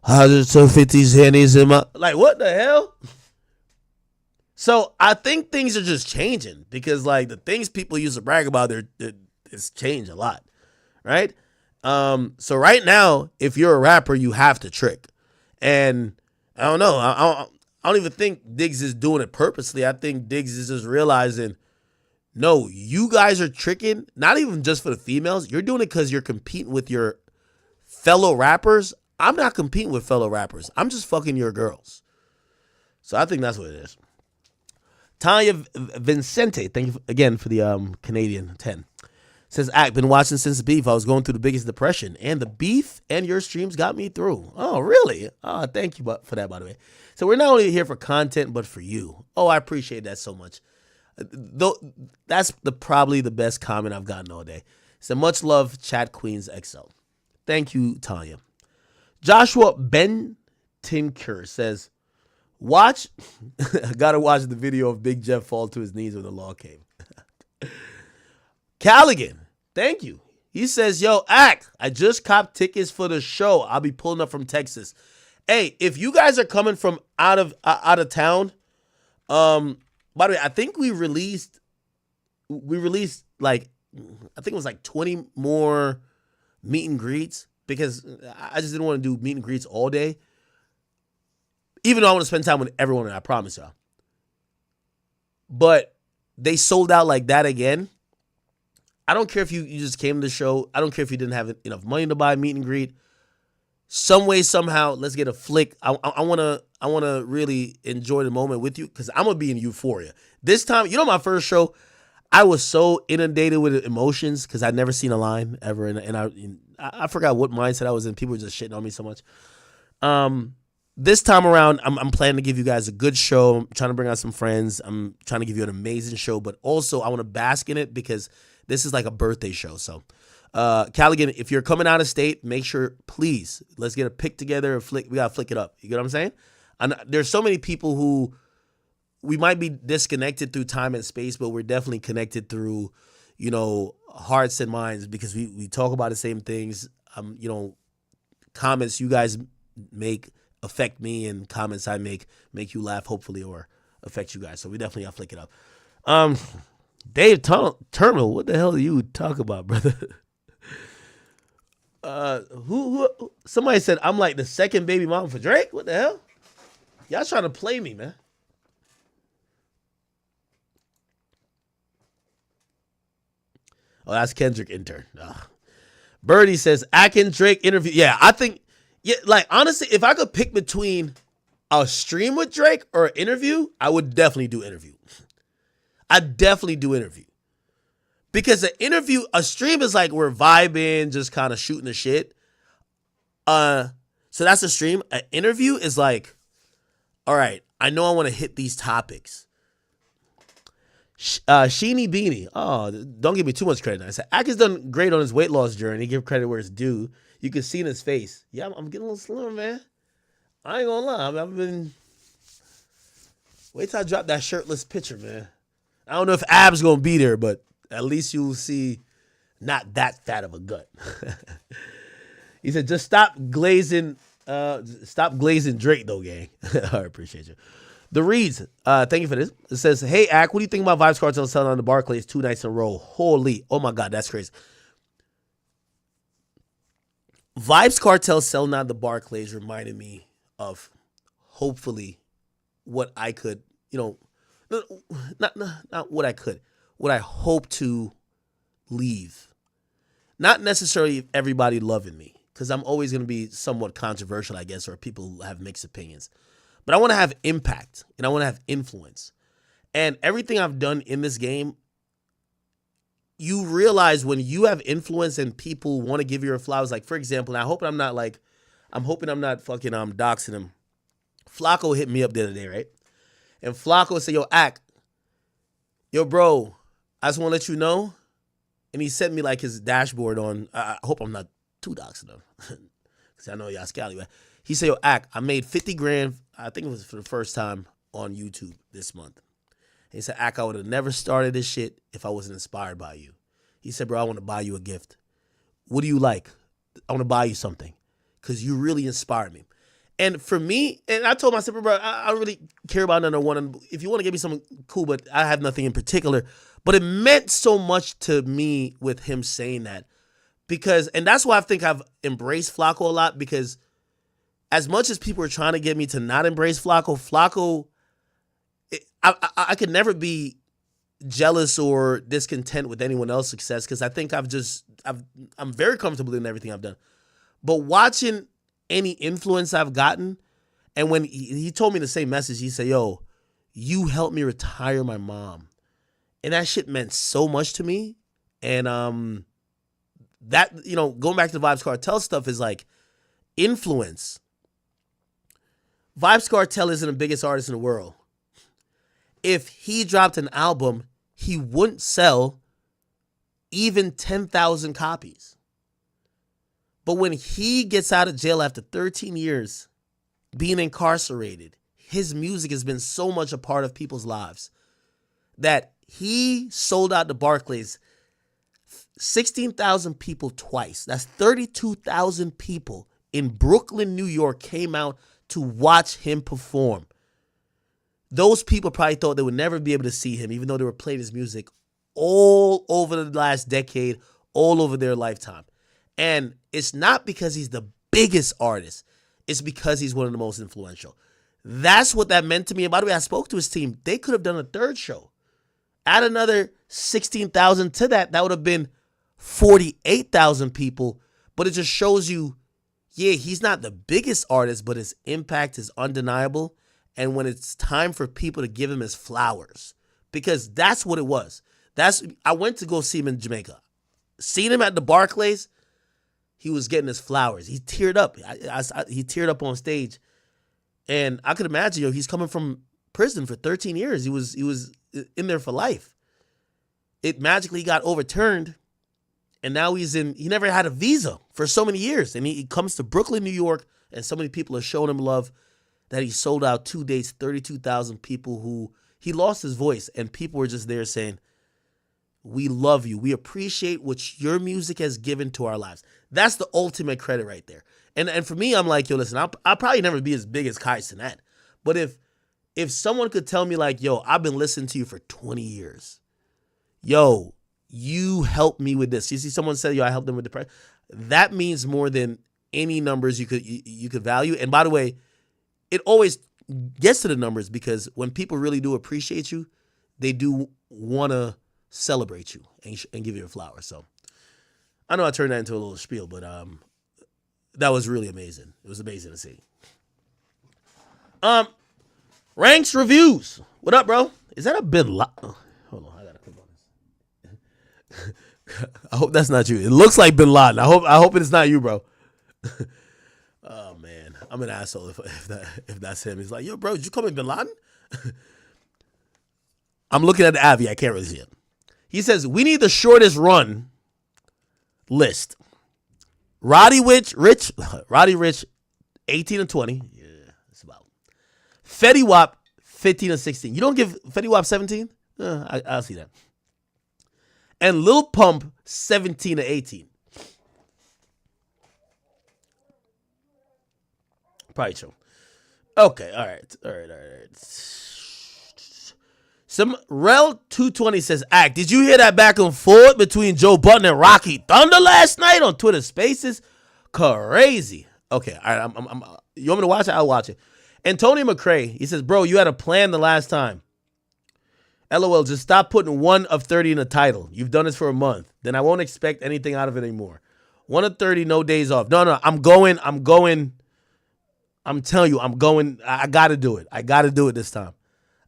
50 Xannies in my... Like, what the hell? So, I think things are just changing because, like, the things people used to brag about, it's changed a lot, right? So, right now, if you're a rapper, you have to trick. And I don't know. I don't even think Diggs is doing it purposely. I think Diggs is just realizing, no, you guys are tricking, not even just for the females. You're doing it because you're competing with your fellow rappers. I'm not competing with fellow rappers. I'm just fucking your girls. So I think that's what it is. Tanya Vincente, thank you again for the Canadian 10. Says, Ack, been watching since the beef. I was going through the biggest depression, and the beef and your streams got me through. Oh, really? Oh, thank you for that, by the way. So we're not only here for content, but for you. Oh, I appreciate that so much. Though that's probably the best comment I've gotten all day. So much love, Chat Queens XO. Thank you, Tanya. Joshua Ben Tinker says, I gotta watch the video of Big Jeff fall to his knees when the law came. Callaghan, thank you. He says, yo, Ack, I just copped tickets for the show. I'll be pulling up from Texas. Hey, if you guys are coming from out of town, by the way, I think we released like, I think it was like 20 more meet and greets because I just didn't want to do meet and greets all day. Even though I want to spend time with everyone, I promise y'all. But they sold out like that again. I don't care if you just came to the show. I don't care if you didn't have enough money to buy a meet and greet. Some way, somehow, let's get a flick. I want to really enjoy the moment with you because I'm going to be in euphoria. This time, you know, my first show, I was so inundated with emotions because I'd never seen a line ever. And I forgot what mindset I was in. People were just shitting on me so much. This time around, I'm planning to give you guys a good show. I'm trying to bring out some friends. I'm trying to give you an amazing show. But also, I want to bask in it because this is like a birthday show. So Callaghan, if you're coming out of state, make sure, please, let's get a pic together. We got to flick it up. You get what I'm saying? And there's so many people who we might be disconnected through time and space, but we're definitely connected through, you know, hearts and minds because we talk about the same things. You know, comments you guys make affect me, and comments I make you laugh, hopefully, or affect you guys. So we definitely got to flick it up. Dave Terminal, what the hell are you talking about, brother? Who? Somebody said I'm like the second baby mom for Drake. What the hell? Y'all trying to play me, man. Oh, that's Kendrick intern. Ugh. Birdie says Akin Drake interview. Yeah, I think. Yeah, like honestly, if I could pick between a stream with Drake or an interview, I would definitely do interview. I'd definitely do interview. Because a stream is like we're vibing, just kind of shooting the shit. So that's a stream. An interview is like, all right, I know I want to hit these topics. Sheeny Beanie. Oh, don't give me too much credit. I said, Akin's done great on his weight loss journey. Give credit where it's due. You can see in his face. Yeah, I'm getting a little slimmer, man. I ain't gonna lie. I've been... Wait till I drop that shirtless picture, man. I don't know if abs gonna be there, but at least you'll see not that fat of a gut. He said, just stop glazing Drake though, gang. I appreciate you. The Reeds, thank you for this. It says, hey, Ak, what do you think about Vybz Kartel selling on the Barclays 2 nights in a row? Holy, oh my God, that's crazy. Vybz Kartel selling on the Barclays reminded me of hopefully what I could, you know, not what I could, what I hope to leave. Not necessarily everybody loving me, because I'm always going to be somewhat controversial, I guess, or people have mixed opinions. But I want to have impact, and I want to have influence. And everything I've done in this game, you realize when you have influence and people want to give you your flowers. Like, for example, and I'm hoping I'm not fucking doxing him. Flacco hit me up the other day, right? And Flacco said, yo, Ak, yo, bro, I just want to let you know. And he sent me like his dashboard on, I hope I'm not too doxing him. Because I know y'all scallywag. He said, yo, Ak, I made 50 grand, I think it was for the first time on YouTube this month. And he said, Ak, I would have never started this shit if I wasn't inspired by you. He said, bro, I want to buy you a gift. What do you like? I want to buy you something because you really inspired me. And for me, and I told myself, bro, I don't really care about another one. If you want to give me something cool, but I have nothing in particular. But it meant so much to me with him saying that. Because, and that's why I think I've embraced Flacco a lot, because as much as people are trying to get me to not embrace Flacco, I could never be jealous or discontent with anyone else's success, because I think I'm very comfortable in everything I've done. But watching any influence I've gotten, and when he told me the same message, he said, yo, you helped me retire my mom. And that shit meant so much to me. And that, you know, going back to the Vybz Kartel stuff is like influence. Vybz Kartel isn't the biggest artist in the world. If he dropped an album, he wouldn't sell even 10,000 copies. But when he gets out of jail after 13 years being incarcerated, his music has been so much a part of people's lives that he sold out the Barclays, 16,000 people twice. That's 32,000 people in Brooklyn, New York came out to watch him perform. Those people probably thought they would never be able to see him, even though they were playing his music all over the last decade, all over their lifetime. And it's not because he's the biggest artist. It's because he's one of the most influential. That's what that meant to me. And by the way, I spoke to his team. They could have done a third show. Add another 16,000 to that. That would have been 48,000 people. But it just shows you, yeah, he's not the biggest artist, but his impact is undeniable. And when it's time for people to give him his flowers, because that's what it was. I went to go see him in Jamaica. Seen him at the Barclays, he was getting his flowers. He teared up. He teared up on stage. And I could imagine, he's coming from prison for 13 years. He was in there for life. It magically got overturned. And now he never had a visa for so many years. And he comes to Brooklyn, New York, and so many people are showing him love that he sold out 2 days, 32,000 people who he lost his voice. And people were just there saying, we love you. We appreciate what your music has given to our lives. That's the ultimate credit right there. And for me, I'm like, yo, listen, I'll probably never be as big as Kai Cenat. But if someone could tell me like, yo, I've been listening to you for 20 years. Yo, you helped me with this. You see someone say, yo, I helped them with depression. That means more than any numbers you could value. And by the way, it always gets to the numbers because when people really do appreciate you, they do want to celebrate you and give you a flower. So I know I turned that into a little spiel, but that was really amazing. It was amazing to see. Ranks reviews. What up, bro? Is that a Bin Laden? Oh, hold on, I gotta click on this. I hope that's not you. It looks like Bin Laden. I hope it's not you, bro. Oh man, I'm an asshole if that's him. He's like, yo, bro, did you call me Bin Laden? I'm looking at the Avi. I can't really see it. He says, we need the shortest run list. Roddy Rich, 18 and 20. Yeah, that's about. Fetty Wap, 15 and 16. You don't give Fetty Wap 17? I'll see that. And Lil Pump, 17 and 18. Probably true. Okay, all right. Some Rel 220 says, Act, did you hear that back and forth between Joe Budden and Rocky Thunder last night on Twitter Spaces? Crazy. Okay, all right. You want me to watch it? I'll watch it. And Tony McCrae, he says, bro, you had a plan the last time. LOL, just stop putting 1 of 30 in the title. You've done this for a month. Then I won't expect anything out of it anymore. 1 of 30, no days off. No, I'm going. I'm telling you, I'm going. I got to do it. I got to do it this time.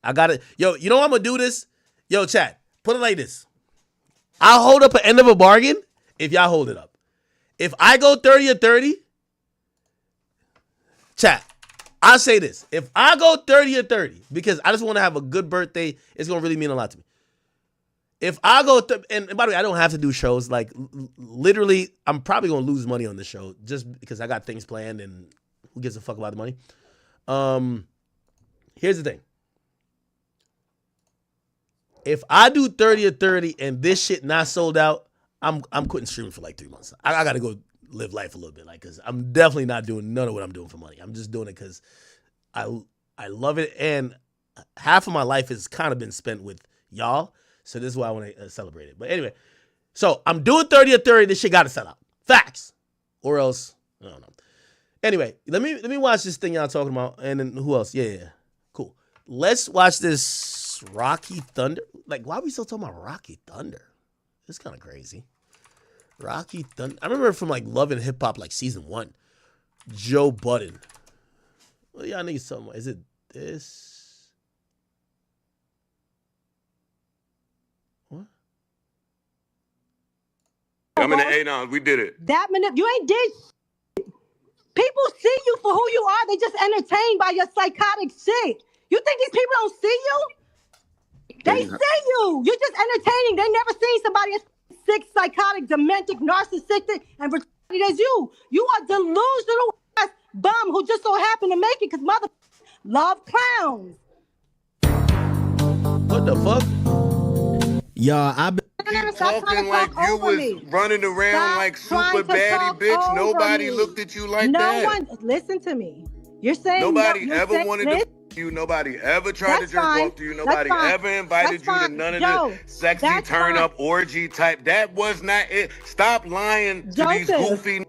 I got to. Yo, you know how I'm going to do this? Yo, chat, put it like this. I'll hold up an end of a bargain if y'all hold it up. If I go 30 or 30, chat, I'll say this. If I go 30 or 30, because I just want to have a good birthday, it's going to really mean a lot to me. If I go, and by the way, I don't have to do shows. Like, literally, I'm probably going to lose money on this show just because I got things planned and who gives a fuck about the money? Here's the thing. If I do 30 or 30 and this shit not sold out, I'm quitting streaming for like 3 months. I got to go live life a little bit, like, because I'm definitely not doing none of what I'm doing for money. I'm just doing it because I love it, and half of my life has kind of been spent with y'all, so this is why I want to celebrate it. But anyway, so I'm doing 30 or 30. This shit got to sell out. Facts. Or else, I don't know. Anyway, let me watch this thing y'all talking about, and then who else? Yeah. Cool. Let's watch this Rocky Thunder. Like, why are we still talking about Rocky Thunder? It's kind of crazy. Rocky Thunder. I remember from like Love and Hip Hop, like season 1. Joe Budden. Well, y'all niggas something. Is it this? What? I'm in the A-Downs. We did it. That minute, you ain't did shit. People see you for who you are. They just entertained by your psychotic shit. You think these people don't see you? They see you. You're just entertaining. They never seen somebody as sick, psychotic, demented, narcissistic, and retarded as you. You are delusional ass bum who just so happened to make it because mother love clowns. What the fuck? Y'all, I've been You talking like you was running around like super baddie bitch. Nobody looked at you like that. No one, listen to me. You're saying nobody ever wanted to you. Nobody ever tried to jerk off to you. Nobody ever invited you to none of the sexy turn up orgy type. That was not it. Stop lying to these goofy.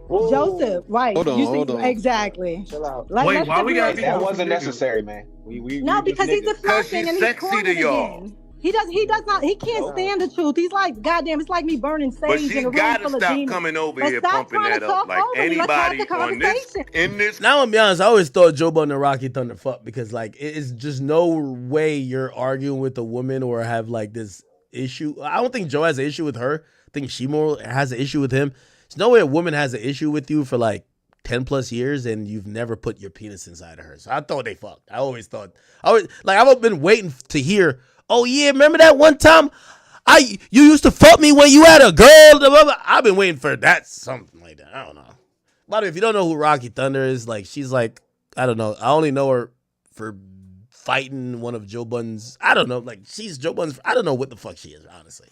Joseph, right? Hold on. Exactly. Chill out. Wait, why we gotta be? That wasn't necessary, man. No, because he's deflecting and he's sexy to y'all. He does not. He can't stand the truth. He's like, goddamn, it's like me burning sage But she in a room gotta full of stop demons. coming over But here stop pumping trying that to up talk like over me. Let's have anybody the on this conversation. in this. Now, I'm be honest, I always thought Joe Budden and Rocky Thunder fucked because, like, it's just no way you're arguing with a woman or have, like, this issue. I don't think Joe has an issue with her. I think she more has an issue with him. There's no way a woman has an issue with you for, like, 10 plus years and you've never put your penis inside of her. So I thought they fucked. I've been waiting to hear, oh, yeah, remember that one time You used to fuck me when you had a girl. Blah, blah, blah. I've been waiting for that, something like that. I don't know. By the way, if you don't know who Rocky Thunder is, like she's like, I don't know. I only know her for fighting one of Joe Budden's. I don't know. Like she's Joe Budden's. I don't know what the fuck she is, honestly.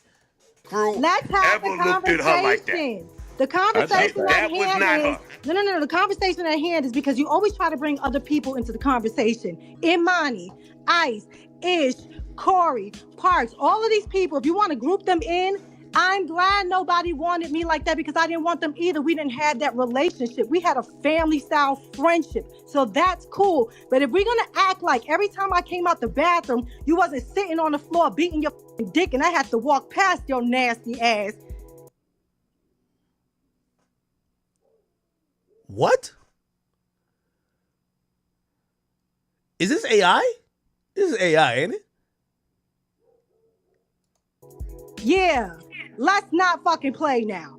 Crew Let's have ever the looked at her like that. conversation. The conversation at That was hand not is her. no. The conversation at hand is because you always try to bring other people into the conversation. Imani, Ice, Ish, Corey, Parks, all of these people. If you want to group them in, I'm glad nobody wanted me like that because I didn't want them either. We didn't have that relationship. We had a family-style friendship. So that's cool. But if we're going to act like every time I came out the bathroom, you wasn't sitting on the floor beating your dick and I had to walk past your nasty ass. What? Is this AI? This is AI, ain't it? Yeah. Let's not fucking play now.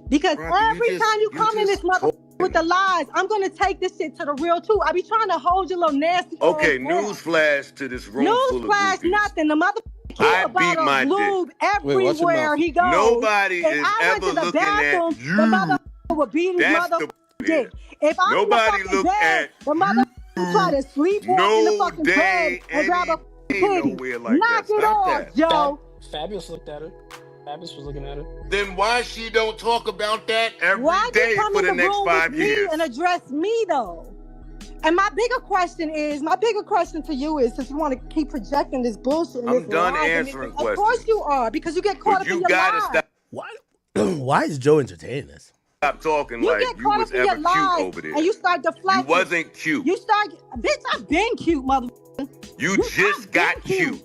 Because every time you come in this mother with the lies, I'm going to take this shit to the real too. I be trying to hold your little nasty. Okay, newsflash to this room full of newsflash, groupies. nothing. The mother I about beat my lube dick. everywhere he goes. Nobody if is I went ever to the looking bathroom, at you. the mother would beat his That's mother the dick. If I'm Nobody in the look bed, at the mother try to sleepwalk in the fucking bed day, and grab a titty. nowhere like Knock that. it Stop off, that. Joe. Fabulous looked at her. Fabulous was looking at her. Then why she don't talk about that every Why day you come for in the the next room 5 with me years? and address me though? And my bigger question to you is, since you want to keep projecting this bullshit, and I'm this done lies, answering of course you are, because you get caught up in your lies. Stop. Why is Joe entertaining this? Stop talking You like get you caught was up in your ever cute lies, over there. and you start deflecting. You wasn't cute. You start, bitch. I've been cute, mother. You just got cute.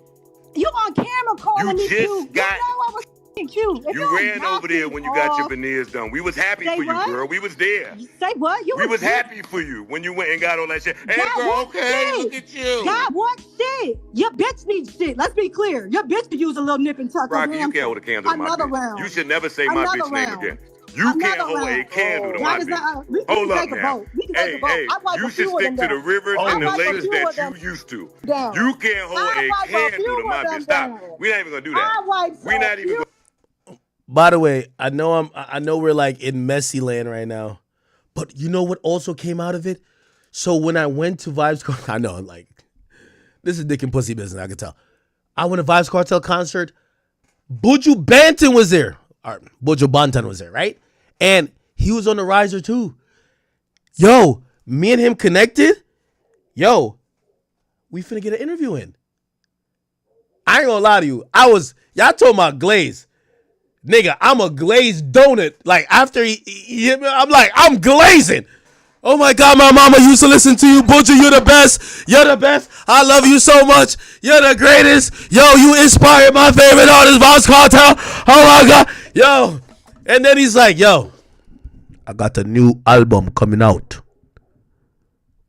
You on camera calling me cute. just got- You know I was cute. If You ran over there when you got your veneers done. We was happy Say for you, what? girl. We was there. Say what? You We was happy for you when you went and got all that shit. Hey, God, girl, what okay, shit? look at you. God, what shit? Your bitch needs shit. Let's be clear. Your bitch could use a little nip and tuck. Rocky, you can't hold a candle to my Another bitch. round. You should never say my Another bitch name round. again. You can't Another hold a round. candle to That my is not- bitch. we can Hold up take a now. vote. We can take a vote. Hey, I wipe you a should few of stick them to the down. rivers I and the wipe a lakes few that of them you used to. down. You can't hold I a wipe a candle few to my of them bitch. Stop. down. We're not even gonna do I that. wipe We're not even gonna. By the way, I know we're like in messy land right now, but you know what also came out of it? So when I went to Vibes Cartel, I know, like, this is dick and pussy business, I can tell. I went to Vibes Cartel concert, Buju Banton was there. Or Buju Banton was there, right? And he was on the riser too. Yo, me and him connected. Yo, we finna get an interview in. I ain't gonna lie to you. Y'all told my glaze. Nigga, I'm a glazed donut. Like, after he hit me, I'm like, I'm glazing. Oh my God, my mama used to listen to you, Buju. You're the best. You're the best. I love you so much. You're the greatest. Yo, you inspired my favorite artist, Vibes Cartel. Oh my God. Yo. And then he's like, yo, I got a new album coming out.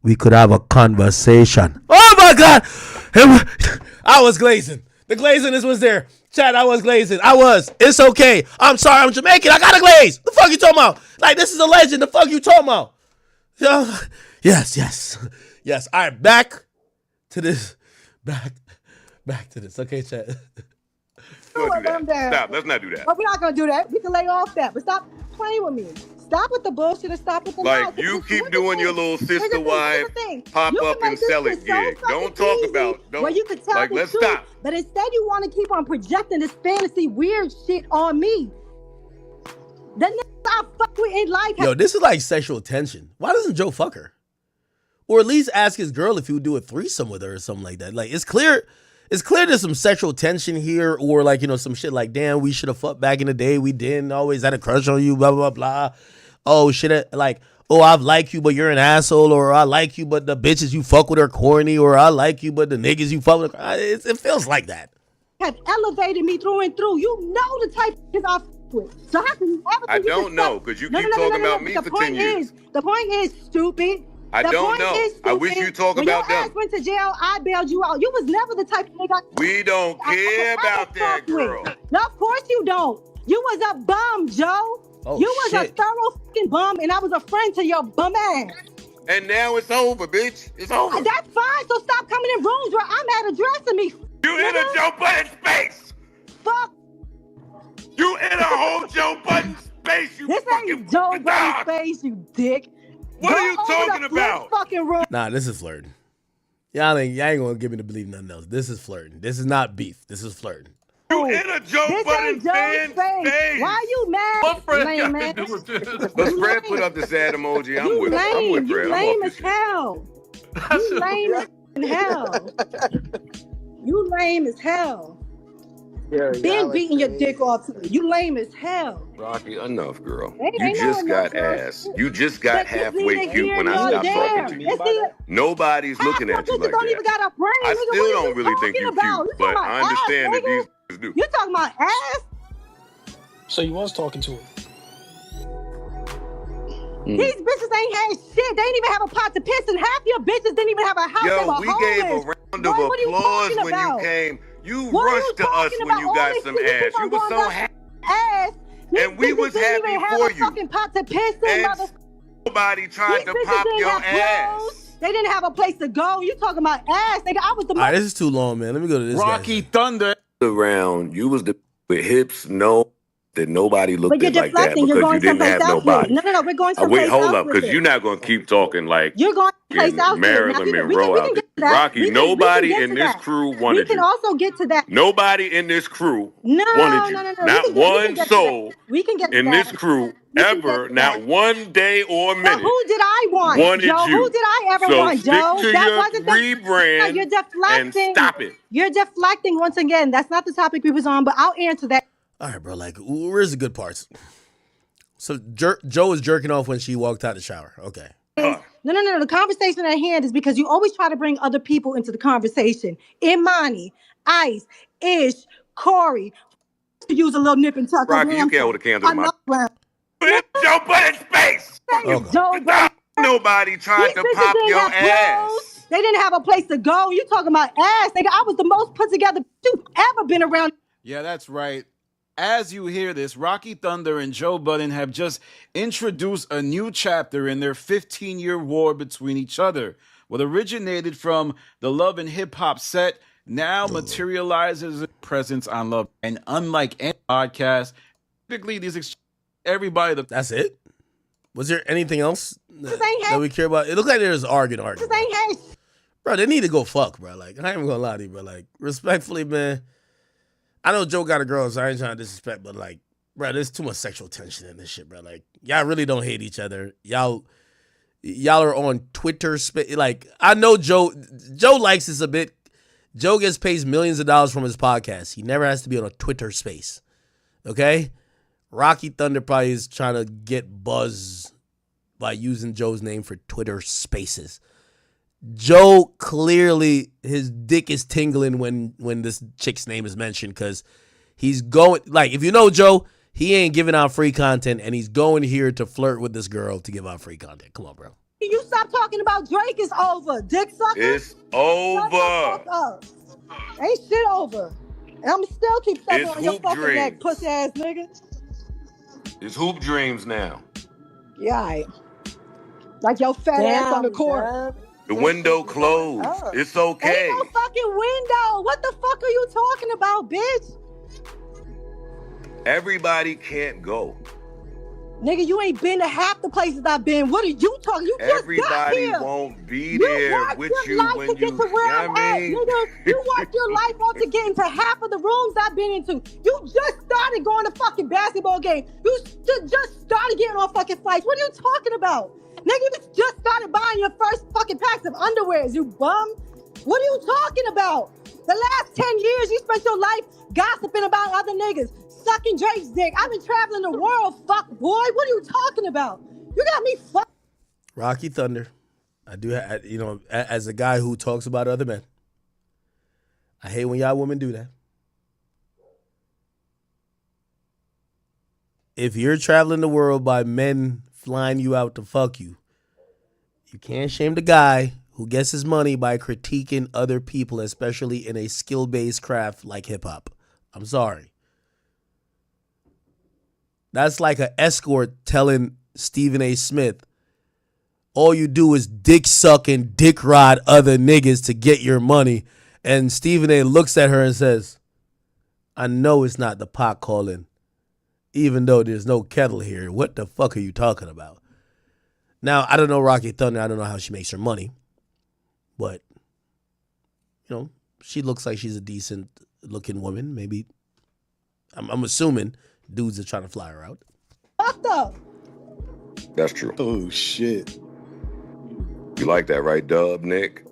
We could have a conversation. Oh my God. I was glazing. The glaziness was there. Chad, I was glazing. I was. It's okay. I'm sorry. I'm Jamaican. I got a glaze. The fuck you talking about? Like, this is a legend. The fuck you talking about? Yo, yes. All right, back to this. Back to this. Okay, Chad. Stop. Let's not do that. But we're not gonna do that. We can lay off that. But stop playing with me. Stop with the bullshit and stop with the lies. Like, you keep doing your little sister wife pop up and sell it gig. Don't talk about. Where you could tell like, the let's truth, stop. but instead you want to keep on projecting this fantasy weird shit on me. The niggas I fuck with in life. Yo, this is like sexual tension. Why doesn't Joe fuck her? Or at least ask his girl if he would do a threesome with her or something like that. Like, it's clear there's some sexual tension here, or like, you know, some shit like, damn, we should have fucked back in the day. We didn't always had a crush on you, blah, blah, blah. Oh, shit, like, oh, I like you, but you're an asshole, or I like you, but the bitches you fuck with are corny, or I like you, but the niggas you fuck with are... It feels like that. Have elevated me through and through. You know the type of niggas I fuck with. So how can you ever... I don't know, because you keep talking about me for 10 years. The point is, stupid. I don't know. I wish you talk about them. When your ass went to jail, I bailed you out. You was never the type of nigga... We don't care about that, girl. No, of course you don't. You was a bum, Joe. Oh, you was shit. a thorough fucking bum, and I was a friend to your bum ass. And now it's over, bitch. It's over. That's fine, so stop coming in rooms where I'm at addressing me. You in a Joe Budden space. Fuck You in a whole Joe Budden space, you This fucking ain't Joe Budden dog. space, you dick. What Go are you over talking to Flint's about? Fucking room. Nah, this is flirting. Y'all ain't gonna give me to believe nothing else. This is flirting. This is not beef. This is flirting. You in a Joe This Budden ain't Joe's fan space. space. Why you mad? What Fred lame got man? to do with this? But Fred put up the sad emoji. I'm You with Fred. you I'm lame off as this shit. hell. You lame as hell. You lame as hell. Been beating your dick off to me. You lame as hell. Rocky, enough, girl. Ain't You no just got enough, girl. ass. You just got But it's halfway neither cute here when I nor stopped there. talking to you. It's neither- Nobody's looking Half at you my like bitches don't even that. got a brain. I nigga. still What are don't you really think talking you about? cute, You but talking I about understand ass, that nigga? these do. You talking about ass? So you was talking to her. These bitches ain't had shit. They ain't even have a pot to piss, and half your bitches didn't even have a house. They Yo, were we gave a homeless. round Boy, of what are you applause talking when you about? came. You What are rushed to us talking when about? you All got this some shit you ass. keep You on were going so down happy. ass. These And we bitches was didn't happy even have for a you. fucking pot to piss in, And mother. nobody tried These to bitches pop didn't your have ass. clothes. They didn't have a place to go. You talking about ass, nigga? I was the All right, this is too long, man. Let me go to this Rocky Thunder. Around, you was the with hips, no, that nobody looked But you're at like that deflecting. You're because you going didn't someplace have else no with it. body. No. We're going Wait, someplace hold else up, with because it. you're not gonna keep talking like You're going someplace else with it. Now, Marilyn we can Monroe out get there. to that. Rocky, We can nobody get in to this that. crew We wanted can you. also get to that. Nobody in this crew No, wanted you. no. Not We can one get to that. soul We can get to in this that. crew We can get ever, to not that. one day or But minute, who did I want, wanted Joe? Who you. did I ever So want, stick Joe? to That your wasn't the. No, rebrand you're and deflecting. stop it. You're deflecting once again. That's not the topic we was on, but I'll answer that. All right, bro. Like, where's the good parts? So Joe was jerking off when she walked out the shower. Okay. No. The conversation at hand is because you always try to bring other people into the conversation. Imani, Ice, Ish, Corey. To use a little nip and tuck. Rocky, you can't hold a candle to my. No, Joe Budden space. Joe Budden. Nobody tried These to bitches pop didn't your have ass. clothes. They didn't have a place to go. You talking about ass, nigga? I was the most put together you've ever been around. Yeah, that's right. As you hear this, Rocky Thunder and Joe Budden have just introduced a new chapter in their 15-year war between each other. What originated from the Love and Hip Hop set now materializes its presence on Love. And unlike any podcast, typically these everybody. That's it? Was there anything else that we care about? It looked like there was arguing. Bro, they need to go fuck, bro. Like, I ain't even gonna lie to you, bro. Like, respectfully, man. I know Joe got a girl, so I ain't trying to disrespect, but like, bro, there's too much sexual tension in this shit, bro. Like, y'all really don't hate each other. Y'all are on Twitter. Like, I know Joe likes this a bit. Joe gets paid millions of dollars from his podcast. He never has to be on a Twitter space. Okay? Rocky Thunder probably is trying to get buzz by using Joe's name for Twitter spaces. Joe clearly, his dick is tingling when this chick's name is mentioned because he's going, like, if you know Joe, he ain't giving out free content and he's going here to flirt with this girl to give out free content. Come on, bro. You stop talking about Drake. It's over. Dick sucker. It's over. Shut the fuck up. Ain't shit over. And I'm still keep stepping It's on your hoop fucking dreams. neck, pussy ass nigga. It's hoop dreams now. Yeah, aight. Like your fat ass on the court. The window closed. It's okay. Ain't no fucking window. What the fuck are you talking about, bitch? Everybody can't go. Nigga, you ain't been to half the places I've been. What are you talking? You just got Everybody here. won't be You there worked with your you life when to get you, to where you I'm know what I at, mean? nigga. You worked your life off to get into half of the rooms I've been into. You just started going to fucking basketball games. You just started getting on fucking flights. What are you talking about? Nigga, you just started buying your first fucking packs of underwears, you bum. What are you talking about? The last 10 years, you spent your life gossiping about other niggas, sucking Drake's dick. I've been traveling the world, fuck boy. What are you talking about? You got me fucked. Rocky Thunder. I do, as a guy who talks about other men, I hate when y'all women do that. If you're traveling the world by men flying you out to fuck you, you can't shame the guy who gets his money by critiquing other people, especially in a skill-based craft like hip-hop. I'm sorry. That's like an escort telling Stephen A. Smith, all you do is dick suck and dick ride other niggas to get your money. And Stephen A. looks at her and says, I know it's not the pot calling. even though there's no kettle here. What the fuck are you talking about? Now, I don't know Rocky Thunder. I don't know how she makes her money. But, you know, she looks like she's a decent looking woman. Maybe, I'm assuming dudes are trying to fly her out. Fucked up. That's true. Oh, shit. You like that, right, Dub, Nick?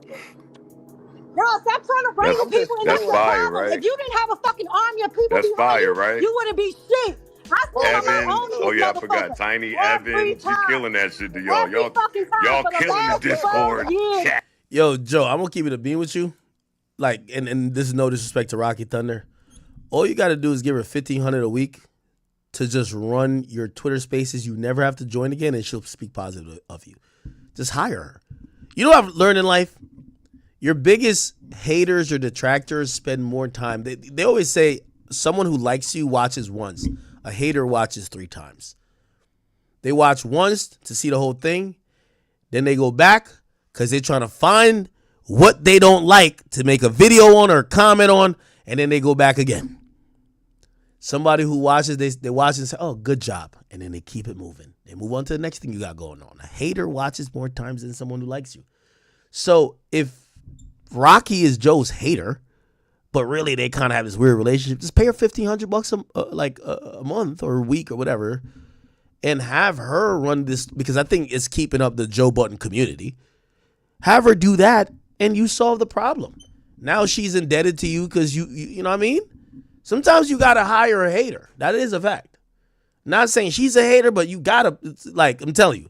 Yo, stop trying to wrangle people in that's this fire, problem. right? If you didn't have a fucking army of people That's behind fire, you, right? you wouldn't be shit. I stand on Evan, my own in oh this yeah, I forgot. motherfucker. Tiny Every Evan, you time. killing that shit to y'all. Every fucking time Y'all for the killing the last 12 Discord years. chat. Yo, Joe, I'm gonna keep it a beam with you. Like, and this is no disrespect to Rocky Thunder. All you gotta do is give her $1,500 a week to just run your Twitter spaces. You never have to join again, and she'll speak positive of you. Just hire her. You know what I've learned in life? Your biggest haters or detractors spend more time. They always say someone who likes you watches once. A hater watches 3 times. They watch once to see the whole thing. Then they go back because they're trying to find what they don't like to make a video on or comment on. And then they go back again. Somebody who watches, they watch and say, oh, good job. And then they keep it moving. They move on to the next thing you got going on. A hater watches more times than someone who likes you. So if Rocky is Joe's hater, but really they kind of have this weird relationship, just pay her $1,500 a month or a week or whatever, and have her run this, because I think it's keeping up the Joe Budden community. Have her do that, and you solve the problem. Now she's indebted to you because you know what I mean? Sometimes you got to hire a hater. That is a fact. Not saying she's a hater, but you got to, like, I'm telling you.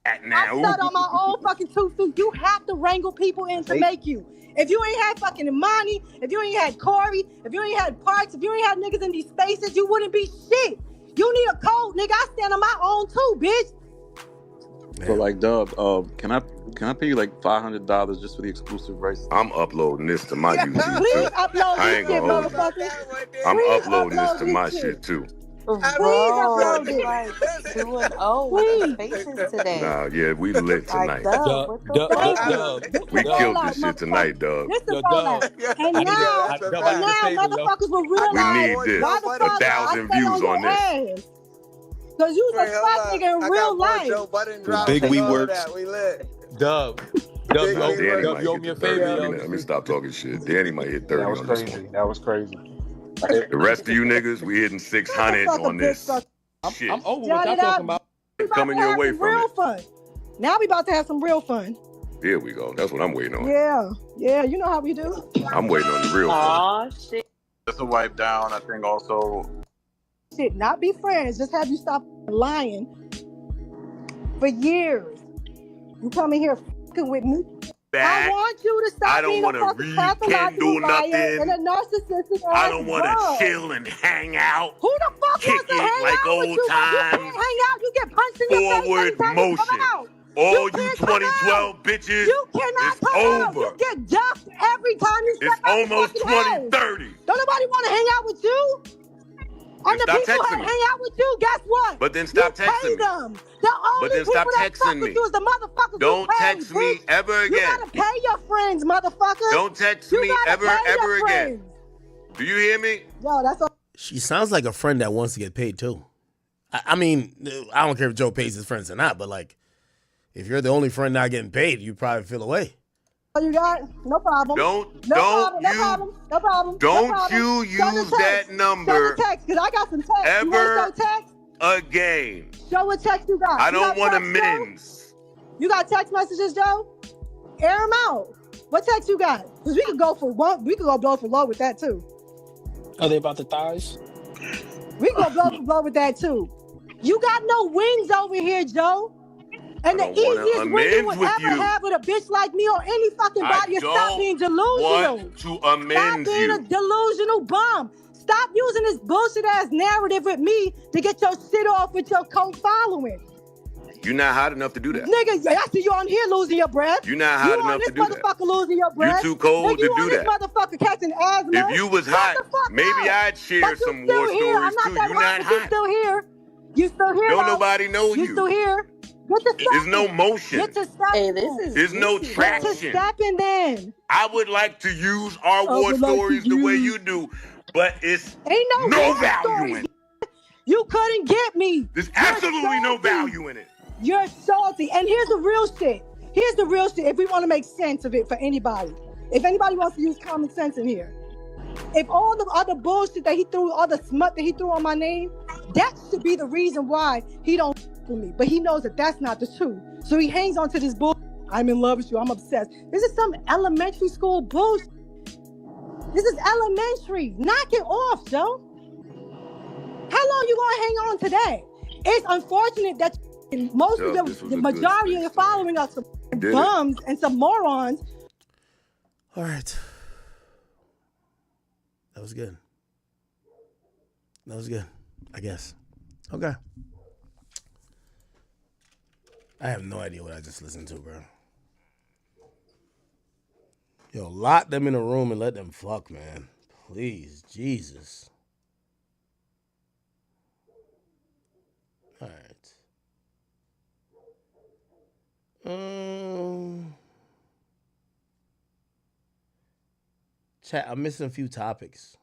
I stood on my own fucking 2 feet. You have to wrangle people in to make you. If you ain't had fucking Imani, if you ain't had Corey, if you ain't had Parks, if you ain't had niggas in these spaces, you wouldn't be shit. You need a code, nigga. I stand on my own too, bitch. So like, Dub, can I pay you like $500 just for the exclusive rights? I'm uploading this to my YouTube Please too. upload I this ain't shit, gonna hold you. motherfucker. I'm Please uploading this to upload my this shit too. Please upload it. Like 2-0 with the faces today. Nah, yeah, we lit tonight. We This killed rollout, this shit tonight, Dub. This is rollout. And now motherfuckers will We realize need this. why the fuck 1,000 views on this. Because you was a fuck nigga in real life. Big we works. Dub, Danny you owe might me a hit the 30. favor. Let me stop talking shit. Danny might hit 30 on this one. That was crazy. The rest of you niggas, we hitting 600 on this shit. I'm over what y'all talking about. Coming your way from real it. fun. Now we about to have some real fun. Here we go. That's what I'm waiting on. Yeah, you know how we do. I'm waiting on the real fun. Aw, shit. Just a wipe down, I think also. Shit, not be friends. Just have you stop lying for years. You coming here fucking with me. I want you to stop I don't being want a to fucking rekindle pathological liar nothing. and a narcissistic I ass don't want to bum. chill and hang out. Who the fuck Kick wants to it hang like out with old you? times. You can't hang out. You get punched in your face Forward every time you motion. come out. All you can't come 2012 bitches, You cannot it's come out. over. You get ducked every time you step It's out almost the fucking 2030. house. Don't nobody want to hang out with you? And the stop people texting that me. hang out with you, guess what? But then stop you texting pay me. them. The only But then people stop that fuck texting with me. you is the motherfuckers Don't you pay, text me bitch. ever You again. gotta pay your friends, motherfucker. Don't text You me gotta ever pay your again. friends. Do you hear me? Yo, that's all. She sounds like a friend that wants to get paid too. I mean, I don't care if Joe pays his friends or not, but like, if you're the only friend not getting paid, you probably feel away. You got no problem. Don't No problem. you use that number Show a text, because I got some text. You want ever to show text? again. Show what text you got. I You don't got want text, Joe? amends. You got text messages, Joe? Air them out. What text you got? Because we could go for one. We could go blow for blow with that too. Are they about the thighs? We can go blow for blow with that too. You got no wings over here, Joe. And the I don't wanna easiest win you amend would with ever you. have with a bitch like me or any fucking body is stop being delusional. Want to amend Stop being a you. delusional bum. Stop using this bullshit ass narrative with me to get your shit off with your cult following. You're not hot enough to do that. Nigga, yeah, I see you on here losing your breath. You're not hot you enough on this to do that. motherfucker losing your breath. too cold Nigga, to you do on that. This motherfucker catching asthma. If you was Shut hot, the fuck maybe up. I'd share But you some still war here. stories I'm not too. that You're hot, not but you hot. still here. You still here? Don't though. nobody know you. You still here? There's no motion. Get to stepping. Hey, this is There's no juicy. Get to traction. stepping then. I would like to use our war stories the way you do, but it's Ain't no war value stories. in it. You couldn't get me. There's absolutely no value in it. You're salty. And here's the real shit. Here's the real shit if we want to make sense of it for anybody. If anybody wants to use common sense in here. If all the other bullshit that he threw, all the smut that he threw on my name, that should be the reason why he don't with me. But he knows that that's not the truth. So he hangs on to this bullshit. I'm in love with you. I'm obsessed. This is some elementary school bullshit. This is elementary. Knock it off, Joe. How long you gonna hang on to that? It's unfortunate that most of the majority of your following are some bums and some morons. All right. That was good. That was good, I guess. Okay. I have no idea what I just listened to, bro. Yo, lock them in a room and let them fuck, man. Please, Jesus. All right. Chat, I'm missing a few topics.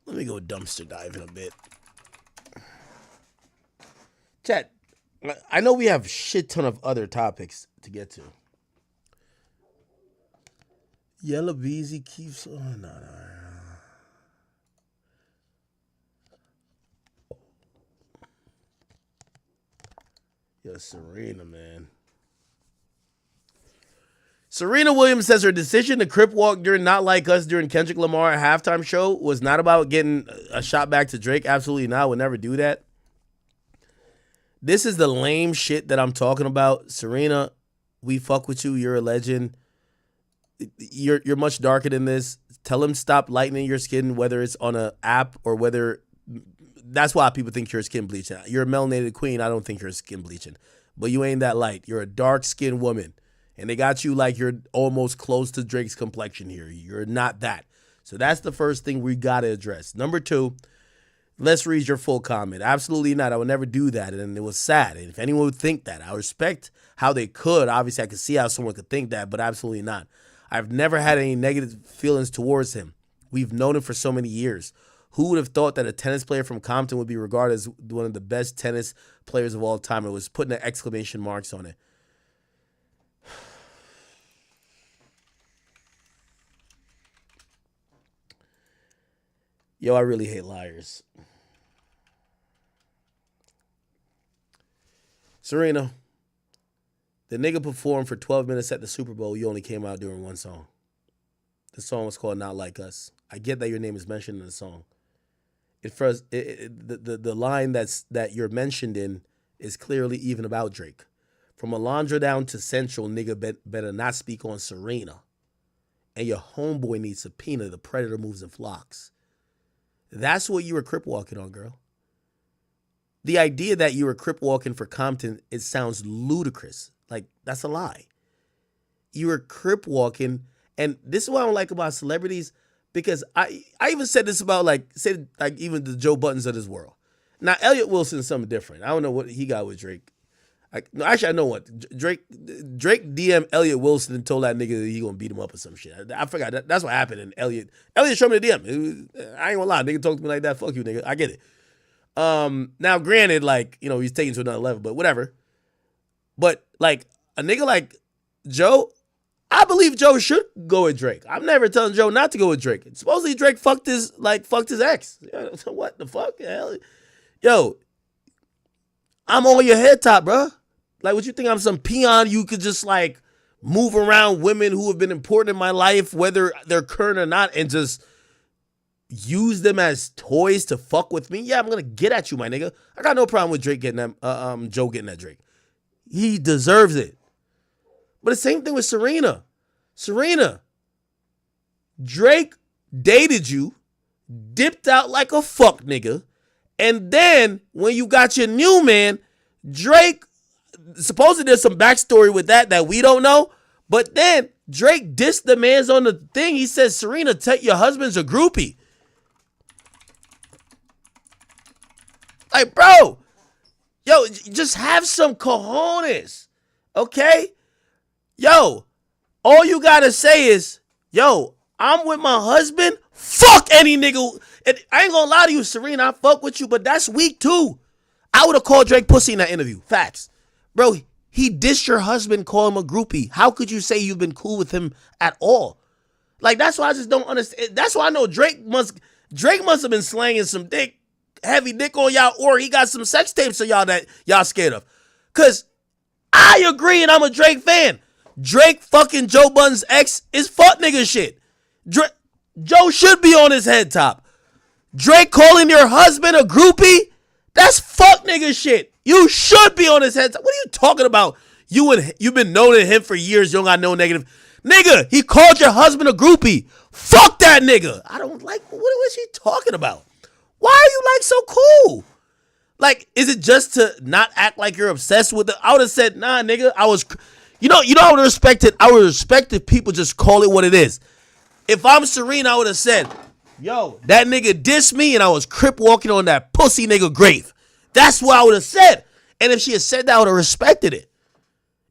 Let me go dumpster diving a bit. Chat, I know we have a shit ton of other topics to get to. Yellow Beezy keeps... Oh, no. Yo, Serena, man. Serena Williams says her decision to crip walk during Not Like Us during Kendrick Lamar halftime show was not about getting a shot back to Drake. Absolutely not. Would never do that. This is the lame shit that I'm talking about. Serena, we fuck with you. You're a legend. You're much darker than this. Tell him stop lightening your skin, whether it's on an app or whether... That's why people think you're skin bleaching. You're a melanated queen. I don't think you're skin bleaching. But you ain't that light. You're a dark-skinned woman. And they got you like you're almost close to Drake's complexion here. You're not that. So that's the first thing we got to address. Number two, let's read your full comment. Absolutely not. I would never do that. And it was sad. And if anyone would think that, I respect how they could. Obviously, I could see how someone could think that, but absolutely not. I've never had any negative feelings towards him. We've known him for so many years. Who would have thought that a tennis player from Compton would be regarded as one of the best tennis players of all time? It was putting the exclamation marks on it. Yo, I really hate liars. Serena, the nigga performed for 12 minutes at the Super Bowl. You only came out during one song. The song was called Not Like Us. I get that your name is mentioned in the song. The line that you're mentioned in is clearly even about Drake. From Alondra down to Central, nigga better not speak on Serena. And your homeboy needs subpoena. The predator moves in flocks. That's what you were crip walking on, girl. The idea that you were crip walking for Compton, it sounds ludicrous. Like, that's a lie. You were crip walking, and this is what I don't like about celebrities, because I even said this about, even the Joe Buttons of this world. Now, Elliot Wilson is something different. I don't know what he got with Drake. I know what. Drake DM Elliot Wilson and told that nigga that he gonna beat him up or some shit. I forgot. That's what happened. And Elliot showed me the DM. I ain't gonna lie. Nigga talk to me like that. Fuck you, nigga. I get it. Now, granted, he's taken to another level, but whatever. But, a nigga like Joe, I believe Joe should go with Drake. I'm never telling Joe not to go with Drake. Supposedly Drake fucked his ex. What the fuck? Hell? Yo, I'm on your head top, bro. What you think I'm some peon you could just, move around women who have been important in my life, whether they're current or not, and just use them as toys to fuck with me? Yeah, I'm going to get at you, my nigga. I got no problem with Drake getting that, Joe getting that Drake. He deserves it. But the same thing with Serena. Serena, Drake dated you, dipped out like a fuck nigga, and then when you got your new man, Drake, supposedly there's some backstory with that we don't know, but then Drake dissed the man's on the thing. He says, Serena, your husband's a groupie. Like, bro, yo, just have some cojones, okay? Yo, all you gotta say is, yo, I'm with my husband. Fuck any nigga. And I ain't gonna lie to you, Serena, I fuck with you, but that's weak too. I would have called Drake pussy in that interview. Facts. Bro, he dissed your husband, call him a groupie. How could you say you've been cool with him at all? Like, that's why I just don't understand. That's why I know Drake must have been slanging some heavy dick on y'all, or he got some sex tapes of y'all that y'all scared of. Cause I agree, and I'm a Drake fan. Drake fucking Joe Budden's ex is fuck nigga shit. Joe should be on his head top. Drake calling your husband a groupie, that's fuck nigga shit. You should be on his head top. What are you talking about? You've been knowing him for years. You don't got no negative. Nigga, he called your husband a groupie. Fuck that nigga. I don't like, what was he talking about? Why are you like so cool? Like, is it just to not act like you're obsessed with it? I would have said, nah, nigga, I was, you know, I would have respected, if people just call it what it is. If I'm Serena, I would have said, yo, that nigga dissed me and I was crip walking on that pussy nigga grave. That's what I would have said. And if she had said that, I would have respected it.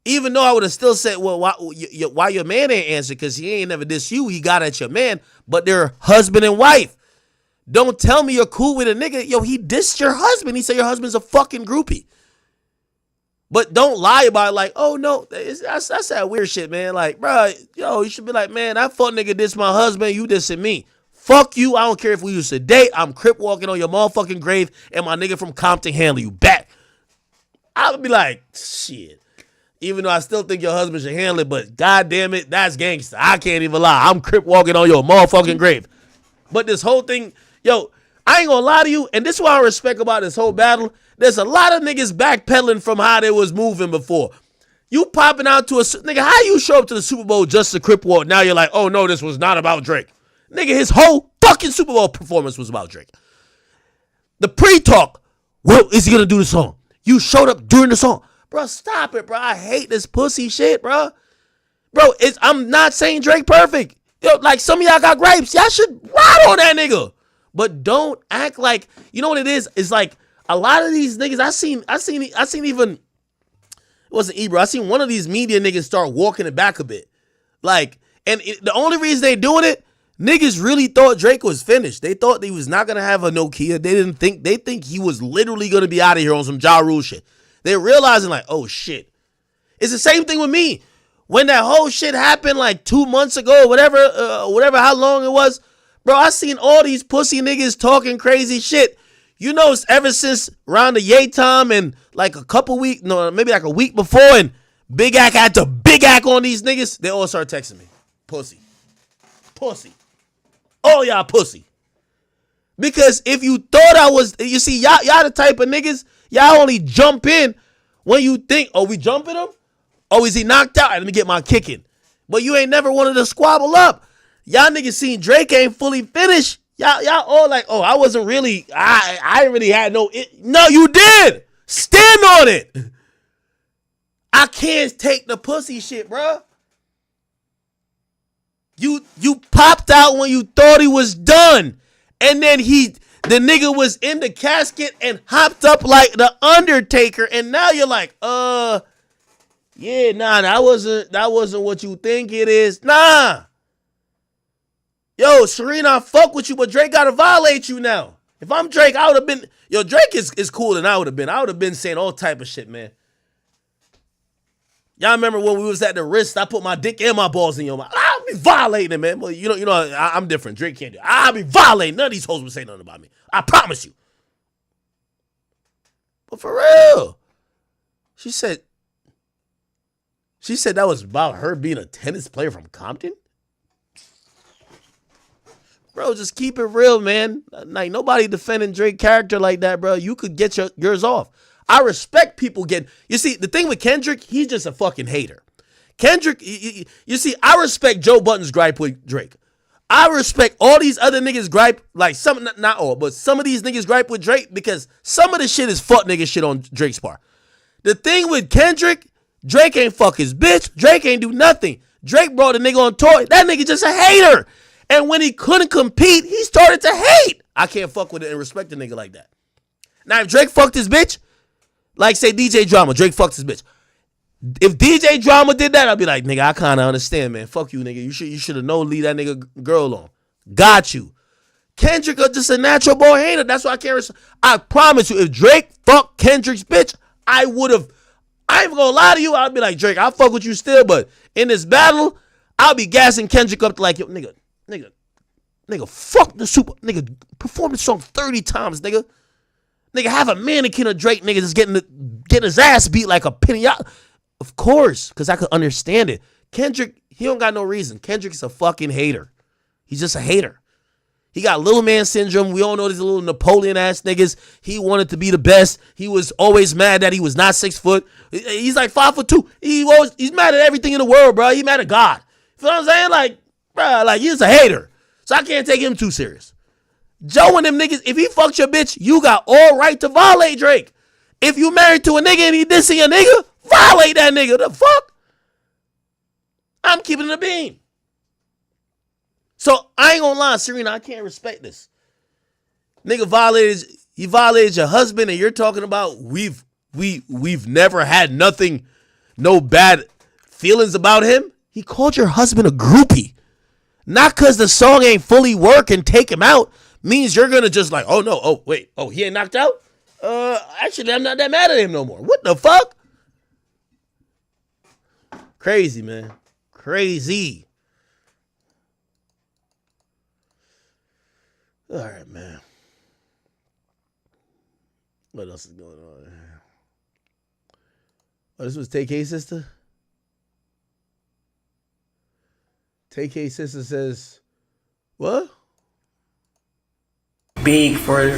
Even though I would have still said, well, why your man ain't answer? Because he ain't never dissed you. He got at your man. But they're husband and wife. Don't tell me you're cool with a nigga. Yo, he dissed your husband. He said your husband's a fucking groupie. But don't lie about it like, oh, no, that's that weird shit, man. Like, bro, yo, you should be like, man, that fuck nigga dissed my husband. You dissing me. Fuck you. I don't care if we used to date. I'm crip walking on your motherfucking grave and my nigga from Compton handle you back. I would be like, shit. Even though I still think your husband should handle it, but goddamn it, that's gangster. I can't even lie. I'm crip walking on your motherfucking grave. But this whole thing, yo, I ain't gonna lie to you, and this is what I respect about this whole battle. There's a lot of niggas backpedaling from how they was moving before. You popping out to a nigga, how you show up to the Super Bowl just to crip walk? Now you're like, oh no, this was not about Drake. Nigga, his whole fucking Super Bowl performance was about Drake. The pre-talk, what is he gonna do the song? You showed up during the song. Bro, stop it, bro. I hate this pussy shit, bro. Bro, I'm not saying Drake perfect. Yo, like some of y'all got gripes. Y'all should ride on that nigga. But don't act like, you know what it is? It's like a lot of these niggas, I seen even, it wasn't Ebro. I seen one of these media niggas start walking it back a bit. Like, and the only reason they doing it, niggas really thought Drake was finished. They thought he was not going to have a Nokia. They think he was literally going to be out of here on some Ja Rule shit. They're realizing like, oh shit. It's the same thing with me. When that whole shit happened like 2 months ago, whatever, how long it was, bro, I seen all these pussy niggas talking crazy shit. You know, ever since around the Ye time and like maybe like a week before, and Big Ack had to Big Ack on these niggas, they all start texting me. Pussy. All y'all pussy. Because if you thought I was, you see, y'all the type of niggas, y'all only jump in when you think, oh, we jumping him? Oh, is he knocked out? Let me get my kick in. But you ain't never wanted to squabble up. Y'all niggas seen Drake ain't fully finished. Y'all all like, oh, I wasn't really, I really had no, no, you did. Stand on it. I can't take the pussy shit, bro. You popped out when you thought he was done. And then the nigga was in the casket and hopped up like the Undertaker. And now you're like, yeah, nah, that wasn't what you think it is. Nah. Yo, Serena, I fuck with you, but Drake gotta violate you now. If I'm Drake, I would have been, yo, Drake is cooler than I would have been. I would have been saying all type of shit, man. Y'all remember when we was at the wrist, I put my dick and my balls in your mouth. I'll be violating, man. Well, you know, I'm different. Drake can't do it. I'll be violating. None of these hoes would say nothing about me. I promise you. But for real, she said that was about her being a tennis player from Compton. Bro, just keep it real, man. Like, nobody defending Drake's character like that, bro. You could get yours off. I respect people getting... You see, the thing with Kendrick, he's just a fucking hater. Kendrick, you see, I respect Joe Budden's gripe with Drake. I respect all these other niggas gripe, like some, not all, but some of these niggas gripe with Drake because some of the shit is fuck nigga shit on Drake's part. The thing with Kendrick, Drake ain't fuck his bitch. Drake ain't do nothing. Drake brought a nigga on tour. That nigga just a hater. And when he couldn't compete, he started to hate. I can't fuck with it and respect a nigga like that. Now, if Drake fucked his bitch, like say DJ Drama, Drake fucked his bitch. If DJ Drama did that, I'd be like, nigga, I kind of understand, man. Fuck you, nigga. You should have known leave that nigga girl alone. Got you. Kendrick is just a natural born hater. That's why I can't. I promise you, if Drake fucked Kendrick's bitch, I would have. I ain't gonna lie to you. I'd be like, Drake, I'll fuck with you still, but in this battle, I'll be gassing Kendrick up to like, yo, nigga, fuck the super, nigga, perform the song 30 times, nigga. Nigga, have a mannequin of Drake, nigga, just getting his ass beat like a pinata. Of course, because I could understand it. Kendrick, he don't got no reason. Kendrick is a fucking hater. He's just a hater. He got little man syndrome. We all know these little Napoleon ass niggas. He wanted to be the best. He was always mad that he was not 6 foot. He's like 5'2". He's mad at everything in the world, bro. He mad at God. You know what I'm saying? Like, bro, like he's a hater. So I can't take him too serious. Joe and them niggas, if he fucked your bitch, you got all right to violate Drake. If you married to a nigga and he dissing a nigga, violate that nigga. The fuck? I'm keeping the beam. So I ain't gonna lie, Serena, I can't respect this. Nigga violated your husband, and you're talking about we've never had nothing, no bad feelings about him. He called your husband a groupie. Not cause the song ain't fully work and take him out means you're gonna just like, oh no, oh wait, oh he ain't knocked out? Actually I'm not that mad at him no more. What the fuck? Crazy, man. Crazy. All right, man. What else is going on? Oh, this was Tay-K sister? Tay-K sister says, what? Big for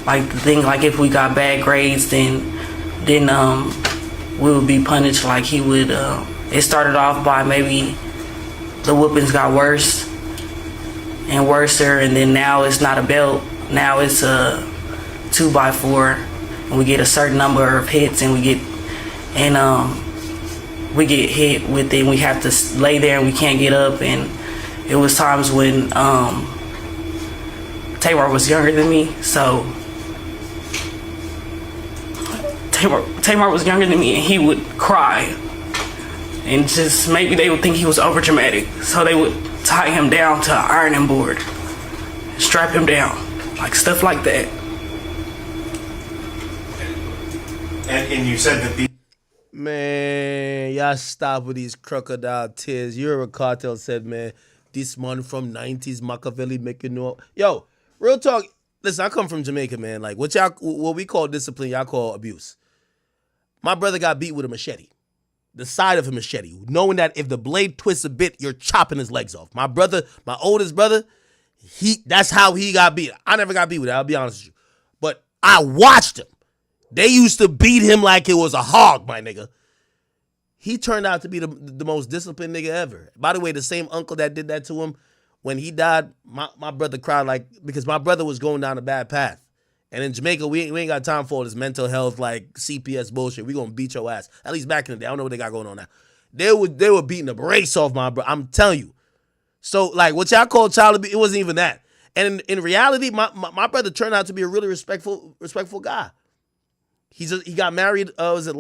like the thing, like if we got bad grades, then we would be punished like he would. It started off by maybe the whoopings got worse and worser, and then now it's not a belt. Now it's a 2x4, and we get a certain number of hits, and we get hit with it, and we have to lay there, and we can't get up. And it was times when Tamar was younger than me, so Tamar was younger than me, and he would cry. And just maybe they would think he was over dramatic. So they would tie him down to an ironing board, strap him down, like stuff like that. And you said that the Man, y'all stop with these crocodile tears. You heard what Cartel said, man. This man from 90s Machiavelli making no. Yo, real talk. Listen, I come from Jamaica, man. Like what we call discipline, y'all call abuse. My brother got beat with a machete. The side of a machete, knowing that if the blade twists a bit, you're chopping his legs off. My brother, my oldest brother, that's how he got beat. I never got beat with it, I'll be honest with you. But I watched him. They used to beat him like it was a hog, my nigga. He turned out to be the most disciplined nigga ever. By the way, the same uncle that did that to him, when he died, my brother cried like, because my brother was going down a bad path. And in Jamaica, we ain't got time for this mental health, like CPS bullshit. We gonna beat your ass. At least back in the day. I don't know what they got going on now. They were beating the brakes off my brother. I'm telling you. So, like, what y'all call child abuse, it wasn't even that. And in reality, my brother turned out to be a really respectful guy. He got married, was it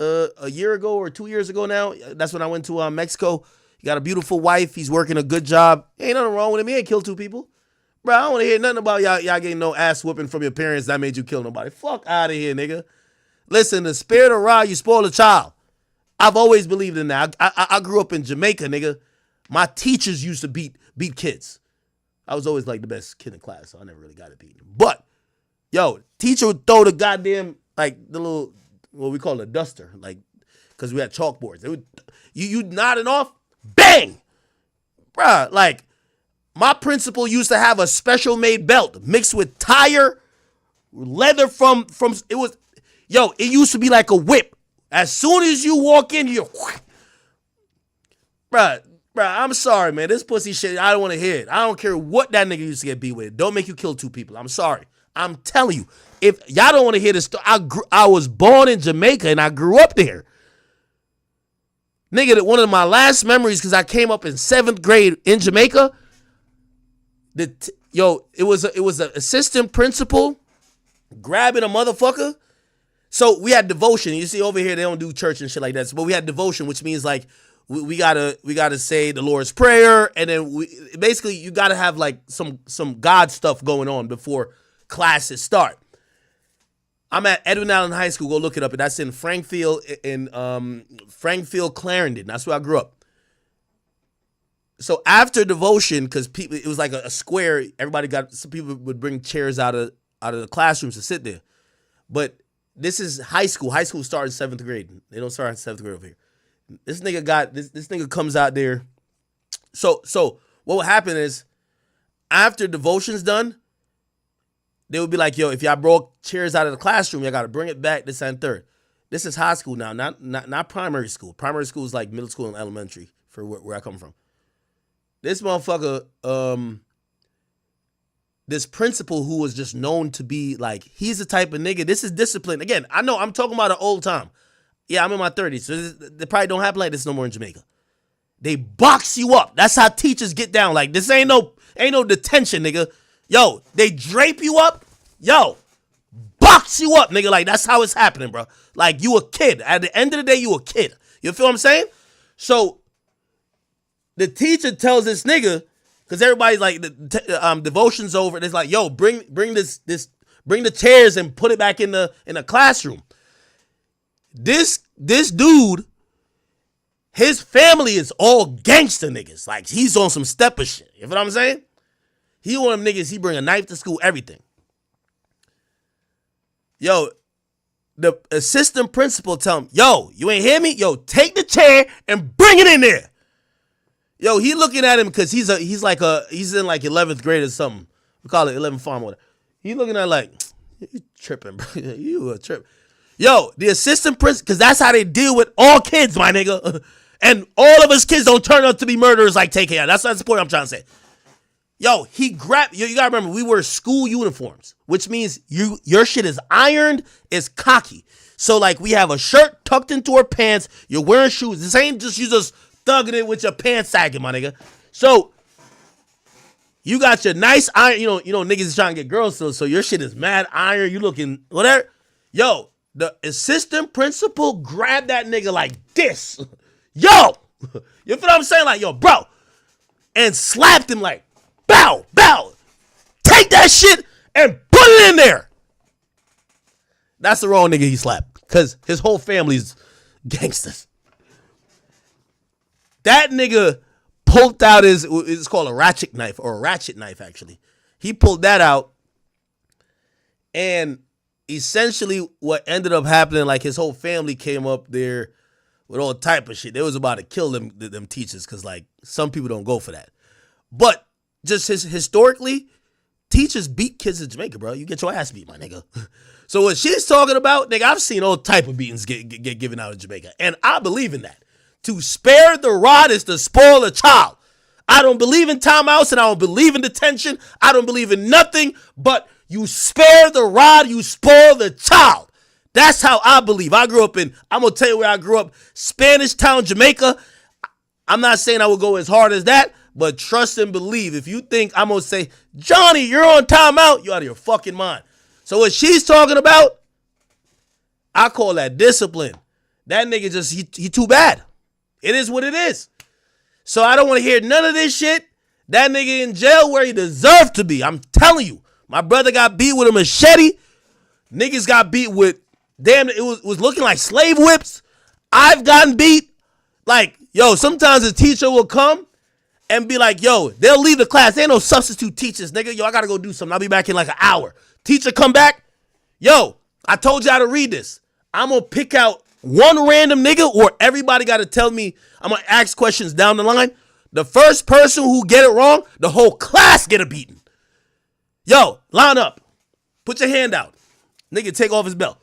a year ago or 2 years ago now? That's when I went to Mexico. He got a beautiful wife. He's working a good job. Ain't nothing wrong with him. He ain't killed 2 people. Bro, I don't want to hear nothing about y'all getting no ass whooping from your parents that made you kill nobody. Fuck out of here, nigga. Listen, the spirit of Ra, you spoil a child. I've always believed in that. I grew up in Jamaica, nigga. My teachers used to beat kids. I was always like the best kid in class, so I never really got it beaten. But, yo, teacher would throw the goddamn, like, the little, what we call a duster, like, because we had chalkboards. They would, you nodding off, bang! Bruh, like, my principal used to have a special made belt mixed with tire, leather from it was, yo, it used to be like a whip. As soon as you walk in, you're, bruh, I'm sorry, man. This pussy shit, I don't want to hear it. I don't care what that nigga used to get beat with. Don't make you kill 2 people. I'm sorry. I'm telling you. If y'all don't want to hear this story, I was born in Jamaica and I grew up there. Nigga, one of my last memories, because I came up in 7th grade in Jamaica, it was an assistant principal grabbing a motherfucker. So we had devotion. You see over here, they don't do church and shit like that. But we had devotion, which means like we gotta say the Lord's Prayer, and then basically you gotta have like some God stuff going on before classes start. I'm at Edwin Allen High School. Go look it up. That's in Frankfield, Clarendon. That's where I grew up. So after devotion, because people, it was like a square. Some people would bring chairs out of the classrooms to sit there. But this is high school. High school starts in 7th grade. They don't start in 7th grade over here. This nigga comes out there. So what would happen is after devotion's done, they would be like, yo, if y'all broke chairs out of the classroom, y'all got to bring it back this and third. This is high school now, not primary school. Primary school is like middle school and elementary for where I come from. This motherfucker, this principal who was just known to be like, he's the type of nigga, this is discipline. Again, I know I'm talking about an old time. Yeah, I'm in my 30s, so they probably don't happen like this no more in Jamaica. They box you up. That's how teachers get down. Like, this ain't no detention, nigga. Yo, they drape you up. Yo, box you up, nigga. Like, that's how it's happening, bro. Like, you a kid. At the end of the day, you a kid. You feel what I'm saying? So, the teacher tells this nigga, because everybody's like, devotion's over. And it's like, yo, bring the chairs and put it back in the classroom. This dude, his family is all gangster niggas. Like, he's on some stepper shit. You know what I'm saying? He one of them niggas, he bring a knife to school, everything. Yo, the assistant principal tell him, yo, you ain't hear me? Yo, take the chair and bring it in there. Yo, he looking at him because he's in like 11th grade or something. We call it 11th farm order. He looking at like, you tripping, bro. You a trip. Yo, the assistant principal, because that's how they deal with all kids, my nigga. And all of us kids don't turn out to be murderers like Tay-K. That's the point I'm trying to say. Yo, he grabbed, you gotta remember, we wear school uniforms, which means your shit is ironed, is cocky. So like we have a shirt tucked into our pants, you're wearing shoes. This ain't just you just thugging it with your pants sagging, my nigga. So you got your nice iron, you know niggas is trying to get girls, so your shit is mad iron, you looking whatever. Yo, the assistant principal grabbed that nigga like this. Yo, you feel what I'm saying? Like, yo, bro, and slapped him like, bow, take that shit and put it in there. That's the wrong nigga he slapped, because his whole family's gangsters. That nigga pulled out it's called a ratchet knife, actually. He pulled that out, and essentially what ended up happening, like his whole family came up there with all type of shit. They was about to kill them teachers, because like some people don't go for that. But just historically, teachers beat kids in Jamaica, bro. You get your ass beat, my nigga. So what she's talking about, nigga, I've seen all type of beatings get given out in Jamaica. And I believe in that. To spare the rod is to spoil a child. I don't believe in timeouts and I don't believe in detention. I don't believe in nothing, but you spare the rod, you spoil the child. That's how I believe. I'm going to tell you where I grew up, Spanish Town, Jamaica. I'm not saying I would go as hard as that, but trust and believe. If you think I'm going to say, Johnny, you're on timeout, you're out of your fucking mind. So what she's talking about, I call that discipline. That nigga just, he too bad. It is what it is. So I don't want to hear none of this shit. That nigga in jail where he deserved to be. I'm telling you. My brother got beat with a machete. Niggas got beat with, damn, it was looking like slave whips. I've gotten beat. Like, yo, sometimes a teacher will come and be like, yo, they'll leave the class. There ain't no substitute teachers, nigga. Yo, I got to go do something. I'll be back in like an hour. Teacher come back. Yo, I told you how to read this. I'm going to pick out one random nigga, or everybody got to tell me. I'm going to ask questions down the line. The first person who get it wrong, the whole class get a beating. Yo, line up. Put your hand out. Nigga, take off his belt.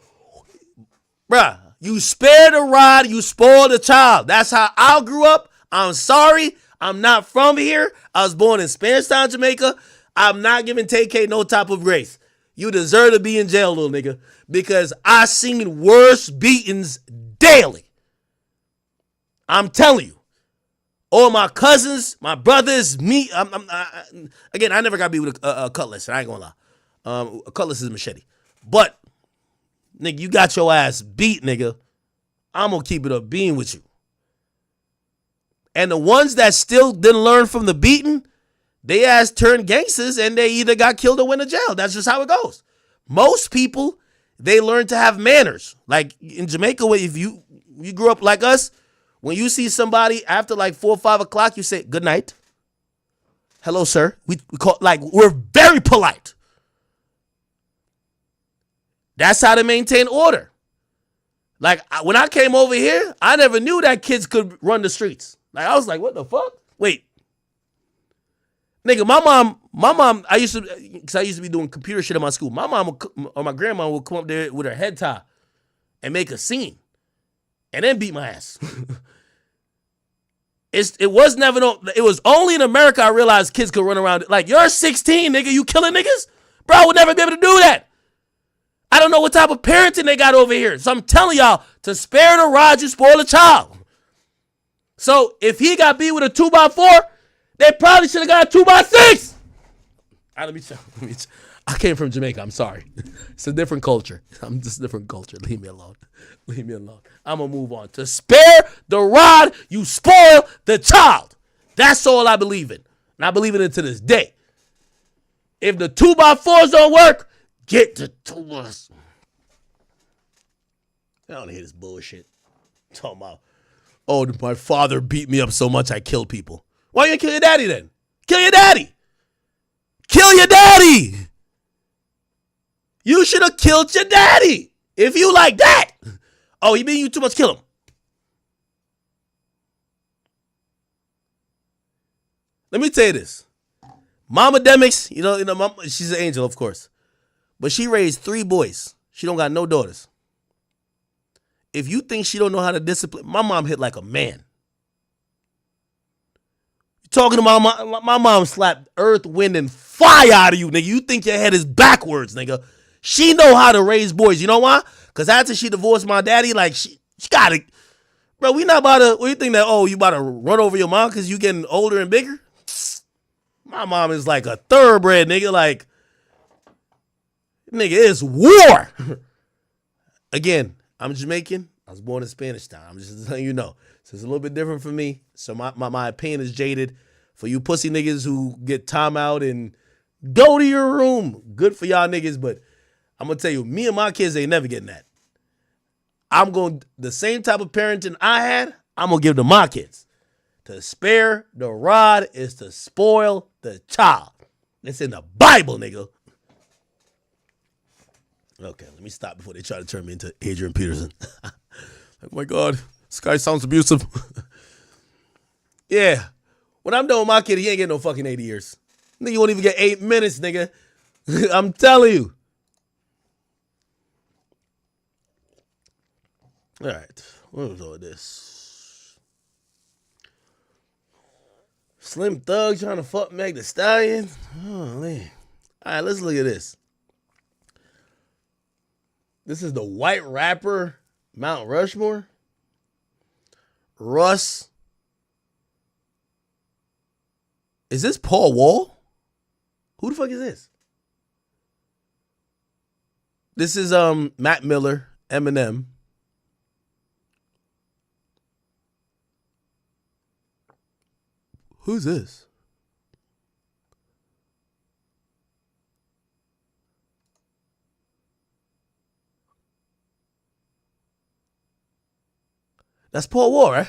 Bruh, you spare the rod, you spoil the child. That's how I grew up. I'm sorry. I'm not from here. I was born in Spanish Town, Jamaica. I'm not giving Tay-K no type of grace. You deserve to be in jail, little nigga, because I seen worse beatings daily. I'm telling you. All my cousins, my brothers, me. Again, I never got beat with a cutlass. I ain't gonna lie. A cutlass is a machete. But, nigga, you got your ass beat, nigga. I'm going to keep it a bean with you. And the ones that still didn't learn from the beating, they ass turned gangsters and they either got killed or went to jail. That's just how it goes. Most people, they learn to have manners. Like in Jamaica, if you grew up like us, when you see somebody after like 4 or 5 o'clock, you say, good night. Hello, sir. We call, like, we're very polite. That's how to maintain order. Like, when I came over here, I never knew that kids could run the streets. Like, I was like, what the fuck? Wait. Nigga, my mom, I used to be doing computer shit in my school. My mom or my grandma would come up there with her head tie and make a scene and then beat my ass. It was only in America I realized kids could run around. Like, you're 16, nigga, you killing niggas? Bro, I would never be able to do that. I don't know what type of parenting they got over here. So I'm telling y'all, to spare the rod, you spoil a child. So if he got beat with a 2x4, they probably should have got a 2x6. I came from Jamaica. I'm sorry. It's a different culture. I'm just a different culture. Leave me alone. Leave me alone. I'm going to move on. To spare the rod, you spoil the child. That's all I believe in. And I believe in it to this day. If the 2x4s don't work, get the 2x. I don't hear this bullshit. I'm talking about, oh, my father beat me up so much I killed people. Why you gonna kill your daddy then? Kill your daddy. Kill your daddy. You should have killed your daddy. If you like that. Oh, he beat you too much, kill him. Let me tell you this. Mama Demix, you know, she's an angel, of course. But she raised 3 boys. She don't got no daughters. If you think she don't know how to discipline, my mom hit like a man. You talking to my mom slapped earth, wind, and fire out of you, nigga. You think your head is backwards, nigga. She know how to raise boys. You know why? Because after she divorced my daddy, like, she got it. Bro, we not about to, what do you think that, oh, you about to run over your mom because you getting older and bigger? My mom is like a thoroughbred, nigga. Like, nigga, it's war. Again, I'm Jamaican. I was born in Spanish Town. I'm just letting you know. So it's a little bit different for me. So my opinion is jaded. For you pussy niggas who get time out and go to your room, good for y'all niggas. But I'm going to tell you, me and my kids ain't never getting that. The same type of parenting I had, I'm going to give to my kids. To spare the rod is to spoil the child. It's in the Bible, nigga. Okay, let me stop before they try to turn me into Adrian Peterson. Oh my God, this guy sounds abusive. Yeah, when I'm done with my kid, he ain't getting no fucking 80 years. Nigga won't even get 8 minutes, nigga. I'm telling you. All right, what was all this? Slim Thug trying to fuck Meg Thee Stallion. Oh, man. All right, let's look at this. This is the white rapper Mount Rushmore. Russ. Is this Paul Wall? Who the fuck is this? This is Mac Miller, Eminem. Who's this? That's Paul Wall, right?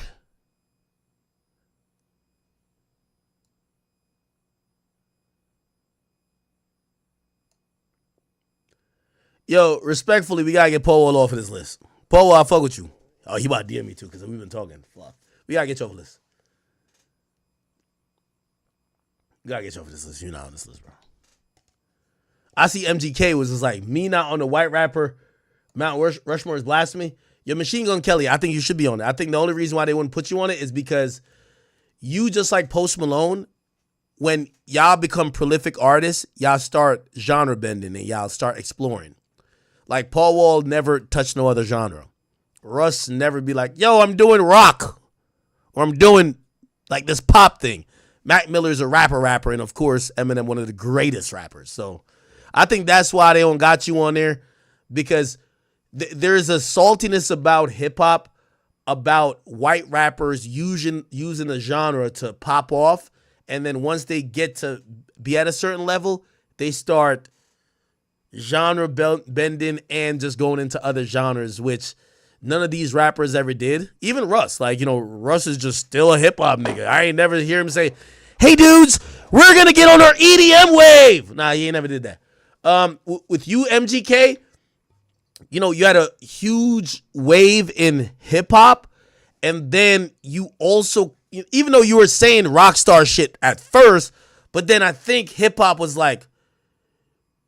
Yo, respectfully, we gotta get Paul Wall off of this list. Paul Wall, I fuck with you. Oh, he about to DM me too, because we've been talking. Fuck. We gotta get you off this. We gotta get you off this list. You're not on this list, bro. I see MGK was just like, me not on the white rapper Mount Rushmore is blasphemy. Your Machine Gun Kelly, I think you should be on it. I think the only reason why they wouldn't put you on it is because you, just like Post Malone, when y'all become prolific artists, y'all start genre bending and y'all start exploring. Like Paul Wall never touched no other genre. Russ never be like, yo, I'm doing rock. Or I'm doing like this pop thing. Mac Miller's a rapper, and of course, Eminem, one of the greatest rappers. So I think that's why they don't got you on there. because there's a saltiness about hip hop, about white rappers using the genre to pop off, and then once they get to be at a certain level, they start genre bending and just going into other genres, which none of these rappers ever did. Even Russ, like, Russ is just still a hip hop nigga. I ain't never hear him say, "Hey dudes, we're gonna get on our EDM wave." Nah, he ain't never did that. With you, MGK, you had a huge wave in hip hop, and then you also, even though you were saying rock star shit at first, but then I think hip hop was like,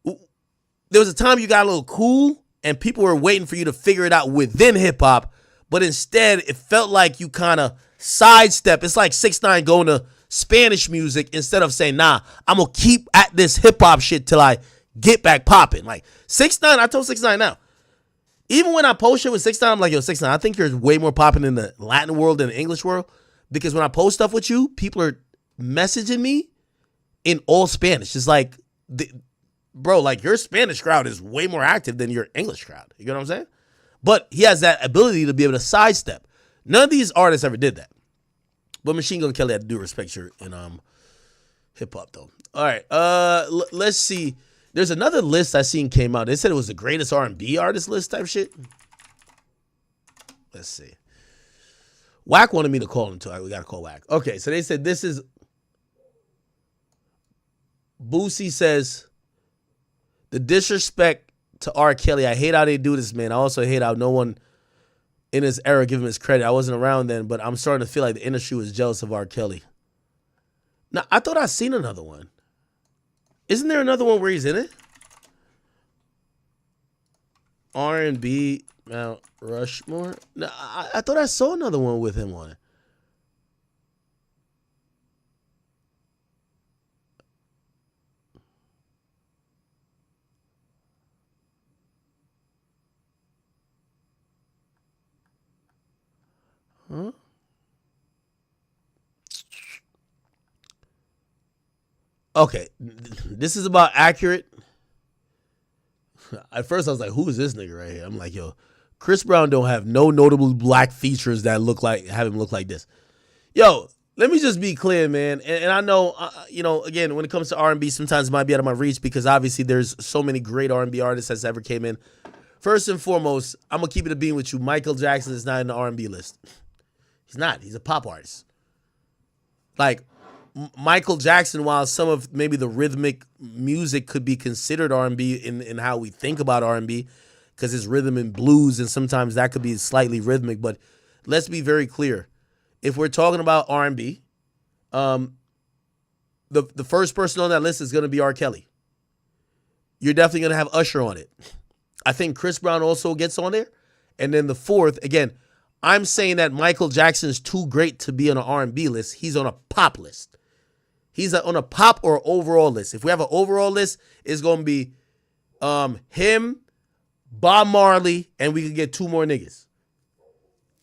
there was a time you got a little cool and people were waiting for you to figure it out within hip hop, but instead it felt like you kind of sidestep. It's like 6ix9ine going to Spanish music instead of saying, nah, I'm going to keep at this hip hop shit till I get back popping. Like 6ix9ine, I told 6ix9ine now, even when I post shit with 6ix9ine, I'm like, yo, 6ix9ine, I think you're way more popping in the Latin world than the English world, because when I post stuff with you, people are messaging me in all Spanish. It's like, bro, like your Spanish crowd is way more active than your English crowd. You know what I'm saying? But he has that ability to be able to sidestep. None of these artists ever did that. But Machine Gun Kelly had to do respect your in hip hop though. All right, let's see. There's another list I seen came out. They said it was the greatest R&B artist list type shit. Let's see. Wack wanted me to call him too. We gotta call Wack. Okay, so they said this is. Boosie says, the disrespect to R. Kelly. I hate how they do this, man. I also hate how no one in his era give him his credit. I wasn't around then, but I'm starting to feel like the industry was jealous of R. Kelly. Now, I thought I seen another one. Isn't there another one where he's in it? R&B Mount Rushmore? No, I thought I saw another one with him on it. Huh? Okay, this is about accurate. At first, I was like, "Who is this nigga right here?" I'm like, "Yo, Chris Brown don't have no notable black features that have him look like this." Yo, let me just be clear, man. And I know, again, when it comes to R&B, sometimes it might be out of my reach because obviously there's so many great R&B artists that's ever came in. First and foremost, I'm gonna keep it a bean with you. Michael Jackson is not in the R&B list. He's not. He's a pop artist. Like, Michael Jackson, while some of maybe the rhythmic music could be considered R&B in how we think about R&B, because it's rhythm and blues, and sometimes that could be slightly rhythmic. But let's be very clear. If we're talking about R&B, the first person on that list is going to be R. Kelly. You're definitely going to have Usher on it. I think Chris Brown also gets on there. And then the fourth, again, I'm saying that Michael Jackson is too great to be on an R&B list. He's on a pop list. He's on a pop or overall list. If we have an overall list, it's going to be him, Bob Marley, and we could get two more niggas.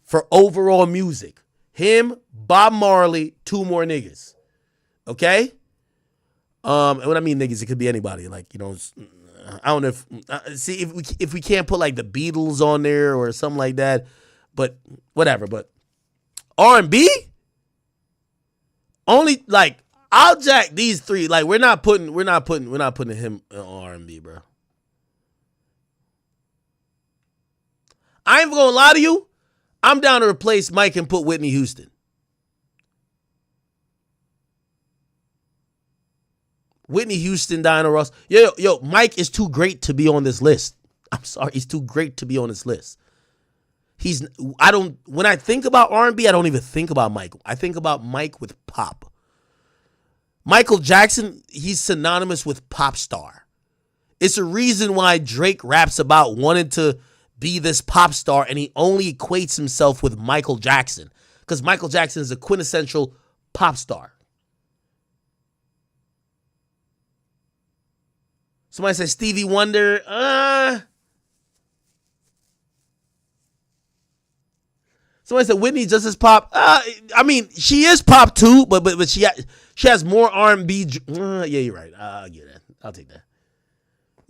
For overall music. Him, Bob Marley, two more niggas. Okay? And when I mean niggas, it could be anybody. Like, I don't know if we can't put like the Beatles on there or something like that. But whatever. But R&B? Only like I'll jack these three. Like we're not putting him in R&B, bro. I ain't gonna lie to you. I'm down to replace Mike and put Whitney Houston. Whitney Houston, Diana Ross. Yo, Mike is too great to be on this list. I'm sorry, he's too great to be on this list. When I think about R&B, I don't even think about Michael. I think about Mike with pop. Michael Jackson, he's synonymous with pop star. It's a reason why Drake raps about wanting to be this pop star, and he only equates himself with Michael Jackson because Michael Jackson is a quintessential pop star. Somebody said Stevie Wonder. Somebody said Whitney just as pop. I mean, she is pop too, but she has more R&B. Yeah, you're right. I'll get that. I'll take that.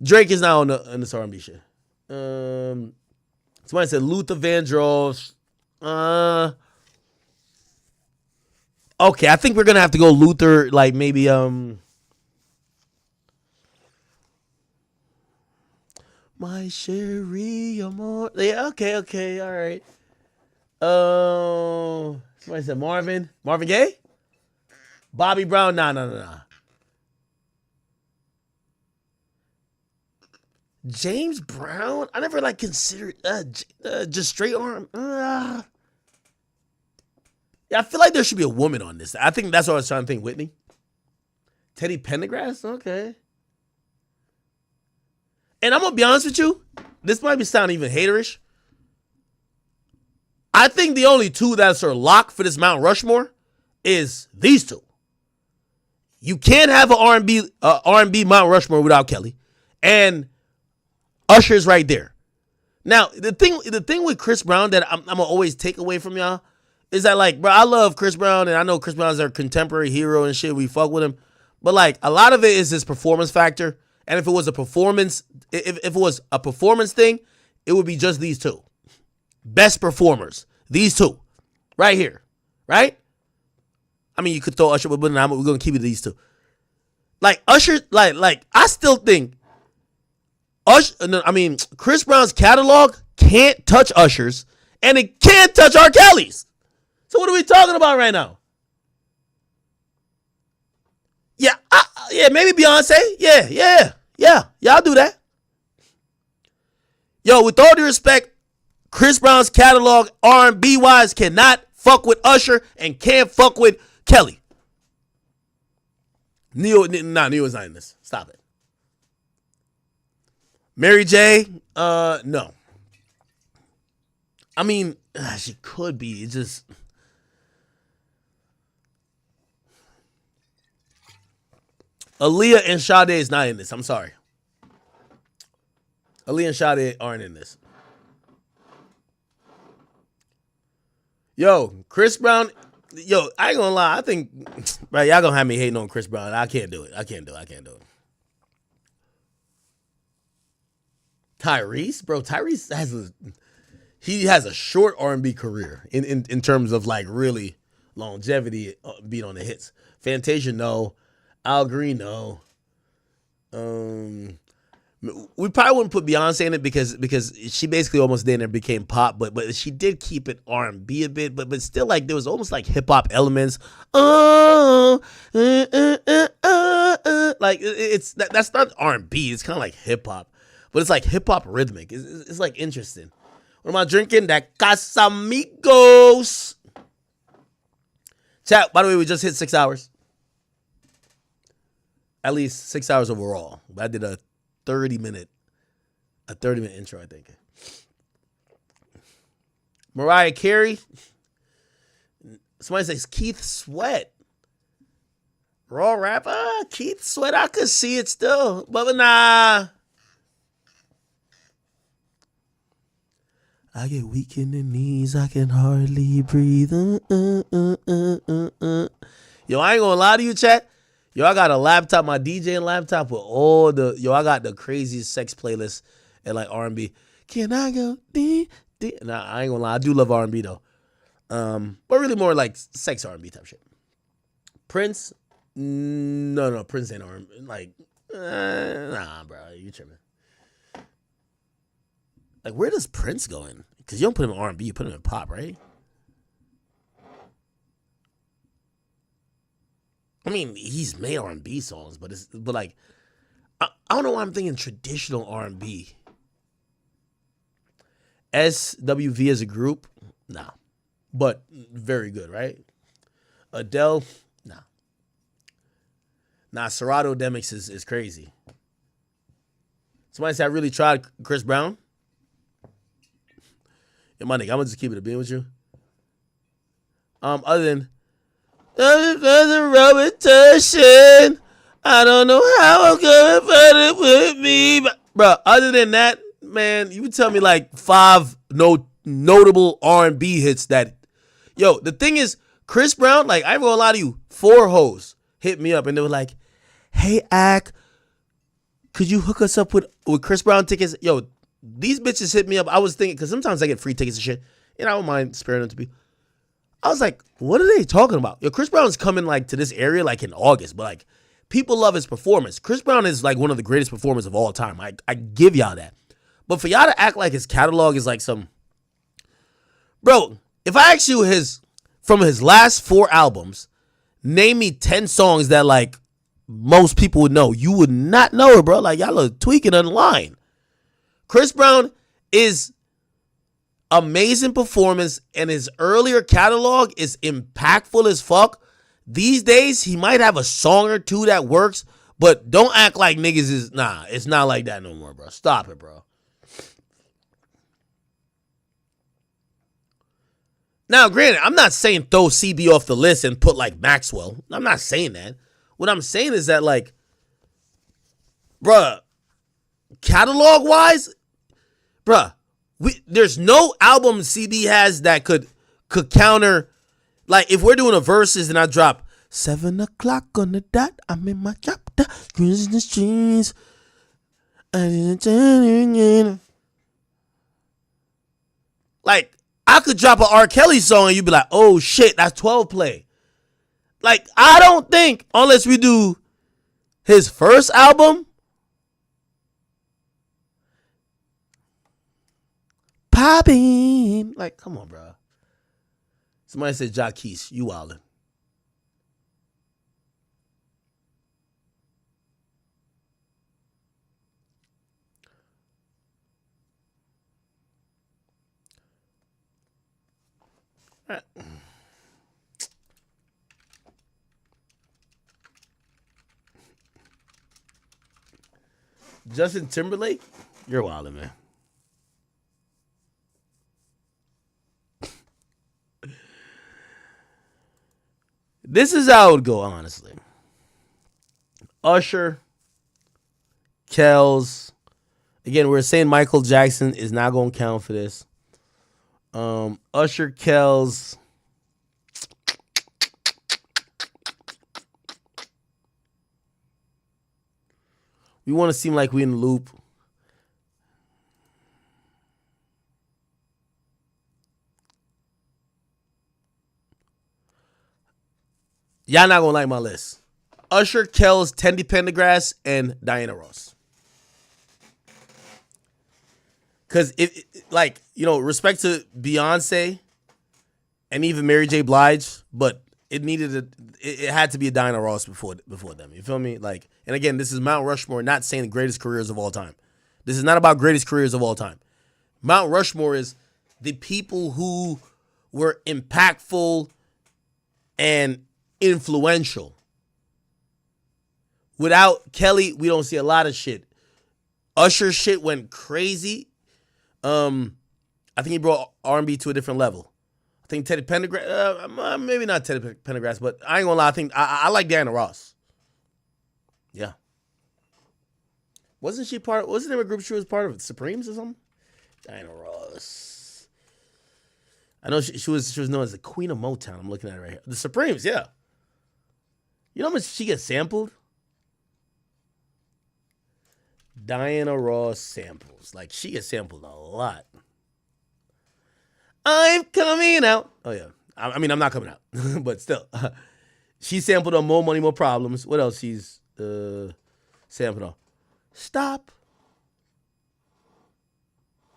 Drake is not on this R&B shit. Somebody said Luther Vandross. Okay, I think we're gonna have to go Luther, like maybe My Sherry Amor. Yeah, okay, all right. Somebody said Marvin Gaye? Bobby Brown? Nah. James Brown? I never like considered just straight arm. Yeah, I feel like there should be a woman on this. I think that's what I was trying to think. Whitney? Teddy Pendergrass? Okay. And I'm going to be honest with you. This might be sounding even haterish. I think the only two that are locked for this Mount Rushmore is these two. You can't have an R&B Mount Rushmore without Kelly. And Usher's right there. Now, the thing with Chris Brown that I'm going to always take away from y'all is that, like, bro, I love Chris Brown, and I know Chris Brown's our contemporary hero and shit. We fuck with him. But, like, a lot of it is his performance factor. And if it was a performance, if it was a performance thing, it would be just these two. Best performers. These two. Right here. Right? I mean, you could throw Usher, but we're going to keep it these two. Like, Usher, like I still think Chris Brown's catalog can't touch Usher's, and it can't touch R. Kelly's. So what are we talking about right now? Yeah, maybe Beyonce. Yeah. Y'all do that. Yo, with all due respect, Chris Brown's catalog, R&B wise, cannot fuck with Usher and can't fuck with Kelly. Neo's not in this. Stop it. Mary J, no. I mean, she could be. It's just Aaliyah and Sade is not in this. I'm sorry. Aaliyah and Sade aren't in this. Yo, Chris Brown. Yo, I ain't gonna lie. I think, right, y'all gonna have me hating on Chris Brown. I can't do it. I can't do it. Tyrese, bro. Tyrese has a short R&B career in terms of like really longevity being on the hits. Fantasia, no. Al Green, no. We probably wouldn't put Beyonce in it because she basically almost did and became pop, but she did keep it R&B a bit, but still like there was almost like hip hop elements. Like that's not R&B. It's kind of like hip hop, but it's like hip hop rhythmic. It's like interesting. What am I drinking? That Casamigos. Chat. By the way, we just hit 6 hours. At least 6 hours overall. I did a 30-minute intro, I think. Mariah Carey. Somebody says Keith Sweat. Raw rapper. Keith Sweat. I could see it still, but nah. I get weak in the knees. I can hardly breathe. Yo, I ain't gonna lie to you, chat. Yo, I got a laptop, my DJing laptop with all the, I got the craziest sex playlist and like R&B. Can I go D? Nah, I ain't gonna lie. I do love R&B though. But really more like sex R&B type shit. Prince? No, Prince ain't R&B. Like, nah, bro, you tripping. Like, where does Prince go in? Because you don't put him in R&B, you put him in pop, right? I mean, he's made R&B songs, but like, I don't know why I'm thinking traditional R&B. SWV as a group, nah, but very good, right? Adele, nah. Serato Demix is crazy. Somebody said I really tried Chris Brown. Yeah, my nigga, I'm gonna just keep it a being with you. Other than repetition, I don't know how I'm gonna put it with me, but bro. Other than that, man, you would tell me like 5 notable R&B hits that. Yo, the thing is, Chris Brown, like I ain't gonna lie to you, 4 hoes hit me up and they were like, "Hey, Ak, could you hook us up with Chris Brown tickets?" Yo, these bitches hit me up. I was thinking, because sometimes I get free tickets and shit, and I don't mind sparing them to people. I was like, what are they talking about? Yo, Chris Brown's coming like to this area like in August, but like people love his performance. Chris Brown is like one of the greatest performers of all time. I give y'all that. But for y'all to act like his catalog is like some... Bro, if I ask you from his last 4 albums, name me 10 songs that like most people would know. You would not know it, bro. Like y'all are tweaking on the line. Chris Brown is amazing performance, and his earlier catalog is impactful as fuck. These days, he might have a song or two that works, but don't act like niggas is... Nah, it's not like that no more, bro. Stop it, bro. Now, granted, I'm not saying throw CB off the list and put like Maxwell. I'm not saying that. What I'm saying is that like, bruh, catalog-wise, bruh, there's no album CB has that could counter. Like, if we're doing a verses and I drop 7 o'clock on the dot, I'm in my chapter, cruising the streets. Like, I could drop an R. Kelly song and you'd be like, oh shit, that's 12 play. Like, I don't think, unless we do his first album, popping. Like, come on, bro. Somebody said Jacquees, you wildin'. Justin Timberlake, you're wildin', man. This is how it would go, honestly. Usher, Kells. Again, we're saying Michael Jackson is not going to count for this. Usher, Kells. We want to seem like we in the loop. Y'all not gonna like my list. Usher, Kells, Tendy Pendergrass, and Diana Ross. Because like, you know, respect to Beyonce and even Mary J. Blige, but it had to be a Diana Ross before them. You feel me? Like, and again, this is Mount Rushmore, not saying the greatest careers of all time. This is not about greatest careers of all time. Mount Rushmore is the people who were impactful and influential. Without Kelly, we don't see a lot of shit. Usher's shit went crazy. I think he brought R&B to a different level. I think Teddy Pendergrass, maybe not Teddy Pendergrass, but I ain't gonna lie. I think I like Diana Ross. Yeah. Wasn't there a group she was part of? Supremes or something? Diana Ross. I know she was known as the Queen of Motown. I'm looking at it right here. The Supremes, yeah. You know how much she gets sampled? Diana Ross samples. Like, she gets sampled a lot. I'm coming out. Oh, yeah. I mean, I'm not coming out. But still. She sampled on More Money, More Problems. What else she's sampled on? Stop.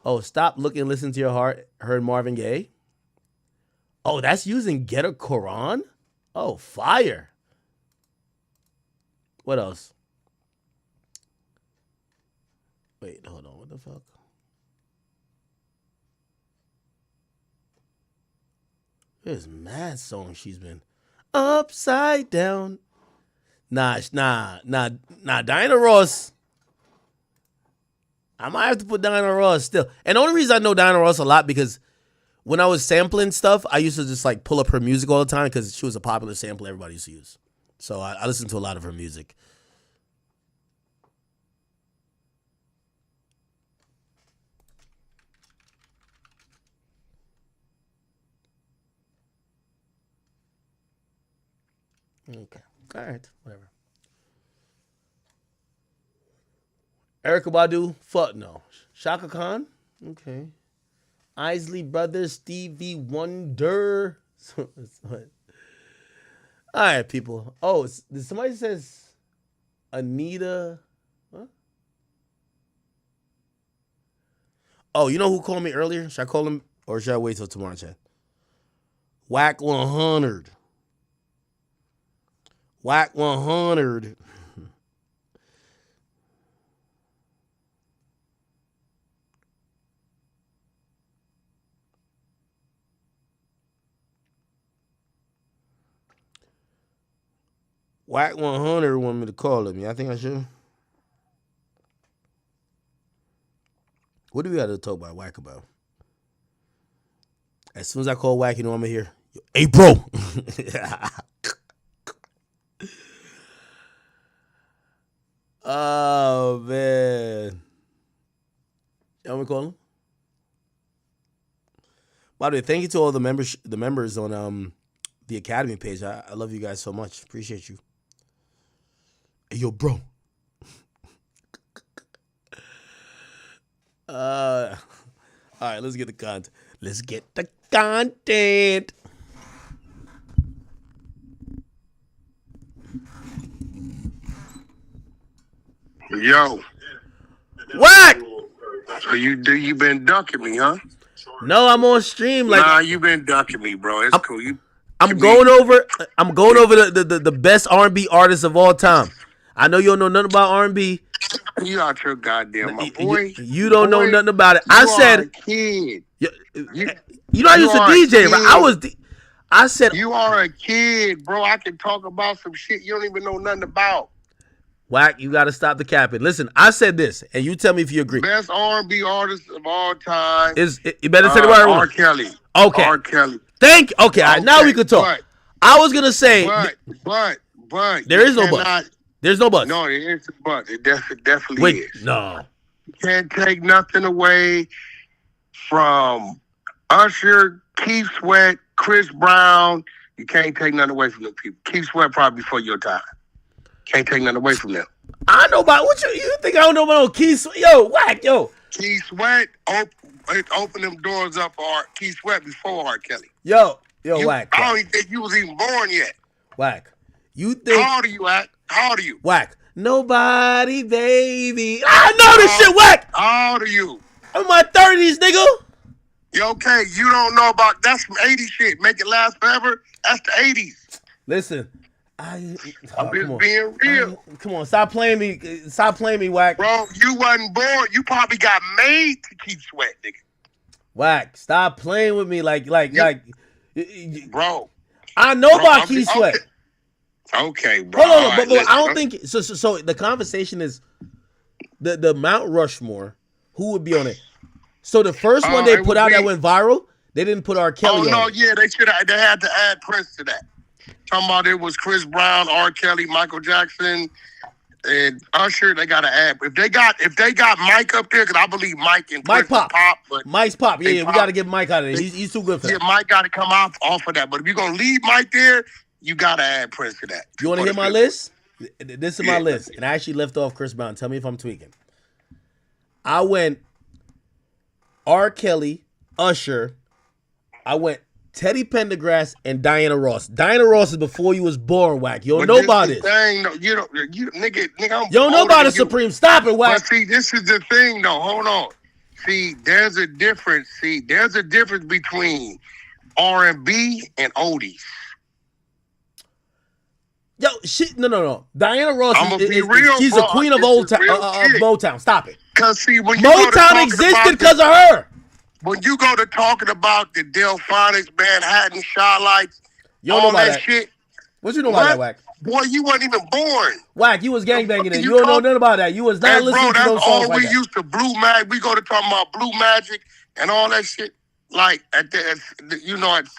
Oh, Stop, Look, and Listen to Your Heart. Her and Marvin Gaye. Oh, that's using Get a Quran? Oh, fire. What else? Wait, hold on. What the fuck? There's mad songs she's been. Upside Down. Nah, Diana Ross. I might have to put Diana Ross still. And the only reason I know Diana Ross a lot because when I was sampling stuff, I used to just like pull up her music all the time because she was a popular sample everybody used to use. So I listened to a lot of her music. Okay. All right. Whatever. Erykah Badu, fuck no. Shaka Khan, okay. Isley Brothers, Stevie Wonder. All right, people. Oh, somebody says Anita. Huh? Oh, you know who called me earlier? Should I call him or should I wait till tomorrow, chat? Wack 100. Wack 100. Wack 100 want me to call him. I think I should. What do we got to talk about Wack about? As soon as I call Wack, you know I'm here. Hey, bro. Oh, man. You want me to call him? By the way, thank you to all the members on the Academy page. I love you guys so much. Appreciate you. Hey, yo, bro. All right, let's get the content. Let's get the content. Yo. Wack! So you been ducking me, huh? No, I'm on stream. Nah, you been ducking me, bro. It's cool. I'm going over the best R&B artists of all time. I know you don't know nothing about R&B. You out your goddamn my boy. You don't know nothing about it. I said, a kid. You know I used to DJ, right? I said you are a kid, bro. I can talk about some shit you don't even know nothing about. Wack, you got to stop the capping. Listen, I said this, and you tell me if you agree. Best R&B artist of all time you better say the right one. R. Kelly. Okay. R. Kelly. Okay, all right, now we can talk. I was gonna say, but there is no but. There's no but. No, there is a but. It definitely Wait, is. no. You can't take nothing away from Usher, Keith Sweat, Chris Brown. You can't take nothing away from them people. Keith Sweat probably before your time. Can't take nothing away from them. I know about what you think. I don't know about Keith Sweat. Yo, Wack, yo. Keith Sweat opened them doors up for Keith Sweat before R. Kelly. Yo, Wack. I don't even think you was even born yet. Wack. You think? How old are you, Wack? How old are you? Wack. Nobody, baby. I know this shit, Wack. How old are you? I'm in my 30s, nigga. You okay? You don't know about that's some 80s shit. Make it last forever. That's the 80s. Listen. I'm just being real. Come on, stop playing me. Stop playing me, Wack. Bro, you wasn't born. You probably got made to keep sweat, nigga. Wack, stop playing with me like. Bro. I know about Keith Sweat. Okay, bro. Hold on, but I don't think so. So the conversation is the Mount Rushmore. Who would be on it? So the first one they put out that went viral, they didn't put R. Kelly on. Oh no, yeah, they should have. They had to add Prince to that. Talking about it was Chris Brown, R. Kelly, Michael Jackson, and Usher. They gotta add. If they got Mike up there, because I believe Mike and Prince pop. But Mike's pop. Yeah, we gotta get Mike out of there. He's too good for that. Yeah, Mike gotta come off of that. But if you're gonna leave Mike there, you gotta add Prince to that. You want to hear my list? This is my list, and I actually left off Chris Brown. Tell me if I'm tweaking. I went R. Kelly, Usher. I went Teddy Pendergrass and Diana Ross. Diana Ross is before you was born, Wack. You don't know about this. Nigga, you don't know about the Supreme. Stop it, Wack. But see, this is the thing, though. Hold on. See, there's a difference. There's a difference between R&B and oldies. Yo, shit, no. Diana Ross she's bro. a queen of Motown. Stop it. Cause see, when you Motown existed because of her. When you go to talking about the Delphonics, Manhattan, Starlights, all that shit. What you know about that, Wack? Boy, you wasn't even born. Wack, you was gangbanging then. You don't know nothing about that. You was not listening to those songs like that. We used to Blue Mag. We go to talking about Blue Magic and all that shit. Like at the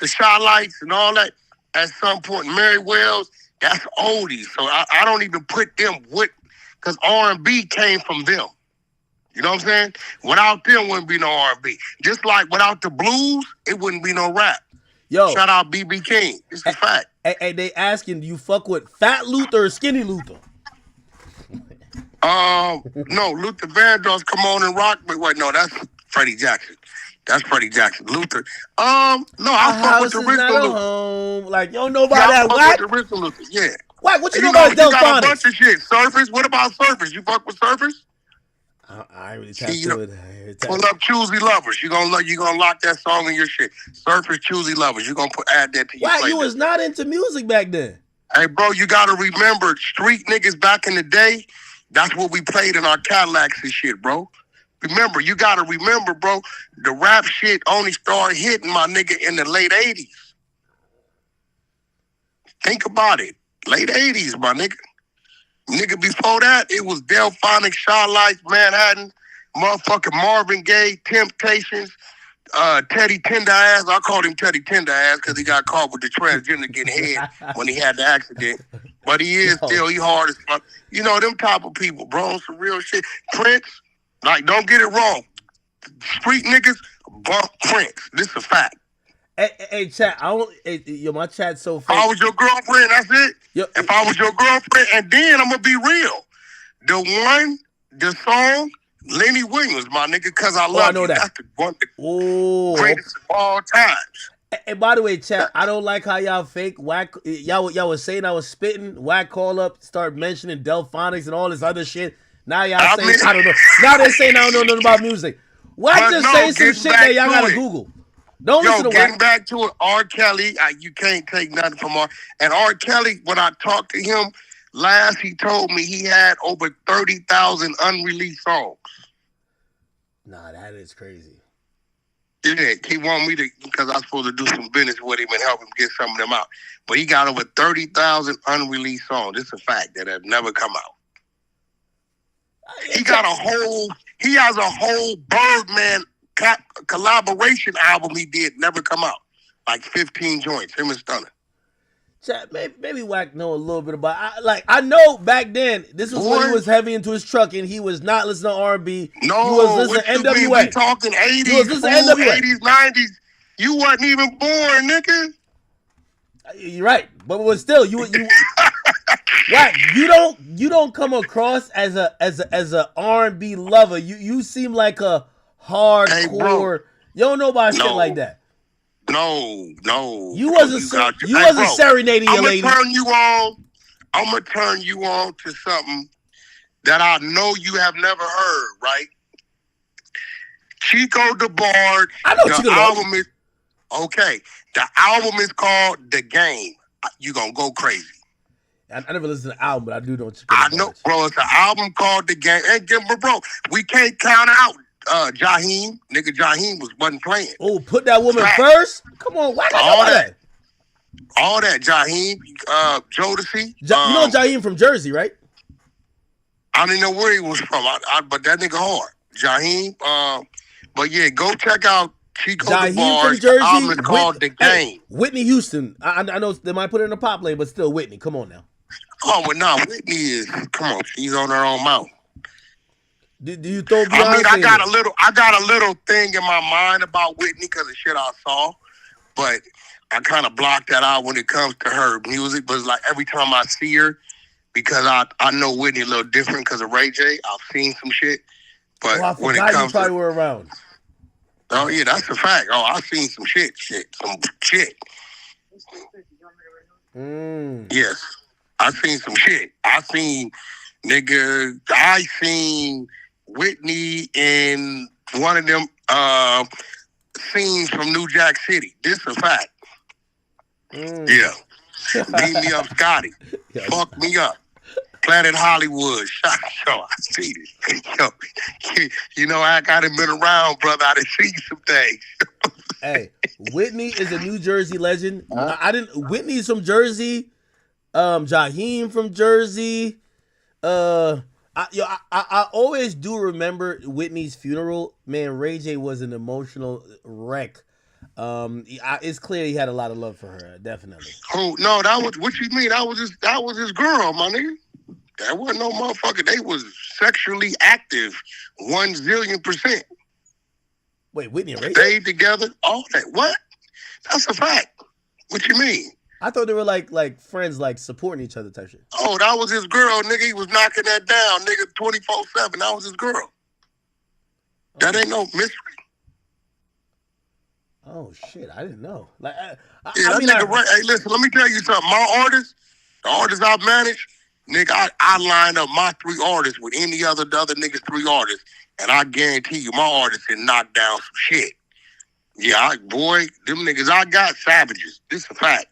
Starlights and all that. At some point, Mary Wells, that's oldies. So I don't even put them with, because R&B came from them. You know what I'm saying? Without them, wouldn't be no R&B. Just like without the blues, it wouldn't be no rap. Yo, shout out BB King. It's a fact. Hey, they asking, do you fuck with Fat Luther or Skinny Luther? No, Luther Vandross, Come On and Rock. But wait, no, that's Freddie Jackson. That's Freddie Jackson. Luther. No, I fuck with the original Luther. Home. Like, you don't know about that Wack? With the original Luther, yeah. Wack, what you know about You got a Delphonics? bunch of shit. Surface. What about Surface? You fuck with Surface? I ain't really tapped to it. Pull up Choosy Lovers. You gonna lock that song in your shit. Surface Choosy Lovers. You gonna add that to your Wack, playlist. you was not into music back then. Hey, bro, you gotta remember, street niggas back in the day, that's what we played in our Cadillacs and shit, bro. Remember, you gotta remember, bro, the rap shit only started hitting, my nigga, in the late 80s. Think about it. Late 80s, my nigga. Nigga, before that, it was Delphonics, Shaw Lights, Manhattan, motherfucking Marvin Gaye, Temptations, Teddy Tender Ass. I called him Teddy Tender Ass because he got caught with the transgender getting head when he had the accident. But he is still, he hard as fuck. You know, them type of people, bro, some real shit. Prince, like, don't get it wrong. Street niggas bump Prince. This is a fact. Hey, chat, my chat's so fake. If I was your girlfriend, that's it. If I was your girlfriend, and then I'm going to be real. The song, Lenny Williams, my nigga, because I love you. That's one of the greatest of all times. And by the way, chat, I don't like how y'all fake Wack. Y'all was saying I was spitting. Wack call up, start mentioning Delphonics and all this other shit. Now y'all saying I don't know. Now they're saying I don't know nothing about music. Wack just saying some shit that y'all gotta Google. Don't listen to Wack. Getting back to it, R. Kelly, you can't take nothing from R. And R. Kelly, when I talked to him last, he told me he had over 30,000 unreleased songs. Nah, that is crazy. Yeah, he wanted me to, because I was supposed to do some business with him and help him get some of them out. But he got over 30,000 unreleased songs. It's a fact that have never come out. He has a whole Birdman collaboration album he did, never come out. Like 15 joints, him and Stunner. Chat, maybe Wack know a little bit about. I know back then this was when he was heavy into his truck and he was not listening to R&B. No, he was listening to NWA. We talking 80s, he was listening to NWA. 80s, 90s. You wasn't even born, nigga. You're right, but still, you Wack, you don't come across as a R&B lover. You seem like a hardcore. You don't know about shit like that. No. You wasn't serenading your lady. I'm gonna turn you on to something that I know you have never heard, right? Chico DeBarge. I know Chico album is okay. The album is called The Game. You gonna go crazy. I never listened to the album, but I do know Chico I DeBarge. know, bro. It's an album called The Game. And bro, we can't count out Jaheim. Nigga, Jaheim wasn't playing. Oh, put that woman first? Come on, why all that? All that, Jaheim, Jodeci. You know Jaheim from Jersey, right? I didn't know where he was from, but that nigga hard. Jaheim, but yeah, go check out Chico DeBarge. From Jersey. The album is called The Game. Whitney Houston. I know they might put it in a pop lane, but still Whitney. Come on now. Oh, but no, Whitney is, come on, she's on her own mouth. Do you throw Beyonce? I mean, I got a little thing in my mind about Whitney because of shit I saw, but I kind of blocked that out when it comes to her music. But it's like every time I see her, because I know Whitney a little different because of Ray J. I've seen some shit, but when it comes you probably were around. Oh yeah, that's a fact. Oh, I've seen some shit. Yes, I've seen some shit. I seen Whitney in one of them scenes from New Jack City. This is a fact. Yeah. Beat me up, Scotty. Fuck me up. Planet Hollywood. Shot show. I see this. Yo, you know, I got been around, brother. I done seen some things. Hey, Whitney is a New Jersey legend. Whitney's from Jersey. Jaheim from Jersey. I always do remember Whitney's funeral. Man, Ray J was an emotional wreck. It's clear he had a lot of love for her, definitely. Oh no, that was what you mean. That was his girl, my nigga. That wasn't no motherfucker. They was sexually active, 1,000,000,000%. Wait, Whitney and Ray stayed together, all that. What? That's a fact. What you mean? I thought they were like friends, like supporting each other type shit. Oh, that was his girl, nigga. He was knocking that down, nigga, 24/7. That was his girl. That ain't no mystery. Oh shit, I didn't know. Like, Hey, listen, let me tell you something. My artists, the artists I manage, nigga, I line up my 3 artists with any other niggas' 3 artists, and I guarantee you, my artists can knock down some shit. Yeah, boy, them niggas I got savages. This a fact.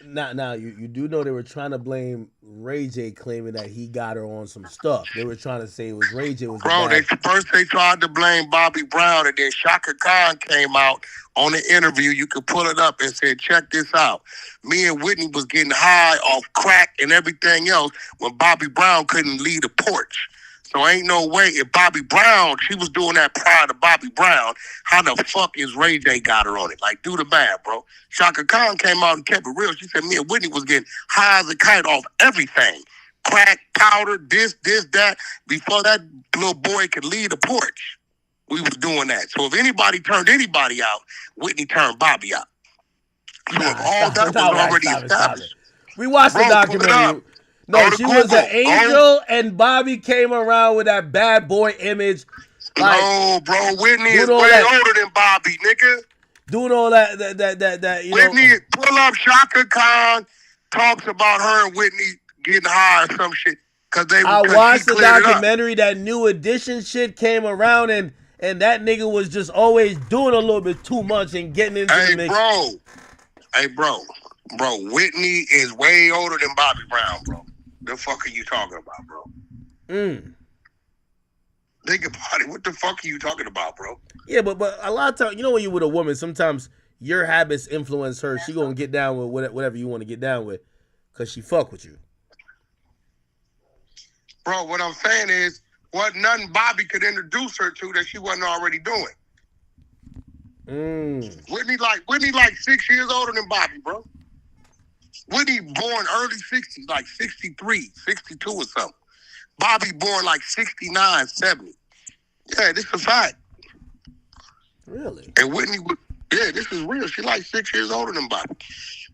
Now, you do know they were trying to blame Ray J, claiming that he got her on some stuff. They were trying to say it was Ray J was Bro, they tried to blame Bobby Brown, and then Shaka Khan came out on the interview. You could pull it up and said, check this out. Me and Whitney was getting high off crack and everything else when Bobby Brown couldn't leave the porch. So ain't no way if Bobby Brown, she was doing that prior to Bobby Brown, how the fuck is Ray J got her on it? Like, do the math, bro. Shaka Khan came out and kept it real. She said me and Whitney was getting high as a kite off everything. Crack, powder, this, that. Before that little boy could leave the porch, we was doing that. So if anybody turned anybody out, Whitney turned Bobby out. So if all that was already established. We watched the documentary. No, she was an angel, and Bobby came around with that bad boy image. Like, no, bro, Whitney is way older than Bobby, nigga. Doing all that, you Whitney, know. Pull up Shaka Khan, talks about her and Whitney getting high or some shit. I watched the documentary, that New Edition shit came around, and that nigga was just always doing a little bit too much and getting into the mix. Hey, bro, Whitney is way older than Bobby Brown, bro. The fuck are you talking about, bro? Think about it. What the fuck are you talking about, bro? Yeah, but a lot of times, you know, when you're with a woman, sometimes your habits influence her. She gonna get down with whatever you want to get down with, cause she fuck with you. Bro, what I'm saying is, what nothing Bobby could introduce her to that she wasn't already doing. Whitney like 6 years older than Bobby, bro. Whitney born early 60s, like 63, 62 or something. Bobby born like 69, 70. Yeah, this is a fact. Really? And Whitney, this is real. She like 6 years older than Bobby.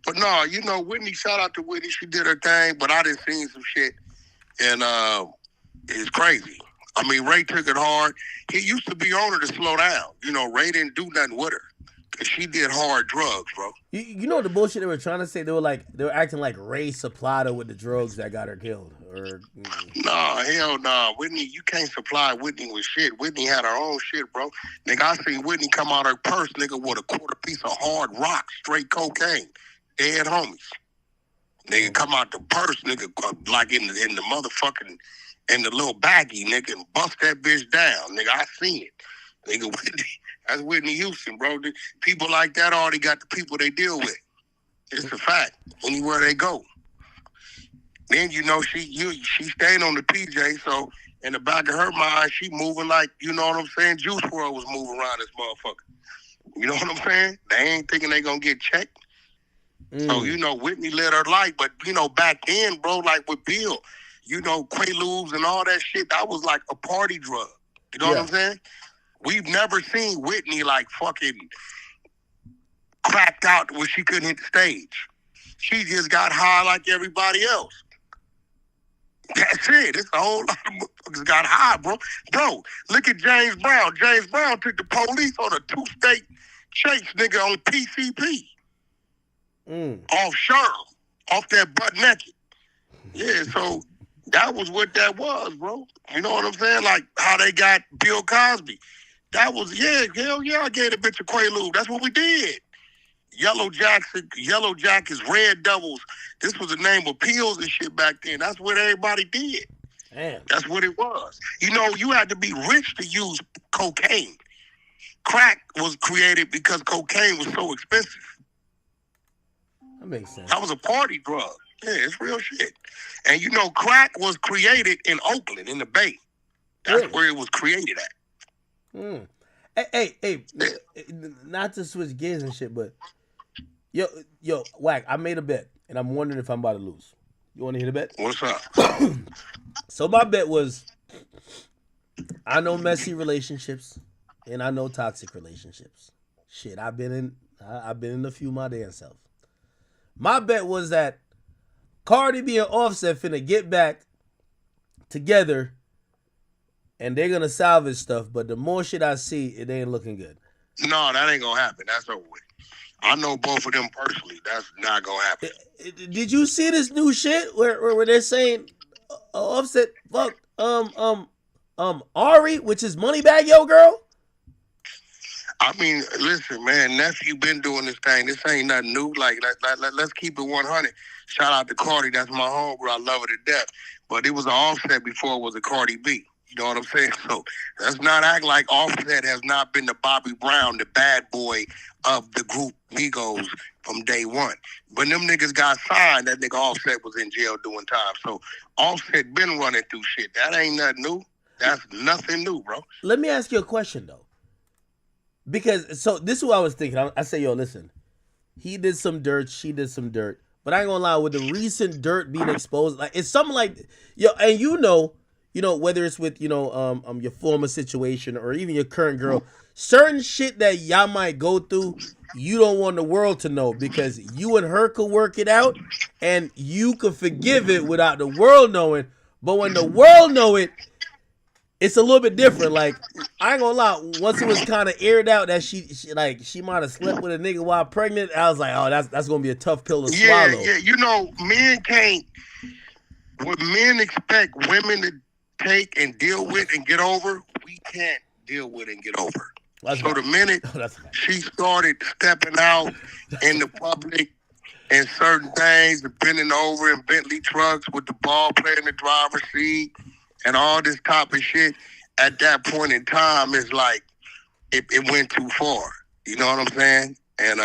But no, you know, Whitney, shout out to Whitney. She did her thing, but I done seen some shit. And it's crazy. I mean, Ray took it hard. He used to be on her to slow down. You know, Ray didn't do nothing with her. Cause she did hard drugs, bro. You know the bullshit they were trying to say? They were acting like Ray supplied her with the drugs that got her killed. Nah, hell nah. Whitney, you can't supply Whitney with shit. Whitney had her own shit, bro. Nigga, I seen Whitney come out her purse, nigga, with a quarter piece of hard rock, straight cocaine. Dead homies. Nigga come out the purse, nigga, like in the motherfucking, in the little baggie, nigga, and bust that bitch down. Nigga, I seen it. Nigga, Whitney. That's Whitney Houston, bro. People like that already got the people they deal with. It's a fact. Anywhere they go. Then you know she staying on the PJ, so in the back of her mind, she moving like, you know what I'm saying? Juice WRLD was moving around this motherfucker. You know what I'm saying? They ain't thinking they gonna get checked. So, you know, Whitney led her life, but you know, back then, bro, like with Bill, you know, Quaaludes and all that shit, that was like a party drug. You know what I'm saying? We've never seen Whitney like fucking cracked out where she couldn't hit the stage. She just got high like everybody else. That's it. It's a whole lot of motherfuckers got high, bro. Bro, look at James Brown. James Brown took the police on a 2-state chase, nigga, on PCP. Off Sherm. Off that butt naked. Yeah, so that was what that was, bro. You know what I'm saying? Like how they got Bill Cosby. That was, hell yeah, I gave a bitch a Quaalude. That's what we did. Yellow Jack is Red Devils. This was the name of pills and shit back then. That's what everybody did. Damn. That's what it was. You know, you had to be rich to use cocaine. Crack was created because cocaine was so expensive. That makes sense. That was a party drug. Yeah, it's real shit. And you know, crack was created in Oakland, in the Bay. That's where it was created at. Hey, not to switch gears and shit, but yo, Wack, I made a bet, and I'm wondering if I'm about to lose. You want to hear the bet? What's up? So my bet was, I know messy relationships, and I know toxic relationships. Shit, I've been in a few my damn self. My bet was that Cardi B and Offset finna get back together and they're gonna salvage stuff, but the more shit I see, it ain't looking good. No, that ain't gonna happen. That's over with. I know both of them personally. That's not gonna happen. Did you see this new shit where they're saying Offset fuck Ari, which is Moneybagg yo girl? I mean, listen, man, nephew been doing this thing. This ain't nothing new. Like, let's keep it 100. Shout out to Cardi. That's my homegirl. I love her to death. But it was an Offset before it was a Cardi B. You know what I'm saying? So let's not act like Offset has not been the Bobby Brown, the bad boy of the group Migos from day one. When them niggas got signed, that nigga Offset was in jail doing time. So Offset been running through shit. That ain't nothing new. That's nothing new, bro. Let me ask you a question, though. Because, so this is what I was thinking. I say, yo, listen. He did some dirt. She did some dirt. But I ain't gonna lie, with the recent dirt being exposed, like it's something like, yo, and you know, whether it's with, your former situation or even your current girl, certain shit that y'all might go through, you don't want the world to know because you and her could work it out and you could forgive it without the world knowing. But when the world know it, it's a little bit different. Like, I ain't gonna lie, once it was kind of aired out that she might have slept with a nigga while pregnant, I was like, oh, that's gonna be a tough pill to swallow. Yeah, men can't, what men expect women to take and deal with and get over, we can't deal with and get over. The minute she started stepping out in the public and certain things, bending over in Bentley trucks with the ball player in the driver's seat and all this type of shit, at that point in time, it's like it went too far. You know what I'm saying? And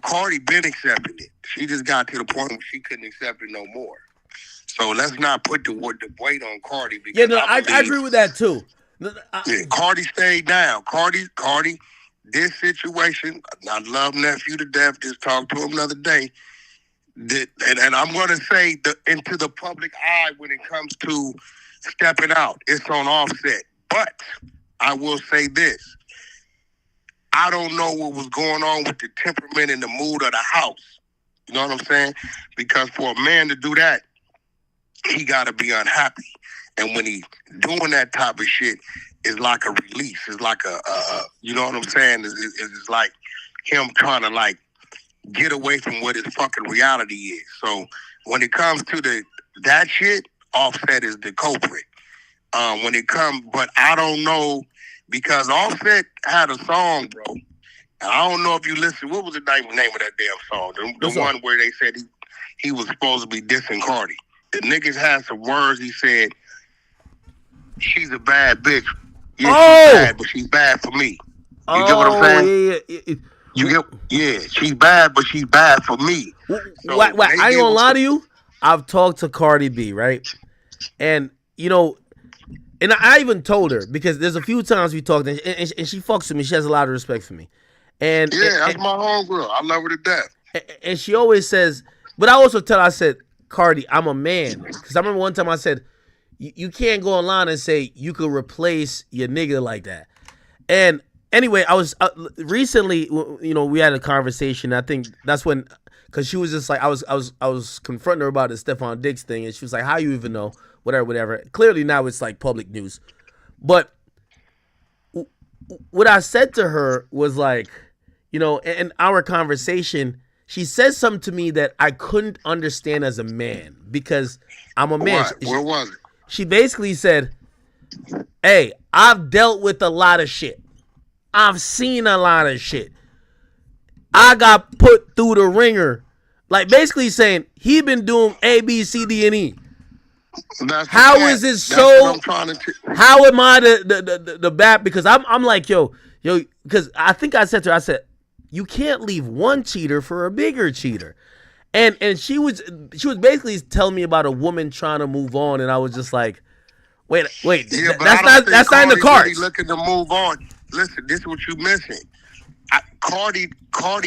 Cardi been accepting it. She just got to the point where she couldn't accept it no more. So let's not put the weight on Cardi. Because yeah, no, I agree with that too. Cardi stayed down. Cardi, this situation, I love nephew to death. Just talked to him the other day. And I'm going to say into the public eye when it comes to stepping out, it's on Offset. But I will say this. I don't know what was going on with the temperament and the mood of the house. You know what I'm saying? Because for a man to do that, he got to be unhappy. And when he doing that type of shit, it's like a release. It's like you know what I'm saying? It's like him trying to like get away from what his fucking reality is. So when it comes to that shit, Offset is the culprit. But I don't know, because Offset had a song, bro. And I don't know if you listen. What was the name of that damn song? The one where they said he was supposed to be dissing Cardi. The niggas had some words. He said, "She's a bad bitch. Yeah, she's bad, but she's bad for me." You get what I'm saying? Yeah. You get, yeah, she's bad, but she's bad for me. So I ain't gonna lie to you. I've talked to Cardi B, right? And and I even told her, because there's a few times we talked, and she fucks with me. She has a lot of respect for me. And that's my homegirl. I love her to death. And she always says, but I also tell her, I said, Cardi, I'm a man. Because I remember one time I said, you can't go online and say you could replace your nigga like that. And anyway, I was recently, we had a conversation. I think that's when, because she was just like, I was confronting her about the Stephon Diggs thing, and she was like, "How you even know?" Whatever. Clearly now it's like public news. But what I said to her was like, in our conversation, she said something to me that I couldn't understand as a man, because I'm a man. Where was it? She basically said, "Hey, I've dealt with a lot of shit. I've seen a lot of shit. I got put through the ringer." Like basically saying he been doing A, B, C, D, and E. How is it so? How am I the bad? Because I'm like, yo, because I think I said to her, I said, you can't leave one cheater for a bigger cheater. And she was basically telling me about a woman trying to move on, and I was just like, wait, yeah, that's not in the cards. Really looking to move on. Listen, this is what you missing. Cardi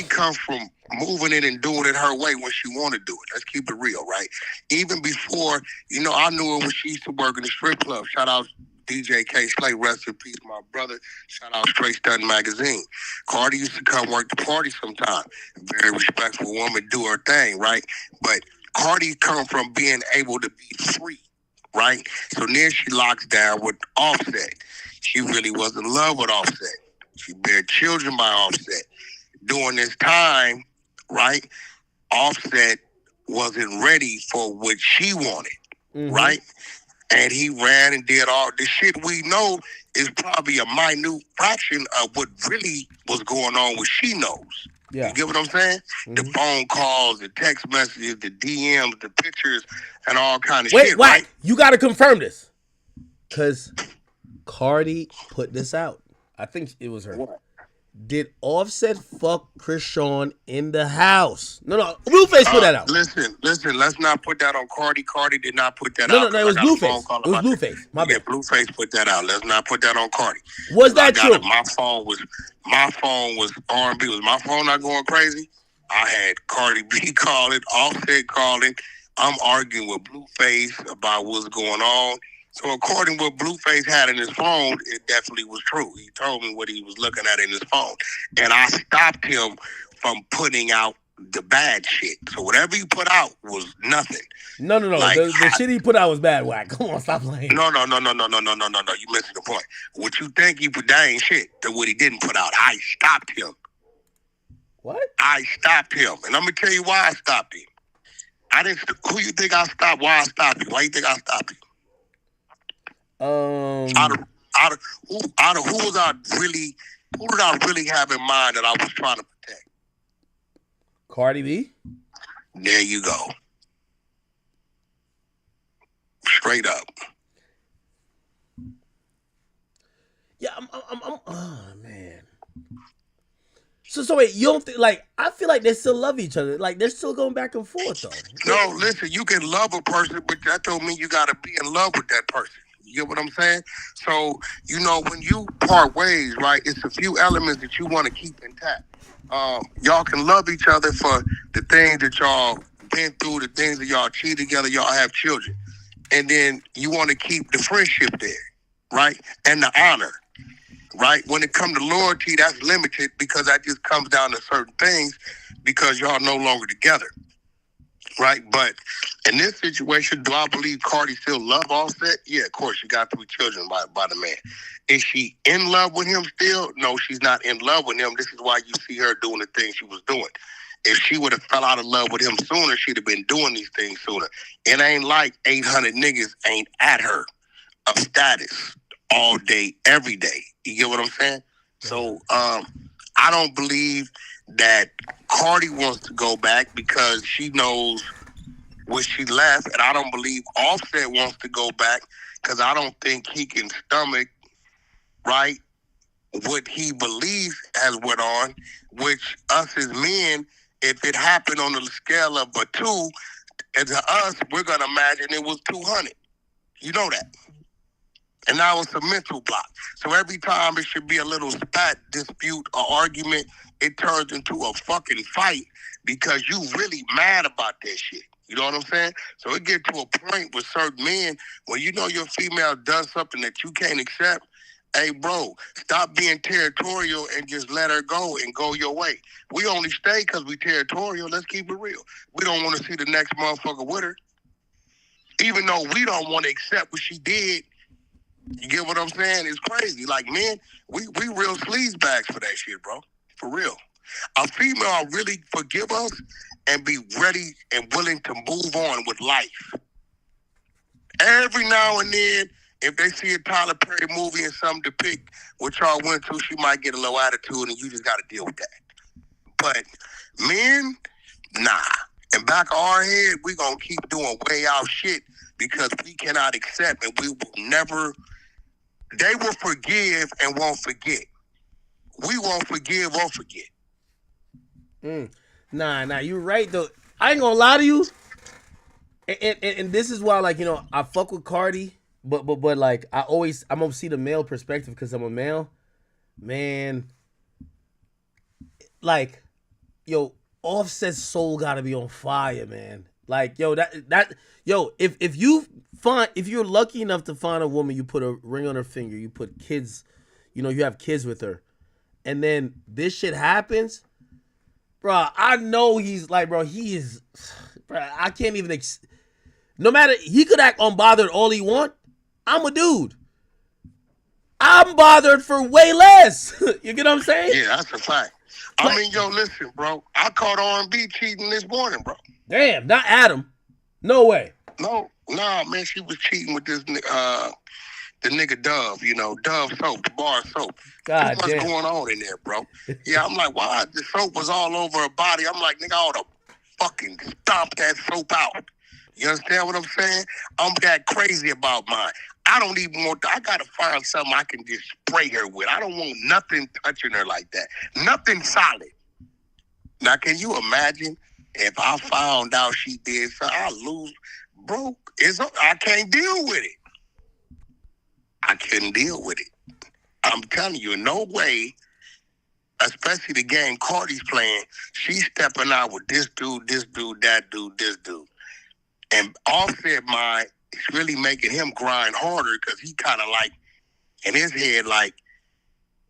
comes from moving it and doing it her way when she want to do it. Let's keep it real, right? Even before, I knew her when she used to work in the strip club. Shout out DJ K Slay, rest in peace, my brother. Shout out Straight Stunt Magazine. Cardi used to come work the party sometime. Very respectful woman, do her thing, right? But Cardi come from being able to be free, right? So then she locks down with Offset. She really was in love with Offset. She bare children by Offset. During this time, right, Offset wasn't ready for what she wanted, right? And he ran and did all the shit we know is probably a minute fraction of what really was going on with she knows. Yeah. You get what I'm saying? The phone calls, the text messages, the DMs, the pictures, and all kind of shit, Wack, right? you got to confirm this. Because Cardi put this out. I think it was her. What? Did Offset fuck Krishan in the house? No. Blueface put that out. Listen. Let's not put that on Cardi. Cardi did not put that No, out. it was I got a Blueface. phone call It was about that. Blueface. My Yeah, bad. Blueface put that out. Let's not put that on Cardi. Was that true? My phone was R&B. Was my phone not going crazy? I had Cardi B calling, Offset calling. I'm arguing with Blueface about what's going on. So according to what Blueface had in his phone, it definitely was true. He told me what he was looking at in his phone. And I stopped him from putting out the bad shit. So whatever he put out was nothing. No. Like, the shit he put out was bad, Wack. Come on, stop playing. No. You missing the point. What you think he put, that ain't shit to what he didn't put out. I stopped him. What? I stopped him. And I'm going to tell you why I stopped him. Who you think I stopped? Why I stopped him? Why you think I stopped him? Out of who did I really have in mind that I was trying to protect? Cardi B? There you go. Straight up. Yeah, I'm oh man. So wait, you don't think, like, I feel like they still love each other. Like, they're still going back and forth, though. No, listen, you can love a person, but that don't mean you got to be in love with that person. You get what I'm saying? So, when you part ways, right, it's a few elements that you want to keep intact. Y'all can love each other for the things that y'all been through, the things that y'all achieved together, y'all have children. And then you want to keep the friendship there, right? And the honor. Right? When it comes to loyalty, that's limited because that just comes down to certain things because y'all no longer together. Right? But in this situation, do I believe Cardi still love Offset? Yeah, of course. She got 3 children by the man. Is she in love with him still? No, she's not in love with him. This is why you see her doing the things she was doing. If she would have fell out of love with him sooner, she'd have been doing these things sooner. It ain't like 800 niggas ain't at her of status all day, every day. You get what I'm saying? So I don't believe that Cardi wants to go back because she knows where she left, and I don't believe Offset wants to go back because I don't think he can stomach, right, what he believes has went on, which us as men, if it happened on the scale of a 2, and to us, we're going to imagine it was 200. You know that. And now it's a mental block. So every time it should be a little spat, dispute, or argument, it turns into a fucking fight because you really mad about that shit. You know what I'm saying? So it get to a point with certain men when you know your female does something that you can't accept. Hey, bro, stop being territorial and just let her go and go your way. We only stay because we territorial. Let's keep it real. We don't want to see the next motherfucker with her. Even though we don't want to accept what she did. You get what I'm saying? It's crazy. Like, man, we real sleazebags for that shit, bro. For real. A female really forgive us and be ready and willing to move on with life. Every now and then, if they see a Tyler Perry movie and something depict what y'all went through, she might get a low attitude and you just got to deal with that. But men, nah. In back of our head, we going to keep doing way out shit because we cannot accept and we will never... They will forgive and won't forget. We won't forgive or forget. Nah, you're right, though. I ain't gonna lie to you. And this is why, like, I fuck with Cardi, but like, I'm gonna see the male perspective because I'm a male. Man, like, Offset's soul gotta be on fire, man. Like, yo, if you're lucky enough to find a woman, you put a ring on her finger, you put kids, you have kids with her, and then this shit happens, bro. I know he's like, bro, he is, bro. I can't even. No matter, he could act unbothered all he want. I'm a dude. I'm bothered for way less. You get what I'm saying? Yeah, that's a fact. I mean, yo, listen, bro. I caught R&B cheating this morning, bro. Damn, not Adam. No way. No, nah, man, she was cheating with this the nigga Dove, Dove soap, the bar soap. God What's damn. going on in there, bro? Yeah, I'm like, why the soap was all over her body? I'm like, nigga, I ought to fucking stomp that soap out. You understand what I'm saying? I'm that crazy about mine. I don't even want I gotta find something I can just spray her with. I don't want nothing touching her like that. Nothing solid. Now, can you imagine if I found out she did something? I'd lose. Bro, I can't deal with it. I couldn't deal with it. I'm telling you, in no way, especially the game Cardi's playing, she's stepping out with this dude, that dude, this dude. And Offset mind is really making him grind harder because he kind of like, in his head, like,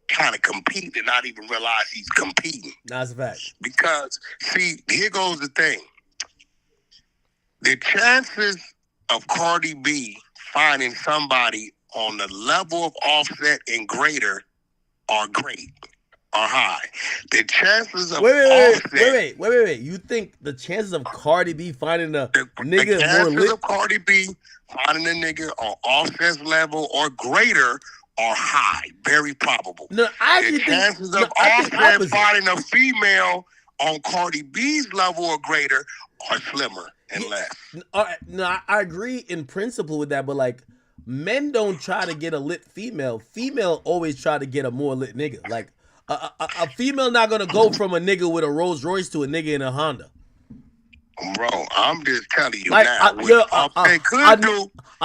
kind of competing and not even realize he's competing. That's a fact. Because, see, here goes the thing. The chances of Cardi B finding somebody on the level of Offset and greater are high. The chances of Offset... Wait. You think the chances of Cardi B finding a nigga the more lit? chances of Cardi B finding a nigga on Offset's level or greater are high, very probable. No, I the think chances of Offset finding a female on Cardi B's level or greater are slimmer and less. No, I agree in principle with that, but like, men don't try to get a lit female. Female always try to get a more lit nigga. Like, a female not gonna go from a nigga with a Rolls Royce to a nigga in a Honda. Bro, I'm just telling you like, now. A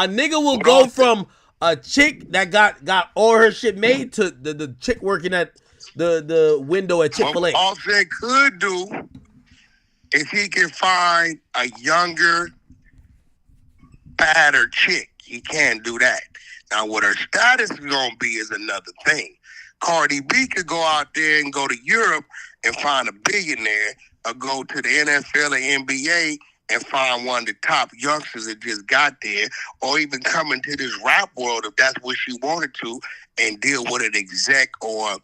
nigga will go from a chick that got all her shit made to the chick working at the window at Chick-fil-A. What Offset could do is he can find a younger, badder chick. He can't do that. Now, what her status is going to be is another thing. Cardi B could go out there and go to Europe and find a billionaire, or go to the NFL or NBA and find one of the top youngsters that just got there, or even come into this rap world if that's what she wanted to, and deal with an exec or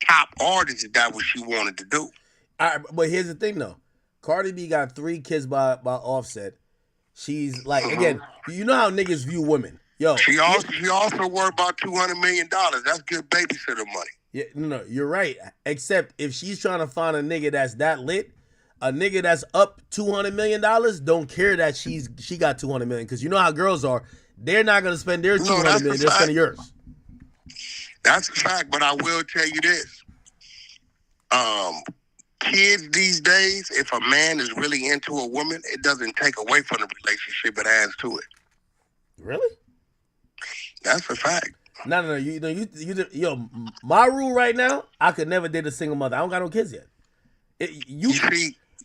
top artist if that's what she wanted to do. All right, but here's the thing, though. Cardi B got 3 kids by Offset. She's like, again, you know how niggas view women. Yo, she also worth about $200 million. That's good babysitter money. Yeah, no, you're right. Except if she's trying to find a nigga that's that lit, a nigga that's up $200 million don't care that she got $200 million, because you know how girls are. They're not gonna spend their $200 million. They're spending yours. That's a fact, but I will tell you this. Kids these days, if a man is really into a woman, it doesn't take away from the relationship, it adds to it. Really? That's a fact. No. Yo, my rule right now, I could never date a single mother. I don't got no kids yet.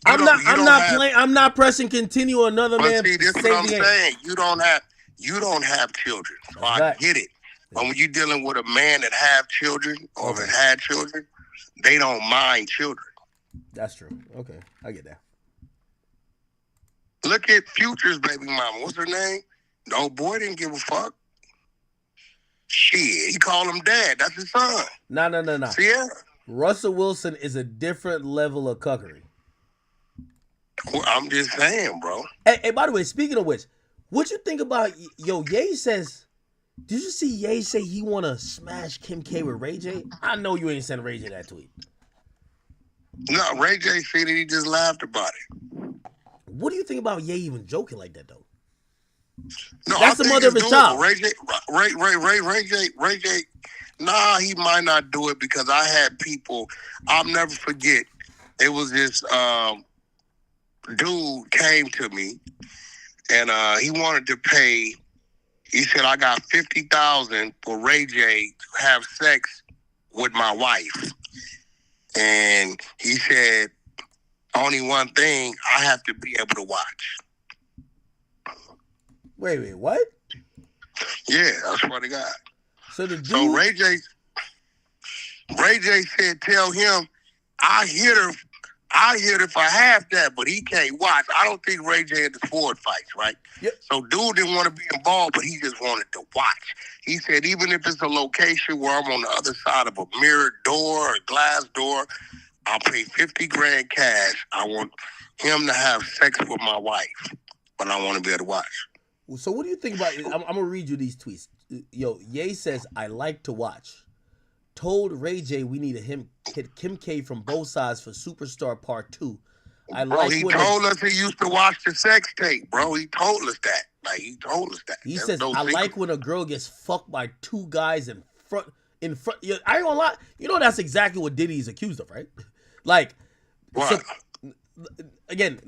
I'm not pressing continue another man. See, this is what I'm saying. You don't have children. So I get it. But when you're dealing with a man that have children or that had children, they don't mind children. That's true. Okay, I get that. Look at Future's baby mama. What's her name? No boy didn't give a fuck. Shit, he called him dad. That's his son. No. Sierra. Russell Wilson is a different level of cuckery. Well, I'm just saying, bro. Hey, by the way, speaking of which, what you think about, Ye says, did you see Ye say he want to smash Kim K with Ray J? I know you ain't sent Ray J that tweet. No, Ray J said that he just laughed about it. What do you think about Ye even joking like that, though? No, that's the mother of his child. Ray J, nah, he might not do it, because I had people, I'll never forget, it was this dude came to me, and he wanted to pay, he said, I got $50,000 for Ray J to have sex with my wife. And he said, only one thing, I have to be able to watch. Wait, what? Yeah, I swear to God. So the dude... So Ray J said, tell him, I hit her for half that, but he can't watch. I don't think Ray J had the Ford fights, right? Yep. So dude didn't want to be involved, but he just wanted to watch. He said, even if it's a location where I'm on the other side of a mirrored door or glass door, I'll pay 50 grand cash. I want him to have sex with my wife, but I want to be able to watch. So what do you think about it? I'm going to read you these tweets. Yo, Ye says, I like to watch. Told Ray J we need to hit Kim K from both sides for Superstar Part 2. He told us he used to watch the sex tape, bro. He told us that. Like, he told us that. He says, I like when a girl gets fucked by two guys in front. I ain't gonna lie. You know that's exactly what Diddy is accused of, right? Like, what? So, again,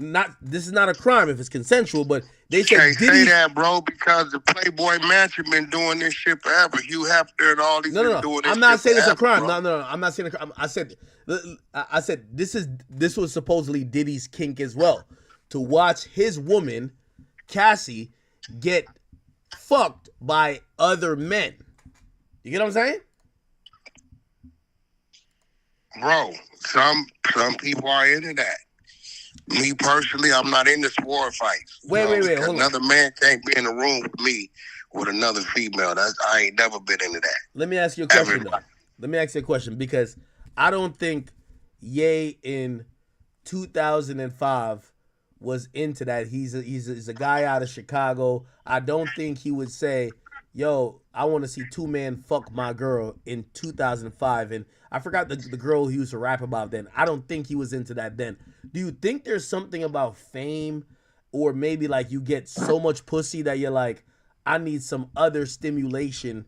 this is not a crime if it's consensual, but they said can't Diddy... say that, bro, because the Playboy Mansion been doing this shit forever. Hugh Hefner and all these been doing this. I'm not saying forever, it's a crime. bro. No, I'm not saying a crime. I said this was supposedly Diddy's kink as well, to watch his woman Cassie get fucked by other men. You get what I'm saying? Bro, some people are into that. Me personally, I'm not into sword fights. Wait, hold another man can't be in the room with me with another female. I ain't never been into that. Let me ask you a question, though. Let me ask you a question, because I don't think Ye in 2005 was into that. He's a guy out of Chicago. I don't think he would say, yo, I want to see two men fuck my girl in 2005. And I forgot the girl he used to rap about then. I don't think he was into that then. Do you think there's something about fame, or maybe like you get so much pussy that you're like, I need some other stimulation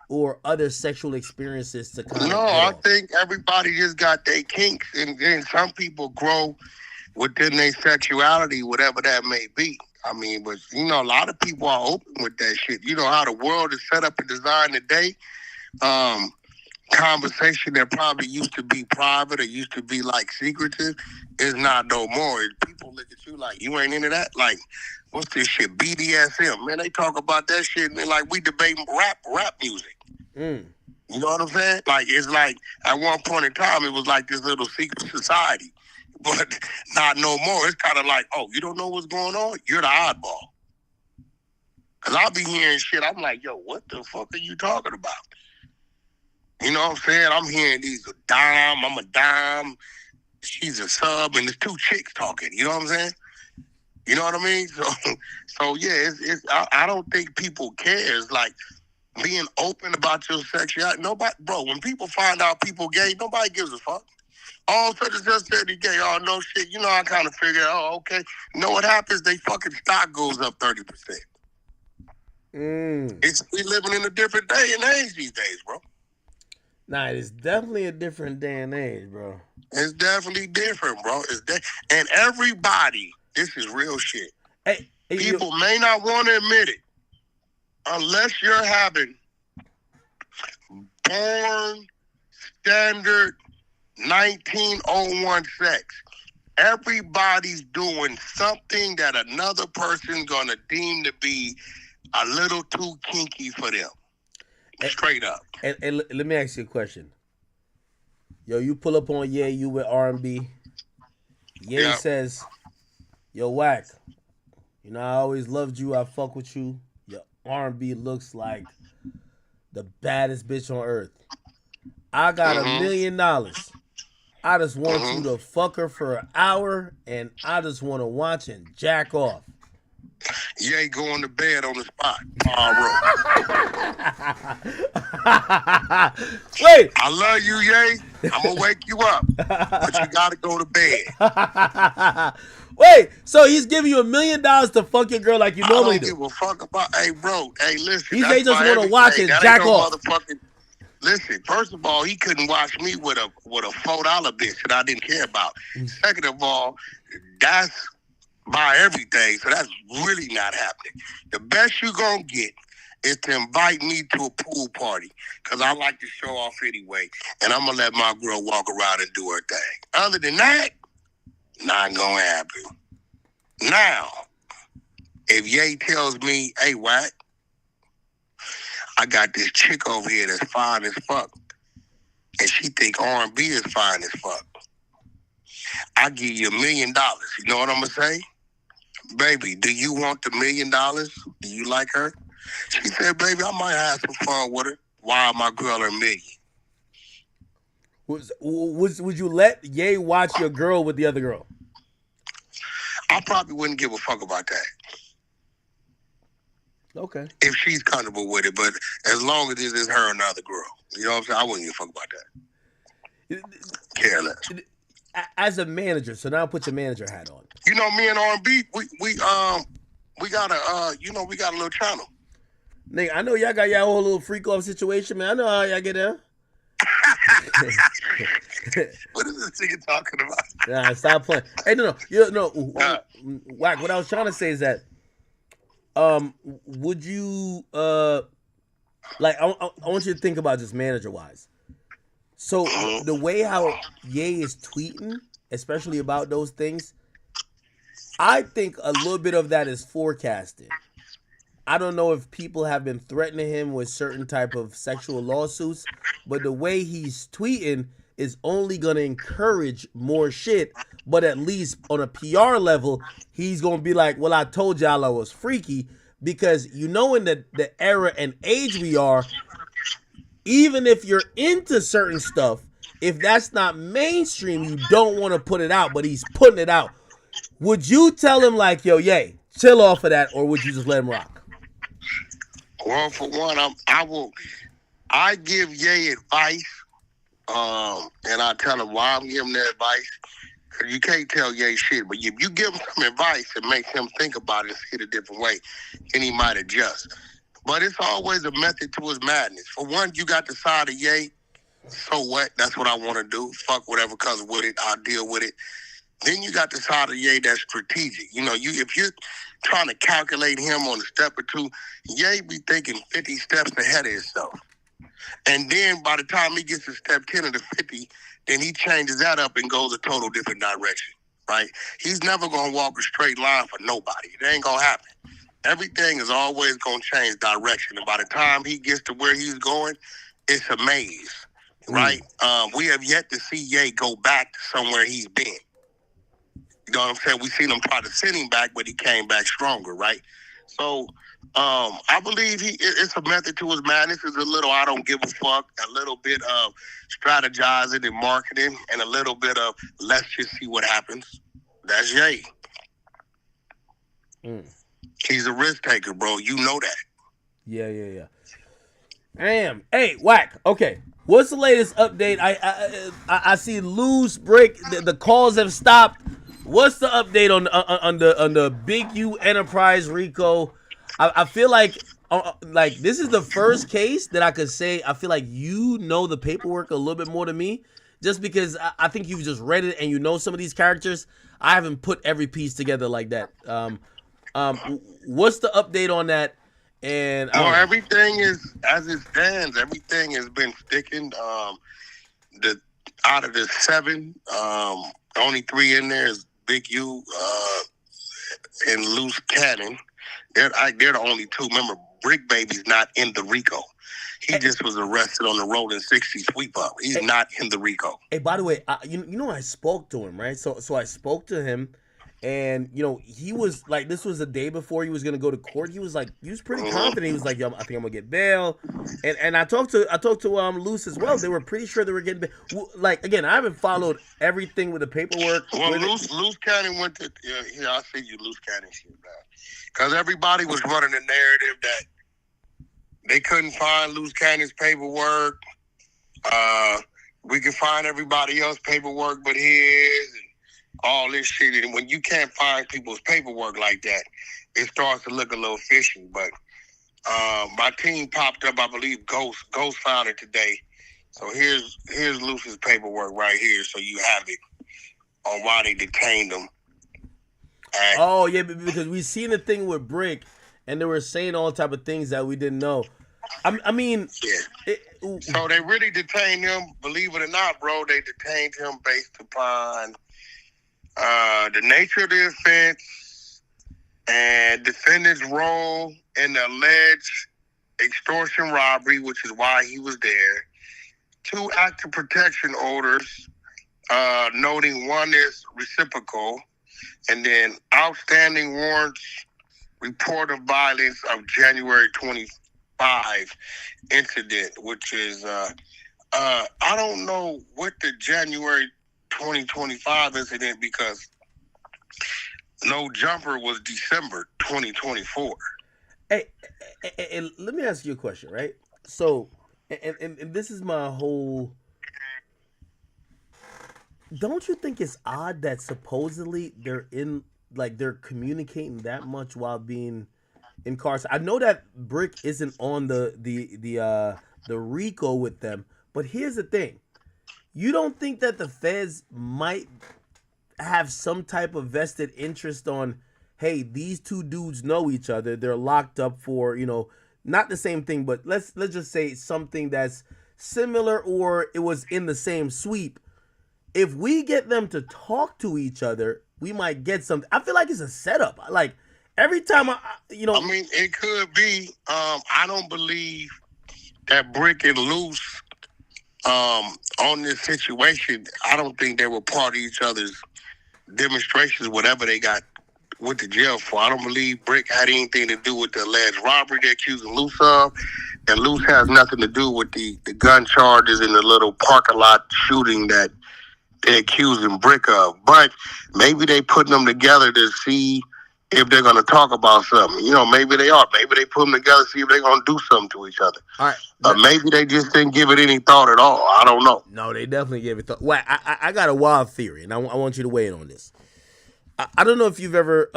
or other sexual experiences to kind of... No, I think everybody just got their kinks, and then some people grow within their sexuality, whatever that may be. I mean, but, you know, a lot of people are open with that shit. You know how the world is set up and designed today? Conversation that probably used to be private or used to be, like, secretive is not no more. People look at you like, you ain't into that? Like, what's this shit? BDSM. Man, they talk about that shit, and like, we debate rap music. You know what I'm saying? Like, it's like, at one point in time, it was like this little secret society. But not no more. It's kind of like, oh, you don't know what's going on? You're the oddball. Because I'll be hearing shit. I'm like, yo, what the fuck are you talking about? You know what I'm saying? I'm hearing these, a dime, I'm a dime, she's a sub, and there's two chicks talking. You know what I'm saying? You know what I mean? So yeah, I don't think people care. It's like being open about your sexuality. Nobody, bro, when people find out people gay, nobody gives a fuck. Oh, such and such said he gay. Oh, no shit. You know, I kind of figured, oh, okay. You know what happens? They fucking stock goes up 30%. We living in a different day and age these days, bro. Nah, it's definitely a different day and age, bro. It's definitely different, bro. And everybody, this is real shit. Hey, people may not want to admit it, unless you're having born standard 1901 sex. Everybody's doing something that another person's gonna deem to be a little too kinky for them. Straight up. And let me ask you a question. Yo, you pull up on Ye, you with R&B. Ye says, yo, Wack, you know, I always loved you. I fuck with you. Your R&B looks like the baddest bitch on earth. I got $1 million. I just want you to fuck her for an hour, and I just want to watch and jack off. You ain't going to bed on the spot. Wait. I love you, Ye. I'm going to wake you up, but you got to go to bed. Wait, so he's giving you $1 million to fuck your girl like you normally do? I don't give a fuck about, hey, bro, hey, listen. He say just want to watch and jack off. Listen, first of all, he couldn't watch me with a $4 bitch that I didn't care about. Second of all, that's my everything, so that's really not happening. The best you're going to get is to invite me to a pool party, because I like to show off anyway, and I'm going to let my girl walk around and do her thing. Other than that, not going to happen. Now, If Ye tells me, hey, Wack, I got this chick over here that's fine as fuck, and she think R&B is fine as fuck, I give you $1 million. You know what I'm gonna say? Baby, do you want the $1 million? Do you like her? She said, baby, I might have some fun with her. Why my girl $1 million? Would you let Ye watch your girl with the other girl? I probably wouldn't give a fuck about that. Okay. If she's comfortable with it, but as long as it is her and another girl. You know what I'm saying? I wouldn't give a fuck about that. Care less. As a manager, so now put your manager hat on. You know, me and R&B, we got a we got a little channel. Nigga, I know y'all got y'all whole little freak off situation, man. I know how y'all get down. What is this nigga talking about? Nah, stop playing. Hey, no. Wack, what I was trying to say is that, would you, like, I want you to think about just manager-wise. So, the way how Ye is tweeting, especially about those things, I think a little bit of that is forecasted. I don't know if people have been threatening him with certain type of sexual lawsuits, but the way he's tweeting is only going to encourage more shit. But at least on a PR level, he's going to be like, well, I told y'all I was freaky, because you know in the era and age we are, even if you're into certain stuff, if that's not mainstream, you don't want to put it out, but he's putting it out. Would you tell him like, yo, Ye, chill off of that, or would you just let him rock? Well, for one, I give Ye advice, and I tell him why I'm giving that advice. Cause you can't tell Ye shit, but if you give him some advice and make him think about it and see it a different way, then he might adjust. But it's always a method to his madness. For one, you got the side of Ye, so what? That's what I want to do. Fuck whatever comes with it, I'll deal with it. Then you got the side of Ye that's strategic. You know, if you're trying to calculate him on a step or two, Ye be thinking 50 steps ahead of himself. And then by the time he gets to step 10 or the 50, then he changes that up and goes a total different direction, right? He's never going to walk a straight line for nobody. It ain't going to happen. Everything is always going to change direction. And by the time he gets to where he's going, it's a maze, right? We have yet to see Ye go back to somewhere he's been. You know what I'm saying? We seen him try to send him back, but he came back stronger, right? So I believe it's a method to his madness. It's a little I don't give a fuck, a little bit of strategizing and marketing, and a little bit of let's just see what happens. That's Ye. He's a risk taker, bro. You know that. Yeah. Damn. Hey, Wack. Okay. What's the latest update? I see loose break. The calls have stopped. What's the update on the Big U Enterprise RICO? I feel like this is the first case that I could say I feel like you know the paperwork a little bit more than me, just because I think you've just read it and you know some of these characters. I haven't put every piece together like that. What's the update on that? And everything is as it stands. Everything has been sticking. Out of the 7, only 3 in there is Big U and Loose Cannon. They're the only 2. Remember, Brick Baby's not in the RICO. He just was arrested on the Rolling 60 sweep up. He's not in the RICO. Hey, by the way, you know I spoke to him, right? So I spoke to him, and you know he was like, this was the day before he was gonna go to court. He was pretty confident. He was like, yo, I think I'm gonna get bail. And I talked to Loose as well. They were pretty sure they were getting bail. Like, again, I haven't followed everything with the paperwork. Well, Loose Cannon went to here. I see you, Loose Cannon shit, man. Because everybody was running the narrative that they couldn't find Loose Cannon's paperwork. We can find everybody else's paperwork but his, and all this shit. And when you can't find people's paperwork like that, it starts to look a little fishy. But my team popped up, I believe Ghost found it today. So here's Loose's paperwork right here, so you have it on why they detained him. Oh yeah, because we seen the thing with Brick, and they were saying all type of things that we didn't know. I mean, yeah. So they really detained him. Believe it or not, bro, they detained him based upon the nature of the offense, and defendant's role in the alleged extortion robbery, which is why he was there. 2 active protection orders, noting one is reciprocal, and then outstanding warrants, report of violence of January 25 incident, which is, I don't know what the January 2025 incident, because No Jumper was December 2024. Hey, and let me ask you a question, right? So, and this is my whole... Don't you think it's odd that supposedly they're communicating that much while being incarcerated? I know that Brick isn't on the RICO with them, but here's the thing. You don't think that the feds might have some type of vested interest on, hey, these 2 dudes know each other. They're locked up for, not the same thing, but let's just say something that's similar, or it was in the same sweep. If we get them to talk to each other, we might get something. I feel like it's a setup. Like every time I mean, it could be. I don't believe that Brick and Loose on this situation. I don't think they were part of each other's demonstrations, whatever they got went to jail for. I don't believe Brick had anything to do with the alleged robbery they're accusing Loose of. And Loose has nothing to do with the gun charges in the little parking lot shooting that they're accusing Brick of. But maybe they putting them together to see if they're going to talk about something. Maybe they are. Maybe they put them together to see if they're going to do something to each other. All right. Maybe they just didn't give it any thought at all. I don't know. No, they definitely gave it thought. Well, I got a wild theory, and I want you to weigh in on this. I don't know if you've ever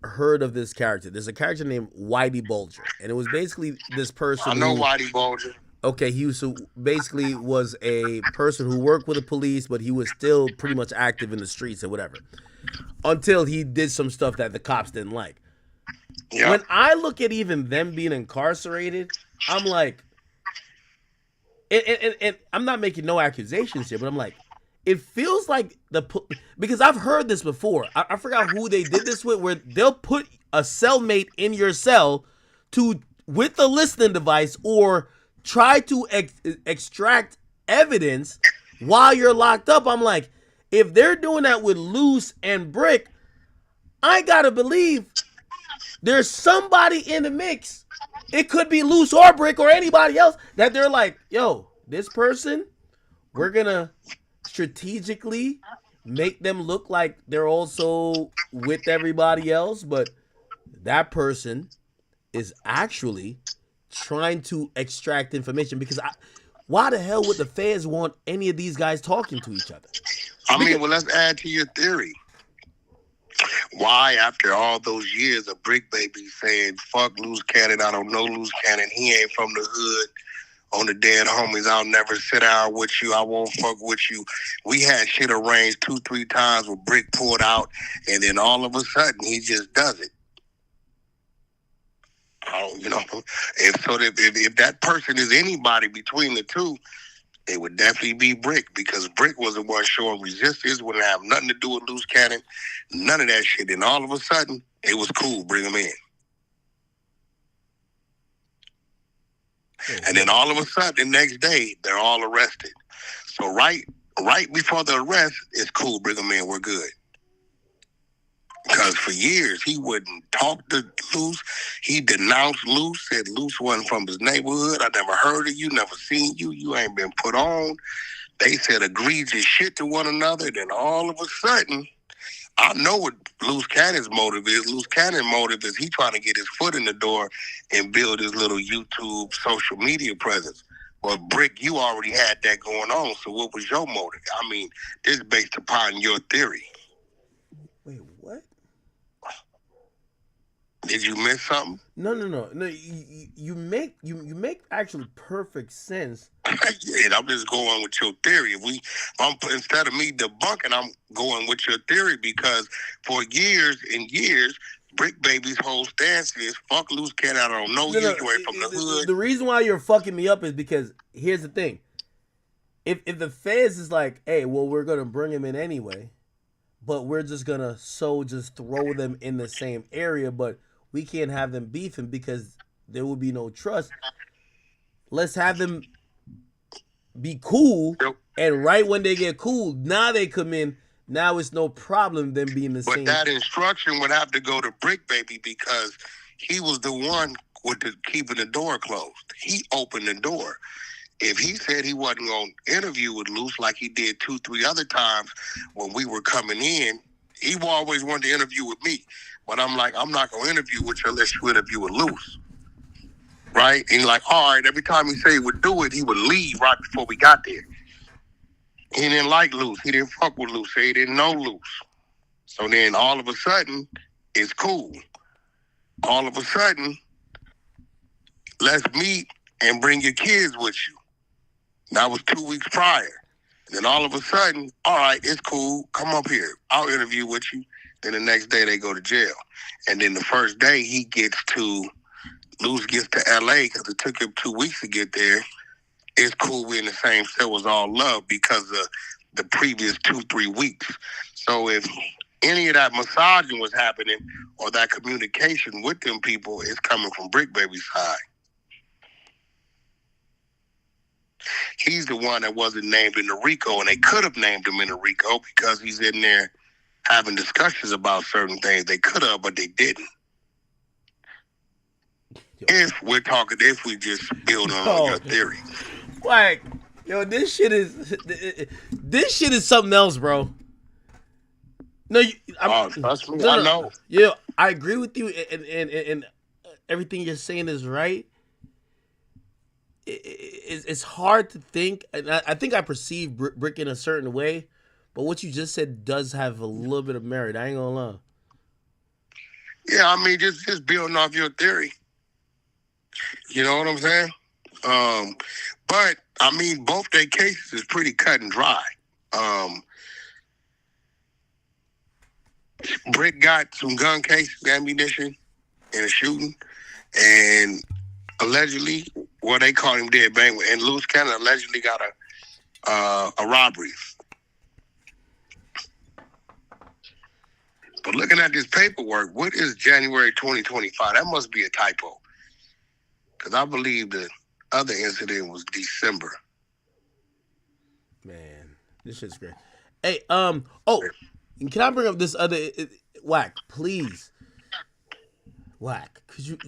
heard of this character. There's a character named Whitey Bulger, and it was basically this person. I know Whitey Bulger. Okay, he basically was a person who worked with the police, but he was still pretty much active in the streets or whatever, until he did some stuff that the cops didn't like. Yeah. When I look at even them being incarcerated, I'm like, and I'm not making no accusations here, but I'm like, it feels like because I've heard this before. I forgot who they did this with, where they'll put a cellmate in your cell with a listening device or try to extract evidence while you're locked up. I'm like, if they're doing that with Loose and Brick, I gotta believe there's somebody in the mix. It could be Loose or Brick or anybody else that they're like, yo, this person, we're gonna strategically make them look like they're also with everybody else, but that person is actually trying to extract information. Because why the hell would the feds want any of these guys talking to each other? Well, let's add to your theory. Why, after all those years of Brick Baby saying, fuck Loose Cannon, I don't know Loose Cannon, he ain't from the hood, on the dead homies, I'll never sit down with you, I won't fuck with you. We had shit arranged 2-3 times with Brick pulled out, and then all of a sudden, he just does it. If that person is anybody between the two, it would definitely be Brick, because Brick was the one showing resistance, wouldn't have nothing to do with Loose Cannon, none of that shit. And all of a sudden, it was cool, bring him in. And then all of a sudden, the next day, they're all arrested. So right before the arrest, it's cool, bring him in, we're good. Because for years, he wouldn't talk to Loose. He denounced Loose, said Loose wasn't from his neighborhood. I never heard of you, never seen you. You ain't been put on. They said egregious shit to one another. Then all of a sudden, I know what Loose Cannon's motive is. Loose Cannon's motive is he trying to get his foot in the door and build his little YouTube social media presence. Well, Brick, you already had that going on. So what was your motive? I mean, this is based upon your theory. Wait, what? Did you miss something? No. You make actually perfect sense. Yeah, I'm just going with your theory. Instead of me debunking, I'm going with your theory, because for years and years, Brick Baby's whole stance is fuck Loose Cannon. I don't know you. You ain't from the hood. The reason why you're fucking me up is because here's the thing. If the feds is like, hey, well, we're gonna bring him in anyway, but we're just gonna just throw them in the same area, but we can't have them beefing because there will be no trust. Let's have them be cool, and right when they get cool, now they come in. Now it's no problem them being the same. But that instruction would have to go to Brick Baby because he was the one with keeping the door closed. He opened the door. If he said he wasn't going to interview with Luce like he did 2-3 other times when we were coming in, he always wanted to interview with me. But I'm like, I'm not going to interview with you unless you interview with Luce. Right? And he's like, all right, every time he said he would do it, he would leave right before we got there. He didn't like Luce. He didn't fuck with Luce. He didn't know Luce. So then all of a sudden, it's cool. All of a sudden, let's meet and bring your kids with you. That was 2 weeks prior. And then all of a sudden, all right, it's cool. Come up here. I'll interview with you. Then the next day they go to jail. And then the first day Luce gets to LA because it took him 2 weeks to get there. It's cool. We're in the same cell. It was all love because of the previous 2-3 weeks. So if any of that massaging was happening or that communication with them people is coming from Brick Baby's side. He's the one that wasn't named in the RICO, and they could have named him in the RICO because he's in there having discussions about certain things. They could have, but they didn't. If we just build on your theory. Like, yo, this shit is something else, bro. No, trust me, I know. Yeah, I agree with you, and everything you're saying is right. It's hard to think, and I think I perceive Brick in a certain way, but what you just said does have a little bit of merit. I ain't gonna lie. Yeah, I mean, just building off your theory. You know what I'm saying? But I mean, both their cases is pretty cut and dry. Brick got some gun cases, ammunition, and a shooting, and allegedly, they call him dead bang, and Luce Cannon allegedly got a robbery. But looking at this paperwork, what is January 2025? That must be a typo. Because I believe the other incident was December. Man, this shit's great. Hey, can I bring up this other Wack, please? Wack, could you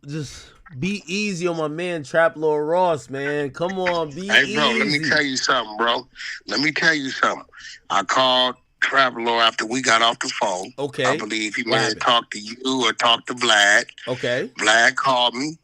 just be easy on my man Trap Lord Ross, man? Come on, be easy. Hey, bro, let me tell you something, bro. Let me tell you something. I called Trap Lord after we got off the phone. Okay. I believe he may have talked to you or talked to Vlad. Okay. Vlad called me.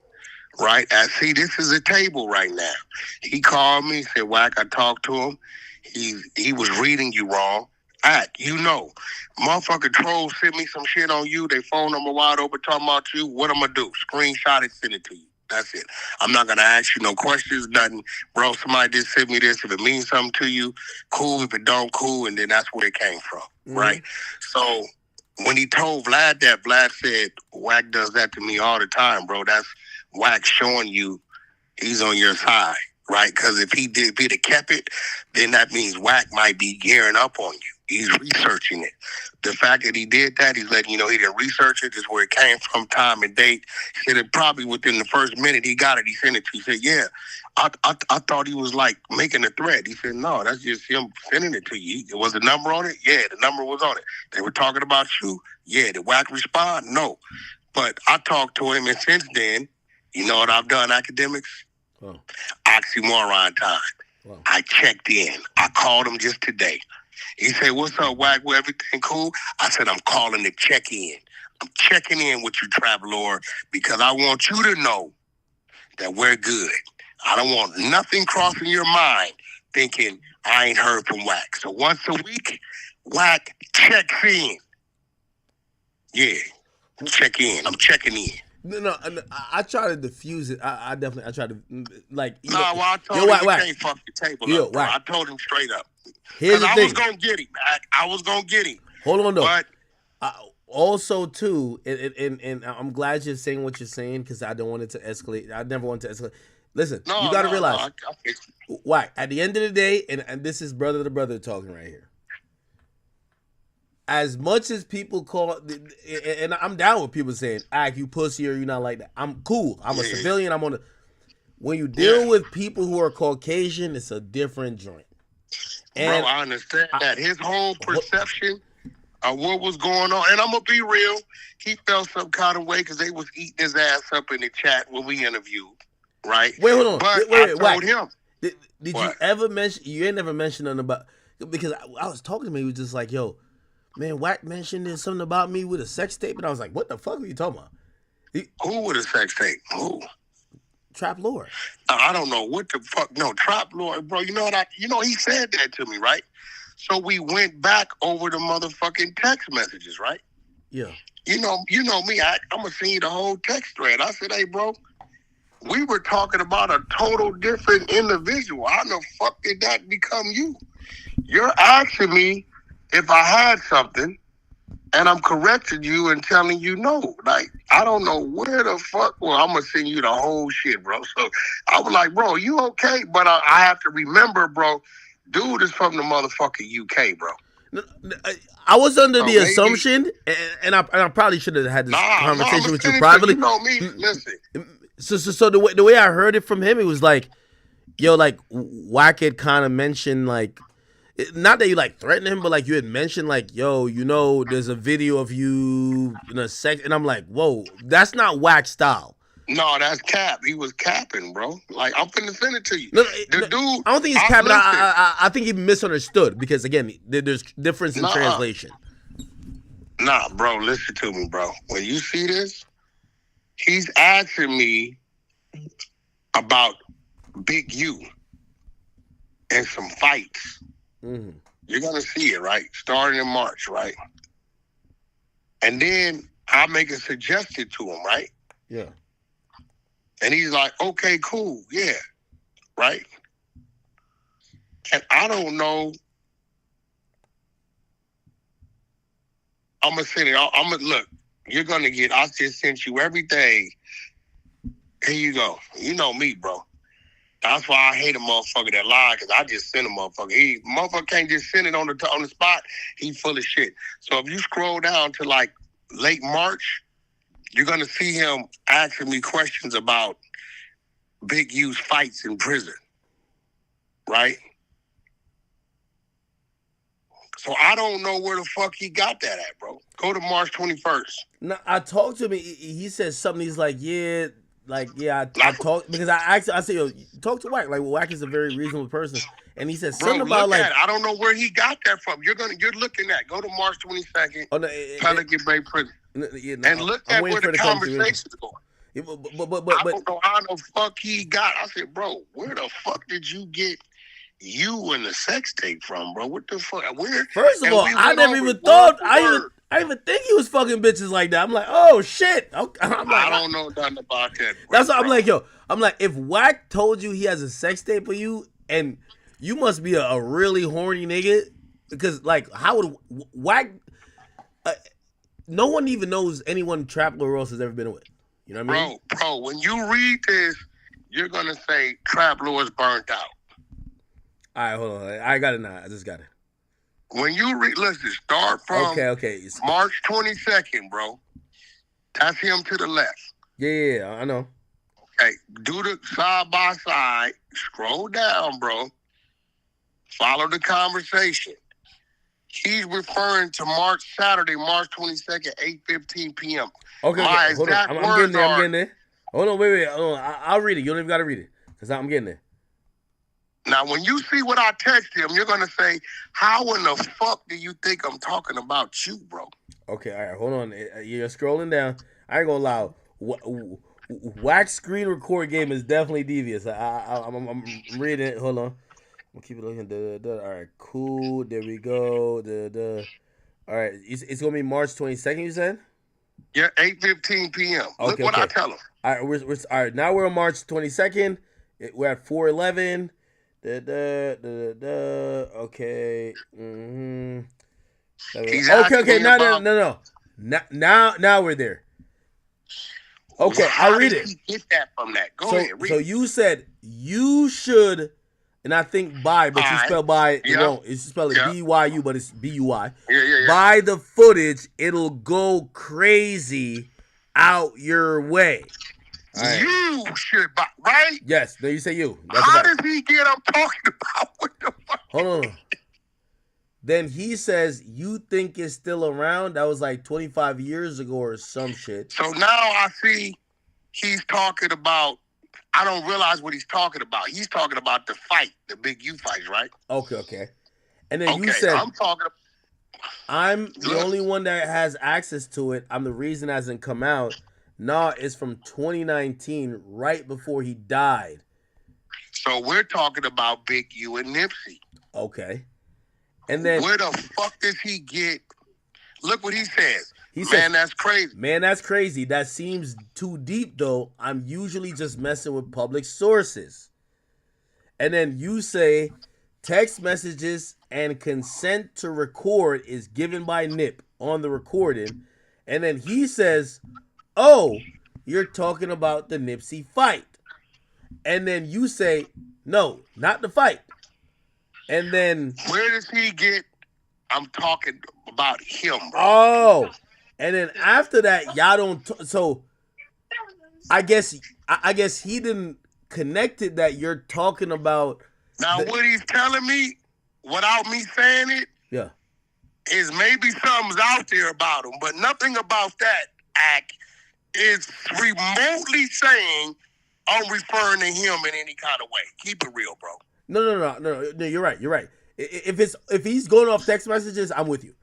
Right? I see this is a table right now. He called me, said, Wack, I talked to him. He was reading you wrong. Motherfucker trolls sent me some shit on you. They phone number wide open talking about you. What I'm going to do? Screenshot it, send it to you. That's it. I'm not going to ask you no questions, nothing. Bro, somebody just sent me this. If it means something to you, cool. If it don't, cool. And then that's where it came from, right? So when he told Vlad that, Vlad said, Wack does that to me all the time, bro. That's Wack showing you he's on your side, right? Because if he'd have kept it, then that means Wack might be gearing up on you. He's researching it. The fact that he did that, he's letting you know he didn't research it, just where it came from, time and date. He said it probably within the first minute he got it, he sent it to you. He said, yeah, I thought he was like making a threat. He said, no, that's just him sending it to you. Was the number on it? Yeah, the number was on it. They were talking about you? Yeah. Did Wack respond? No. But I talked to him, and since then, you know what I've done, academics? Oxymoron time. I checked in. I called him just today. He said, what's up, Wack? Well, everything cool? I said, I'm calling to check in. I'm checking in with you, Travelor, because I want you to know that we're good. I don't want nothing crossing your mind thinking I ain't heard from Wack. So once a week, Wack checks in. Yeah, check in. I'm checking in. No, I try to diffuse it. I definitely try to like. I told him Wack can't fuck the table up, bro. I told him straight up. Here's the thing. I was gonna get him. I was gonna get him. Hold on, though. But also, too, and I'm glad you're saying what you're saying because I don't want it to escalate. I never want it to escalate. Listen, you got to realize, Wack, at the end of the day, and this is brother to brother talking right here. as much as people call, and I'm down with people saying, "Act you pussy" or you not like that. I'm cool. I'm a civilian. I'm on the. When you deal with people who are Caucasian, it's a different joint. And bro, I understand that his whole perception of what was going on, and I'm gonna be real, he felt some kind of way because they was eating his ass up in the chat when we interviewed, right? Wait, hold on. But wait, I Wack. told him. Did you ever mention? You ain't never mentioned nothing about, because I was talking to him. He was just like, "Yo, man, Wack mentioned there's something about me with a sex tape," and I was like, "What the fuck are you talking about?" Who with a sex tape? Who? Trap Lord. I don't know what the fuck. No, Trap Lord, bro. You know what? He said that to me, right? So we went back over the motherfucking text messages, right? Yeah. You know me. I'm gonna send you the whole text thread. I said, "Hey, bro, we were talking about a total different individual. How the fuck did that become you? You're asking me if I had something, and I'm correcting you and telling you no. Like, I don't know where the fuck. Well, I'm gonna send you the whole shit, bro." So I was like, "Bro, you okay?" But I have to remember, bro, dude is from the motherfucking UK, bro. I was under the assumption, and I probably should have had this conversation with you privately. You know me. Listen. So the way I heard it from him, it was like, yo, like Wack had kind of mentioned, like, not that you like threatened him, but like you had mentioned, like, yo, there's a video of you in a sex, and I'm like, whoa, that's not Wack style. No, that's cap. He was capping, bro. Like, I'm finna send it to you. The dude. I don't think he's capping. I think he misunderstood because again, there's difference in translation. Nah, bro, listen to me, bro. When you see this, he's asking me about Big U and some fights. Mm-hmm. You're gonna see it, right? Starting in March, right? And then I make a suggestion to him, right? Yeah. And he's like, "Okay, cool, yeah, right." And I don't know. I'm gonna send it. I'm gonna look. You're gonna get. I just sent you everything. Here you go. You know me, bro. That's why I hate a motherfucker that lie, because I just send a motherfucker. Motherfucker can't just send it on the spot. He full of shit. So if you scroll down to like late March, you're gonna see him asking me questions about Big U's fights in prison, right? So I don't know where the fuck he got that at, bro. Go to March 21st. No, I talked to him. He said something. He's like, I talked, because I said, yo, talk to Wack. Like, Wack is a very reasonable person, and he said something about like, I don't know where he got that from. You're looking at. Go to March 22nd. Oh no, Pelican Bay Prison, and look at where the conversation's going. But I don't know how the fuck he got. I said, bro, where the fuck did you get you and the sex tape from, bro? What the fuck? Where? First of all, I never even thought. I even think he was fucking bitches like that. I'm like, oh shit. I don't know nothing about that. That's why I'm like, yo. I'm like, if Wack told you he has a sex tape of you, and you must be a really horny nigga, because like, how would Wack? No one even knows anyone Trap Lord Ross has ever been with. You know what I mean? Bro, when you read this, you're gonna say Trap Lord's burnt out. All right, hold on. I got it now. I just got it. When you read, listen, start from okay. March 22nd, bro. That's him to the left. Yeah, I know. Okay, do the side by side. Scroll down, bro. Follow the conversation. He's referring to Saturday, March 22nd, 8:15 p.m. Okay, hold on. I'm getting there. Hold on, wait. Hold on. I'll read it. You don't even got to read it, because I'm getting there. Now, when you see what I text him, you're going to say, how in the fuck do you think I'm talking about you, bro? Okay, all right, hold on. You're scrolling down. I ain't going to lie. Wack's screen record game is definitely devious. I'm reading it. Hold on. We'll keep it looking. All right, cool. There we go. All right, it's going to be March 22nd, you said? Yeah, 8:15 p.m. Look what I tell him. All right, we're all right. Now we're on March 22nd. We're at 4:11. Okay. Mm-hmm. Okay. Now we're there. Okay, I'll read it. Get that from that. Go ahead. Read. So you said you should And I think buy, but you spell buy wrong. You spell it B-Y-U, but it's B-U-I. Yeah. Buy the footage. It'll go crazy out your way. Right. You should buy, right? Yes. There you say you. That's how does he get I'm talking about? What the fuck? Hold on. Then he says, you think it's still around? That was like 25 years ago or some shit. So now I see he's talking about, I don't realize what he's talking about. He's talking about the fight, the Big U fight, right? Okay. And then you said, I'm the only one that has access to it. I'm the reason it hasn't come out. Nah, it's from 2019, right before he died. So we're talking about Big U and Nipsey. Okay. And then where the fuck does he get? Look what he says. He says, man, that's crazy. Man, that's crazy. That seems too deep, though. I'm usually just messing with public sources. And then you say, text messages and consent to record is given by Nip on the recording. And then he says, oh, you're talking about the Nipsey fight. And then you say, no, not the fight. And then where does he get? I'm talking about him, bro. Oh, and then after that, y'all don't. So I guess he didn't connect it that you're talking about. Now what he's telling me, without me saying it, is maybe something's out there about him, but nothing about that act is remotely saying I'm referring to him in any kind of way. Keep it real, bro. No. You're right. If he's going off text messages, I'm with you.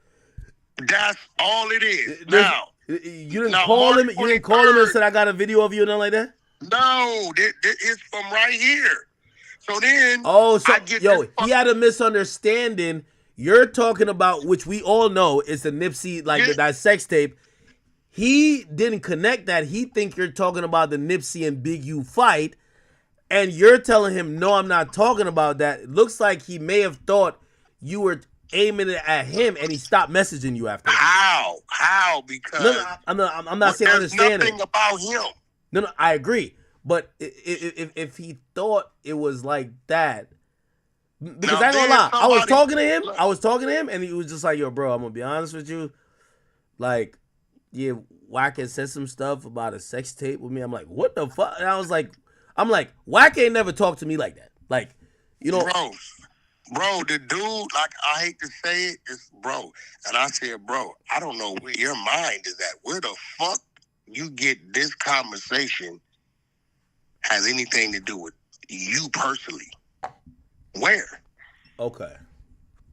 That's all it is. Now you didn't call him. You didn't call him and said I got a video of you and nothing like that. No, it's from right here. So then, he had a misunderstanding. You're talking about, which we all know is the Nipsey, that sex tape. He didn't connect that. He think you're talking about the Nipsey and Big U fight. And you're telling him, no, I'm not talking about that. It looks like he may have thought you were aiming it at him, and he stopped messaging you after. How? Because I'm not saying understanding. Nothing about him. No, I agree. But if he thought it was like that, because I ain't gonna lie, I was talking to him, and he was just like, yo, bro, I'm gonna be honest with you, like, yeah, Wack had said some stuff about a sex tape with me. I'm like, what the fuck? And I was like. I'm like, Wack ain't never talked to me like that. Like, you know. Bro, the dude, like, I hate to say it, it's bro. And I said, bro, I don't know where your mind is at. Where the fuck you get this conversation has anything to do with you personally? Where? Okay.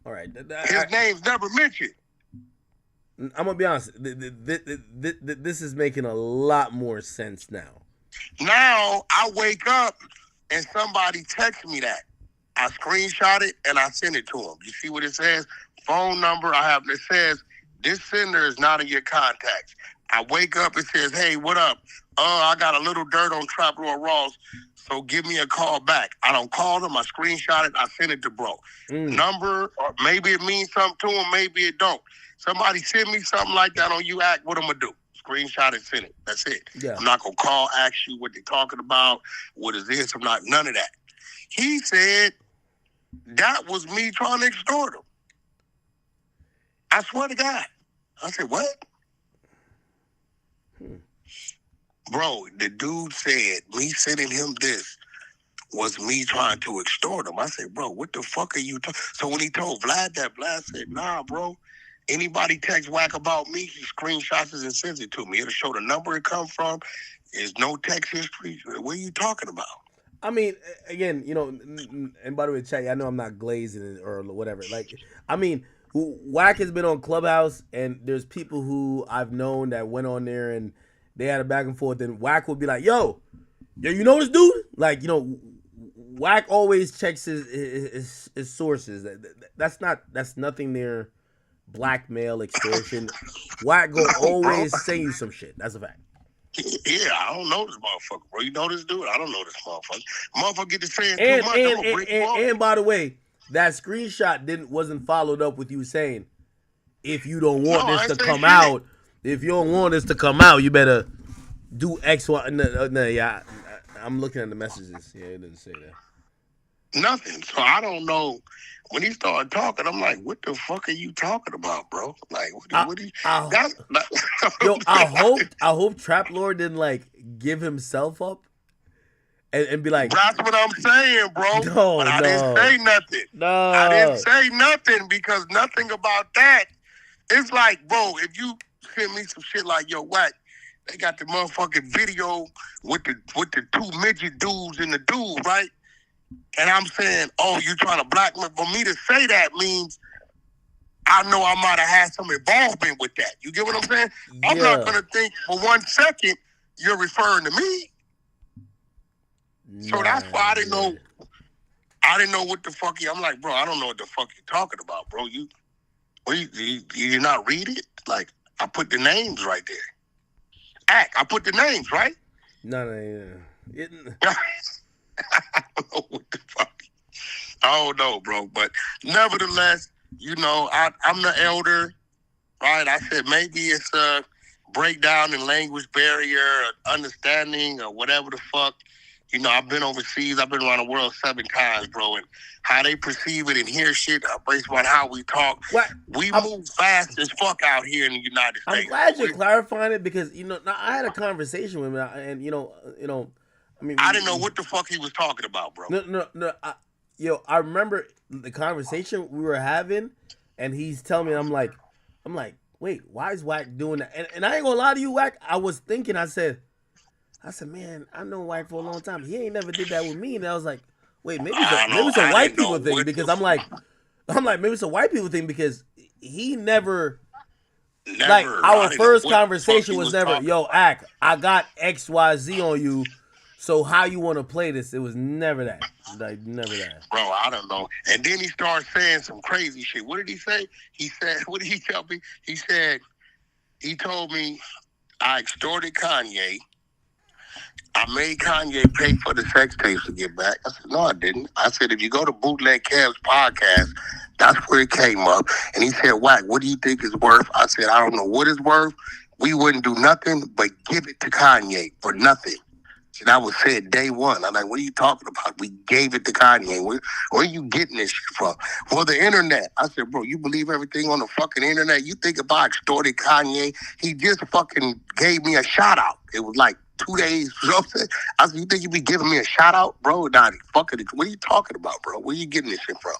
All right. His name's never mentioned. I'm going to be honest. This is making a lot more sense now. Now I wake up and somebody texts me that. I screenshot it and I send it to him. You see what it says? Phone number it says, this sender is not in your contacts. I wake up, it says, hey, what up? I got a little dirt on Trap Lord Ross, so give me a call back. I don't call him, I screenshot it, I send it to bro. Number, or maybe it means something to him, maybe it don't. Somebody send me something like that on you act, what I'm gonna do? Screenshot and send it. That's it. Yeah. I'm not gonna call, ask you what they're talking about. What is this? I'm not none of that. He said that was me trying to extort him. I swear to God. I said, what? Bro, the dude said me sending him this was me trying to extort him. I said, bro, what the fuck are you talking? So when he told Vlad that, Vlad said, nah, bro. Anybody text Wack about me, he screenshots it and sends it to me. It'll show the number it come from. There's no text history. What are you talking about? I mean, again, you know, and by the way, chat, I know I'm not glazing or whatever. Like, I mean, Wack has been on Clubhouse, and there's people who I've known that went on there and they had a back and forth. And Wack would be like, yo, you know this dude? Like, you know, Wack always checks his sources. That's nothing near blackmail, extortion. Wack go always say you some shit. That's a fact. Yeah, I don't know this motherfucker, bro. You know this dude? I don't know this motherfucker. Motherfucker get to saying too much. And by the way, that screenshot wasn't followed up with you saying, if you don't want this to come out, if you don't want this to come out, you better do X, Y. No, yeah, I'm looking at the messages. Yeah, it didn't say that. Nothing. So I don't know. When he started talking, I'm like, what the fuck are you talking about, bro? Like, what do you... Yo, I hope Trap Lord didn't, like, give himself up and be like... That's what I'm saying, bro. No, but I didn't say nothing. No. I didn't say nothing because nothing about that. It's like, bro, if you send me some shit like, yo, Wack, they got the motherfucking video with the two midget dudes and the dude, right? And I'm saying, oh, you trying to blackmail? For me to say that means I know I might have had some involvement with that. You get what I'm saying? Yeah. I'm not going to think for 1 second you're referring to me. So that's why I didn't know. I didn't know what the fuck I'm like, bro, I don't know what the fuck you're talking about, bro. You not read it? Like, I put the names right there. I put the names, right? No. I don't know what the fuck. I don't know, bro. But nevertheless, you know, I'm the elder, right? I said maybe it's a breakdown in language barrier, or understanding, or whatever the fuck. You know, I've been overseas. I've been around the world 7 times, bro. And how they perceive it and hear shit based on how we talk. We move fast as fuck out here in the United States. I'm glad you're clarifying it because, you know, I had a conversation with him and, you know, I mean, I didn't know what the fuck he was talking about, bro. No. I remember the conversation we were having, and he's telling me, I'm like, wait, why is Wack doing that? And I ain't gonna lie to you, Wack. I was thinking, I said, man, I know Wack for a long time. He ain't never did that with me. And I was like, wait, maybe it's a white people thing because I'm like, maybe it's a white people thing because he never. Like our first conversation was never, yo, Ack, I got XYZ on you. So how you want to play this? It was never that. Like, never that. Bro, I don't know. And then he started saying some crazy shit. What did he say? He said, what did he tell me? He said, he told me I extorted Kanye. I made Kanye pay for the sex tapes to get back. I said, no, I didn't. I said, if you go to Bootleg Kev's podcast, that's where it came up. And he said, Wack, what do you think it's worth? I said, I don't know what it's worth. We wouldn't do nothing but give it to Kanye for nothing. And I was said day one. I'm like, what are you talking about? We gave it to Kanye. Where are you getting this shit from? Well, the internet. I said, bro, you believe everything on the fucking internet? You think if I extorted Kanye, he just fucking gave me a shout out. It was like 2 days. You know what I'm saying? I said, you think you be giving me a shout out? Bro, nah, fucking it. What are you talking about, bro? Where are you getting this shit from?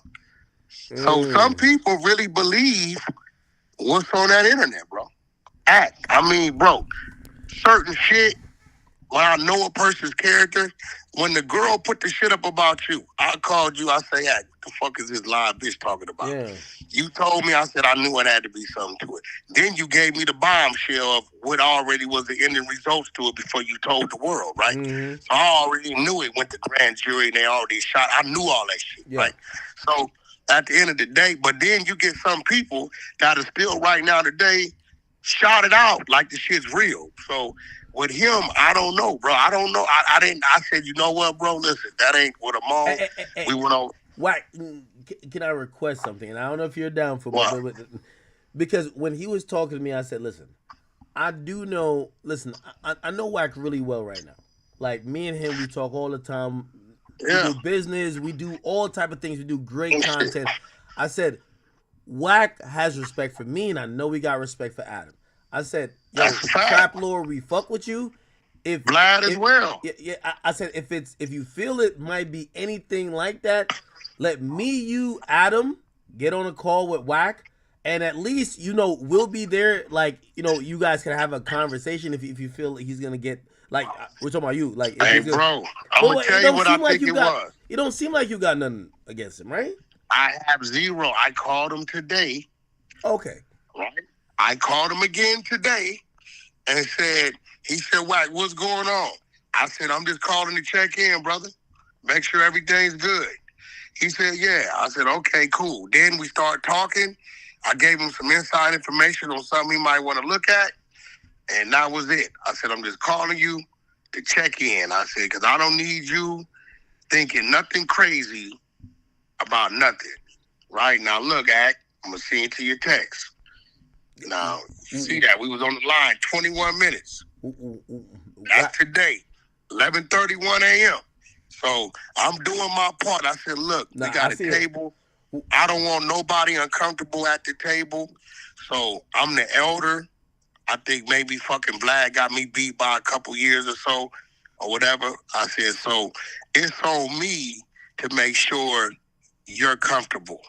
So some people really believe what's on that internet, bro. I mean, bro, certain shit. When I know a person's character, when the girl put the shit up about you, I called you, I say, what the fuck is this live bitch talking about? Yeah. You told me, I said, I knew it had to be something to it. Then you gave me the bombshell of what already was the ending results to it before you told the world, right? Mm-hmm. So I already knew it went to grand jury and they already shot. I knew all that shit, right? So at the end of the day, but then you get some people that are still right now today shout it out like the shit's real. So with him, I don't know, bro. I don't know. I said, you know what, bro? Listen, that ain't what I'm on. We went on. Wack, can I request something? And I don't know if you're down for it. Because when he was talking to me, I said, listen, I do know, I know Wack really well right now. Like, me and him, we talk all the time. Yeah. We do business. We do all type of things. We do great content. I said, Wack has respect for me, and I know we got respect for Adam. I said, yo, Trap Lord, we fuck with you. If Vlad as well. Yeah. I said, if you feel it might be anything like that, let me, you, Adam, get on a call with Wack, and at least, you know, we'll be there. Like, you know, you guys can have a conversation if you feel like he's gonna get, like, we're talking about you. Like, hey, bro, I'm gonna tell you what I think it was. It don't seem like you got nothing against him, right? I have zero. I called him today. Okay. Right. I called him again today and he said, Wack, what's going on? I said, I'm just calling to check in, brother. Make sure everything's good. He said, yeah. I said, okay, cool. Then we start talking. I gave him some inside information on something he might want to look at. And that was it. I said, I'm just calling you to check in. I said, because I don't need you thinking nothing crazy about nothing. Right? Now, look, I'm going to send it to your text. Now, you see that? We was on the line 21 minutes. That's today, 11:31 a.m. So I'm doing my part. I said, look, Nah, we got I a see it. table. I don't want nobody uncomfortable at the table. So I'm the elder. I think maybe fucking Vlad got me beat by a couple years or so or whatever. I said, so it's on me to make sure you're comfortable.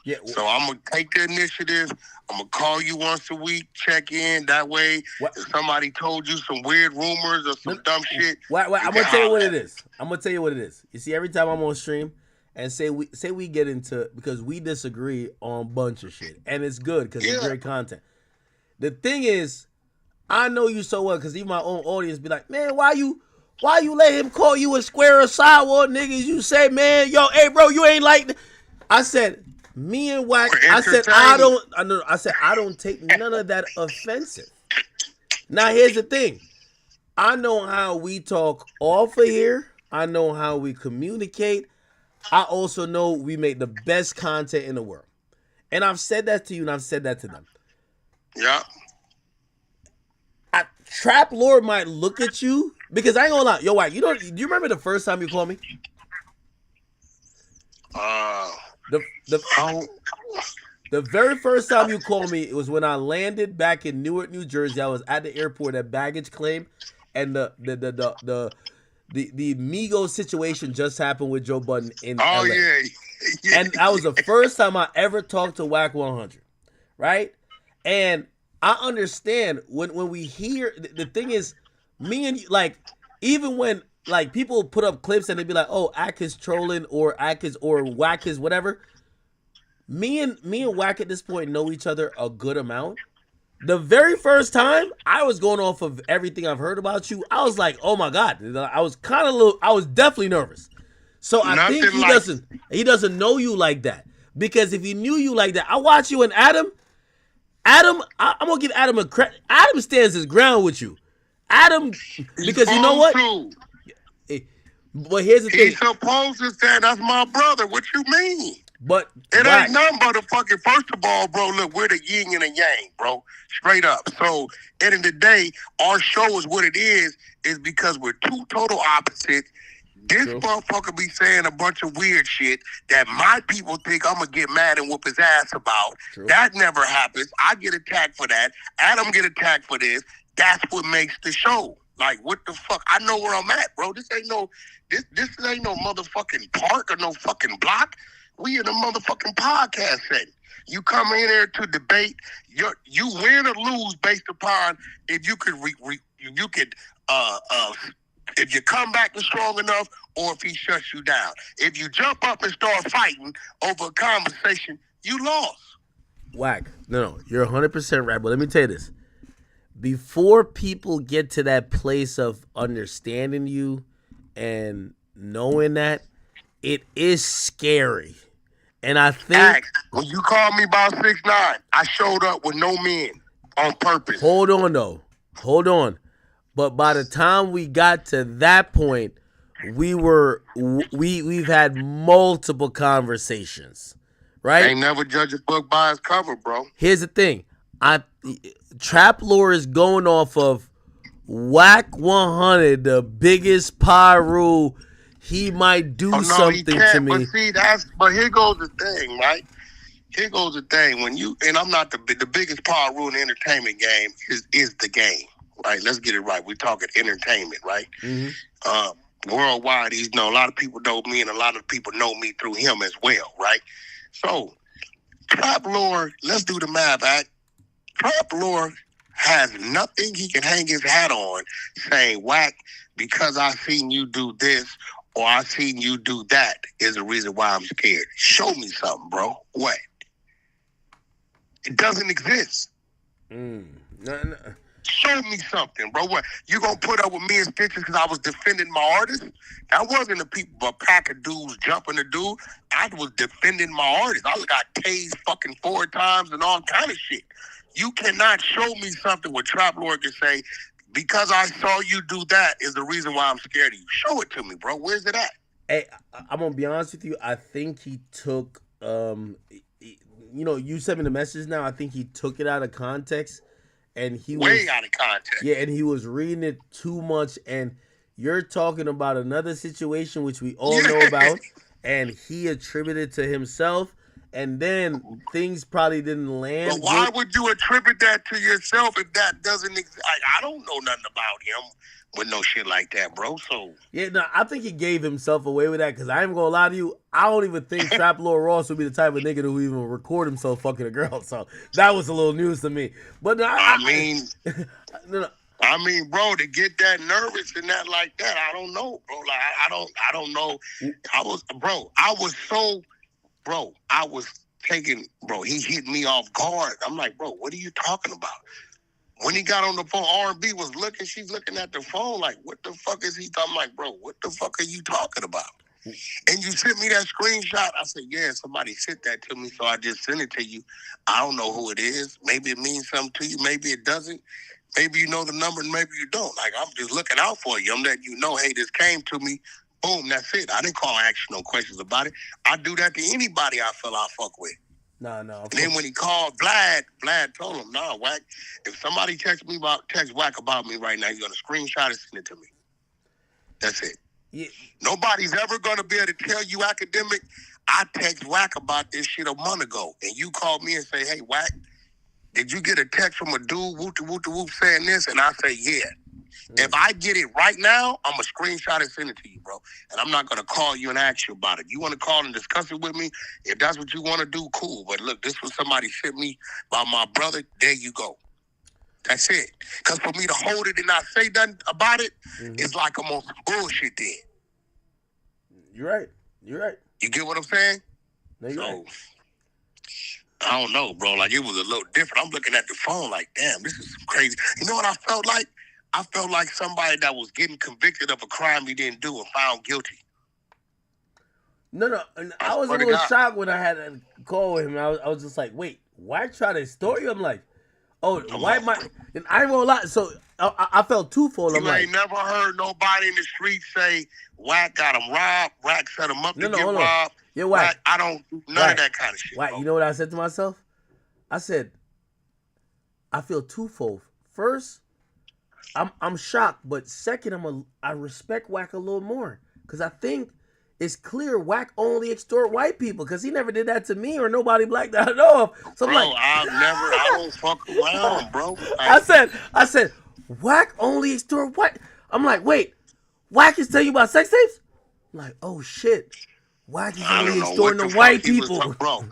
Yeah. So I'm going to take the initiative. I'm going to call you once a week, check in. That way, if somebody told you some weird rumors or some dumb shit. I'm going to tell you what it is. I'm going to tell you what it is. You see, every time I'm on stream and say we get into, because we disagree on a bunch of shit. And it's good because it's great content. The thing is, I know you so well because even my own audience be like, man, why you let him call you a square or sidewalk niggas? You say, man, yo, hey, bro, you ain't like. I said, me and Wack. I said I don't take none of that offensive. Now here's the thing. I know how we talk off of here. I know how we communicate. I also know we make the best content in the world. And I've said that to you and I've said that to them. Yeah. Trap Lord might look at you because I ain't gonna lie. Yo, Wack, do you remember the first time you called me? The very first time you called me, it was when I landed back in Newark, New Jersey. I was at the airport at baggage claim, and the Migos situation just happened with Joe Budden in LA. Yeah. And that was the first time I ever talked to Wack 100, right? And I understand when we hear the thing is, me and you, like, even when like people put up clips and they be like, oh, Ack is trolling or Ack is or Wack is whatever. Me and Wack at this point know each other a good amount. The very first time I was going off of everything I've heard about you, I was like, oh my God. I was definitely nervous. So I think he doesn't know you like that. Because if he knew you like that, I watch you and Adam, I'm gonna give Adam a credit. Adam stands his ground with you. Adam, because you know what? But here's the thing. He's supposed to say, that's my brother. What you mean? But it ain't nothing but a fucking, first of all, bro, look, we're the yin and the yang, bro. Straight up. So, at the end of the day, our show is what it is because we're two total opposites. This motherfucker be saying a bunch of weird shit that my people think I'm going to get mad and whoop his ass about. That never happens. I get attacked for that. Adam get attacked for this. That's what makes the show. Like, what the fuck? I know where I'm at, bro. This ain't no motherfucking park or no fucking block. We in a motherfucking podcast setting. You come in there to debate. You win or lose based upon if you could if you come back strong enough or if he shuts you down. If you jump up and start fighting over a conversation, you lost. Wack, no, you're 100% right. But let me tell you this. Before people get to that place of understanding you and knowing that, it is scary. And I think when you called me about 6'9", I showed up with no men on purpose. Hold on. But by the time we got to that point, we've had multiple conversations, right? Ain't never judge a book by its cover, bro. Here's the thing. Trap Lore is going off of Wack 100, the biggest pyro. He might do something to me. But see, but here goes the thing, right? Here goes the thing. When you, and I'm not the biggest pyro in the entertainment game is the game, right? Let's get it right. We're talking entertainment, right? Mm-hmm. Worldwide, a lot of people know me and a lot of people know me through him as well, right? So, Trap Lore, let's do the math, Act. Trap Lore has nothing he can hang his hat on saying, Wack, because I seen you do this or I seen you do that is the reason why I'm scared. Show me something, bro. What? It doesn't exist. No. Show me something, bro. What? You gonna put up with me in stitches because I was defending my artist? That wasn't a pack of dudes jumping the dude. I was defending my artist. I got tased fucking 4 times and all kind of shit. You cannot show me something where Trap Lord can say, because I saw you do that is the reason why I'm scared of you. Show it to me, bro. Where's it at? Hey, I'm going to be honest with you. I think he took, you sent me the message now. I think he took it out of context. And he way out of context. Yeah, and he was reading it too much. And You're talking about another situation which we all know about, and he attributed to himself, and then things probably didn't land. But why would you attribute that to yourself if that doesn't exist? I don't know nothing about him with no shit like that, bro. So yeah, no, I think he gave himself away with that because I ain't gonna lie to you. I don't even think Trap Lord Ross would be the type of nigga who even record himself fucking a girl. So that was a little news to me. But no, I mean, bro, to get that nervous and that like that, I don't know, bro. Like I don't know. I was taking, bro. He hit me off guard. I'm like, bro, what are you talking about? When he got on the phone, R&B was looking. She's looking at the phone like, what the fuck is he talking? I'm like, bro, what the fuck are you talking about? And you sent me that screenshot. I said, yeah, somebody sent that to me, so I just sent it to you. I don't know who it is. Maybe it means something to you. Maybe it doesn't. Maybe you know the number and maybe you don't. Like, I'm just looking out for you. I'm letting you know, hey, this came to me. Boom, that's it. I didn't call and ask you no questions about it. I do that to anybody I feel I fuck with. No. And then when he called Vlad told him, nah, Wack, if somebody text Wack about me right now, you're going to screenshot and send it to me. That's it. Yeah. Nobody's ever going to be able to tell you, Academic, I text Wack about this shit a month ago. And you called me and say, hey, Wack, did you get a text from a dude, whoop saying this? And I say, yeah. If I get it right now, I'm going to screenshot and send it to you, bro. And I'm not going to call you and ask you about it. You want to call and discuss it with me? If that's what you want to do, cool. But look, this was somebody sent me by my brother. There you go. That's it. Because for me to hold it and not say nothing about it, it's like I'm on some bullshit then. You're right. You get what I'm saying? No, you're right. I don't know, bro. Like, it was a little different. I'm looking at the phone like, damn, this is crazy. You know what I felt like? I felt like somebody that was getting convicted of a crime he didn't do and found guilty. No. I was a little shocked when I had a call with him. I was just like, wait, Wack tried to extort you? I'm like, oh, why am I? And I ain't gonna lie. So I felt twofold. You ain't never heard nobody in the street say Wack got him robbed, Wack set him up to get robbed. Yeah, Wack. I don't do none of that kind of shit. Wack, you know what I said to myself? I said, I feel twofold. First, I'm shocked, but second, I respect Wack a little more because I think it's clear Wack only extort white people because he never did that to me or nobody black that I know of. So bro, I'm like, I don't fuck around, bro. I said, Wack only extort white. I'm like, wait, Wack is telling you about sex tapes? I'm like, oh shit, Wack is only extorting the white people, bro.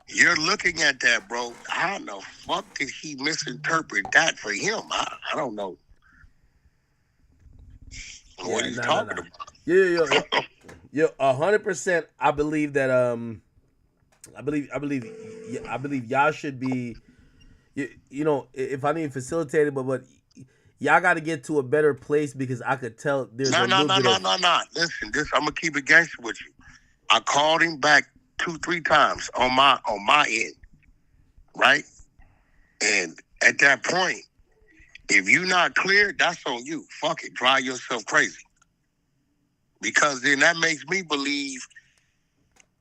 You're looking at that, bro. How the fuck did he misinterpret that for him? I don't know. What he's talking about? Yeah, 100%. I believe that I believe y'all should be, you know, if I need facilitated, but y'all got to get to a better place because I could tell there's no. Listen, I'm gonna keep it gangster with you. I called him back 2-3 times on my end, right? And at that point, if you're not clear, that's on you. Fuck it, drive yourself crazy. Because then that makes me believe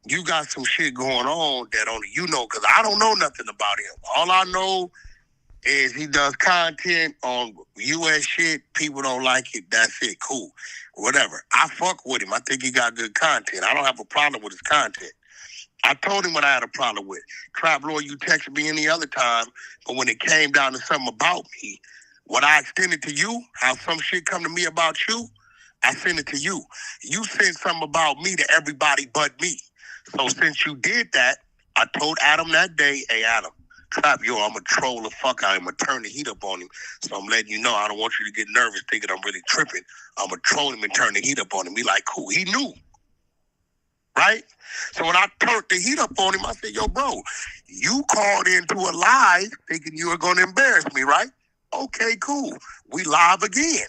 you got some shit going on that only you know, because I don't know nothing about him. All I know is he does content on U.S. shit. People don't like it. That's it. Cool. Whatever. I fuck with him. I think he got good content. I don't have a problem with his content. I told him what I had a problem with. Trap Lord, you texted me any other time, but when it came down to something about me, what I extended to you, how some shit come to me about you, I sent it to you. You sent something about me to everybody but me. So since you did that, I told Adam that day, hey, Adam, Trap, I'm going to troll the fuck out of him. I'm going to turn the heat up on him. So I'm letting you know, I don't want you to get nervous thinking I'm really tripping. I'm going to troll him and turn the heat up on him. Be like, cool. He knew. Right? So when I turned the heat up on him, I said, yo, bro, you called into a live thinking you were going to embarrass me, right? Okay, cool. We live again.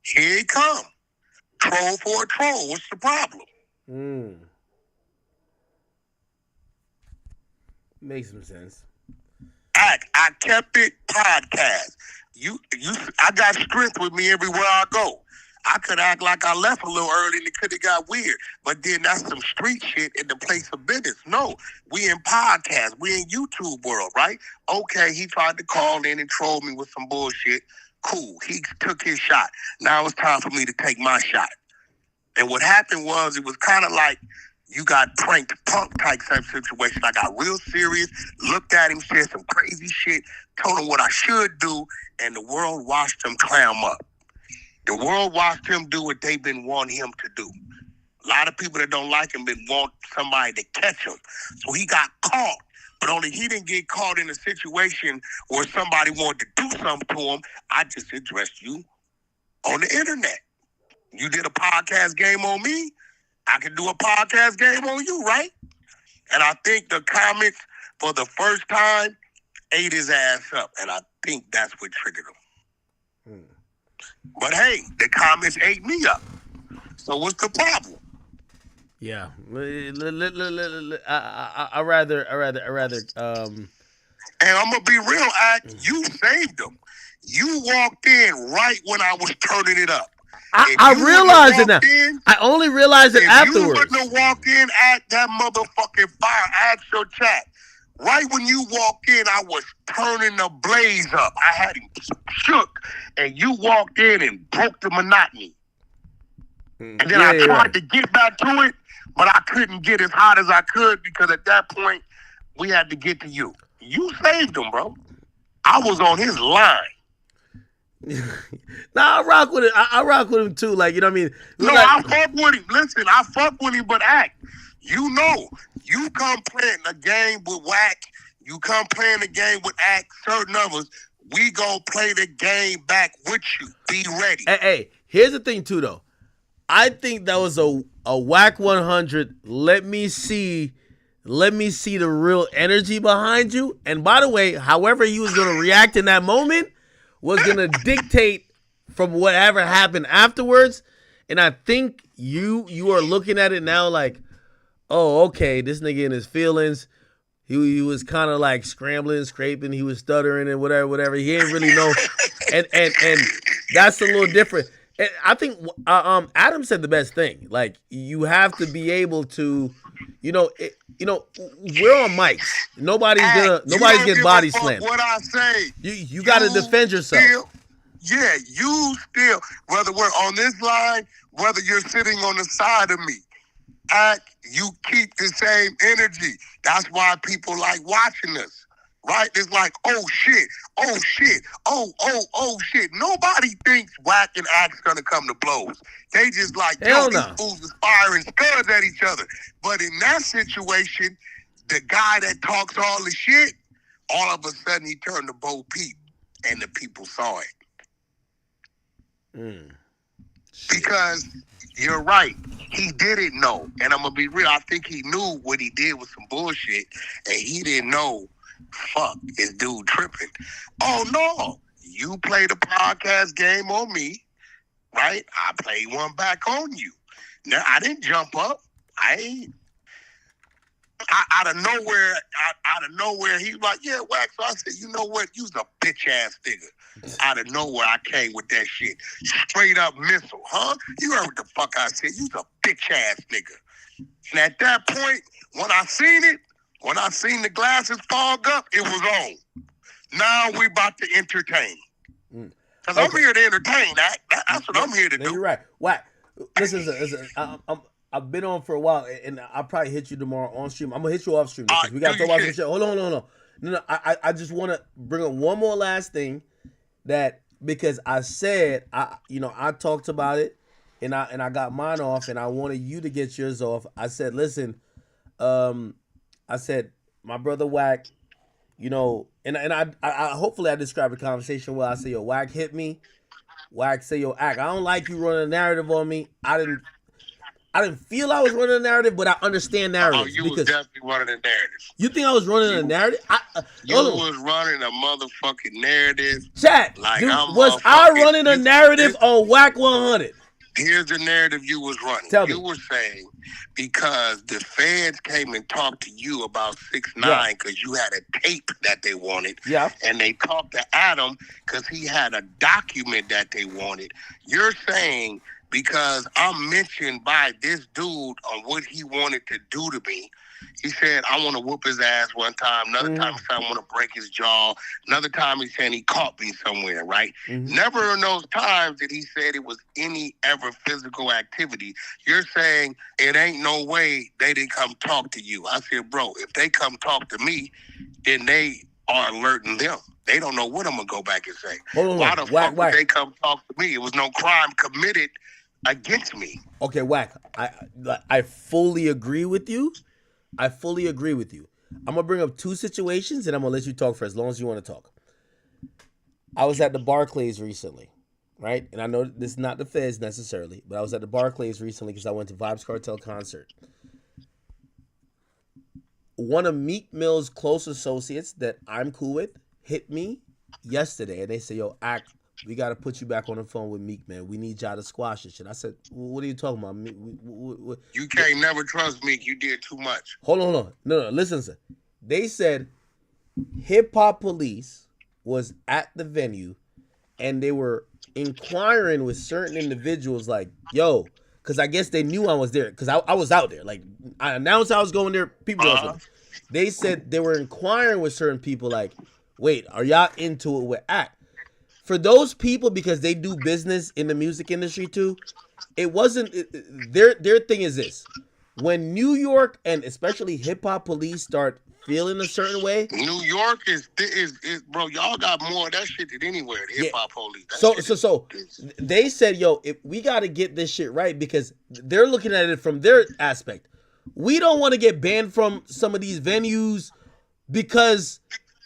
Here he come. Troll for a troll. What's the problem? Makes some sense. I kept it podcast. I got strength with me everywhere I go. I could act like I left a little early and it could have got weird. But then that's some street shit in the place of business. No, we in podcast. We in YouTube world, right? Okay, he tried to call in and troll me with some bullshit. Cool. He took his shot. Now it's time for me to take my shot. And what happened was, it was kind of like you got pranked punk type situation. I got real serious, looked at him, said some crazy shit, told him what I should do, and the world watched him clam up. The world watched him do what they've been wanting him to do. A lot of people that don't like him want somebody to catch him. So he got caught. But only he didn't get caught in a situation where somebody wanted to do something to him. I just addressed you on the internet. You did a podcast game on me. I can do a podcast game on you, right? And I think the comments for the first time ate his ass up. And I think that's what triggered him. But hey, the comments ate me up. So what's the problem? Yeah, I rather. And I'm gonna be real, Act. You saved them. You walked in right when I was turning it up. I realized it now. I only realized it afterwards. If you wouldn't have walked in at that motherfucking fire, ask your chat. Right when you walked in, I was turning the blaze up. I had him shook, and you walked in and broke the monotony. And then I tried to get back to it, but I couldn't get as hot as I could because at that point, we had to get to you. You saved him, bro. I was on his line. Nah, I rock with it. I rock with him too. Like, you know what I mean? No, I fuck with him. Listen, I fuck with him, but Act, you know, you come playing a game with Wack, you come playing a game with Act, certain others, we gonna play the game back with you. Be ready. Hey, here's the thing too, though. I think that was a Wack 100. Let me see the real energy behind you. And by the way, however he was gonna react in that moment was gonna dictate from whatever happened afterwards. And I think you are looking at it now like, oh, okay, this nigga in his feelings. He was kind of like scrambling, scraping. He was stuttering and whatever. He ain't really know. And that's a little different. And I think Adam said the best thing. Like, you have to be able to, we're on mics. Nobody's getting body slammed. What I say, you got to defend yourself. You still, whether we're on this line, whether you're sitting on the side of me, you keep the same energy. That's why people like watching us. Right? It's like, oh shit, oh shit. Nobody thinks Wack and Act's gonna come to blows. They just like, these fools is firing studs at each other. But in that situation, the guy that talks all the shit, all of a sudden he turned to Bo Peep and the people saw it. Because you're right. He didn't know. And I'm gonna be real, I think he knew what he did was some bullshit, and he didn't know. Fuck, is dude tripping? Oh no, you played a podcast game on me, right? I played one back on you. Now I didn't jump up. Out of nowhere, he was like, yeah, Wack. So I said, you know what? You's a bitch ass nigga. Out of nowhere, I came with that shit. Straight up missile, huh? You heard what the fuck I said? You's a bitch ass nigga. And at that point, when I seen the glasses fog up, it was on. Now we about to entertain. Because I'm here to entertain. That's what I'm here to do. You're right. Wack, listen, I've been on for a while, and I'll probably hit you tomorrow on stream. I'm going to hit you off stream. Because we got to talk about some shit. Hold on. No, I just want to bring up one more last thing because I said, I talked about it, and I got mine off, and I wanted you to get yours off. I said, listen, I said, my brother Wack, and I hopefully I described the conversation well. I say, yo, Wack hit me. Wack say, yo, Act, I don't like you running a narrative on me. I didn't feel I was running a narrative, but I understand narratives. Oh, you was definitely running a narrative. You think I was running a narrative? You was running a motherfucking narrative. Chat, like was I running a narrative on Wack 100? Here's the narrative you was running. Tell me. You were saying because the feds came and talked to you about 6ix9ine because you had a tape that they wanted. Yeah. And they talked to Adam because he had a document that they wanted. You're saying because I'm mentioned by this dude on what he wanted to do to me, He said, I want to whoop his ass one time. Another time he said, I want to break his jaw. Another time he said he caught me somewhere, right? Never in those times did he said it was any ever physical activity. You're saying it ain't no way they didn't come talk to you. I said, bro, if they come talk to me, then they are alerting them. They don't know what I'm going to go back and say. Why the fuck would they come talk to me? It was no crime committed against me. Okay, Wack, I fully agree with you. I fully agree with you. I'm going to bring up two situations, and I'm going to let you talk for as long as you want to talk. I was at the Barclays recently, right? And I know this is not the Feds necessarily, but I was at the Barclays recently because I went to Vibes Cartel concert. One of Meek Mill's close associates that I'm cool with hit me yesterday, and they say, yo, we got to put you back on the phone with Meek, man. We need y'all to squash this shit. I said, what are you talking about? You can't never trust Meek. You did too much. Hold on. No, listen, sir. They said Hip Hop Police was at the venue, and they were inquiring with certain individuals like, yo, because I guess they knew I was there, because I was out there. Like, I announced I was going there. People else. They said they were inquiring with certain people like, wait, are y'all into it with Act? For those people, because they do business in the music industry too, it wasn't their thing is this. When New York and especially Hip Hop Police start feeling a certain way, New York is bro, y'all got more of that shit than anywhere. The Hip Hop Police. So they said, yo, if we got to get this shit right, because they're looking at it from their aspect. We don't want to get banned from some of these venues because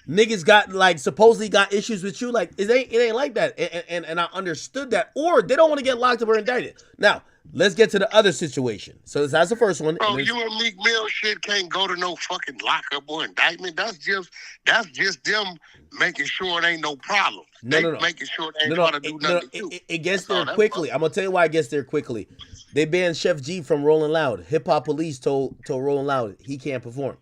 niggas got supposedly got issues with you. Like it ain't like that. And I understood that. Or they don't want to get locked up or indicted. Now, let's get to the other situation. So that's the first one. Bro, you and Meek Mill shit can't go to no fucking lockup or indictment. That's just them making sure it ain't no problem. Making sure they ain't trying to do nothing to you. It gets there quickly. I'm gonna tell you why it gets there quickly. They banned Chef G from Rolling Loud. Hip Hop Police told Rolling Loud he can't perform.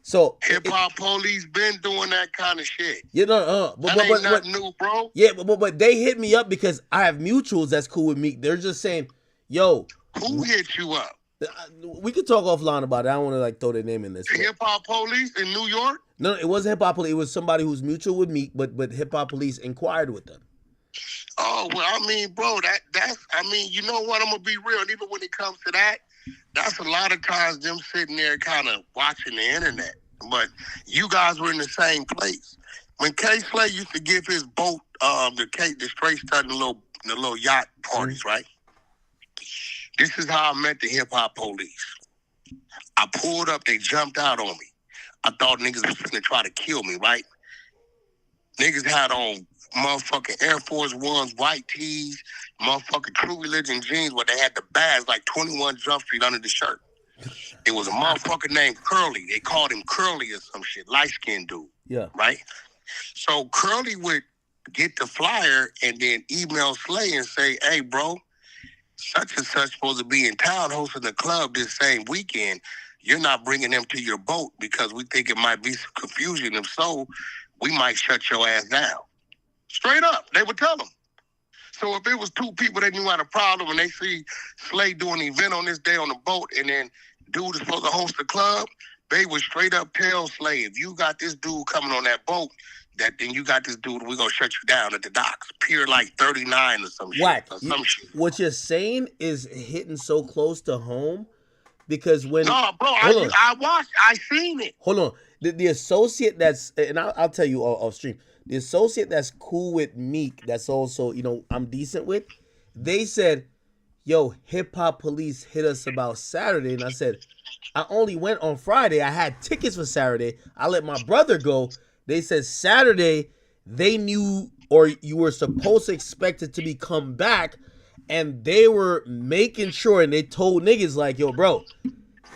So Hip Hop Police been doing that kind of shit. You know, that ain't nothing new, bro. Yeah, but they hit me up because I have mutuals that's cool with me. They're just saying, yo, who hit you up? We could talk offline about it. I don't want to throw their name in this. Hip Hop Police in New York? No, it wasn't Hip Hop Police. It was somebody who's mutual with Meek, but Hip Hop Police inquired with them. Oh well, I mean, bro, that's you know what? I'm gonna be real. Even when it comes to that, that's a lot of times them sitting there kind of watching the internet. But you guys were in the same place. When K Slay used to give his boat, the straight stud, the little yacht parties, right? This is how I met the Hip Hop Police. I pulled up, they jumped out on me. I thought niggas was gonna try to kill me, right? Niggas had on motherfucking Air Force Ones, white tees, motherfucking True Religion jeans, where they had the badge like 21 Jump Street under the shirt. It was a motherfucker named Curly. They called him Curly or some shit, light-skinned dude. Yeah. Right? So Curly would get the flyer and then email Slay and say, hey, bro, such and such supposed to be in town hosting the club this same weekend. You're not bringing them to your boat because we think it might be some confusion. If so, we might shut your ass down. Straight up, they would tell them. So if it was two people that knew had a problem and they see Slay doing an event on this day on the boat and then dude is supposed to host the club, they would straight up tell Slay, if you got this dude coming on that boat, that then you got this dude, we're going to shut you down at the docks. Pier like 39 or some Wack, shit. What you're saying is hitting so close to home because when... No, bro, I watched, I seen it. Hold on. The associate that's... And I'll tell you off stream. The associate that's cool with Meek, that's also, I'm decent with, they said, yo, Hip Hop Police hit us about Saturday. And I said, I only went on Friday. I had tickets for Saturday. I let my brother go. They said Saturday, they knew, or you were supposed to expect it to be come back. And they were making sure, and they told niggas like, yo, bro,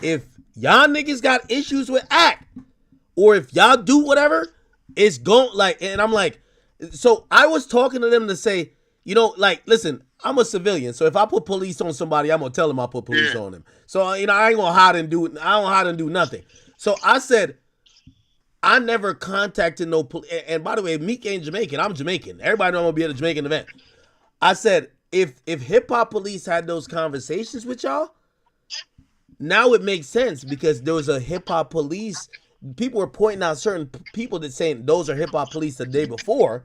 if y'all niggas got issues with Act, or if y'all do whatever, it's going and I'm like, so I was talking to them to say, listen, I'm a civilian. So if I put police on somebody, I'm going to tell them I put police on them. So, I ain't going to hide and do nothing. So I said, I never contacted no police. And by the way, Meek ain't Jamaican. I'm Jamaican. Everybody know I'm going to be at a Jamaican event. I said, if Hip Hop Police had those conversations with y'all, now it makes sense because there was a hip hop police. People were pointing out certain people that saying those are hip hop police the day before,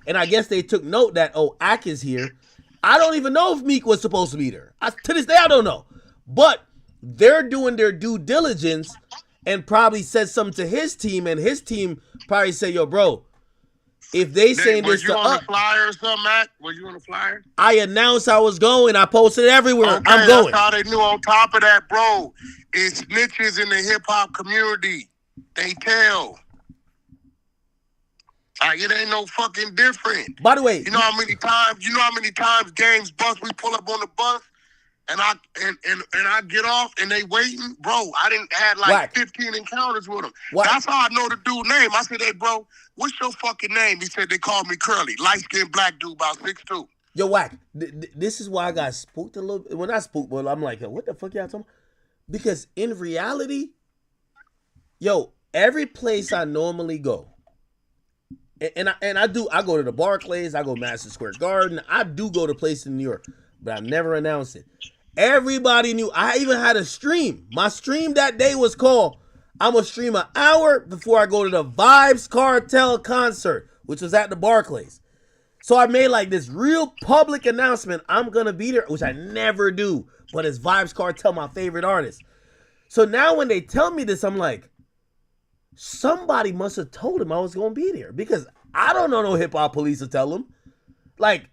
and I guess they took note that Wack is here. I don't even know if Meek was supposed to be there. To this day, I don't know, but they're doing their due diligence and probably said something to his team, and his team probably say, "Yo, bro, if they saying this to us." Was you on the flyer or something, Matt? Was you on the flyer? I announced I was going. I posted it everywhere. Okay, I'm going. That's how they knew. On top of that, bro, it's snitches in the hip hop community. They tell. Like, it ain't no fucking different. By the way, you know how many times gangs bust, we pull up on the bus and I get off and they waiting, bro. I didn't had like Wack. 15 encounters with them. Wack. That's how I know the dude's name. I said, "Hey, bro, what's your fucking name?" He said, "They called me Curly, light-skinned black dude, about 6'2". Yo, Wack, this is why I got spooked a little bit. When I spooked, well, I'm like, what the fuck y'all talking about? Because in reality, yo, every place I normally go, and I go to the Barclays, I go to Madison Square Garden, I do go to places in New York, but I never announce it. Everybody knew. I even had a stream. My stream that day was called, I'm going to stream an hour before I go to the Vibes Cartel concert, which was at the Barclays. So I made like this real public announcement. I'm going to be there, which I never do, but it's Vibes Cartel, my favorite artist. So now when they tell me this, I'm like, somebody must have told him I was going to be there, because I don't know no hip hop police to tell him. Like,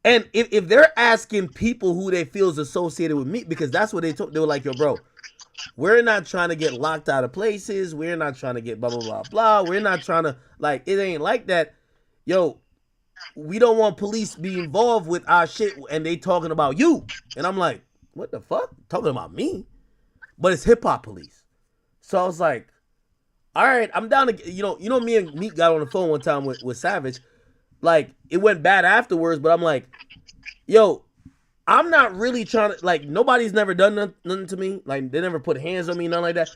and if they're asking people who they feel is associated with me, because that's what they told, they were like, "Yo, bro, we're not trying to get locked out of places. We're not trying to get blah, blah, blah, blah. We're not trying to, like, it ain't like that. Yo, we don't want police be involved with our shit, and they talking about you." And I'm like, what the fuck? Talking about me? But it's hip hop police. So I was like, all right, I'm down to, you know, me and Meek got on the phone one time with Savage. Like, it went bad afterwards, but I'm like, yo, I'm not really trying to, like, nobody's never done nothing to me. Like, they never put hands on me, nothing like that.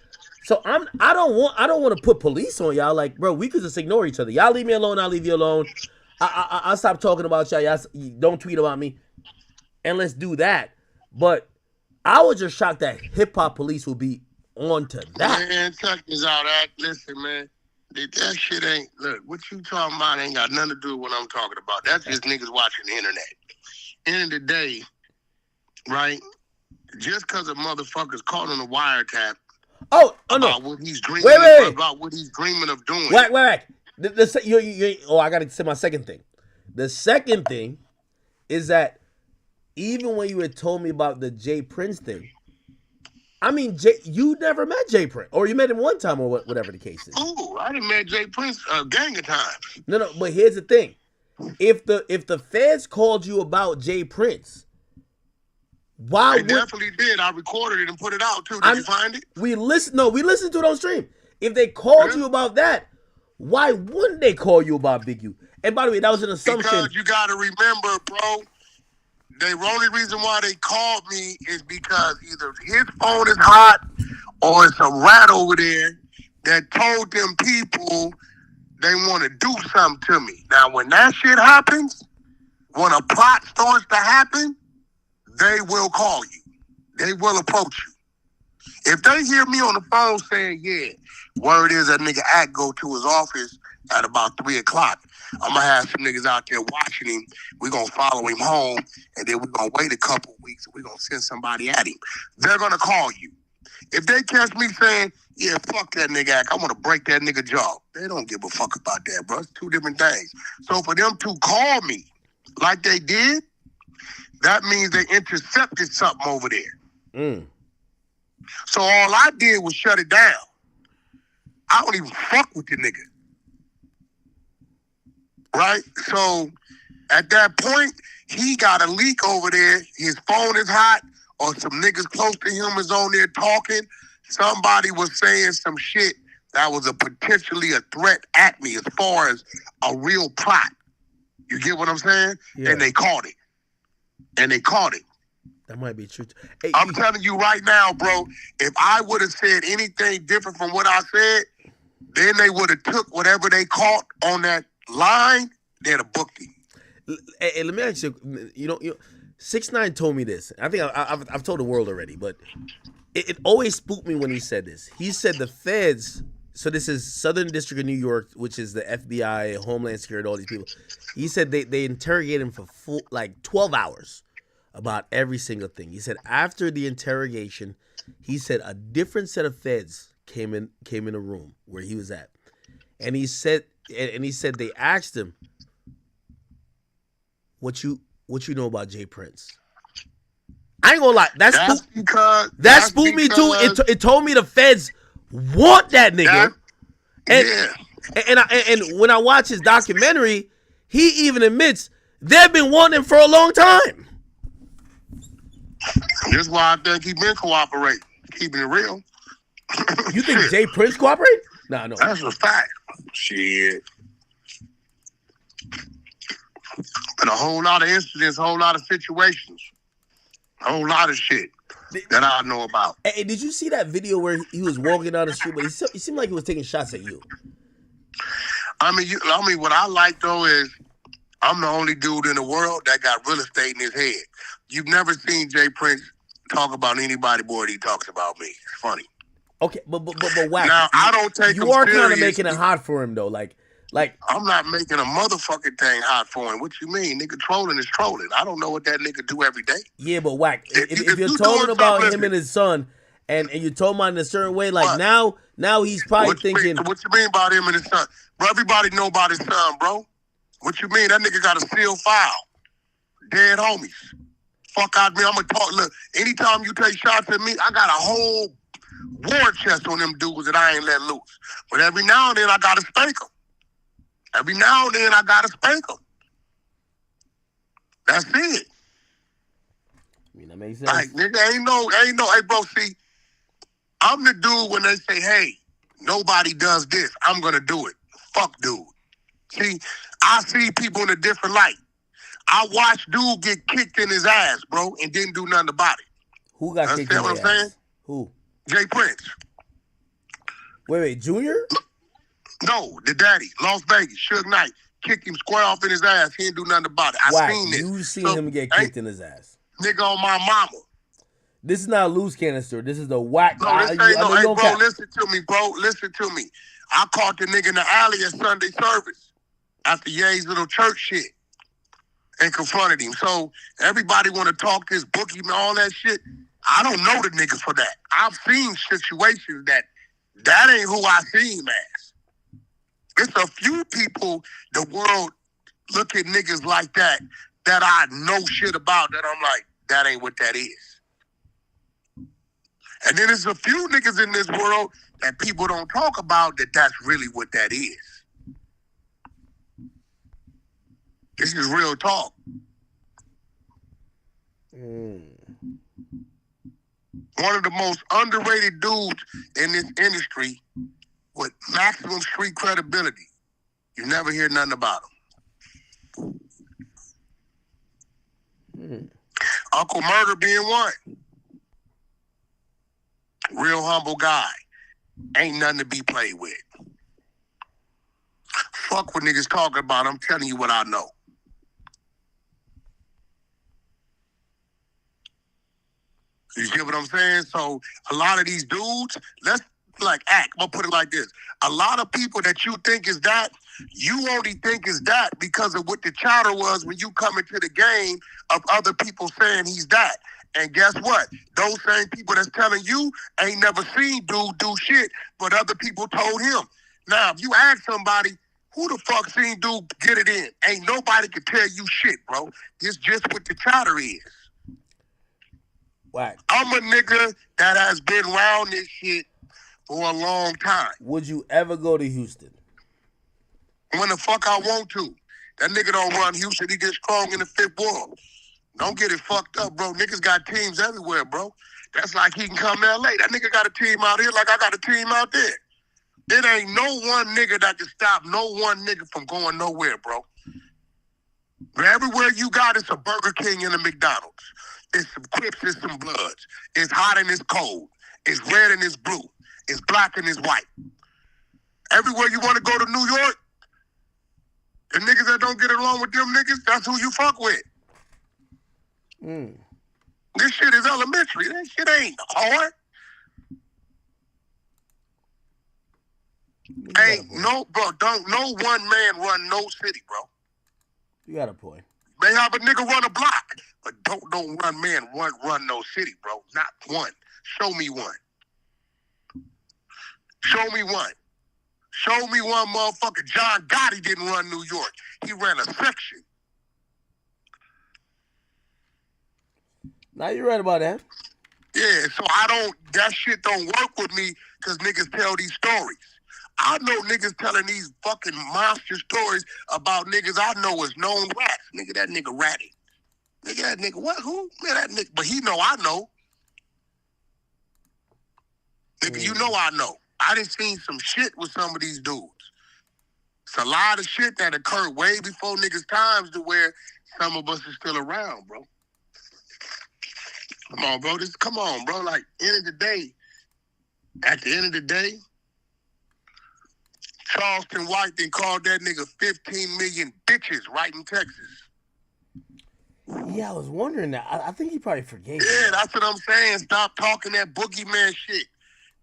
So I don't want to put police on y'all. Like, bro, we could just ignore each other. Y'all leave me alone, I'll leave you alone. I'll stop talking about y'all. Y'all don't tweet about me. And let's do that. But I was just shocked that hip hop police would be on to that. Man, check this out, listen, man. That shit ain't, look, what you talking about ain't got nothing to do with what I'm talking about. That's just niggas watching the internet. End of the day, right? Just because a motherfucker's caught on a wiretap about what he's dreaming about what he's dreaming of doing. Wack. I gotta say my second thing. The second thing is that even when you had told me about the Jay Prince thing, I mean, you never met Jay Prince, or you met him one time, or whatever the case is. Oh, I didn't met Jay Prince a gang of times. No, but here's the thing: if the feds called you about Jay Prince, why? They definitely did. I recorded it and put it out too. Did you find it? We listened to it on stream. If they called you about that, why wouldn't they call you about Big U? And by the way, that was an assumption. Because you got to remember, bro. The only reason why they called me is because either his phone is hot or it's a rat over there that told them people they want to do something to me. Now, when that shit happens, when a plot starts to happen, they will call you. They will approach you. If they hear me on the phone saying, yeah, word is that nigga Act go to his office at about 3 o'clock. I'm going to have some niggas out there watching him. We're going to follow him home, and then we're going to wait a couple weeks, and we're going to send somebody at him. They're going to call you. If they catch me saying, yeah, fuck that nigga Act, I want to break that nigga jaw, they don't give a fuck about that, bro. It's two different things. So for them to call me like they did, that means they intercepted something over there. So all I did was shut it down. I don't even fuck with the nigga. Right? So at that point, he got a leak over there. His phone is hot, or some niggas close to him is on there talking. Somebody was saying some shit that was potentially a threat at me as far as a real plot. You get what I'm saying? Yeah. And they caught it. That might be true. Hey, I'm telling you right now, bro, if I would have said anything different from what I said, then they would have took whatever they caught on that line, they'd have booked him. Hey, let me ask you, 6ix9ine told me this. I think I've told the world already, but it always spooked me when he said this. He said the feds. So this is Southern District of New York, which is the FBI, Homeland Security, all these people. He said they interrogate him for 12 hours about every single thing. He said after the interrogation, he said a different set of feds came in a room where he was at, and he said they asked him, "What you know about Jay Prince?" I ain't gonna lie, that spooked me too. It told me the feds want that nigga, and when I watch his documentary, he even admits they've been wanting him for a long time. That's why I think he been cooperating, keeping it real. You think Jay Prince cooperate? Nah, no. That's a fact. Shit. Been a whole lot of incidents, a whole lot of situations, a whole lot of shit that I know about. Hey, did you see that video where he was walking down the street, but he seemed like he was taking shots at you? I mean, what I like though is I'm the only dude in the world that got real estate in his head. You've never seen Jay Prince talk about anybody more than he talks about me. It's funny. Okay, but Wack. Now I don't take him You are kind of seriously. making it hot for him though, like. I'm not making a motherfucking thing hot for him. What you mean? Nigga trolling is trolling. I don't know what that nigga do every day. Yeah, but Wack, if you're talking about him and his son, and you told him in a certain way, like now he's probably thinking. What you mean about him and his son? Bro, everybody know about his son, bro. What you mean? That nigga got a sealed file. Dead homies. Fuck out me. I'm gonna talk. Look, anytime you take shots at me, I got a whole war chest on them dudes that I ain't let loose. But every now and then I gotta spank them. Every now and then I gotta spank them. That's it. I mean, that makes sense. Like, nigga, ain't no, hey, bro, see, I'm the dude when they say, hey, nobody does this, I'm gonna do it. Fuck dude. See, I see people in a different light. I watched dude get kicked in his ass, bro, and didn't do nothing about it. Who got kicked in his ass? Saying? Who? Jay Prince. Wait, Junior? No, the daddy, Las Vegas, Suge Knight, kicked him square off in his ass. He didn't do nothing about it. I seen this. You seen him get kicked in his ass. Nigga on my mama. This is not a loose canister. This is the Wack. No, this ain't no, hey, bro, listen to me, bro. Listen to me. I caught the nigga in the alley at Sunday service after Ye's little church shit and confronted him. So everybody want to talk this bookie and all that shit. I don't know the niggas for that. I've seen situations that ain't who I seen him as. It's a few people the world look at niggas like that I know shit about that I'm like, that ain't what that is. And then there's a few niggas in this world that people don't talk about that's really what that is. This is real talk. One of the most underrated dudes in this industry with maximum street credibility. You never hear nothing about him. Uncle Murder being one. Real humble guy. Ain't nothing to be played with. Fuck what niggas talking about. I'm telling you what I know. You get what I'm saying? So a lot of these dudes, let's act. I'm gonna put it like this. A lot of people that you think is that, you only think is that because of what the chatter was when you come into the game of other people saying he's that. And guess what? Those same people that's telling you ain't never seen dude do shit, but other people told him. Now, if you ask somebody, who the fuck seen dude get it in? Ain't nobody can tell you shit, bro. It's just what the chatter is. Wack. I'm a nigga that has been around this shit for a long time. Would you ever go to Houston? When the fuck I want to. That nigga don't run Houston. He gets strong in the fifth wall. Don't get it fucked up, bro. Niggas got teams everywhere, bro. That's like he can come to LA. That nigga got a team out here like I got a team out there. It ain't no one nigga that can stop no one nigga from going nowhere, bro. But everywhere you got, it's a Burger King and a McDonald's. It's some Crips and some Bloods. It's hot and it's cold. It's red and it's blue. It's black and it's white. Everywhere you want to go to New York, the niggas that don't get along with them niggas, that's who you fuck with. This shit is elementary. That shit ain't hard. Ain't no, bro, don't no one man run no city, bro. You got a point. May have a nigga run a block, but don't no one man run no city, bro. Not one. Show me one. Show me one. Show me one motherfucker. John Gotti didn't run New York. He ran a section. Now you're right about that. Yeah, so that shit don't work with me because niggas tell these stories. I know niggas telling these fucking monster stories about niggas I know is known rats. Nigga, that nigga ratty. Nigga, that nigga, what? Who? Man, that nigga, but he know I know. Nigga, you know I know. I done seen some shit with some of these dudes. It's a lot of shit that occurred way before niggas' times to where some of us are still around, bro. Come on, bro. Come on, bro. Like, at the end of the day, Charleston White then called that nigga 15 million bitches right in Texas. Yeah, I was wondering that. I think he probably forgave. Yeah, that's what I'm saying. Stop talking that boogeyman shit.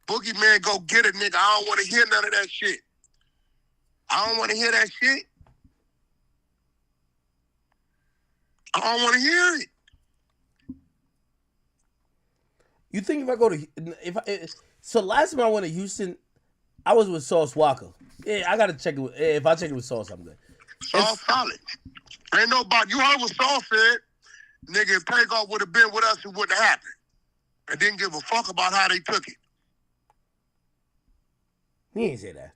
Boogeyman go get it, nigga. I don't want to hear none of that shit. I don't want to hear that shit. I don't want to hear it. You think if I go to so last time I went to Houston, I was with Sauce Walker. Yeah, I gotta check it. If I check it with Sauce, I'm good. Sauce solid. Ain't nobody. You heard what Sauce said. Nigga, if Takeoff would have been with us, it wouldn't have happened. And didn't give a fuck about how they took it. He ain't say that.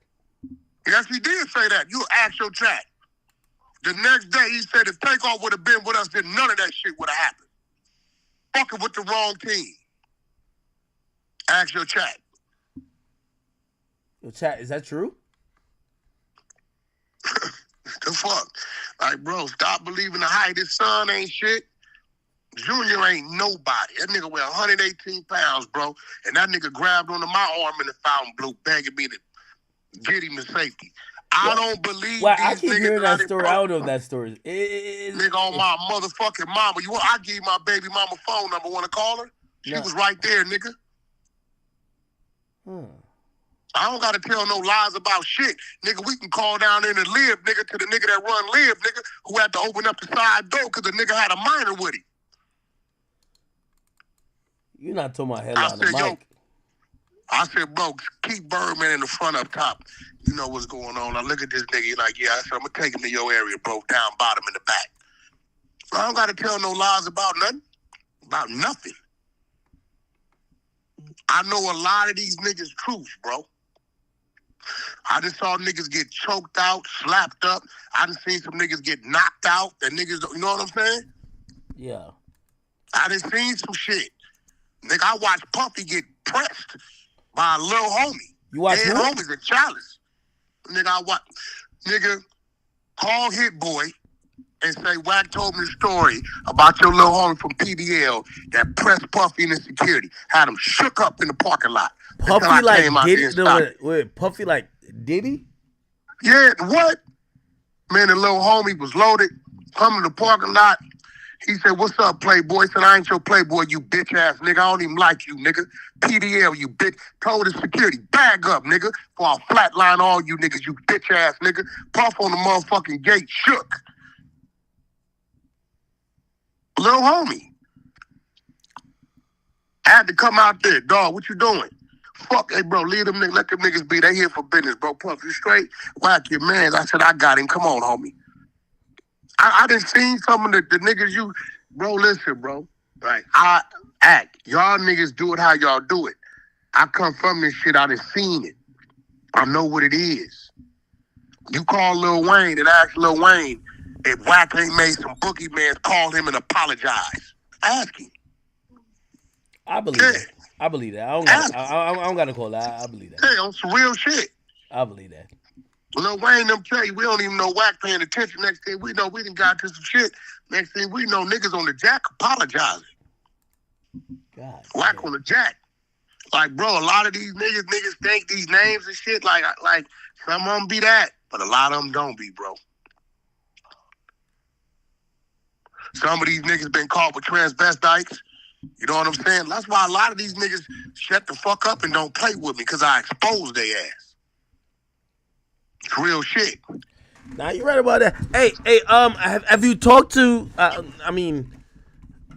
Yes, he did say that. You asked your chat. The next day, he said if Takeoff would have been with us, then none of that shit would have happened. Fucking with the wrong team. Ask your chat. Your chat, is that true? The fuck? Like, bro, stop believing the hype. His son ain't shit. Junior ain't nobody. That nigga weigh 118 pounds, bro. And that nigga grabbed onto my arm in the fountain blue, begging me to get him to safety. I don't believe Well, these I keep niggas hearing that out story. there, I don't know if that story. Nigga on my motherfucking mama. I gave my baby mama phone number. Want to call her? She was right there, nigga. I don't gotta tell no lies about shit. Nigga, we can call down in and live, nigga, to the nigga that run live, nigga, who had to open up the side door because the nigga had a minor with him. You're not talking about headline the mic. I said, bro, keep Birdman in the front up top. You know what's going on. I look at this nigga, he's like, yeah, I said, I'm gonna take him to your area, bro, down bottom in the back. So I don't gotta tell no lies about nothing. About nothing. I know a lot of these niggas' truths, bro. I just saw niggas get choked out, slapped up. I done seen some niggas get knocked out. And niggas, you know what I'm saying? Yeah. I done seen some shit. Nigga, I watched Puffy get pressed by a little homie. You watch who? Homies at Chalice. Nigga, call Hit Boy and say, Wack told me the story about your little homie from PDL that pressed Puffy into security. Had him shook up in the parking lot. Puffy like Diddy? Wait, Puffy like Diddy? Yeah, what? Man, the little homie was loaded, come in the parking lot. He said, what's up, Playboy? He said, I ain't your Playboy, you bitch ass nigga. I don't even like you, nigga. PDL, you bitch. Told his security, bag up, nigga, for I'll flatline all you niggas, you bitch ass nigga. Puff on the motherfucking gate, shook. Little homie. I had to come out there, dog, what you doing? Fuck, hey, bro, leave them niggas, let them niggas be. They here for business, bro. Puff, you straight? Wack your man. I said, I got him. Come on, homie. I done seen some of the niggas you, bro, listen, bro. Right. I act. Y'all niggas do it how y'all do it. I come from this shit. I done seen it. I know what it is. You call Lil Wayne and ask Lil Wayne if Wack ain't made some boogie mans, call him and apologize. Ask him. I believe that. I believe that. I don't got to call that. I believe that. Hey, on some real shit. I believe that. Lil Wayne them tell you, we don't even know Wack paying attention. Next thing we know, we done got to some shit. Next thing we know, niggas on the jack apologizing. God. Wack on the jack. Like, bro, a lot of these niggas think these names and shit. Like some of them be that, but a lot of them don't be, bro. Some of these niggas been caught with transvestites. You know what I'm saying? That's why a lot of these niggas shut the fuck up and don't play with me, because I expose their ass. It's real shit. Nah, you right about that. Hey, have you talked to? I mean,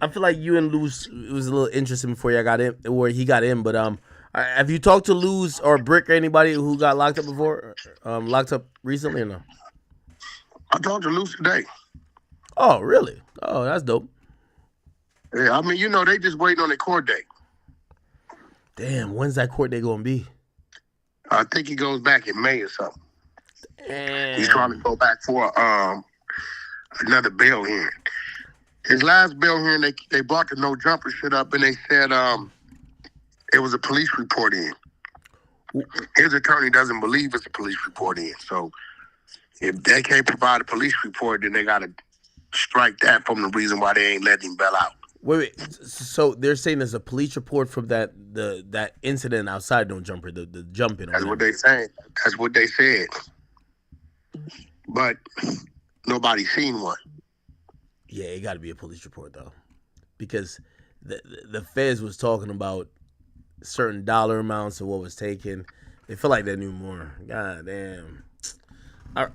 I feel like you and Luz, it was a little interesting before you got in, or he got in. But have you talked to Luz or Brick or anybody who got locked up before? Locked up recently or no? I talked to Luz today. Oh, really? Oh, that's dope. Yeah, I mean, you know, they just waiting on their court date. Damn, when's that court date gonna be? I think he goes back in May or something. Damn. He's trying to go back for another bail hearing. His last bail hearing, they brought the no jumper shit up, and they said it was a police report in. His attorney doesn't believe it's a police report in. So if they can't provide a police report, then they got to strike that from the reason why they ain't letting him bail out. Wait. So they're saying there's a police report from that incident outside No Jumper, the jumping. That's what they saying. That's what they said. But nobody's seen one. Yeah, it got to be a police report though, because the feds was talking about certain dollar amounts of what was taken. They feel like they knew more. God damn. All right.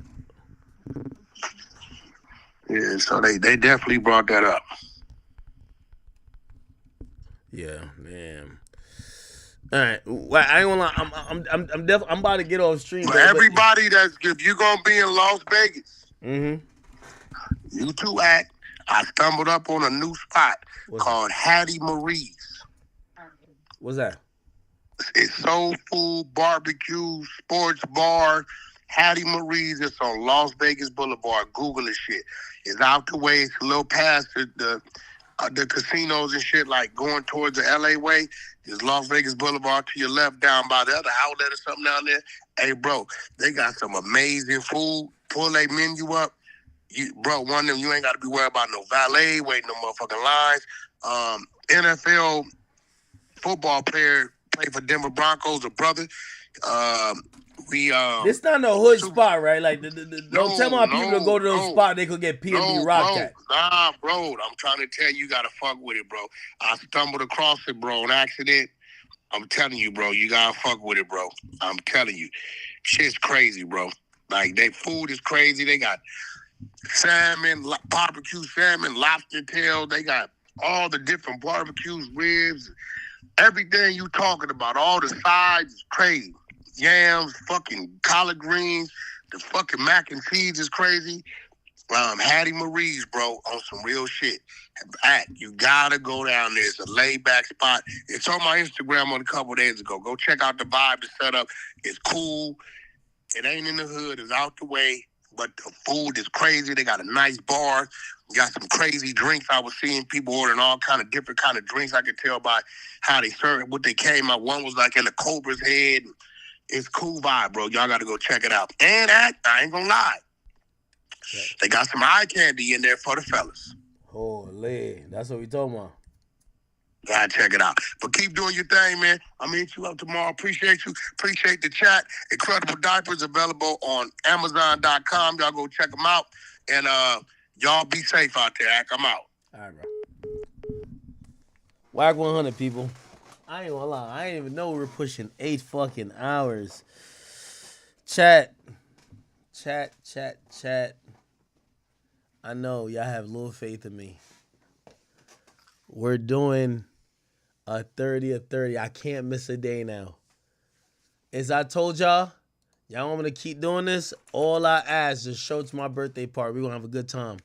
Yeah, so they definitely brought that up. Yeah, man. All right, well, I ain't gonna lie. I'm about to get off stream. But everybody if you gonna be in Las Vegas, you too at. I stumbled up on a new spot called Hattie Marie's. What's that? It's soul food, barbecue, sports bar. Hattie Marie's. It's on Las Vegas Boulevard. Google this shit. It's out the way. It's a little past the casinos and shit, like going towards the LA way. There's Las Vegas Boulevard to your left, down by the other outlet or something down there. Hey, bro, they got some amazing food. Pull their menu up. One of them, you ain't got to be worried about no valet, waiting no motherfucking lines. NFL football player, played for Denver Broncos, a brother. This not no hood spot, right? Like, don't tell my people to go to those spots they could get P&B rocked at. Nah, bro. I'm trying to tell you, you gotta fuck with it, bro. I stumbled across it, bro, on accident. I'm telling you, bro, you gotta fuck with it, bro. I'm telling you. Shit's crazy, bro. Like, their food is crazy. They got salmon, barbecue salmon, lobster tail. They got all the different barbecues, ribs, everything you talking about. All the sides is crazy. Yams, fucking collard greens, the fucking mac and cheese is crazy. Hattie Marie's, bro, on some real shit. You gotta go down there. It's a laid back spot. It's on my Instagram on a couple days ago. Go check out the vibe, the setup. It's cool. It ain't in the hood. It's out the way. But the food is crazy. They got a nice bar. Got some crazy drinks. I was seeing people ordering all kind of different kind of drinks. I could tell by how they served, what they came out. One was like in a cobra's head. It's cool vibe, bro. Y'all got to go check it out. And I ain't gonna lie. They got some eye candy in there for the fellas. Holy, that's what we talking about. Gotta check it out. But keep doing your thing, man. I'm gonna hit you up tomorrow. Appreciate you. Appreciate the chat. Incredible Diapers available on Amazon.com. Y'all go check them out. And y'all be safe out there. I'm out. All right, bro. Wack 100, people. I ain't gonna lie. I didn't even know we were pushing 8 fucking hours. Chat. I know y'all have little faith in me. We're doing a 30 of 30. I can't miss a day now. As I told y'all want me to keep doing this? All I ask is show to my birthday party. We're going to have a good time.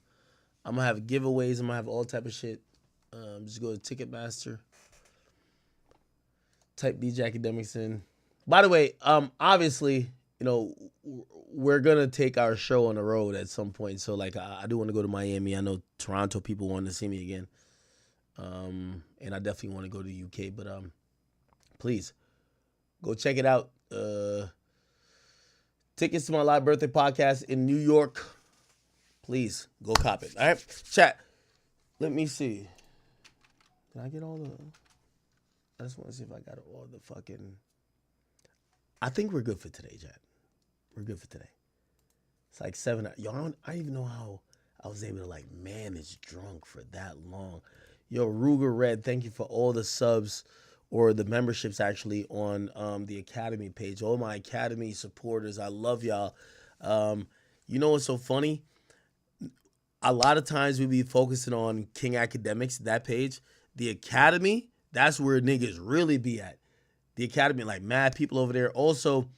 I'm going to have giveaways. I'm going to have all type of shit. Just go to Ticketmaster. Type DJ Academics in. By the way, obviously, you know, we're going to take our show on the road at some point. So, like, I do want to go to Miami. I know Toronto people want to see me again. And I definitely want to go to the UK. But please, go check it out. Tickets to my live birthday podcast in New York. Please, go cop it. All right? Chat. Let me see. Did I get all the... I just want to see if I got all the fucking... I think we're good for today, chat. We're good for today. It's like 7 hours. Y'all, I don't even know how... I was able to like manage drunk for that long. Yo, Ruger Red, thank you for all the subs or the memberships actually on the Academy page. All my Academy supporters, I love y'all. You know what's so funny? A lot of times we be focusing on King Academics, that page. The Academy, that's where niggas really be at. The Academy, like mad people over there. Also,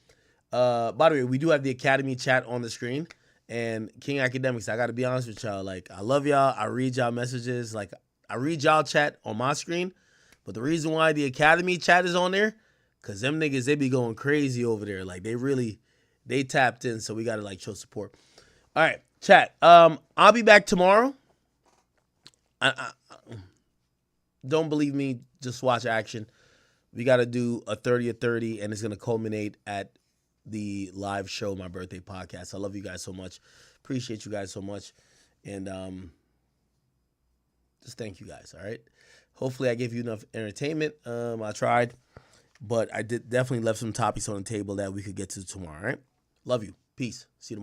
by the way, we do have the Academy chat on the screen. And King Academics, I got to be honest with y'all. Like, I love y'all. I read y'all messages. Like, I read y'all chat on my screen. But the reason why the Academy chat is on there, because them niggas, they be going crazy over there. Like, they tapped in. So we got to, like, show support. All right, chat. I'll be back tomorrow. Don't believe me. Just watch action. We got to do a 30 of 30, and it's going to culminate at the live show, my birthday podcast. I love you guys so much. Appreciate you guys so much. And just thank you guys, all right? Hopefully I gave you enough entertainment. I tried, but I definitely left some topics on the table that we could get to tomorrow, all right? Love you. Peace. See you tomorrow.